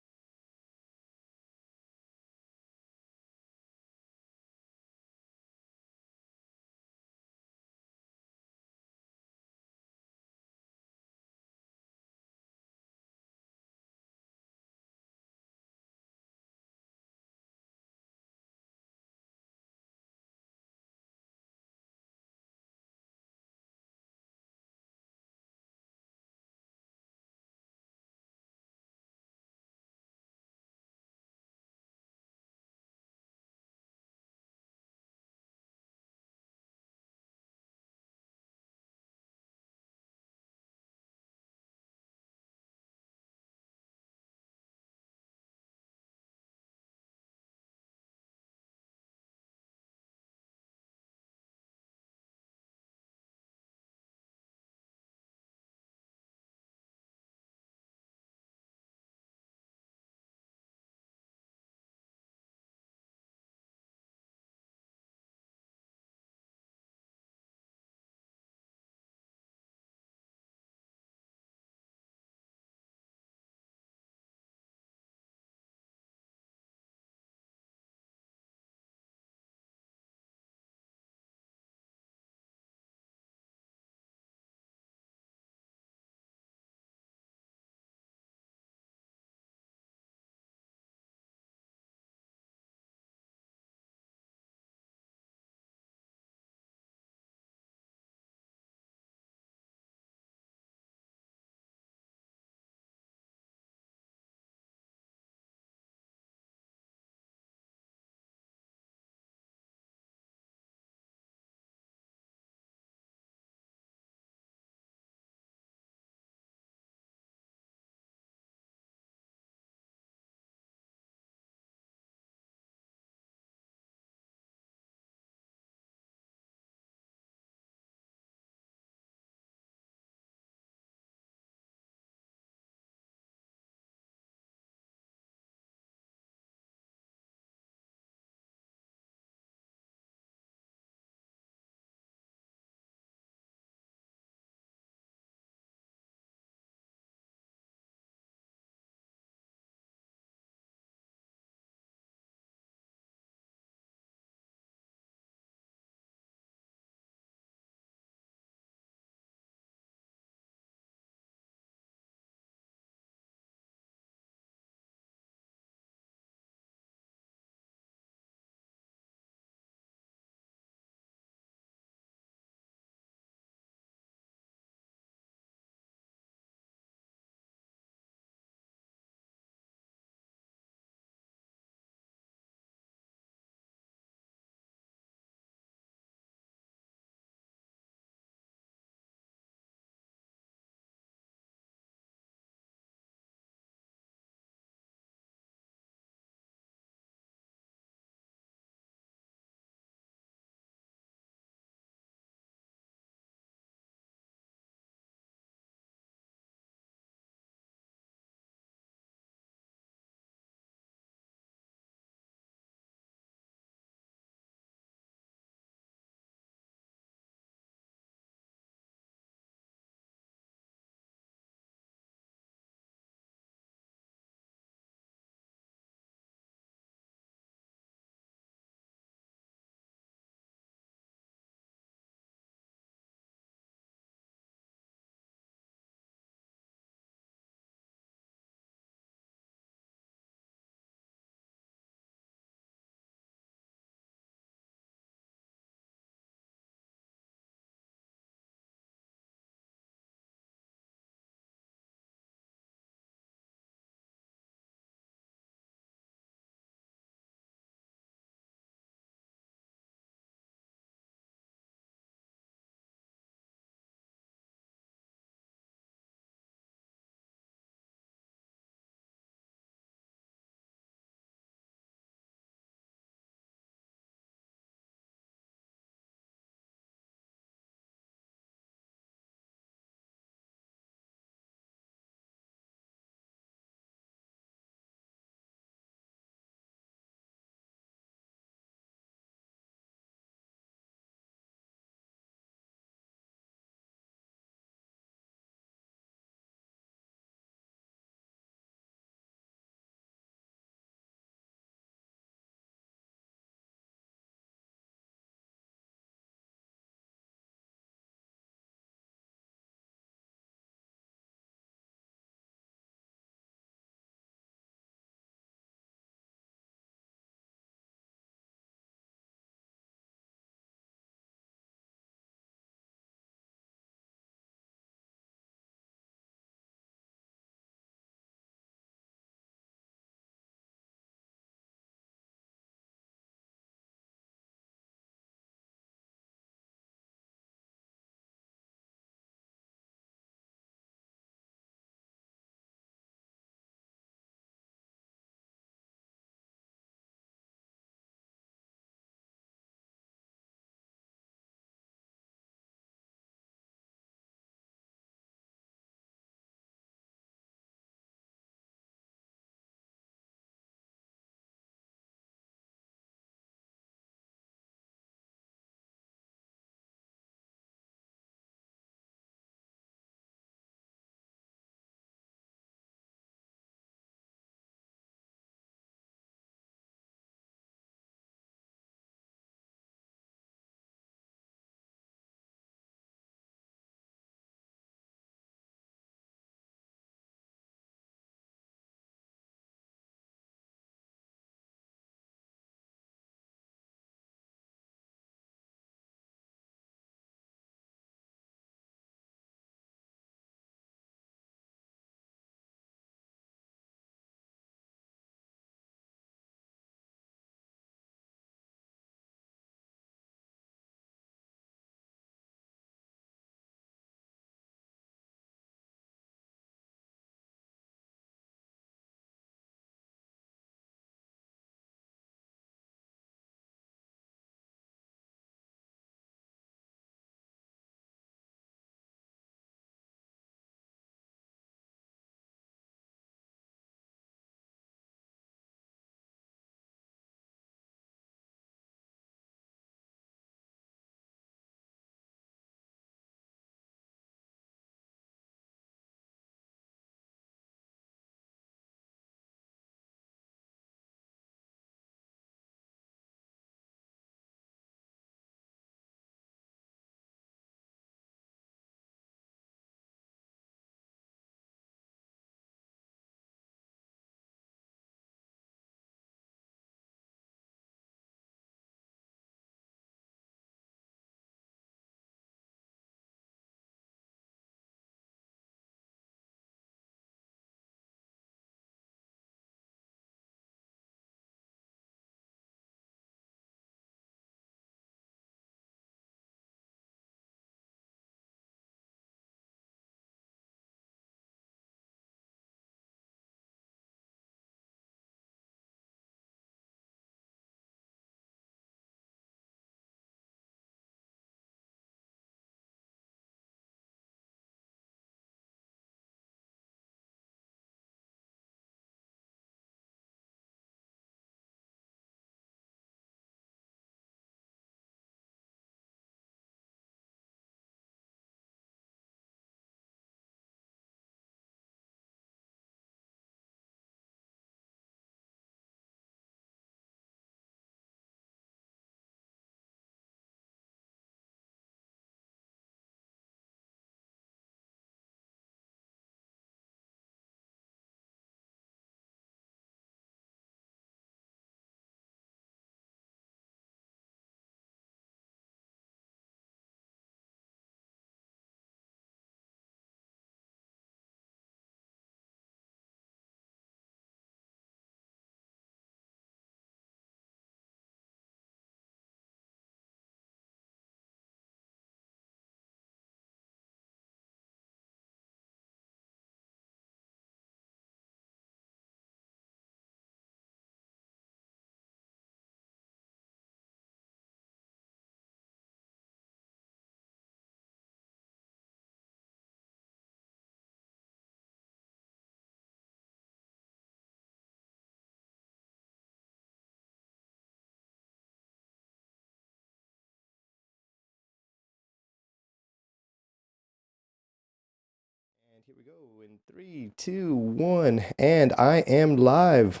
Here we go in 3, 2, 1, and I am live.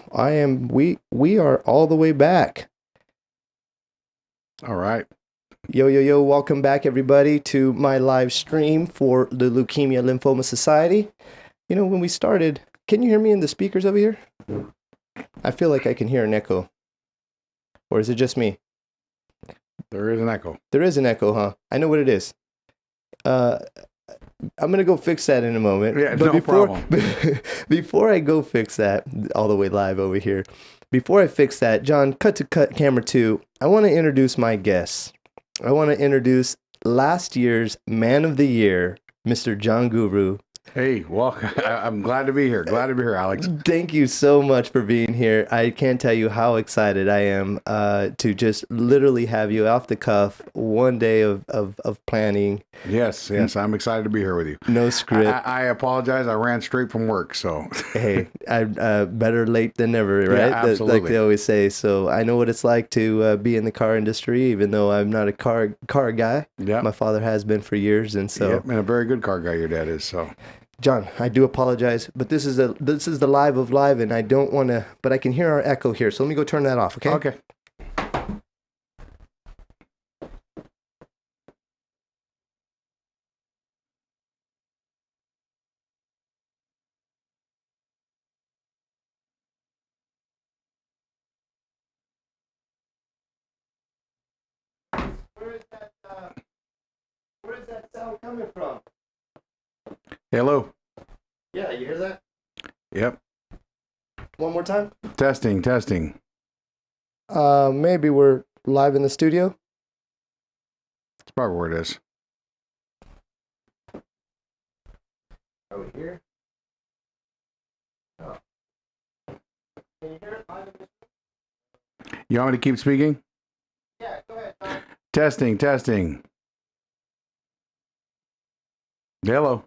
We are all the way back. All right. Yo, welcome back everybody to my live stream for the Leukemia Lymphoma Society. You know, when we started, can you hear me in the speakers over here? I feel like I can hear an echo. Or is it just me? There is an echo. There is an echo, huh? I know what it is. I'm gonna go fix that in a moment. Yeah, but no problem. Before I go fix that, all the way live over here. Before I fix that, John, cut camera 2. I want to introduce my guests. I want to introduce last year's Man of the Year, Mr. John Guru. Hey, welcome. I'm glad to be here. Glad to be here, Alex. Thank you so much for being here. I can't tell you how excited I am to just literally have you off the cuff, one day of planning. Yes, I'm excited to be here with you. No script. I apologize. I ran straight from work, so. Hey, I better late than never, right? Yeah, absolutely. Like they always say. So I know what it's like to be in the car industry, even though I'm not a car guy. Yeah. My father has been for years, and so. Yep, and a very good car guy your dad is, so. John, I do apologize, but this is the live of live, and I don't want to, but I can hear our echo here, so let me go turn that off, okay? Okay. Where is that sound coming from? Hello. Yeah, you hear that? Yep. One more time? Testing. Maybe we're live in the studio. That's probably where it is. Are we here? Oh. Can you hear it live in the You want me to keep speaking? Yeah, go ahead, Tom. Testing. Hello.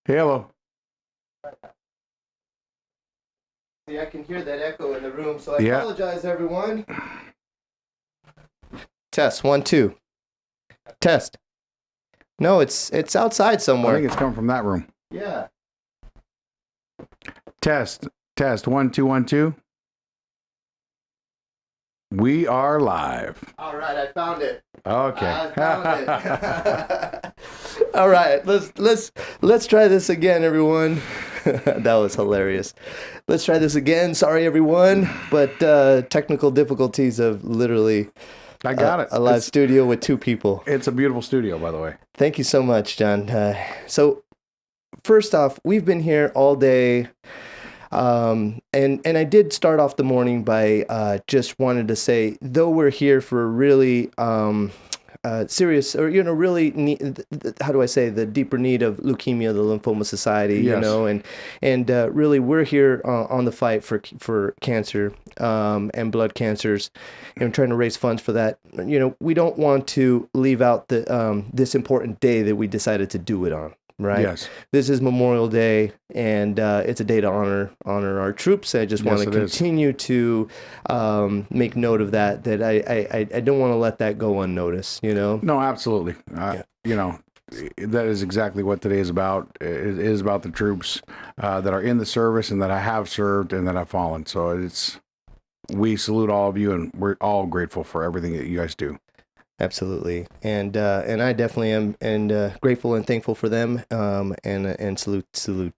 Hello. See, I can hear that echo in the room, so I Yeah. apologize, everyone. Test 1, 2. Test. No, it's outside I somewhere. think it's coming from that room. Yeah. Test. 1, 2, 1, 2. We are live. All right, I found it. Okay. I found it. All right, let's try this again, everyone. That was hilarious. Let's try this again. Sorry, everyone, but technical difficulties of literally I got it. a live studio with 2 people. It's a beautiful studio, by the way. Thank you so much, John. So first off, we've been here all day. And I did start off the morning by just wanted to say, though we're here for a really serious, or really how do I say, the deeper need of leukemia, the Lymphoma Society, Yes. and really we're here on the fight for cancer and blood cancers, and trying to raise funds for that. We don't want to leave out the this important day that we decided to do it on. Right. Yes. This is Memorial Day, and it's a day to honor our troops. I just want to continue to make note of that. That I don't want to let that go unnoticed. No, absolutely. That is exactly what today is about. It is about the troops that are in the service and that I have served and that have fallen. So we salute all of you, and we're all grateful for everything that you guys do. Absolutely, and I definitely am, and grateful and thankful for them, and salute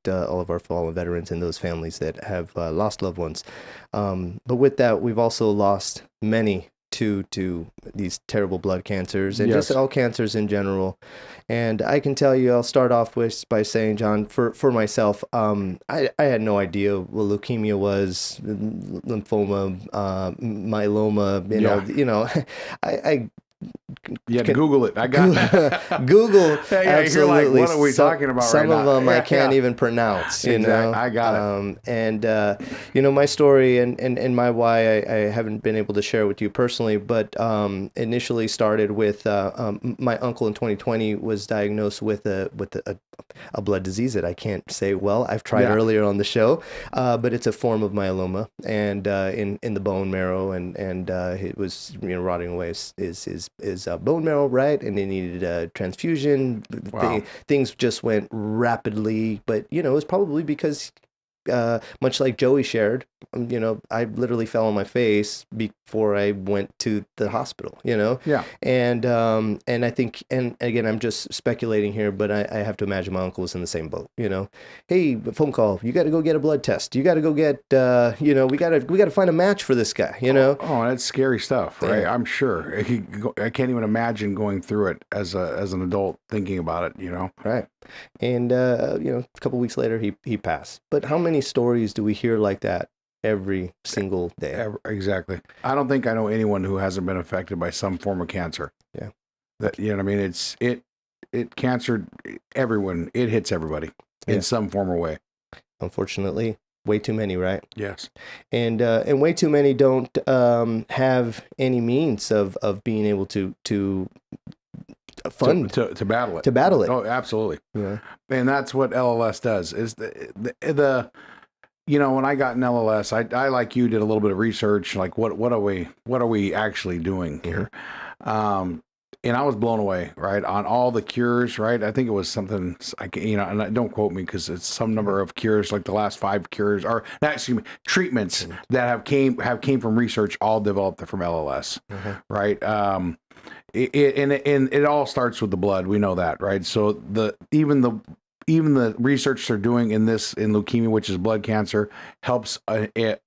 all of our fallen veterans and those families that have lost loved ones. But with that, we've also lost many to these terrible blood cancers, and just all cancers in general. And I can tell you, I'll start off by saying, John, for myself, I had no idea what leukemia was, lymphoma, myeloma. I You had to Google it. I got it. Google. Yeah, absolutely. you're like, what are we talking about some right of now? them I can't even pronounce. I got it. And my story and my why I haven't been able to share with you personally, but initially started with my uncle in 2020 was diagnosed with a blood disease that I can't say well. I've tried earlier on the show, but it's a form of myeloma, and in the bone marrow, and it was rotting away his his bone marrow, right? And he needed a transfusion. Wow. Things just went rapidly, but it was probably because, much like Joey shared, I literally fell on my face before I went to the hospital, Yeah. and I think, and again, I'm just speculating here, but I have to imagine my uncle was in the same boat, hey, phone call, you got to go get a blood test, you got to go get, we got to find a match for this guy, Oh, that's scary stuff, right? Yeah. I'm sure. I can't even imagine going through it as an adult, thinking about it, Right. And, a couple weeks later, he passed. But how many stories do we hear like that every single day? Exactly. I don't think I know anyone who hasn't been affected by some form of cancer. Yeah. That, what I mean? It cancer, everyone, it hits everybody in some form or way. Unfortunately, way too many, right? Yes. And way too many don't have any means of being able to fund to battle it. to battle it. Oh, absolutely. Yeah. And that's what LLS does. Is the when I got in LLS, I like you did a little bit of research, like what are we actually doing here? And I was blown away, right, on all the cures, right? I think it was something, and don't quote me because it's some number of cures, like the last 5 cures, or treatments that have came from research, all developed from LLS, right? It all starts with the blood. We know that, right? So even the research they're doing in leukemia, which is blood cancer, helps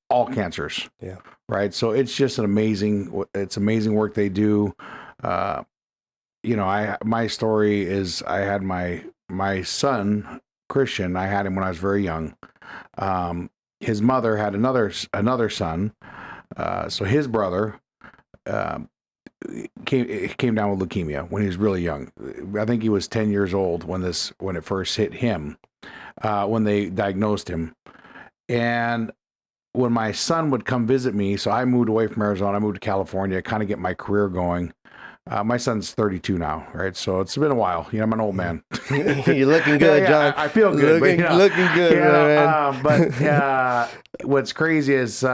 all cancers. Yeah. Right. So it's just amazing work they do. My story is I had my son Christian. I had him when I was very young. His mother had another son. So his brother came down with leukemia when he was really young. I think he was 10 years old when it first hit him, when they diagnosed him. And when my son would come visit me, so I moved away from Arizona, I moved to California, kind of get my career going. My son's 32 now, right? So it's been a while. I'm an old man. You're looking good, John. I feel good. Looking good, man. But what's crazy is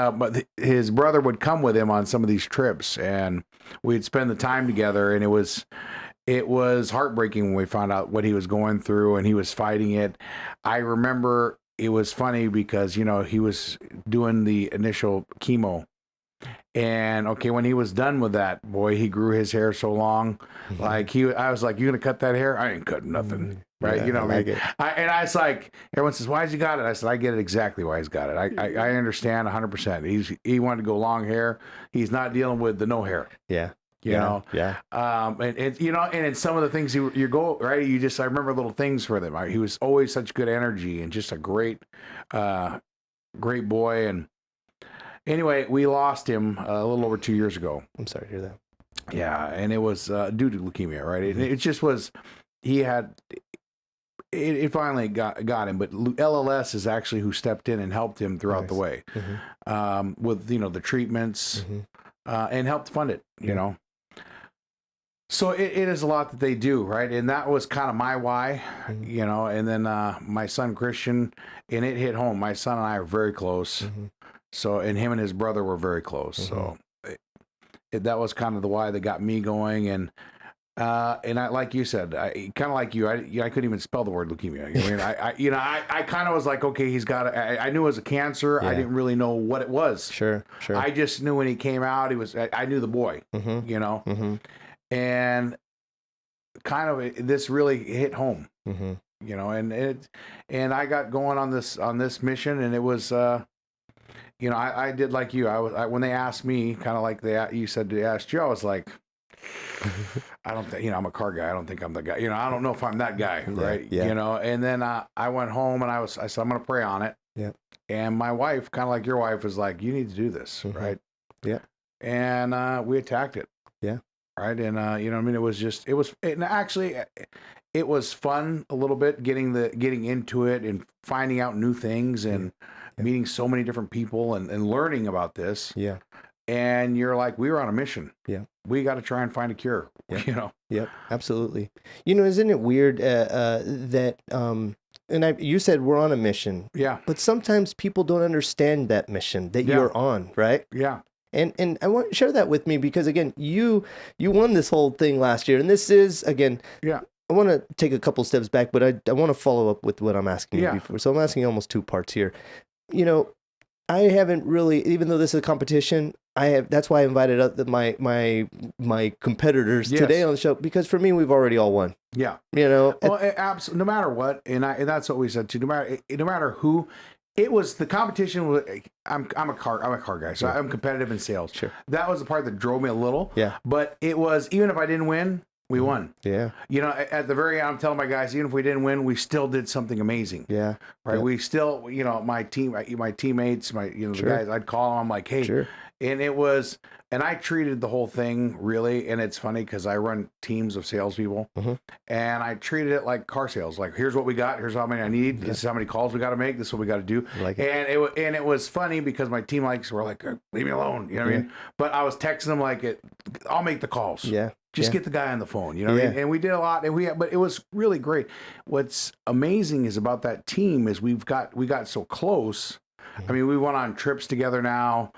his brother would come with him on some of these trips, and we'd spend the time together, and it was heartbreaking when we found out what he was going through, and he was fighting it. I remember it was funny because, he was doing the initial chemo. And when he was done with that, boy, he grew his hair so long. I was like, "You gonna cut that hair?" I ain't cutting nothing, right? Yeah, I was like, everyone says, "Why's he got it?" I said, "I get it exactly why he's got it. I understand 100%. He wanted to go long hair. He's not dealing with the no hair. Yeah. Yeah. And in some of the things you go right, I remember little things for them. He was always such good energy and just a great boy. And anyway, we lost him a little over 2 years ago. I'm sorry to hear that. Yeah, and it was due to leukemia, right? It just was. He had. It finally got him, but LLS is actually who stepped in and helped him throughout the way, with the treatments, and helped fund it. So it is a lot that they do, right? And that was kind of my why, And then my son Christian, and it hit home. My son and I are very close. So, and him and his brother were very close. So that was kind of the why that got me going. And I, like you said, I kind of like you, I couldn't even spell the word leukemia. I kind of was like, okay, he's got it. I knew it was a cancer. Yeah. I didn't really know what it was. Sure. I just knew when he came out, I knew the boy, and kind of this really hit home, and I got going on this mission, and it was, I did like you. When they asked me, kind of like you said they asked you, I was like, I don't think, I'm a car guy. I don't think I'm the guy. I don't know if I'm that guy, right? Yeah. And then I went home and I said, I'm going to pray on it. Yeah. And my wife, kind of like your wife, was like, you need to do this, right? Yeah. And we attacked it. Yeah. Right. And it was fun a little bit getting into it and finding out new things and meeting so many different people and learning about this. Yeah. And you're like, we were on a mission. Yeah. We got to try and find a cure, Yep. Absolutely. Isn't it weird that, you said we're on a mission. Yeah. But sometimes people don't understand that mission that you're on, right? Yeah. And I want share that with me because again, you won this whole thing last year, and this is again. Yeah. I want to take a couple steps back, but I want to follow up with what I'm asking you Yeah. before. So I'm asking you almost two parts here. You know, I haven't really, even though this is a competition, that's why I invited up my competitors Yes. today on the show, because for me, we've already all won. Yeah. You know, Well, no matter what, and that's what we said too. No matter who, it was the competition. I'm a car guy, so Yeah. I'm competitive in sales. Sure. That was the part that drove me a little. Yeah. But it was, even if I didn't win, we won. Yeah. You know, at the very end, I'm telling my guys, even if we didn't win, we still did something amazing. Yeah. Right. Yeah. We still, you know, my teammates, the Sure. guys, I'd call them. I'm like, hey, Sure. and it was, and I treated the whole thing really, and it's funny because I run teams of salespeople, and I treated it like car sales. Like, here's what we got, here's how many I need, this is how many calls we got to make, this is what we got to do. Like it. And it was funny because my team were like, leave me alone, you know what I mean? But I was texting them like, I'll make the calls. Yeah. Just Yeah. get the guy on the phone, you know what I mean? And we did a lot, but it was really great. What's amazing is about that team is we got so close. I mean, we went on trips together now,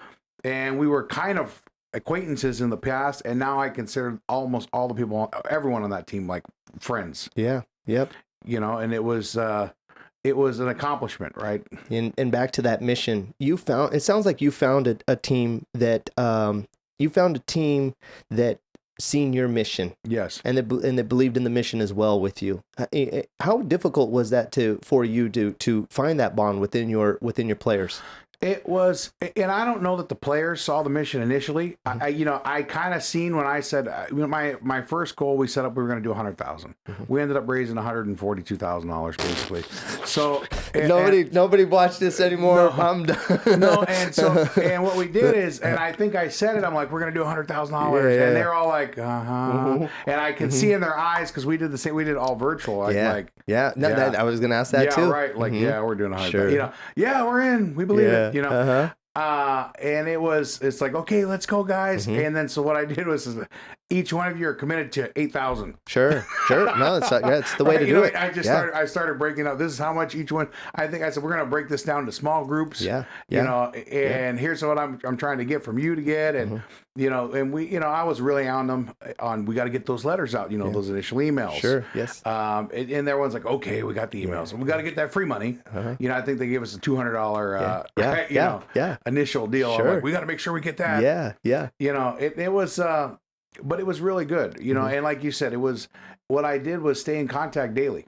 and we were kind of acquaintances in the past, and now I consider almost all the people, everyone on that team, like friends. Yeah. Yep. You know, and it was an accomplishment, right? And back to that mission, it sounds like you found a team that seen your mission. Yes. And that believed in the mission as well with you. How difficult was that for you to find that bond within your players? It was, and I don't know that the players saw the mission initially. I kind of seen when I said my first goal we set up, we were going to do 100,000. We ended up raising $142,000 basically. So nobody watched this anymore. No. I'm done. No, and what we did is, and I think I said it, I'm like, we're going to do $100,000, Yeah. and they're all like, and I can see in their eyes because we did the same. We did all virtual. I was going to ask that too. Right. Like, we're doing 100,000. Sure. You know, we're in. We believe it. You know. Uh-huh. And it's like, okay, let's go, guys. And then so what I did was each one of you are committed to 8,000. Sure. No, it's the way to do it. I started breaking up. This is how much each one. I said we're going to break this down to small groups. Yeah. You know, and here's what I'm trying to get from you to get, and you know, and I was really on them on we got to get those letters out. You know, those initial emails. Sure. Yes. And everyone's like, okay, we got the emails, and we got to get that free money. You know, I think they gave us a $200 initial deal. Sure. Like, we got to make sure we get that. Yeah. You know, it was, but it was really good. You know, and like you said, it was what I did was stay in contact daily.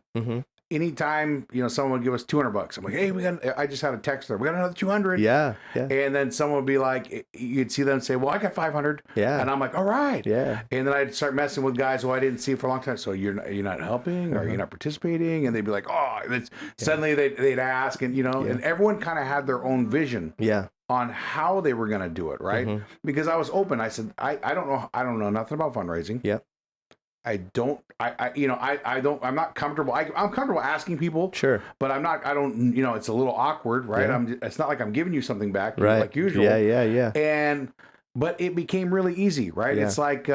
Anytime, you know, someone would give us $200, I'm like, hey, I just had a text there. We got another 200. Yeah. And then someone would be like, you'd see them say, well, I got 500. Yeah. And I'm like, all right. Yeah. And then I'd start messing with guys who I didn't see for a long time. So you're not helping, or you're not participating, and they'd be like, oh, suddenly they'd ask, and you know, and everyone kind of had their own vision. Yeah. On how they were going to do it, right? Because I was open. I said, I don't know nothing about fundraising. Yeah. I'm not comfortable. I'm comfortable asking people. Sure. But it's a little awkward, right? Yeah. It's not like I'm giving you something back, Right. like usual. Yeah. But it became really easy, right? Yeah. It's like,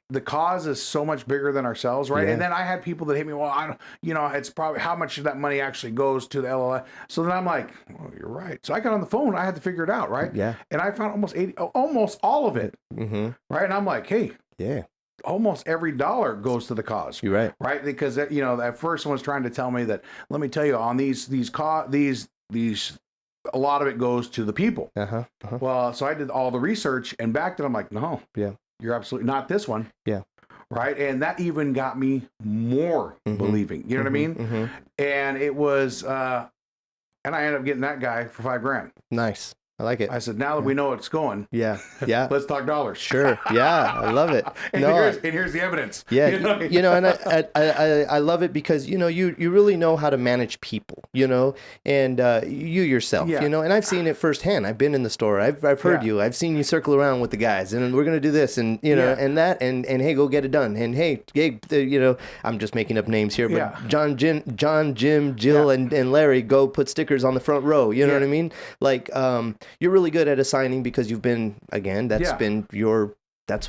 the cause is so much bigger than ourselves, right? Yeah. And then I had people that hit me, well, it's probably how much of that money actually goes to the LLI. So then I'm like, well, you're right. So I got on the phone. I had to figure it out, right? Yeah. And I found almost all of it, right? And I'm like, hey, almost every dollar goes to the cause. You're right. Right? Because that first one was trying to tell me that, let me tell you, on these a lot of it goes to the people. Well, so I did all the research and back then I'm like, no. Yeah. You're absolutely not this one. Yeah. Right. And that even got me more believing. You know what I mean? And it was, and I ended up getting that guy for $5,000. Nice. I like it. I said, now that we know it's going, yeah, let's talk dollars. Sure. Yeah, I love it. And here's the evidence. Yeah, and I love it because you really know how to manage people, and you yourself, and I've seen it firsthand. I've been in the store. I've heard you. I've seen you circle around with the guys, and we're gonna do this, and and that, and hey, go get it done, and hey, I'm just making up names here, but John, Jim, Jill, and Larry go put stickers on the front row. You know what I mean? Like, you're really good at assigning because you've been, again, that's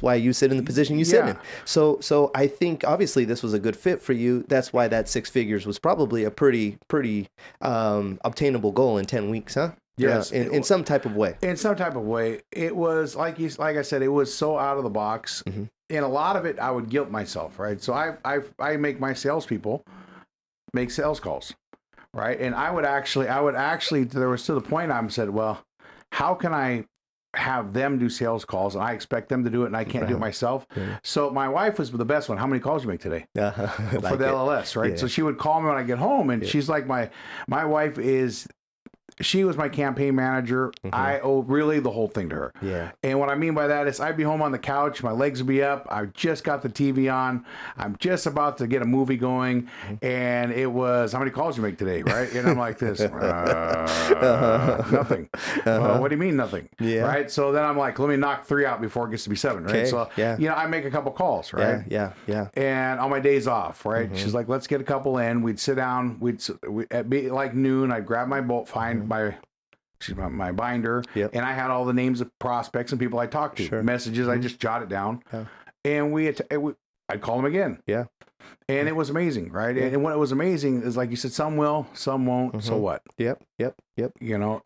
why you sit in the position you sit in. So I think obviously this was a good fit for you. That's why that 6 figures was probably a pretty obtainable goal in 10 weeks, huh? Yes, in some type of way. In some type of way, it was like I said, it was so out of the box, and a lot of it I would guilt myself, right? So I make my salespeople make sales calls, right? And I would actually there was to the point I said, well, how can I have them do sales calls, and I expect them to do it, and I can't do it myself. Yeah. So my wife was the best one. How many calls you make today For for the LLS, right? Yeah. So she would call me when I get home, and she's like my wife is. She was my campaign manager. I owe really the whole thing to her. Yeah. And what I mean by that is I'd be home on the couch, my legs would be up, I just got the TV on, I'm just about to get a movie going, and it was, how many calls you make today, right? And I'm like this, nothing. Well, what do you mean nothing? Yeah. Right? So then I'm like, let me knock 3 out before it gets to be 7, right? Okay. So, Yeah. I make a couple calls, right? Yeah. And on my days off, right? She's like, let's get a couple in. We'd sit down. At be like noon, I'd grab my bolt, find my binder, and I had all the names of prospects and people I talked to. Messages, I just jotted down, and I'd call them again. Yeah. And it was amazing, right? And when it was amazing is like you said, some will, some won't. So what? Yep. At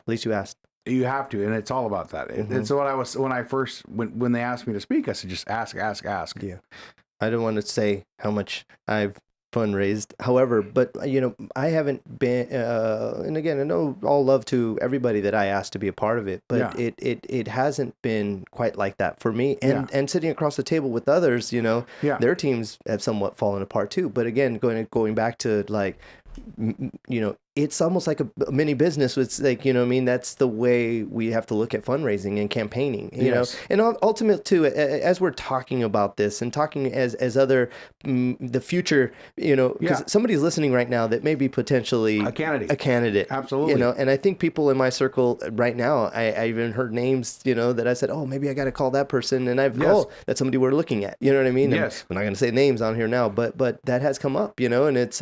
least you asked. You have to, and it's all about that. And so when they asked me to speak, I said, just ask. Yeah. I don't want to say how much I've fundraised. However, but I haven't been, and again, I know all love to everybody that I asked to be a part of it, but it hasn't been quite like that for me. And sitting across the table with others, their teams have somewhat fallen apart too. But again, going back to like, it's almost like a mini business. It's like, that's the way we have to look at fundraising and campaigning, you know, and ultimately too, as we're talking about this and talking as other, the future, because somebody's listening right now that may be potentially a candidate. Absolutely. And I think people in my circle right now, I even heard names, that I said, oh, maybe I got to call that person. And that's somebody we're looking at, you know what I mean? Yes. I'm not going to say names on here now, but that has come up, and it's,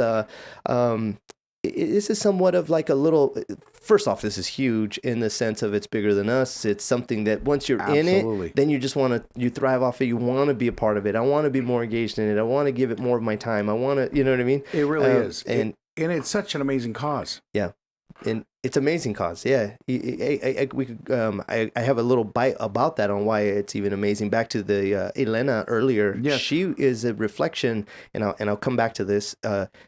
this is somewhat of like a little, first off, this is huge in the sense of it's bigger than us. It's something that once you're in it, then you just you thrive off it. You want to be a part of it. I want to be more engaged in it. I want to give it more of my time. I want to, you know what I mean? It really is. And it's such an amazing cause. Yeah. And it's amazing cause. Yeah. I have a little bite about that on why it's even amazing. Back to the Elena earlier. Yes. She is a reflection, and I'll come back to this.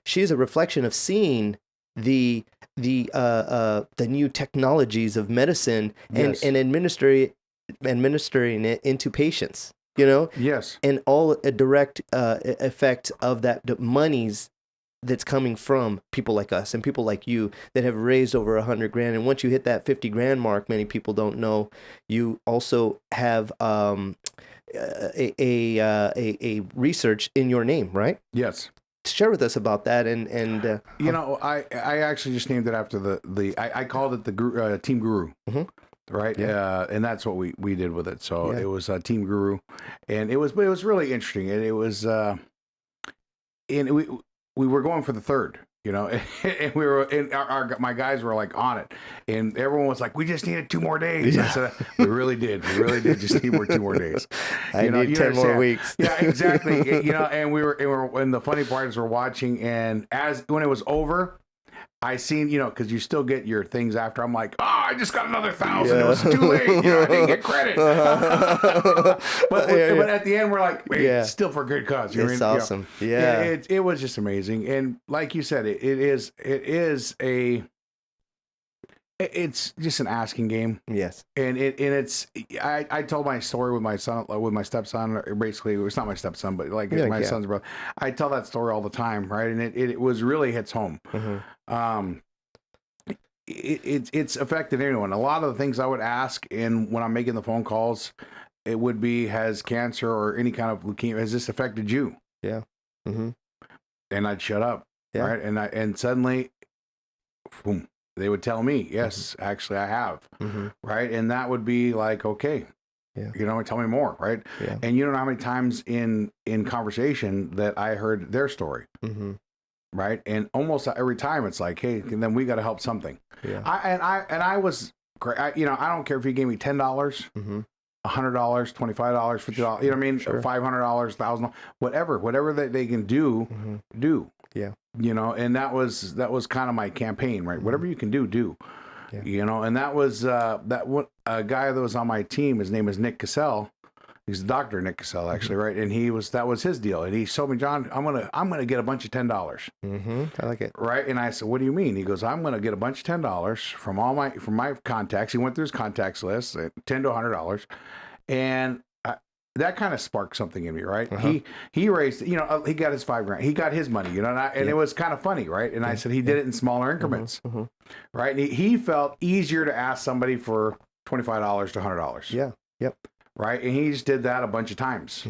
She's a reflection of seeing the new technologies of medicine and administering it into patients, Yes. and all a direct effect of that, the monies that's coming from people like us and people like you that have raised over $100,000. And once you hit that $50,000 mark, many people don't know, you also have a research in your name, right? Yes. Share with us about that. And I actually just named it after I called it the Team Guru. Right. Yeah. And that's what we did with it. So it was Team Guru, and it was really interesting. And it was, we were going for the third, and we were, and my guys were like on it, and everyone was like, we just needed 2 more days. I said, we really did just need 2 more days. I need 10 more weeks. Yeah, exactly. And we were, and the funny part is we're watching, and when it was over, I seen, because you still get your things after. I'm like, I just got another 1,000. Yeah. It was too late. I didn't get credit. But at the end, we're like, wait, still for good cause. It's awesome. Yeah. It was just amazing. And like you said, it's just an asking game. Yes. And I told my story with my son, with my stepson. Basically, it's not my stepson, but like my son's brother. I tell that story all the time, right? And it was really hits home. It's affected anyone. A lot of the things I would ask, and when I'm making the phone calls, it would be, has cancer or any kind of leukemia, has this affected you? Yeah. And I'd shut up. Yeah. Right. And suddenly, boom, they would tell me, yes, actually I have. Right. And that would be like, okay, tell me more. Right. Yeah. And you don't know how many times in conversation that I heard their story. Right. And almost every time it's like, hey, and then we got to help something. Yeah. I was great. I don't care if you gave me $10, $100, $25, $50, you know what I mean? Sure. $500, $1,000, whatever that they can do. Yeah. And that was kind of my campaign, right? Whatever you can do. Yeah. You know, and that was a guy that was on my team. His name is Nick Cassell. He's the doctor, Nick Cassell, actually, right? And that was his deal. And he told me, John, I'm gonna get a bunch of $10. I like it. Right. And I said, what do you mean? He goes, I'm gonna get a bunch of $10 from my contacts. He went through his contacts list, $10 to $100, and that kind of sparked something in me, right? He raised, he got his $5,000. He got his money, and it was kind of funny, right? And I said he did it in smaller increments, right? And he felt easier to ask somebody for $25 to $100. Yeah. Yep. Right. And he just did that a bunch of times.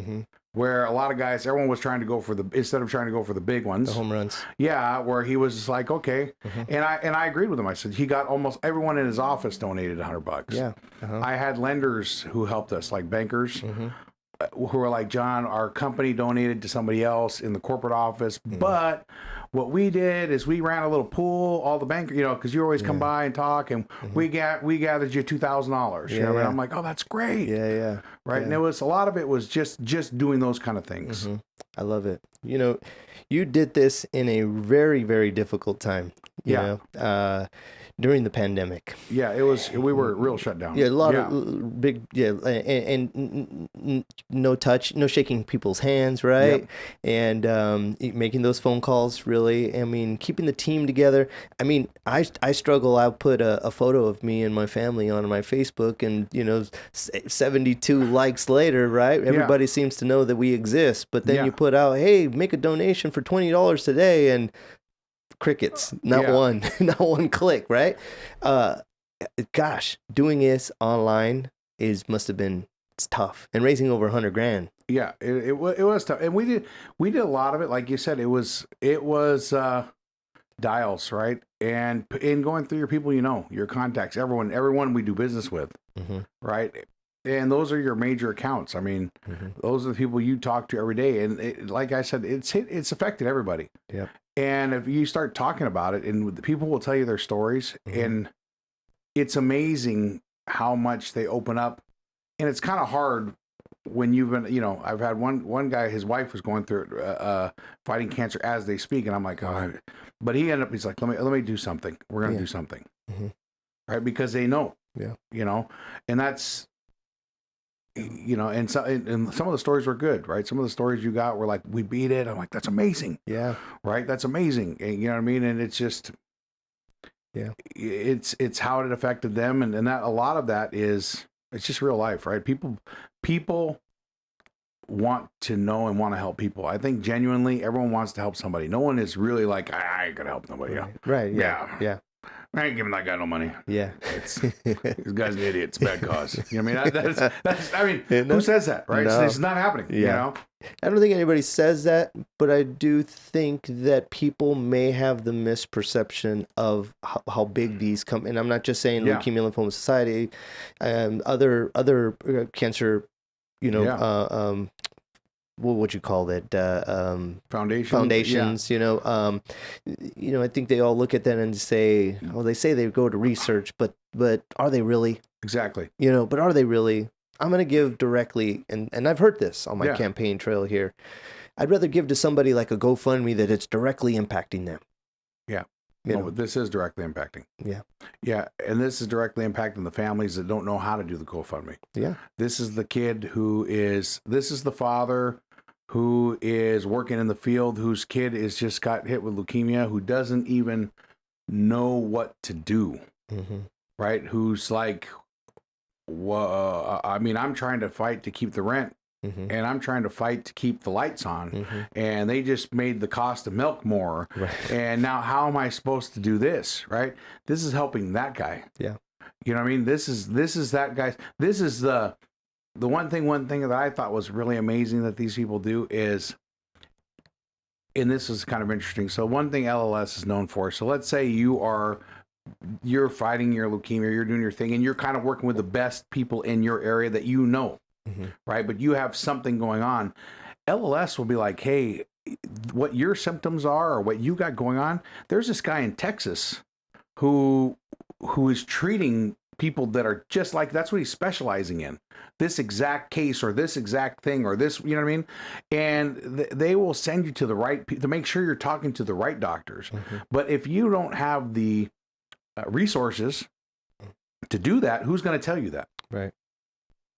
Where a lot of guys, everyone was trying to go instead of trying to go for the big ones, the home runs. Yeah, where he was just like, okay, and I agreed with him. I said he got almost everyone in his office donated $100. Yeah, I had lenders who helped us, like bankers, who were like, John, our company donated to somebody else in the corporate office, but what we did is we ran a little pool, all the bankers, because you always come by and talk, and we gathered you $2,000. And I'm like, oh, that's great. Yeah. Right. And it was a lot of it was just doing those kind of things. I love it. You did this in a very, very difficult time. You know, during the pandemic. Yeah, it was. We were real shut down. Yeah, a lot of big. Yeah, and no touch, no shaking people's hands, right? And making those phone calls. Really, I mean, keeping the team together. I mean, I struggle. I'll put a photo of me and my family on my Facebook, and 72 likes later, right? Everybody seems to know that we exist. But then you put out, hey, make a donation for $20 today, and crickets, not one click, right? Gosh, doing this online must have been tough, and raising over $100,000. Yeah, it was tough, and we did a lot of it. Like you said, it was dials, right? And in going through your people, your contacts, everyone we do business with, right? And those are your major accounts. I mean, those are the people you talk to every day, and like I said, it's affected everybody. Yeah. And if you start talking about it, and the people will tell you their stories, and it's amazing how much they open up. And it's kind of hard when you've been, I've had one guy, his wife was going through fighting cancer as they speak, and I'm like, oh, but he's like, let me do something. We're gonna do something, right? Because they know, and that's. And some of the stories were good, right? Some of the stories you got were like, we beat it. I'm like, that's amazing. Yeah. Right. That's amazing. And, you know what I mean? And it's just, it's how it affected them. And that a lot of that it's just real life, right? People want to know and want to help people. I think genuinely everyone wants to help somebody. No one is really like, I ain't gonna help nobody. Right. Yeah. I ain't giving that guy no money. Yeah. This guy's an idiot. It's a bad cause. You know what I mean? That's I mean, who says that, right? No. It's not happening, I don't think anybody says that, but I do think that people may have the misperception of how big these come. And I'm not just saying Leukemia Lymphoma Society, other cancer, what would you call it? Foundations. I think they all look at that and say, well, they say they go to research, but are they really? Exactly. But are they really? I'm going to give directly, and I've heard this on my campaign trail here. I'd rather give to somebody like a GoFundMe that it's directly impacting them. Yeah. But this is directly impacting. Yeah. Yeah. And this is directly impacting the families that don't know how to do the GoFundMe. Yeah. This is the kid this is the father who is working in the field, whose kid is just got hit with leukemia, who doesn't even know what to do, right? Who's like, I'm trying to fight to keep the rent, and I'm trying to fight to keep the lights on, and they just made the cost of milk more, and now how am I supposed to do this, right? This is helping that guy. Yeah. You know what I mean? This is that guy. This is the one thing that I thought was really amazing that these people do is, and this is kind of interesting. So one thing LLS is known for. So let's say you're fighting your leukemia, you're doing your thing, and you're kind of working with the best people in your area that right? But you have something going on. LLS will be like, hey, what your symptoms are or what you got going on. There's this guy in Texas who is treating people that are just like, that's what he's specializing in, this exact case or this exact thing or this, you know what I mean? And they will send you to the right to make sure you're talking to the right doctors. But if you don't have the resources to do that, who's going to tell you that? Right.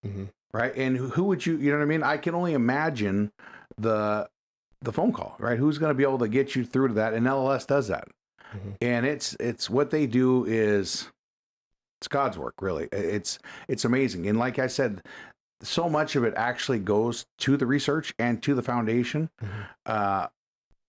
Mm-hmm. Right. And who would you know what I mean? I can only imagine the phone call, right? Who's going to be able to get you through to that? And LLS does that. Mm-hmm. And it's what they do is it's God's work, really. It's amazing. And like I said, so much of it actually goes to the research and to the foundation. Mm-hmm.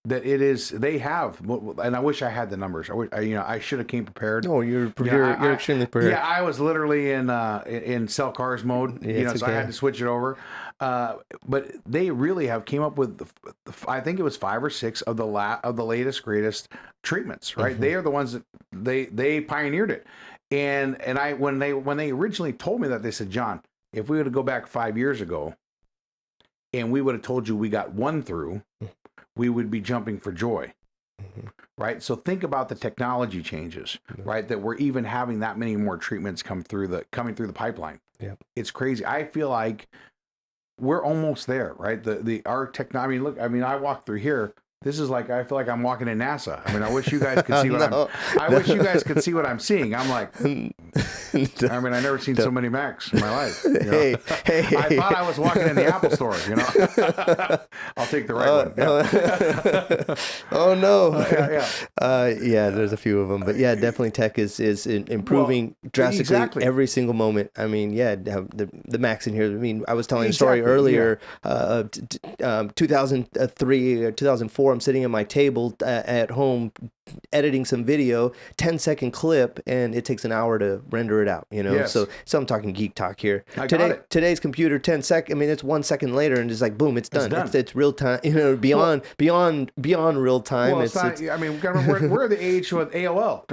That it is, they have, and I wish I had the numbers. I should have came prepared. No, you're extremely prepared. Yeah, I was literally in sell cars mode, so okay. I had to switch it over. But they really have came up with, I think it was 5 or 6 of the latest greatest treatments. Right, mm-hmm. They are the ones that they pioneered it. And when they originally told me that, they said, John, if we were to go back 5 years ago, and we would have told you we got one through, we would be jumping for joy, mm-hmm. right? So think about the technology changes, mm-hmm. right? That we're even having that many more treatments coming through the pipeline. Yeah, it's crazy. I feel like we're almost there, right? Our technology. Look, I walk through here. This is like, I feel like I'm walking in NASA. I wish you guys could see wish you guys could see what I'm seeing. I'm like, I've never seen so many Macs in my life. Hey. I thought I was walking in the Apple store, I'll take the right one. Oh no. Yeah, there's a few of them, but yeah, definitely tech is improving drastically every single moment. The Macs in here. I was telling a story earlier, 2003 or 2004, I'm sitting at my table at home editing some video, 10-second clip, and it takes an hour to render it out, Yes. So I'm talking geek talk here. Today's computer, 10 seconds, it's 1 second later, and it's like, boom, it's done. It's real time, beyond real time. Well, we're the age with AOL.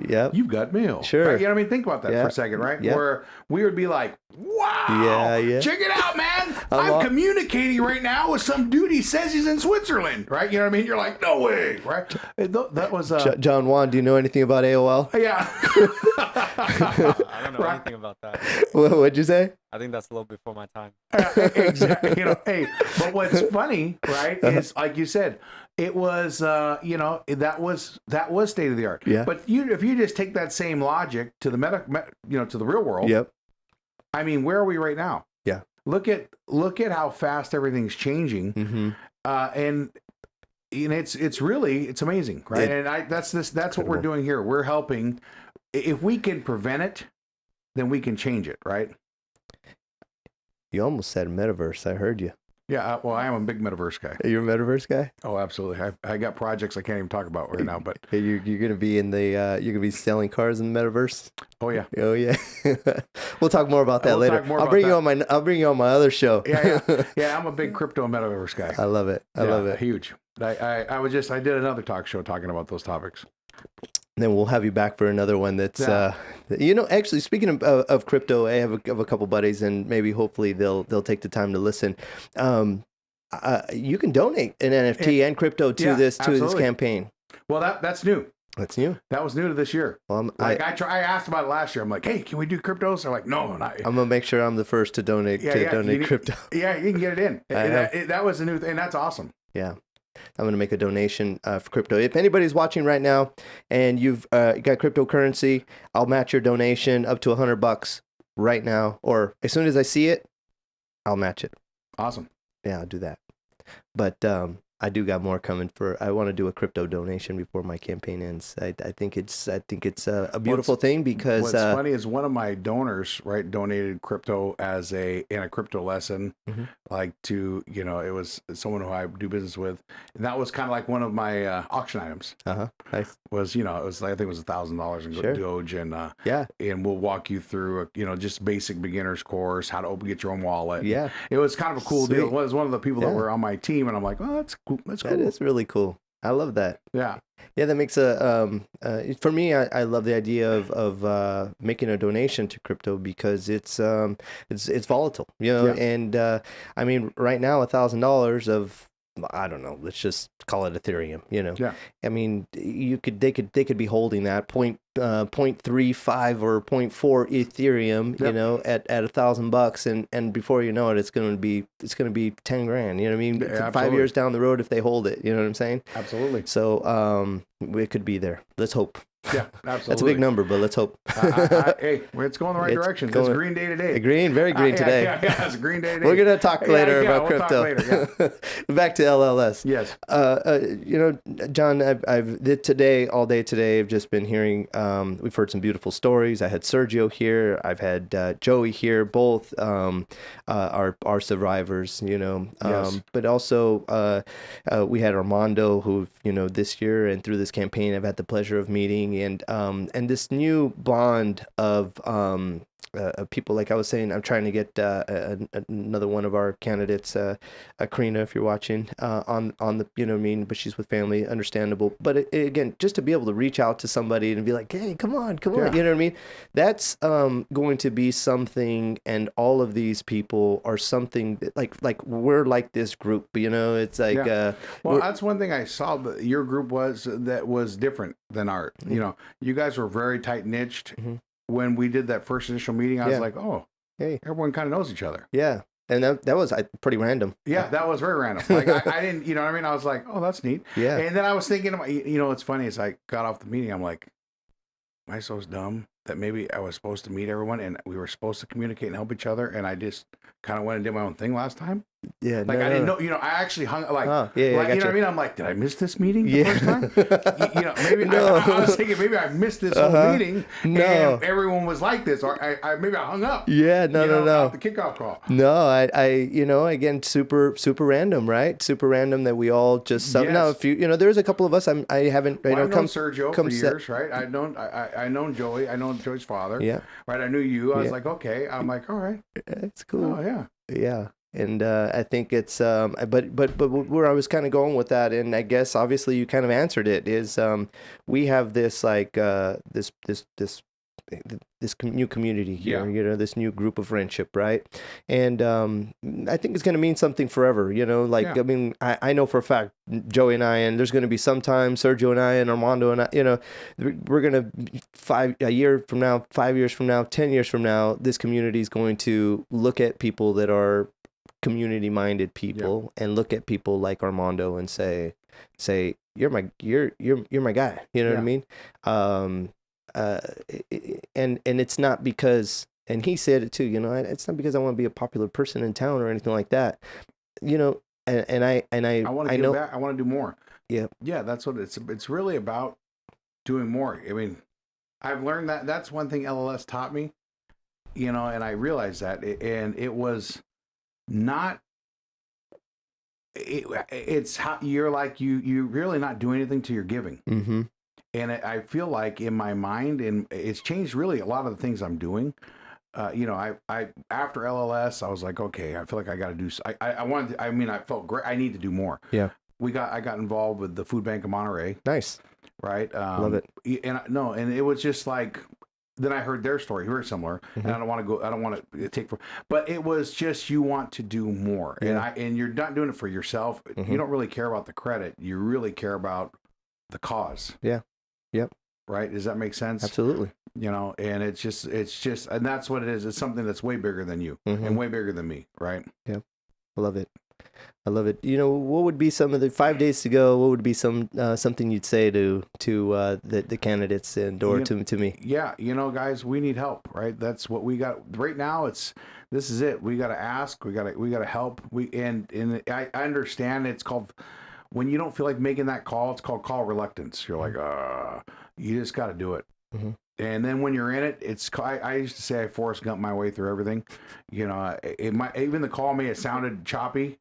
Yeah. You've got mail. Sure. Right? Think about that for a second, right? Yeah. Where we would be like, wow, check it out, man. I'm communicating right now with some dude. He says he's in Switzerland, right? You know what I mean? You're like, no way, right? That was John Juan. Do you know anything about AOL? Yeah. I don't know anything about that. What'd you say? I think that's a little before my time. Exactly. But what's funny, right, is like you said, it was, that was state of the art. Yeah. But if you just take that same logic to the to the real world. Yep. Where are we right now? Yeah. Look at how fast everything's changing, mm-hmm. And it's amazing, right? That's what we're doing here. We're helping. If we can prevent it, then we can change it, right? You almost said metaverse. I heard you. Yeah, well, I am a big metaverse guy. You're a metaverse guy? Oh, absolutely. I got projects I can't even talk about right now, but you're gonna be in the you're gonna be selling cars in the metaverse. Oh yeah. We'll talk more about that later. I'll bring you on my other show. Yeah. I'm a big crypto and metaverse guy. I love it. I love it. Huge. I did another talk show talking about those topics. And then we'll have you back for another one that's, actually, speaking of crypto, I have a couple buddies, and maybe hopefully they'll take the time to listen. You can donate an NFT and crypto to this campaign. Well, that's new. That's new. That was new to this year. Well, I asked about it last year. I'm like, hey, can we do cryptos? They're like, no. I'm gonna make sure I'm the first to donate crypto. Yeah, you can get it in. That was a new thing, and that's awesome. Yeah. I'm going to make a donation for crypto. If anybody's watching right now and you've got cryptocurrency, I'll match your donation up to $100 right now, or as soon as I see it, I'll match it. Awesome. Yeah, I'll do that. But I do got more coming I want to do a crypto donation before my campaign ends. I think it's a beautiful thing because what's funny is one of my donors, right, donated crypto in a crypto lesson, mm-hmm. like to, it was someone who I do business with. And that was kind of like one of my auction items. Nice. Was, it was, I think it was $1,000 in Doge, and and we'll walk you through just basic beginner's course, how to get your own wallet. Yeah. It was kind of a cool deal. It was one of the people that were on my team, and I'm like, oh, that's cool. That's cool. That is really cool. I love that. Yeah. That makes for me, I love the idea of making a donation to crypto because it's volatile, and right now $1,000 of, I don't know, let's just call it Ethereum, Yeah. They could be holding that 0.35 or 0.4 Ethereum, at $1,000, and before you know it, it's going to be 10 grand. You know what I mean? Yeah, 5 years down the road if they hold it. You know what I'm saying? Absolutely. So it could be there. Let's hope. Yeah, absolutely. That's a big number, but let's hope. Hey, it's going the right It's direction. going- It's green day today. Green, very green today. Yeah, it's a green day today. We're gonna talk later Yeah, about we'll crypto. talk later, Back to LLS. Yes. John, I've today, all day today, I've just been hearing. We've heard some beautiful stories. I had Sergio here. I've had Joey here. Both are survivors. Yes. But also we had Armando, who this year and through this campaign, I've had the pleasure of meeting, and this new bond of people. Like I was saying, I'm trying to get another one of our candidates, Karina, if you're watching, on the, but she's with family, understandable. But again, just to be able to reach out to somebody and be like, hey, come on, Yeah. you know what I mean? That's going to be something, and all of these people are something that, like we're like this group, it's like, well, that's one thing I saw that your group was different than ours. Mm-hmm. You guys were very tight niched. Mm-hmm. When we did that first initial meeting, I was like, oh, hey, everyone kind of knows each other. yeah. And that was pretty random. Yeah, that was very random. Like I didn't, you know what I mean? I was like, oh, that's neat. Yeah. And then I was thinking, it's funny as I got off the meeting, I'm like, am I so dumb that maybe I was supposed to meet everyone and we were supposed to communicate and help each other, and I just kind of went and did my own thing last time? Yeah. Like I didn't know, I actually hung like, Oh, yeah, like I you know gotcha. what I mean? I'm like, did I miss this meeting the Yeah. first time? Maybe No. I was thinking maybe I missed this whole meeting No. and everyone was like this, or maybe I hung up. Yeah, no. Off the kickoff call. No, I again, super random, right? Super random that we all just Yes. now. If there's a couple of us I haven't, Well, I've known come Sergio come for set- years, right? I known Joey. I know Joey's father. Yeah. Right. I knew you. I was Yeah. like, okay. I'm like, all right. It's cool. Oh yeah. Yeah. And I think it's but where I was kind of going with that, and I guess obviously you kind of answered it, is we have this like this new community here, Yeah. this new group of friendship, right? And I think it's going to mean something forever, like, Yeah. I mean, I know for a fact, Joey and I, and there's going to be some time, Sergio and I and Armando and I, we're going to 5 years from now, 10 years from now, this community is going to look at people that are community minded people and look at people like Armando and say you're my guy, you know what I mean? And it's not because, and he said it too, it's not because I want to be a popular person in town or anything like that, and I want to give back. I want to do more. Yeah. Yeah. That's what it's really about, doing more. I mean, I've learned that's one thing LLS taught me, and I realized that, and it was not, it's how you're like, you really not doing anything till you're giving. Mm-hmm. And I feel like in my mind, and it's changed really a lot of the things I'm doing. I after LLS, I was like, okay, I feel like I got to do. I wanted. I felt great. I need to do more. Yeah. I got involved with the Food Bank of Monterey. Nice. Right. Love it. And it was just like. Then I heard their story, very similar, and I don't want to take but it was just, you want to do more, and you're not doing it for yourself. You don't really care about the credit. You really care about the cause. Yeah. Yep. Right. Does that make sense? Absolutely. And it's just, and that's what it is. It's something that's way bigger than you and way bigger than me. Right. Yep. I love it. What would be some of the 5 days to go? What would be something you'd say to the candidates and or to me? Yeah, guys, we need help, right? That's what we got right now. This is it. We got to ask. We got to help. I understand it's called, when you don't feel like making that call, it's called call reluctance. You're like, you just got to do it. Mm-hmm. And then when you're in it, I used to say I Forrest Gump my way through everything. It might, even the call may have sounded choppy,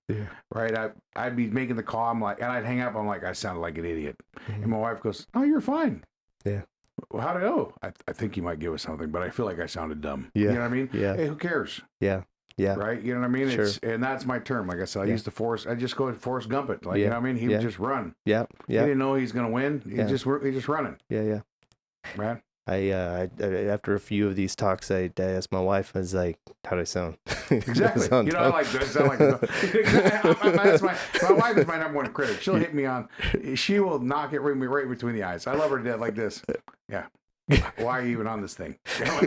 right? I'd be making the call, I'm like, and I'd hang up, I'm like, I sounded like an idiot. And my wife goes, oh, you're fine. Yeah. Well, how do I know? I think you might give us something, but I feel like I sounded dumb. Yeah. You know what I mean? Yeah. Hey, who cares? Yeah. Yeah. Right? You know what I mean? Sure. And that's my term. Like I said, I just go Forrest Gump it. Like, you know what I mean? He would just run. Yeah. Yeah. He didn't know he's going to win. He's just running. Yeah. Yeah. Right? I after a few of these talks, I asked my wife, I was like, how do I sound? Exactly. I sound dumb? I sound like my wife is my number one critic. She'll hit me on, she will knock it right between the eyes. I love her to death like this. Yeah. Why are you even on this thing? I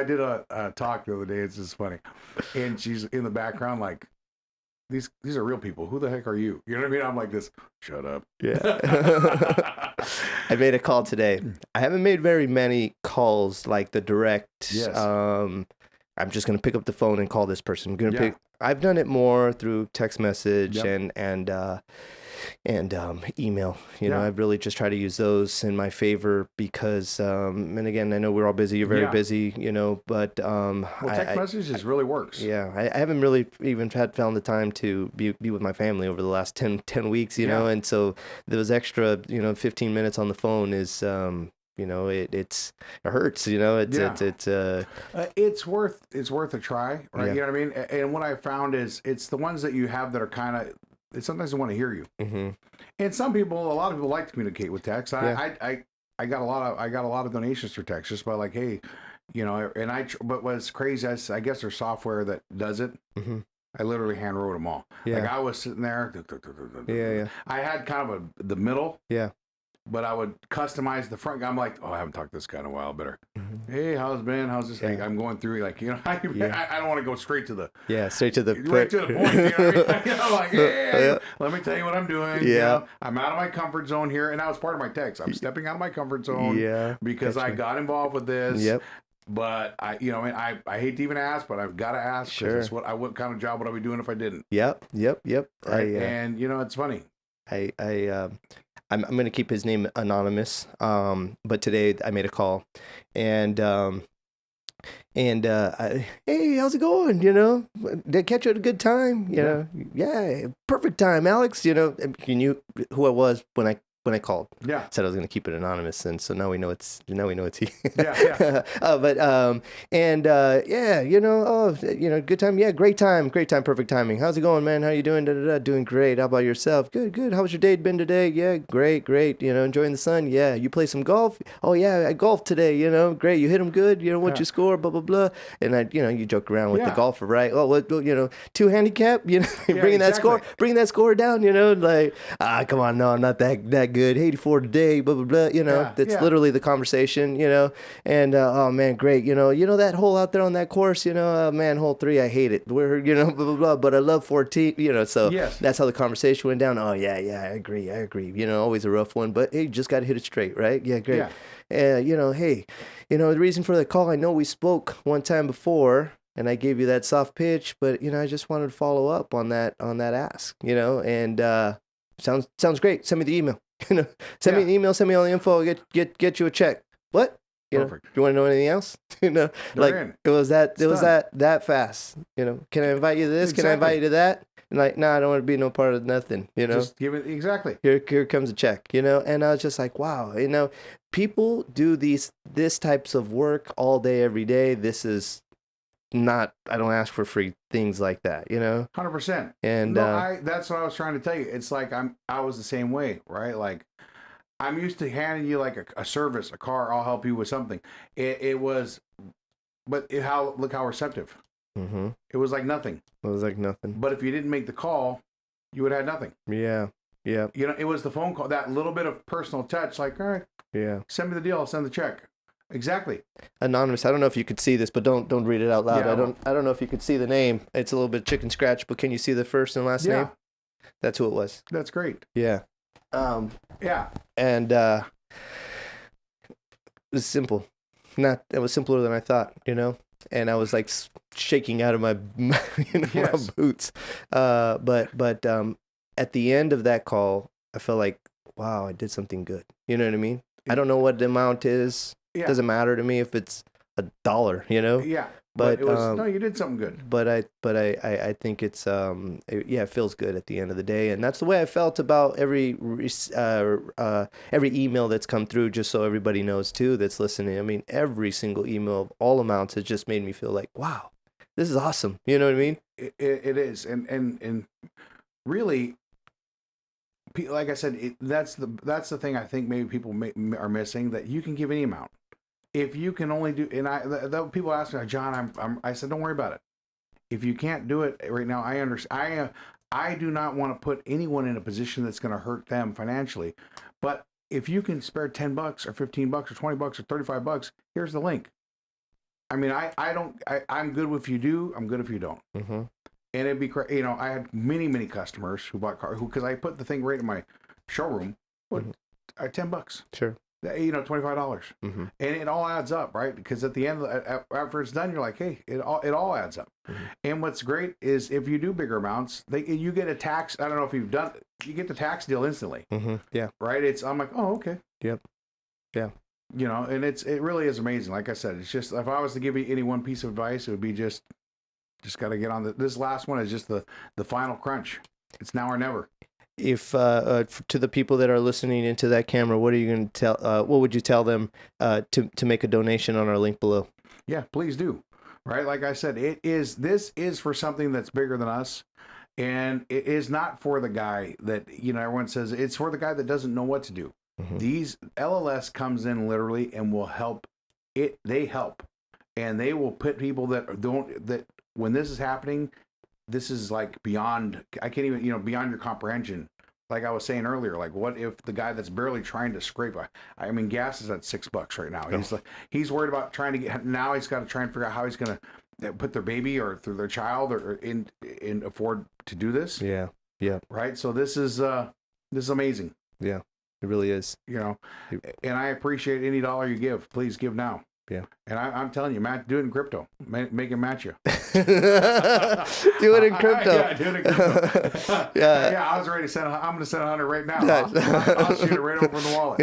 did a talk the other day. It's just funny. And she's in the background like, these are real people. Who the heck are you? You know what I mean? I'm like this. Shut up. Yeah. I made a call today. I haven't made very many calls like the direct. Yes. I'm just gonna pick up the phone and call this person. Yeah. I've done it more through text message Yep. and email. You know, Yeah. I've really just tried to use those in my favor because and again, I know we're all busy. You're very Yeah. busy. You know, but Well, text messages really works. yeah, I haven't really even found the time to be with my family over the last 10 weeks, you know, and so those extra, 15 minutes on the phone is, you know, it hurts, you know, It's worth a try, right? Yeah. You know what I mean? And what I found is it's the ones that you have that are kind of, sometimes they want to hear you. mm-hmm. And a lot of people like to communicate with text. Yeah. I got a lot of donations through text just by like, hey, you know, but what's crazy is I guess there's software that does it. Mm-hmm. I literally hand wrote them all. Yeah. Like I was sitting there. Yeah. I had kind of the middle. Yeah. But I would customize the front. I'm like, oh, I haven't talked to this guy in a while. Better. Mm-hmm. Hey, how's it been? How's this? Yeah. Like, I'm going through like, you know, I don't want to go straight to the Straight to the right to the point. You know, what I mean? You know, like, hey, let me tell you what I'm doing. Yeah. You know, I'm out of my comfort zone here, and that was part of my text. I'm stepping out of my comfort zone. Yeah. Because I got involved with this. Yep. But I hate to even ask, but I've got to ask. Sure. It's what kind of job would I be doing if I didn't? Yep. Right? And you know, it's funny. I'm going to keep his name anonymous. But today I made a call and hey, how's it going? You know, did I catch you at a good time? You know, yeah, perfect time, Alex. You know, you knew who I was when I called. Yeah. Said I was going to keep it anonymous, and so now we know it's he. Yeah. Yeah, you know, good time. Yeah, great time, perfect timing. How's it going, man? How you doing? Doing great. How about yourself? Good. How was your day been today? Yeah, great. You know, enjoying the sun. Yeah, you play some golf? Oh yeah, I golfed today. You know, great. You hit them good. You know, what you score? Blah blah blah. And you joke around with the golfer, right? Oh, what, 2 handicap? You know, bringing that score down. You know, like come on, no, I'm not that good. 84 today, blah blah blah. You know, that's literally the conversation. You know, and oh man, great. You know that hole out there on that course. You know, man, hole 3, I hate it. Blah blah blah. But I love 14. You know, so that's how the conversation went down. Oh yeah, I agree. You know, always a rough one, but hey, you just got to hit it straight, right? Yeah, great. You know, hey, the reason for the call, I know we spoke one time before. And I gave you that soft pitch, but I just wanted to follow up on that ask, and sounds great. Send me the email. Send me an email, send me all the info, get you a check. What? Perfect. You want to know anything else? Like in. it was that fast. Can I invite you to this? Exactly. Can I invite you to that? And like, no, I don't want to be no part of nothing. Just give it exactly. Here comes a check. And I was just like, wow. People do this types of work all day, every day. This is not. I don't ask for free things like that. 100%. And that's what I was trying to tell you. It's like I was the same way, right? Like I'm used to handing you like a service, a car. I'll help you with something. It was, but look how receptive. Mm-hmm. It was like nothing. It was like nothing. But if you didn't make the call, you would have had nothing. Yeah. It was the phone call, that little bit of personal touch. Like, all right, send me the deal. I'll send the check. Exactly. Anonymous. I don't know if you could see this, but don't read it out loud. Yeah, I don't know if you could see the name. It's a little bit chicken scratch, but can you see the first and last name? That's who it was. That's great. Yeah. And it was simple. It was simpler than I thought, And I was like shaking out of my my boots. But at the end of that call, I felt like, wow, I did something good. You know what I mean? I don't know what the amount is. It doesn't matter to me if it's $1, Yeah. But it was, no, you did something good. But I think it's it feels good at the end of the day, and that's the way I felt about every email that's come through. Just so everybody knows too, that's listening. I mean, every single email of all amounts has just made me feel like, wow, this is awesome. You know what I mean? It is, and really, like I said, that's the thing I think maybe people are missing, that you can give any amount. If you can only do, and people ask me, John, I said, don't worry about it. If you can't do it right now, I understand. I do not want to put anyone in a position that's going to hurt them financially. But if you can spare $10 or $15 or $20 or $35, here's the link. I mean, I'm good if you do. I'm good if you don't. Mm-hmm. And it'd be you know, I had many customers who bought cars because I put the thing right in my showroom. What, $10? Sure. You know, $25, Mm-hmm. and it all adds up, right? Because at the end, after it's done, you're like, hey, it all adds up. Mm-hmm. And what's great is if you do bigger amounts, you get a tax. I don't know if you've done, you get the tax deal instantly, Mm-hmm. Yeah. right? I'm like, oh, okay. Yep. Yeah. You know, and it really is amazing. Like I said, it's just, if I was to give you any one piece of advice, it would be just got to get on this last one is just the final crunch. It's now or never. If to the people that are listening into that camera, what are you going to tell? What would you tell them to make a donation on our link below? Yeah, please do. Right, like I said, this is for something that's bigger than us, and it is not for the guy that, you know, everyone says it's for the guy that doesn't know what to do. Mm-hmm. These LLS comes in literally and will help. They help, and they will put people that when this is happening. This is like beyond, I can't even, you know, beyond your comprehension. Like I was saying earlier, like what if the guy that's barely trying to scrape, I mean, gas is at $6 right now. He's worried about trying to get, now he's got to try and figure out how he's going to put their baby or through their child or in afford to do this. Yeah. Yeah. Right. So this is amazing. Yeah, it really is. You know, and I appreciate any dollar you give. Please give now. Yeah. And I'm telling you, Matt, do it in crypto. Make him match you. Do it in crypto. Yeah, do it in crypto. Yeah. I was ready to send. I'm going to send 100 right now. I'll shoot it right over the wallet.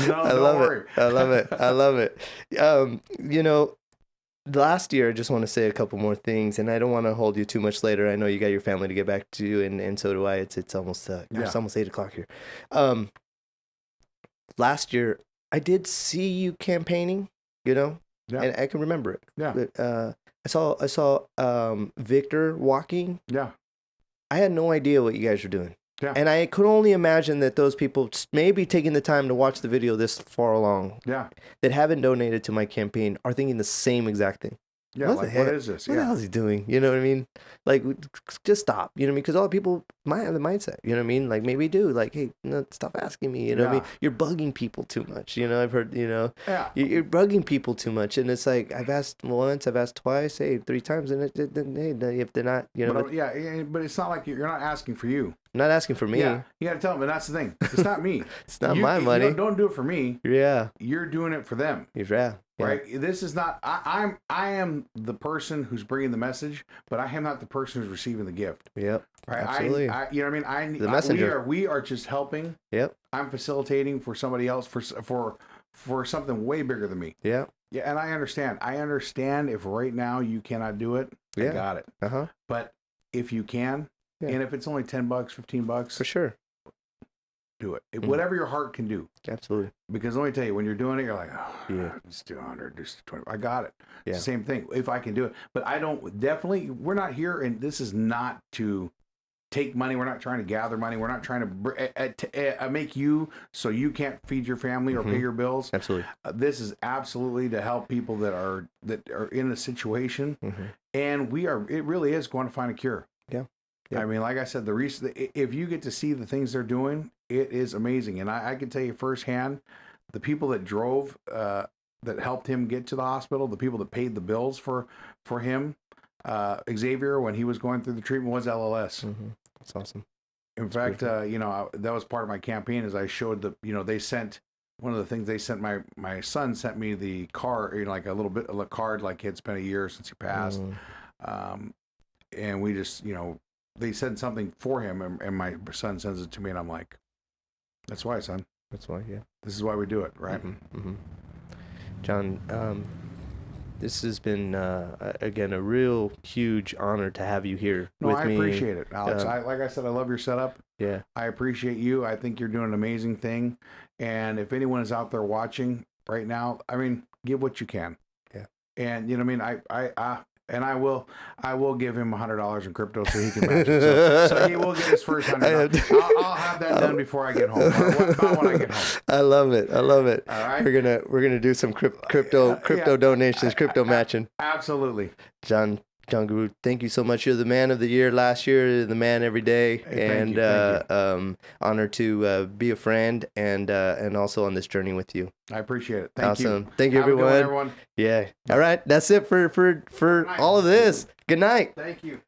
No, I don't love worry. it. I love it. I love it. You know, last year, I just want to say a couple more things, and I don't want to hold you too much later. I know you got your family to get back to, and so do I. It's almost it's almost 8:00 here. Last year, I did see you campaigning. You know, and I can remember it. Yeah. But, I saw Victor walking. Yeah. I had no idea what you guys were doing. Yeah. And I could only imagine that those people maybe taking the time to watch the video this far along that haven't donated to my campaign are thinking the same exact thing. Yeah, What like, what is this? What the hell is he doing? You know what I mean? Like, just stop. You know what I mean? Because all the people might have the mindset. You know what I mean? Like, maybe do. Like, hey, no, stop asking me. You know what I mean? You're bugging people too much. You know, I've heard, you know, you're bugging people too much. And it's like, I've asked once, I've asked twice, hey, 3 times. And hey, if they're not, you know. But it's not like you're not asking for you. I'm not asking for me. Yeah, you got to tell them, and that's the thing. It's not me. It's not my money. Don't do it for me. Yeah. You're doing it for them. Yeah. Right. This is not. I am the person who's bringing the message, but I am not the person who's receiving the gift. Yep. Right. Absolutely. You know what I mean? The messenger. We are just helping. Yep. I'm facilitating for somebody else for something way bigger than me. Yeah. Yeah, and I understand. I understand if right now you cannot do it. Yeah. I got it. But if you can, and if it's only $10, $15, for sure, do it. Whatever your heart can do. Absolutely. Because let me tell you, when you're doing it, you're like, oh, just do 100, just 20. I got it. Yeah. It's the same thing. If I can do it, but I don't. We're not here, and this is not to take money. We're not trying to gather money. We're not trying to make you so you can't feed your family or pay your bills. Absolutely. This is absolutely to help people that are in a situation, and it really is going to find a cure. Yeah. I mean, like I said, if you get to see the things they're doing, it is amazing. And I can tell you firsthand, the people that drove, that helped him get to the hospital, the people that paid the bills for him, Xavier, when he was going through the treatment, was LLS. That's awesome. In fact, you know, that was part of my campaign. Is I showed they sent one of the things they sent my son sent me the card, you know, like a card, like he had spent a year since he passed, and we just, you know. They said something for him, and my son sends it to me, and I'm like, "That's why, son. That's why, yeah. This is why we do it, right?" John, this has been again a real huge honor to have you here with me. I appreciate it, Alex. Like I said, I love your setup. Yeah, I appreciate you. I think you're doing an amazing thing, and if anyone is out there watching right now, I mean, give what you can. Yeah, and you know what I mean. And I will give him $100 in crypto so he can match it. So he will get his first $100. I'll have that done before I get home. Or about when I get home. I love it. I love it. All right. We're gonna do some crypto donations, crypto matching. Absolutely. John Guru, thank you so much. You're the man of the year last year, the man every day, Thank you. Honored to be a friend and also on this journey with you. I appreciate it. Thank you. Awesome. Thank you, Have a good one, everyone. everyone. Yeah. All right. That's it for all of this. Good night. Thank you.